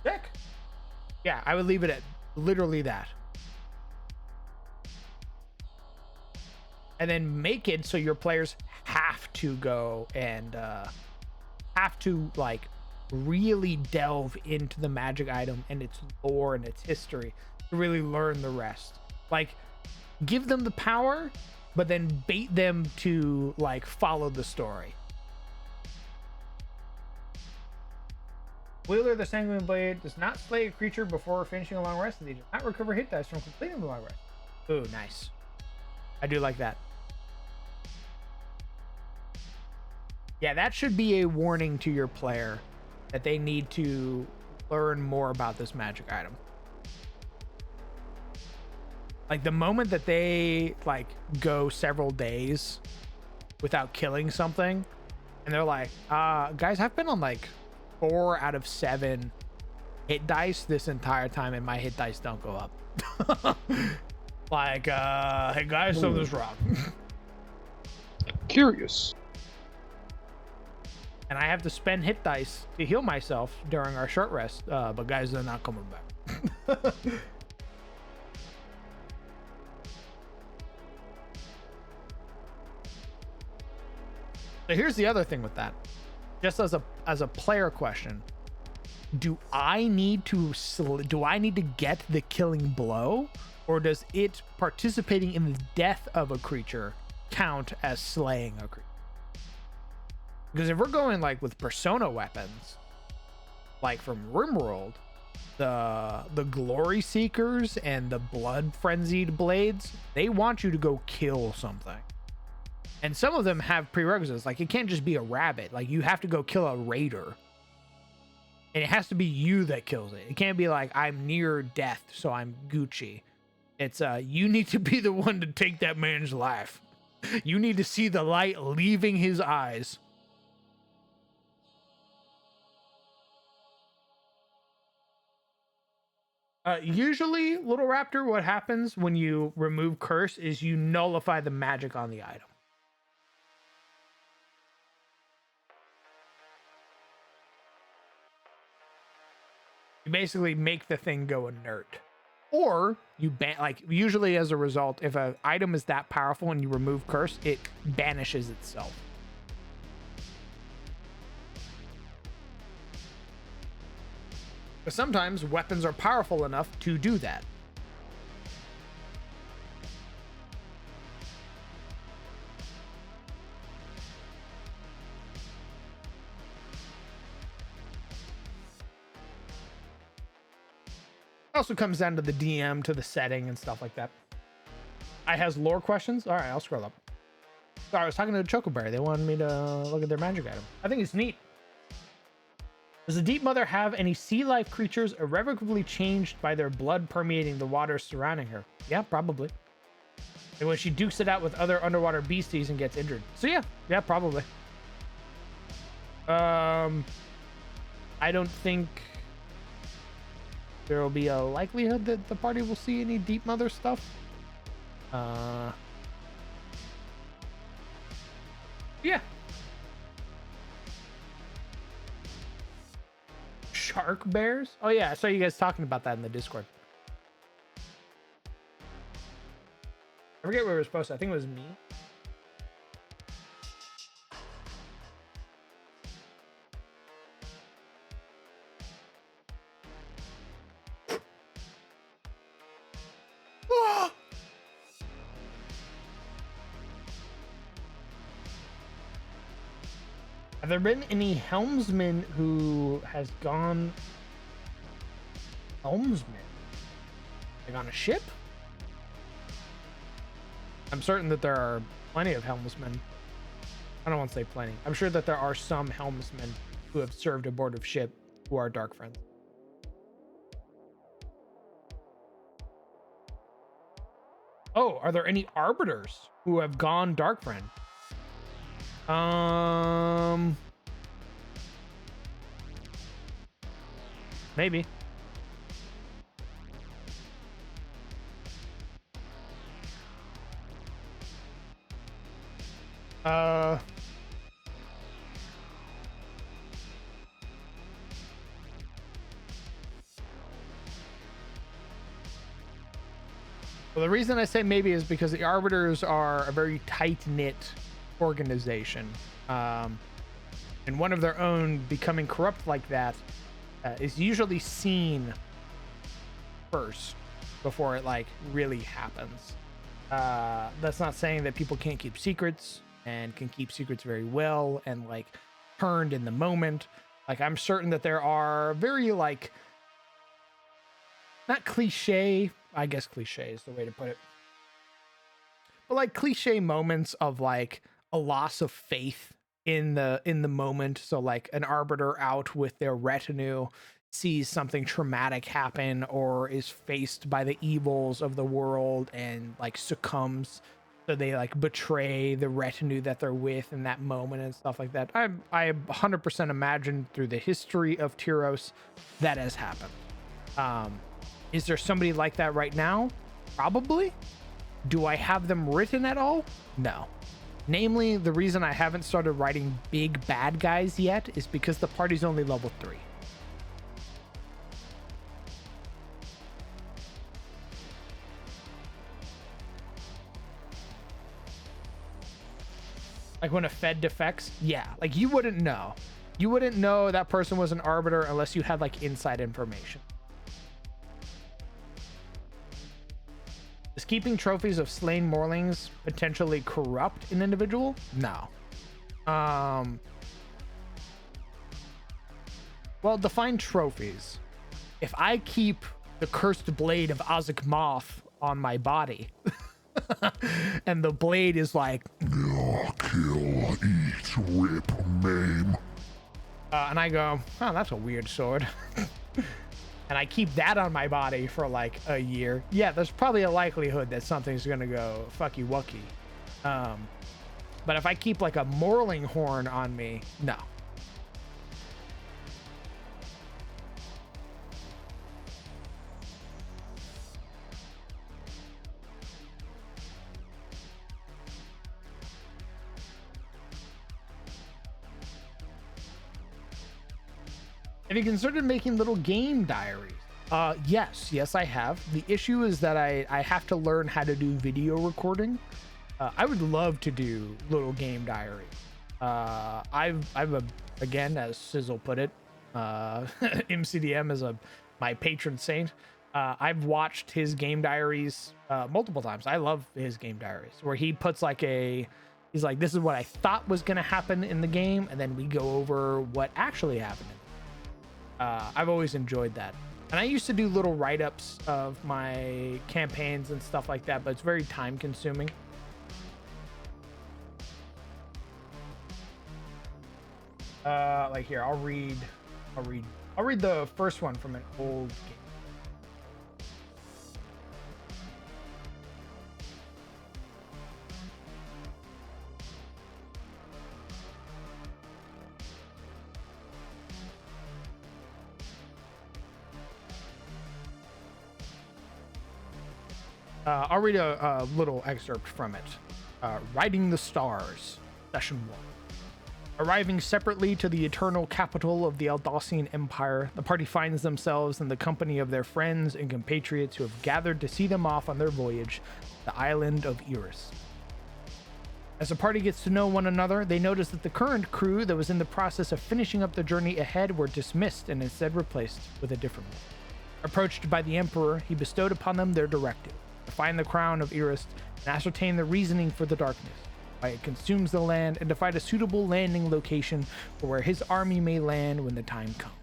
Sick. Yeah, I would leave it at literally that. And then make it so your players have to go and have to like really delve into the magic item and its lore and its history to really learn the rest. Like, give them the power, but then bait them to like follow the story. Wielder the Sanguine Blade does not slay a creature before finishing a long rest, and they do not recover hit dice from completing the long rest. Ooh, nice. I do like that. Yeah, that should be a warning to your player that they need to learn more about this magic item. Like the moment that they like go several days without killing something, and they're like, guys, I've been on like 4 out of 7 hit dice this entire time, and my hit dice don't go up. Like, hey guys, something's wrong. Curious. And I have to spend hit dice to heal myself during our short rest, but guys, they're not coming back. So here's the other thing with that. Just as a player question, do I need to get the killing blow, or does it participating in the death of a creature count as slaying a creature? Because if we're going like with persona weapons, like from RimWorld, the Glory Seekers and the Blood Frenzied Blades, they want you to go kill something. And some of them have prerequisites. Like, it can't just be a rabbit. Like, you have to go kill a raider. And it has to be you that kills it. It can't be like, I'm near death, so I'm Gucci. It's, you need to be the one to take that man's life. You need to see the light leaving his eyes. Usually, Little Raptor, what happens when you remove curse is you nullify the magic on the item. You basically make the thing go inert. Or you ban, like, usually as a result, if an item is that powerful and you remove curse, it banishes itself. But sometimes weapons are powerful enough to do that. It also comes down to the DM, to the setting and stuff like that. I has lore questions. All right, I'll scroll up. Sorry, I was talking to the Chocoberry. They wanted me to look at their magic item. I think it's neat. Does the Deep Mother have any sea life creatures irrevocably changed by their blood permeating the waters surrounding her? Yeah, probably. And when she dukes it out with other underwater beasties and gets injured. So yeah, probably. I don't think there will be a likelihood that the party will see any Deep Mother stuff. Yeah. Shark bears? Oh yeah, I saw you guys talking about that in the Discord. I forget where we were supposed to. I think it was me. Have there been any helmsmen who has gone helmsman? Like on a ship? I'm certain that there are plenty of helmsmen. I don't want to say plenty. I'm sure that there are some helmsmen who have served aboard of ship who are dark friends. Oh, are there any arbiters who have gone dark friend? Maybe. Well, the reason I say maybe is because the Arbiters are a very tight-knit organization. And one of their own becoming corrupt like that is usually seen first before it like really happens. That's not saying that people can't keep secrets and can keep secrets very well and like turned in the moment. Like I'm certain that there are very like, not cliche, I guess cliche is the way to put it, but like cliche moments of like a loss of faith in the moment. So like an arbiter out with their retinue sees something traumatic happen or is faced by the evils of the world and like succumbs, so they like betray the retinue that they're with in that moment and stuff like that. I 100% imagine through the history of Tyros that has happened. Is there somebody like that right now? Probably. Do I have them written at all? No. Namely, the reason I haven't started writing big bad guys yet is because the party's only level 3. Like when a Fed defects, yeah, like you wouldn't know. You wouldn't know that person was an arbiter unless you had like inside information. Is keeping trophies of slain Morlings potentially corrupt an individual? No. Well, define trophies. If I keep the cursed blade of Azak Moth on my body, and the blade is like, Kill, eat, rip, maim. and I go, oh, that's a weird sword. And I keep that on my body for like a year, yeah, there's probably a likelihood that something's gonna go fucky wucky. But if I keep like a Morling horn on me, no. Have you considered making little game diaries? Yes, I have. The issue is that I have to learn how to do video recording. I would love to do little game diary. Again, as Sizzle put it, MCDM is my patron saint. I've watched his game diaries multiple times. I love his game diaries where he puts he's like, this is what I thought was going to happen in the game, and then we go over what actually happened. I've always enjoyed that. And I used to do little write-ups of my campaigns and stuff like that, but it's very time consuming. Like here, I'll read the first one from an old game. I'll read a little excerpt from it. Riding the Stars, Session 1. Arriving separately to the eternal capital of the Aldacian Empire, the party finds themselves in the company of their friends and compatriots who have gathered to see them off on their voyage, the island of Eris. As the party gets to know one another, they notice that the current crew that was in the process of finishing up the journey ahead were dismissed and instead replaced with a different one. Approached by the Emperor, he bestowed upon them their directive: to find the crown of Eris and ascertain the reasoning for the darkness, why it consumes the land, and to find a suitable landing location for where his army may land when the time comes.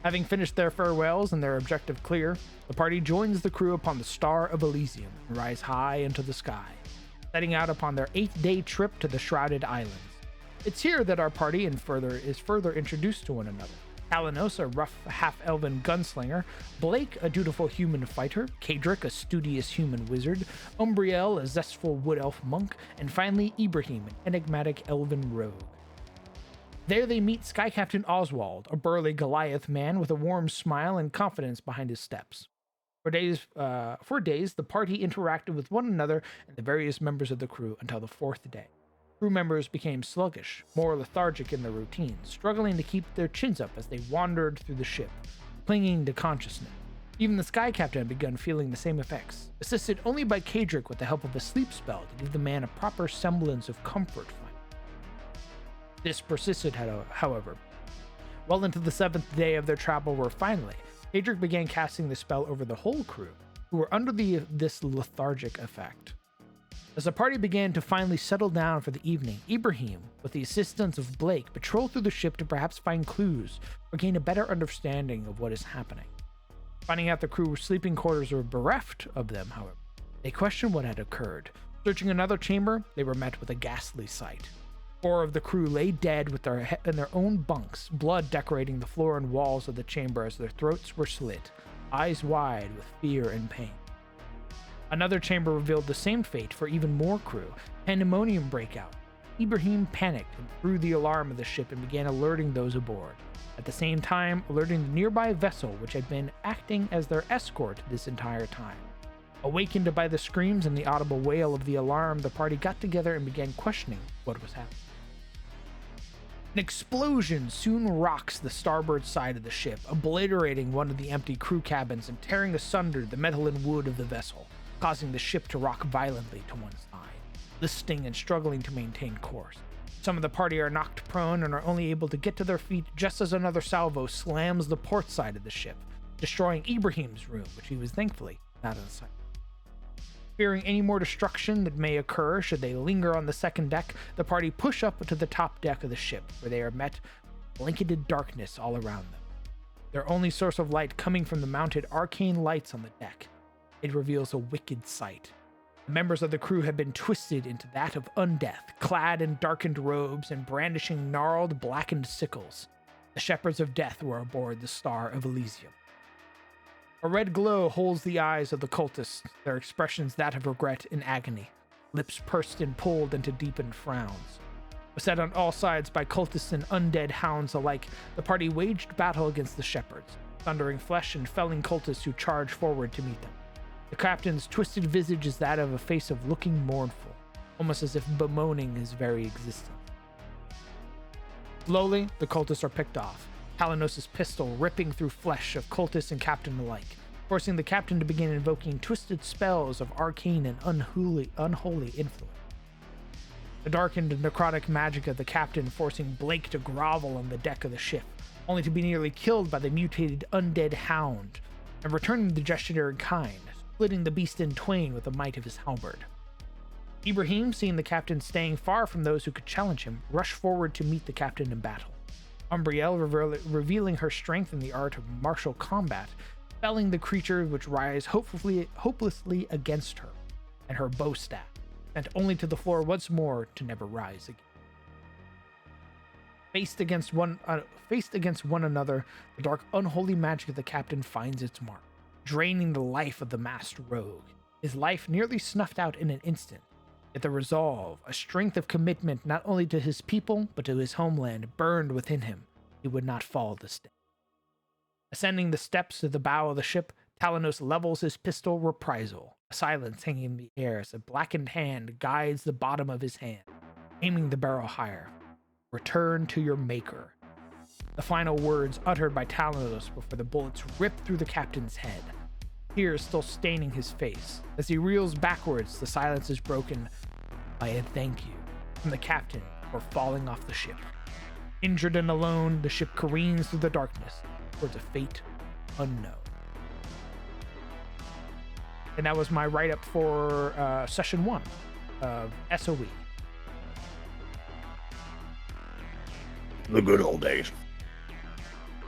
Having finished their farewells and their objective clear, the party joins the crew upon the Star of Elysium and rise high into the sky, setting out upon their 8-day trip to the Shrouded Islands. It's here that our party is further introduced to one another. Kalanos, a rough half-elven gunslinger, Blake, a dutiful human fighter, Kadric, a studious human wizard, Umbriel, a zestful wood elf monk, and finally Ibrahim, an enigmatic elven rogue. There they meet Sky Captain Oswald, a burly Goliath man with a warm smile and confidence behind his steps. For days, the party interacted with one another and the various members of the crew until the 4th day. Crew members became sluggish, more lethargic in their routines, struggling to keep their chins up as they wandered through the ship, clinging to consciousness. Even the Sky Captain had begun feeling the same effects, assisted only by Kadric with the help of a sleep spell to give the man a proper semblance of comfort. This persisted, however. Well into the 7th day of their travel, where finally, Kadric began casting the spell over the whole crew, who were under this lethargic effect. As the party began to finally settle down for the evening, Ibrahim, with the assistance of Blake, patrolled through the ship to perhaps find clues or gain a better understanding of what is happening. Finding out the crew's sleeping quarters were bereft of them, however, they questioned what had occurred. Searching another chamber, they were met with a ghastly sight. 4 of the crew lay dead with in their own bunks, blood decorating the floor and walls of the chamber as their throats were slit, eyes wide with fear and pain. Another chamber revealed the same fate for even more crew. Pandemonium breakout. Ibrahim panicked and threw the alarm of the ship and began alerting those aboard. At the same time, alerting the nearby vessel, which had been acting as their escort this entire time. Awakened by the screams and the audible wail of the alarm, the party got together and began questioning what was happening. An explosion soon rocks the starboard side of the ship, obliterating one of the empty crew cabins and tearing asunder the metal and wood of the vessel, causing the ship to rock violently to one side, listing and struggling to maintain course. Some of the party are knocked prone and are only able to get to their feet just as another salvo slams the port side of the ship, destroying Ibrahim's room, which he was thankfully not in sight. Fearing any more destruction that may occur should they linger on the second deck, the party push up to the top deck of the ship, where they are met with blanketed darkness all around them. Their only source of light coming from the mounted arcane lights on the deck. It reveals a wicked sight. The members of the crew have been twisted into that of undeath, clad in darkened robes and brandishing gnarled, blackened sickles. The shepherds of death were aboard the Star of Elysium. A red glow holds the eyes of the cultists, their expressions that of regret and agony, lips pursed and pulled into deepened frowns. Beset on all sides by cultists and undead hounds alike, the party waged battle against the shepherds, thundering flesh and felling cultists who charged forward to meet them. The captain's twisted visage is that of a face of looking mournful, almost as if bemoaning his very existence. Slowly, the cultists are picked off, Talanos' pistol ripping through flesh of cultists and captain alike, forcing the captain to begin invoking twisted spells of arcane and unholy influence. The darkened and necrotic magic of the captain forcing Blake to grovel on the deck of the ship, only to be nearly killed by the mutated undead hound, and returning the gesture in kind, splitting the beast in twain with the might of his halberd. Ibrahim, seeing the captain staying far from those who could challenge him, rushed forward to meet the captain in battle. Umbriel, revealing her strength in the art of martial combat, felling the creature which rise hopelessly against her, and her bow staff, sent only to the floor once more to never rise again. Faced against one another, the dark, unholy magic of the captain finds its mark, draining the life of the masked rogue, his life nearly snuffed out in an instant. Yet the resolve, a strength of commitment not only to his people, but to his homeland, burned within him. He would not fall this day. Ascending the steps to the bow of the ship, Talanos levels his pistol reprisal, a silence hanging in the air as a blackened hand guides the bottom of his hand, aiming the barrel higher. Return to your maker. The final words uttered by Talanos before the bullets rip through the captain's head, tears still staining his face. As he reels backwards, the silence is broken by a thank you from the captain for falling off the ship. Injured and alone, the ship careens through the darkness towards a fate unknown. And that was my write-up for Session 1 of SOE. The good old days.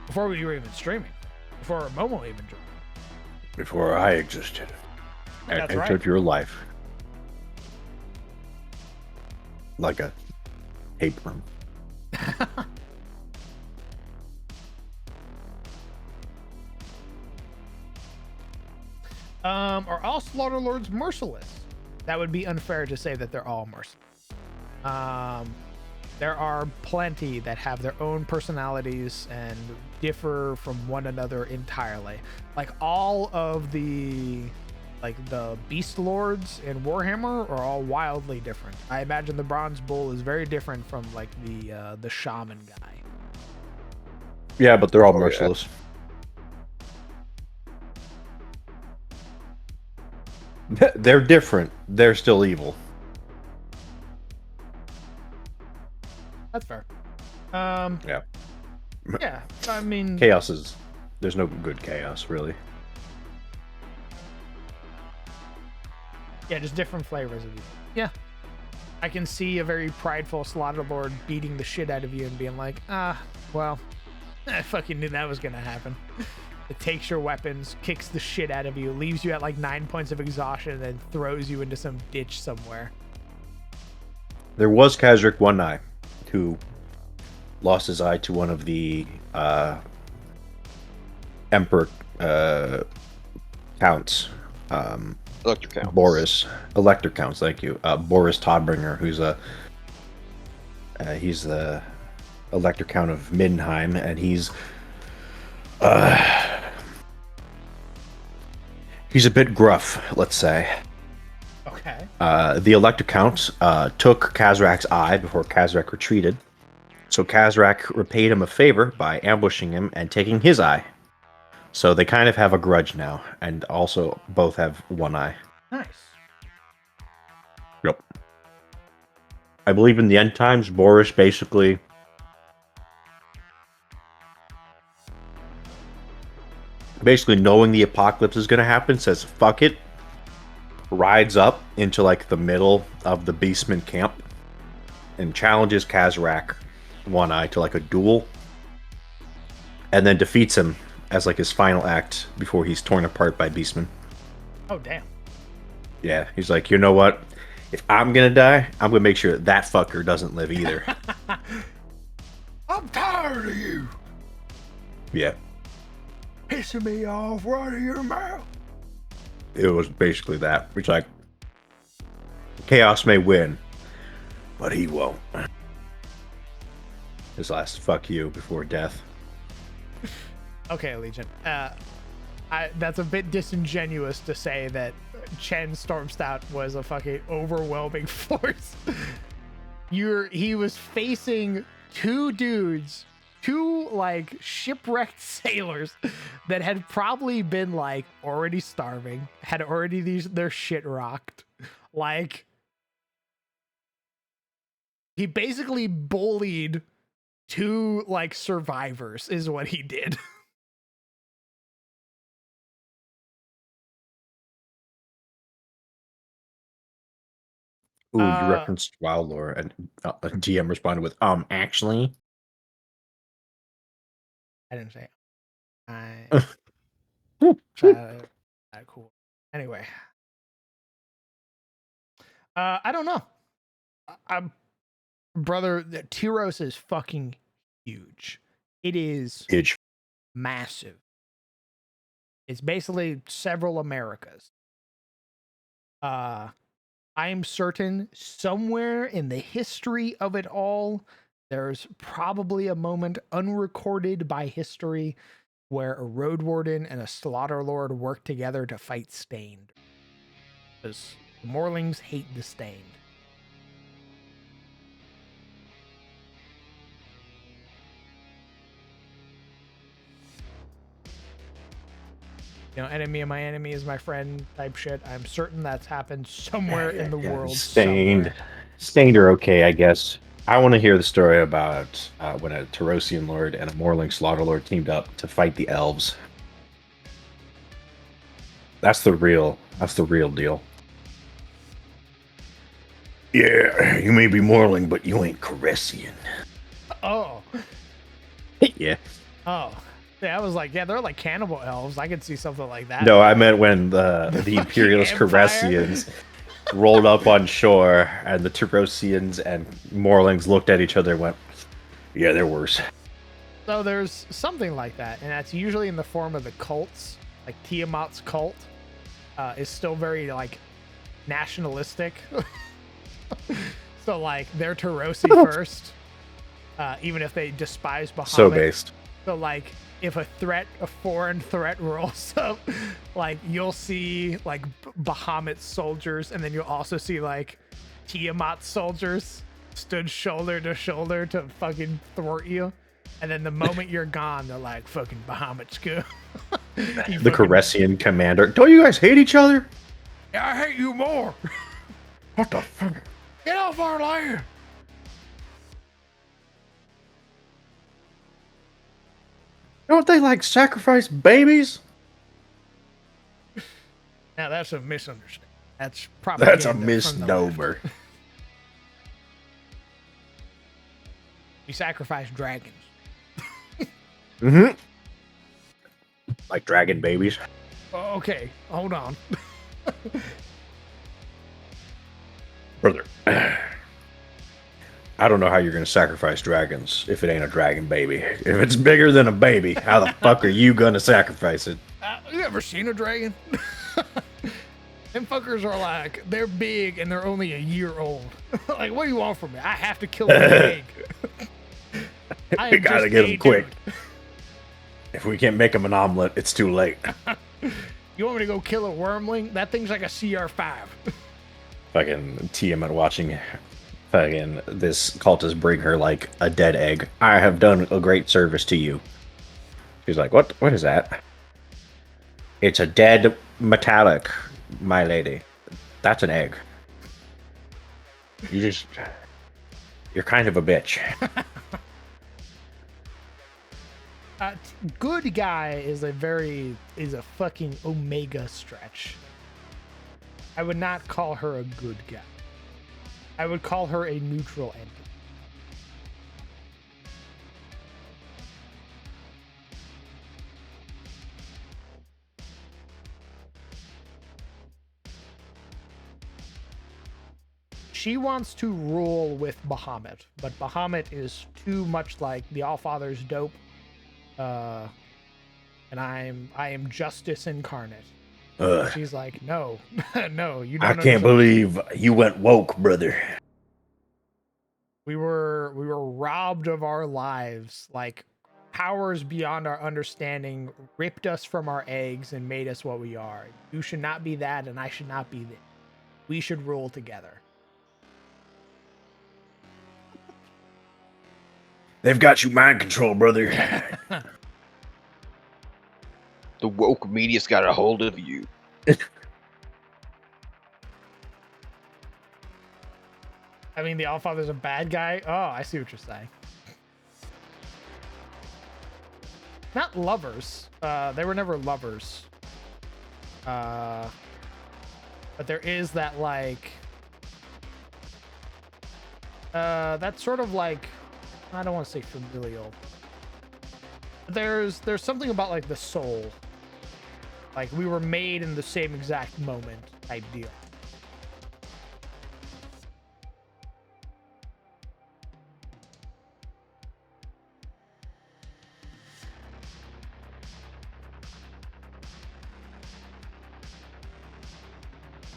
Before we were even streaming. Before Momo even joined. Before I existed. I That's entered right. your life. Like a tapeworm. Are all Slaughter Lords merciless? That would be unfair to say that they're all merciless. There are plenty that have their own personalities and differ from one another entirely. Like all of the Beast Lords in Warhammer are all wildly different. I imagine the Bronze Bull is very different from like the Shaman guy. Yeah, but they're all Oh, yeah. merciless. They're different. They're still evil. That's fair. Yeah. Yeah, I mean, Chaos is... There's no good chaos, really. yeah, just different flavors of you. Yeah. I can see a very prideful Slaughter Lord beating the shit out of you and being like, well, I fucking knew that was gonna happen. It takes your weapons, kicks the shit out of you, leaves you at like 9 points of exhaustion, and then throws you into some ditch somewhere. There was Kazric One Eye. who lost his eye to one of the Emperor counts. Electric Count. Boris, Elector counts. Thank you, Boris Todbringer, who's he's the Elector Count of Middenheim, and he's a bit gruff, let's say. Okay. The Elector Count took Kazrak's eye before Kazrak retreated, so Kazrak repaid him a favor by ambushing him and taking his eye. So they kind of have a grudge now, and also both have one eye. Nice. Yep. I believe in the end times, Boris basically knowing the apocalypse is going to happen, says fuck it, rides up into like the middle of the Beastman camp and challenges Kazrak One Eye to like a duel, and then defeats him as like his final act before he's torn apart by Beastman. Oh, damn. Yeah, he's like, you know what? If I'm gonna die, I'm gonna make sure that fucker doesn't live either. I'm tired of you Yeah, pissing me off right in your mouth. it was basically that. It's like, Chaos may win, but he won't. His last fuck you before death. Okay, Legion. That's a bit disingenuous to say that Chen Stormstout was a fucking overwhelming force. He was facing two dudes, two like shipwrecked sailors that had probably been like already starving, had already their shit rocked. Like, he basically bullied two like survivors is what he did. Ooh, you referenced WoW lore, and a GM responded with, actually. I didn't say it. I cool. Anyway. I don't know. Brother, the Tyros is fucking huge. It is Huge. massive. It's basically several Americas. I'm certain somewhere in the history of it all, there's probably a moment unrecorded by history where a Road Warden and a Slaughter Lord work together to fight Stained. Because the Morlings hate the Stained. You know, enemy of my enemy is my friend type shit. I'm certain that's happened somewhere in the world. Stained. Somewhere. Stained are okay, I guess. I want to hear the story about when a Tarosian Lord and a Morling Slaughter Lord teamed up to fight the elves. That's the real deal. Yeah, you may be Morling, but you ain't Caressian. Oh. Yeah. Oh. Yeah, I was like, yeah, they're like cannibal elves. I could see something like that. No, I meant when the Imperialist Empire? Caressians rolled up on shore, and the Tarosians and Morlings looked at each other and went, yeah, they're worse. So there's something like that, and that's usually in the form of the cults. Like Tiamat's cult is still very like nationalistic. So like they're Tarosi first, even if they despise Bahamut. So based. So like if a foreign threat rolls up, like you'll see like Bahamut soldiers, and then you'll also see like Tiamat soldiers stood shoulder to shoulder to fucking thwart you. And then the moment you're gone, they're like, fucking Bahamut's good. The Caressian commander. Don't you guys hate each other? Yeah, I hate you more. What the fuck? Get off our land. Don't they like sacrifice babies? Now that's a misunderstanding. That's That's propaganda a from the left. misnomer. We sacrifice dragons. Mm-hmm. Like dragon babies. Okay, hold on. I don't know how you're gonna sacrifice dragons if it ain't a dragon baby. If it's bigger than a baby, how the fuck are you gonna sacrifice it? You ever seen a dragon? Them fuckers are like, they're big and they're only a year old. Like, what do you want from me? I have to kill a pig. I We am gotta just get a him quick. dude. If we can't make him an omelet, it's too late. You want me to go kill a wormling? That thing's like a CR5. Fucking Tiamat watching fucking this cultist bring her like a dead egg. I have done a great service to you. She's like, what? What is that? It's a dead metallic, my lady. That's an egg. You're kind of a bitch. Good guy is a fucking omega stretch. I would not call her a good guy. I would call her a neutral entity. She wants to rule with Bahamut, but Bahamut is too much like the Allfather's dope. And I am justice incarnate. She's like, no, no, you don't. I can't believe you went woke, brother. We were robbed of our lives. Like, powers beyond our understanding ripped us from our eggs and made us what we are. You should not be that, and I should not be this. We should rule together. They've got you mind control, brother. The woke media's got a hold of you. I mean, the Allfather's a bad guy. Oh, I see what you're saying. Not lovers. They were never lovers. But there is that, like, that's sort of like, I don't want to say familial. There's something about, like, the soul. Like, we were made in the same exact moment type deal.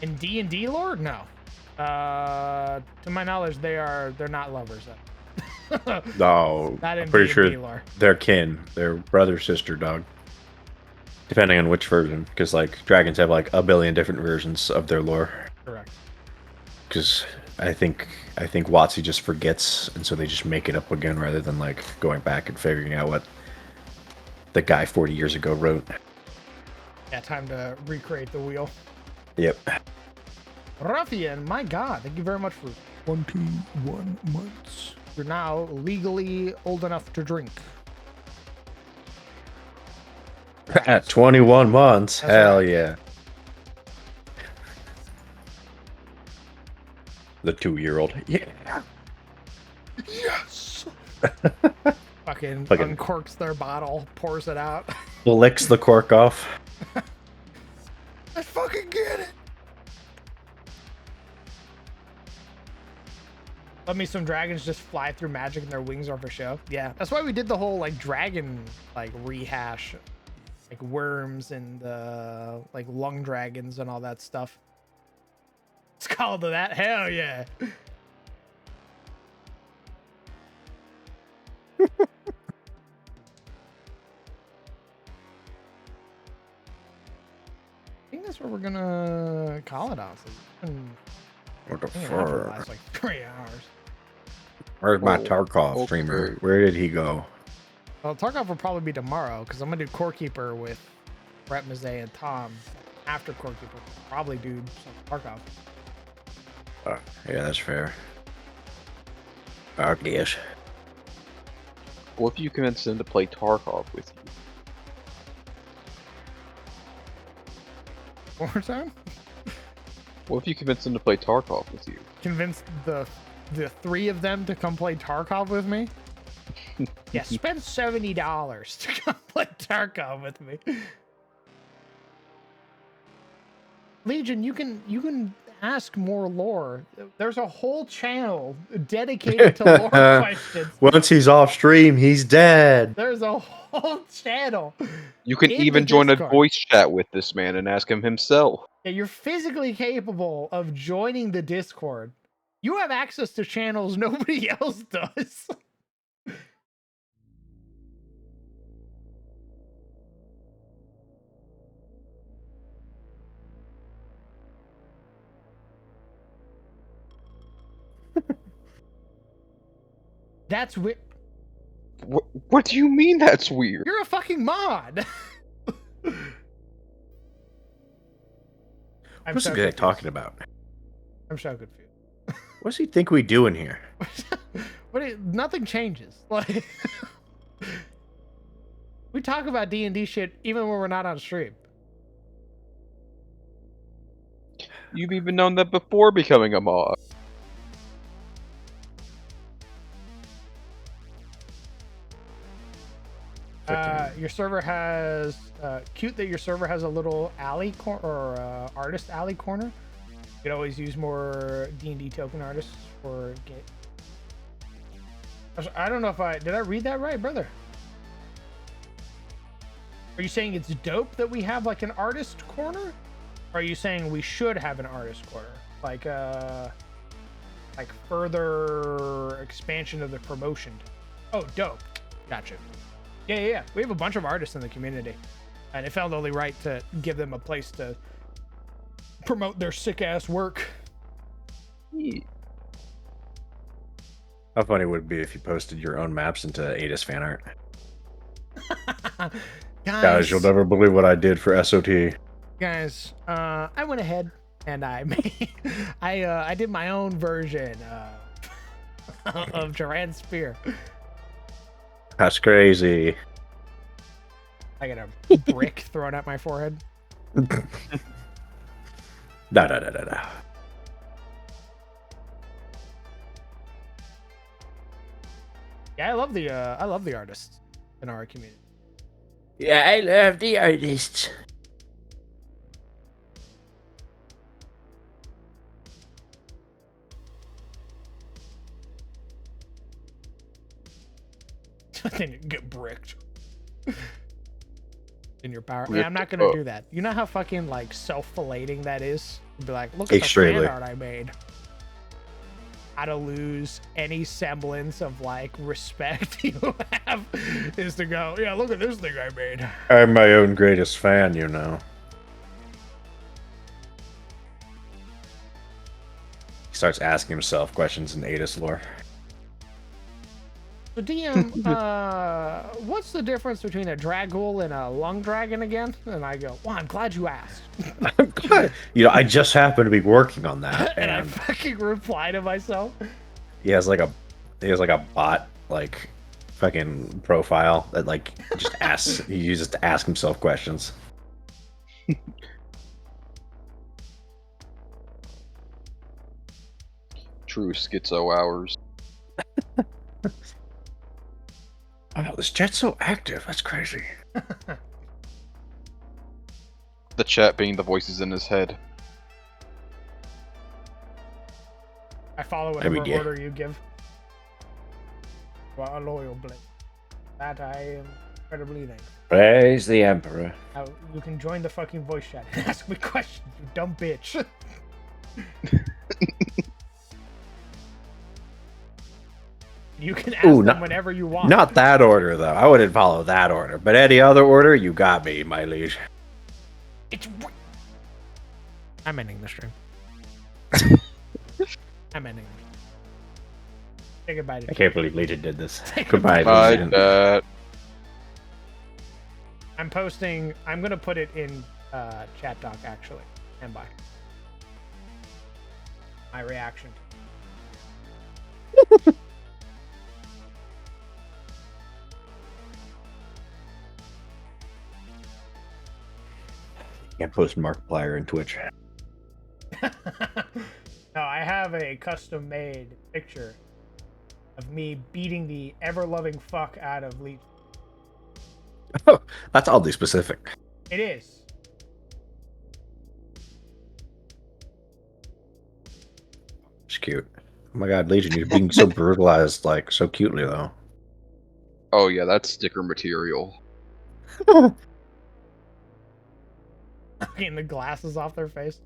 In D&D lore? No. To my knowledge, they're not lovers. No, Not in I'm pretty D&D sure lore. they're kin. They're brother, sister, dog. Depending on which version, because like dragons have like a billion different versions of their lore. Correct. Because I think WotC just forgets, and so they just make it up again rather than like going back and figuring out what the guy 40 years ago wrote. Yeah, time to recreate the wheel. Yep. Ruffian, my god, thank you very much for 21 months. You're now legally old enough to drink. At 21 months, That's hell right. yeah. The 2-year-old. Yeah. Yes! Fucking Fucking- uncorks their bottle, pours it out. Licks the cork off. I fucking get it! Let me some dragons just fly through magic and their wings are for show. Yeah, that's why we did the whole like dragon like rehash, like worms and like lung dragons and all that stuff. It's called that. Hell yeah! I think that's what we're gonna call it off. What the I think it happened fuck? last like 3 hours. Where's my Oh, Tarkov okay. streamer? Where did he go? Well, Tarkov will probably be tomorrow because I'm gonna do Core Keeper with Brett Mazet and Tom. After Core Keeper, we'll probably do some Tarkov. Yeah, that's fair. I guess. What if you convince them to play Tarkov with you? One more time. What if you convince them to play Tarkov with you? Convince the 3 of them to come play Tarkov with me. Yeah, spend $70 to come play Tarkov with me. Legion, you can ask more lore. There's a whole channel dedicated to lore questions. Once he's off stream, he's dead. There's a whole channel. You can In the even join a Discord. voice chat with this man and ask him himself. Yeah, you're physically capable of joining the Discord. You have access to channels nobody else does. That's weird. What do you mean that's weird? You're a fucking mod. I'm What's so the guy confused. talking about? I'm so confused. What does he think we do in here? Nothing changes. Like we talk about D&D shit even when we're not on stream. You've even known that before becoming a mod. Your server has cute that your server has a little alley or artist alley corner. You could always use more D&D token artists for get. I don't know if did I read that right, brother? Are you saying it's dope that we have like an artist corner? Or are you saying we should have an artist corner? Like further expansion of the promotion. Oh, dope. Gotcha. Yeah. We have a bunch of artists in the community. And it felt only right to give them a place to promote their sick ass work. How funny would it be if you posted your own maps into Adis fan art? Guys, you'll never believe what I did for SOT. Guys, I went ahead and I made, I did my own version of Duran Spear. That's crazy. I got a brick thrown at my forehead. No. Yeah, I love the artists in our community. Yeah, I love the artists. Then you get bricked in your power. Ripped I'm not gonna up. do that. You know how fucking like self-filleting that is? You'd be like, look at Extremely. the fan art I made. How to lose any semblance of like respect you have is to go, yeah, look at this thing I made. I'm my own greatest fan, you know. He starts asking himself questions in Adis lore. So DM, what's the difference between a Dragul and a Lung Dragon again? And I go, well, I'm glad you asked. You know, I just happen to be working on that, And I and fucking reply to myself. he has like a bot like fucking profile that like just asks. He uses to ask himself questions. True schizo hours. Wow, this jet's so active. That's crazy. The chat being the voices in his head. I follow Every whatever day. order you give. Well, a loyal blade. That I am incredibly thankful. Praise the Emperor. Now, you can join the fucking voice chat and ask me questions, you dumb bitch. You can ask Ooh, them not- whenever you want. Not that order, though. I wouldn't follow that order. But any other order, you got me, my liege. I'm ending the stream. I'm ending the stream. Say goodbye to I can't believe Legion did this. Say Goodbye, Bye, Legion. chat. I'm posting. I'm gonna put it in chat doc actually. And bye. My reaction. Can't post Markiplier in Twitch. No, I have a custom made picture of me beating the ever loving fuck out of Leech. Oh, that's oddly specific. It is. cute. Oh my god, Legion, you're being so brutalized, like, so cutely, though. Oh yeah, that's sticker material. Getting the glasses off their face.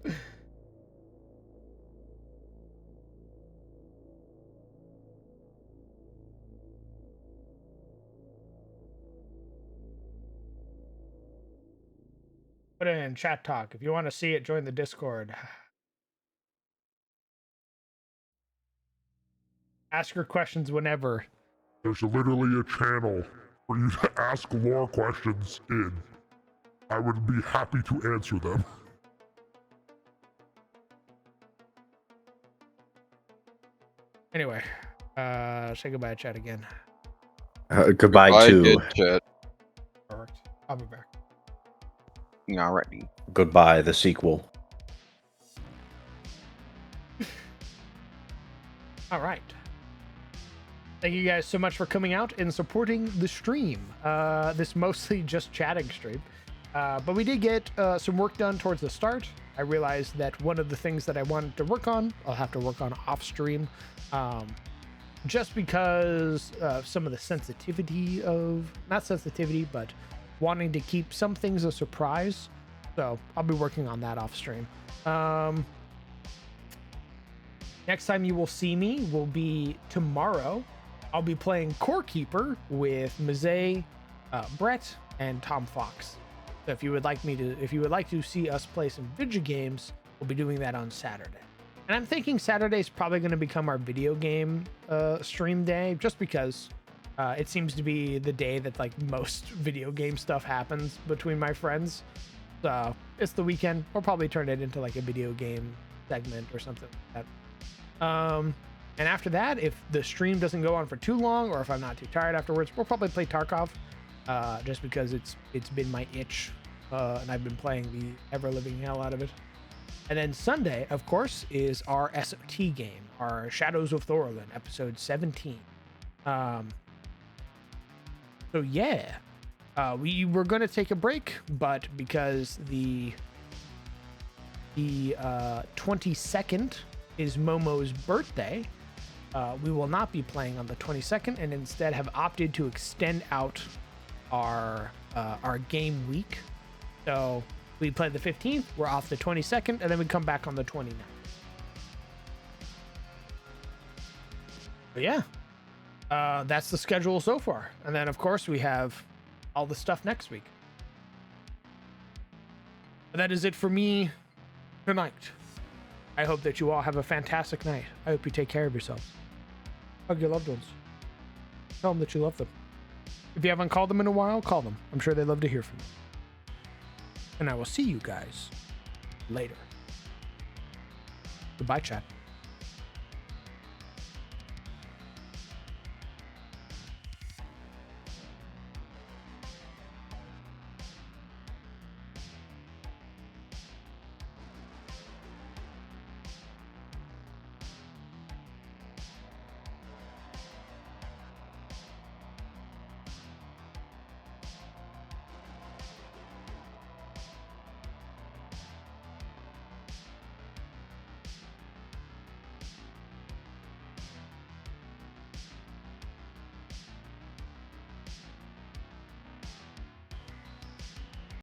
Put it in chat talk. If you want to see it, join the Discord. Ask your questions whenever. There's literally a channel for you to ask lore questions in. I would be happy to answer them. Anyway, say goodbye, chat again. Goodbye I to did chat. Perfect. I'll be back. Alrighty. goodbye the sequel. All right. Thank you guys so much for coming out and supporting the stream. This mostly just chatting stream. But we did get some work done towards the start. I realized that one of the things that I wanted to work on, I'll have to work on off stream. Just because of some of the sensitivity of, not sensitivity, but wanting to keep some things a surprise. So I'll be working on that off stream. Next time you will see me will be tomorrow. I'll be playing Core Keeper with Mazay, Brett, and Tom Fox. So if you would like to see us play some video games, we'll be doing that on Saturday. And I'm thinking Saturday is probably going to become our video game stream day, just because it seems to be the day that like most video game stuff happens between my friends. So it's the weekend. We'll probably turn it into like a video game segment or something like that. And after that, if the stream doesn't go on for too long, or if I'm not too tired afterwards, we'll probably play Tarkov, just because it's been my itch, and I've been playing the ever-living hell out of it. And then Sunday, of course, is our SOT game, our Shadows of Thorlin, episode 17. So yeah, we were going to take a break, but because the 22nd is Momo's birthday, we will not be playing on the 22nd, and instead have opted to extend out our game week. So we play the 15th, we're off the 22nd, and then we come back on the 29th. But yeah, that's the schedule so far. And then, of course, we have all the stuff next week. But that is it for me tonight. I hope that you all have a fantastic night. I hope you take care of yourselves. Hug your loved ones. Tell them that you love them. If you haven't called them in a while, call them. I'm sure they'd love to hear from you. And I will see you guys later. Goodbye, chat.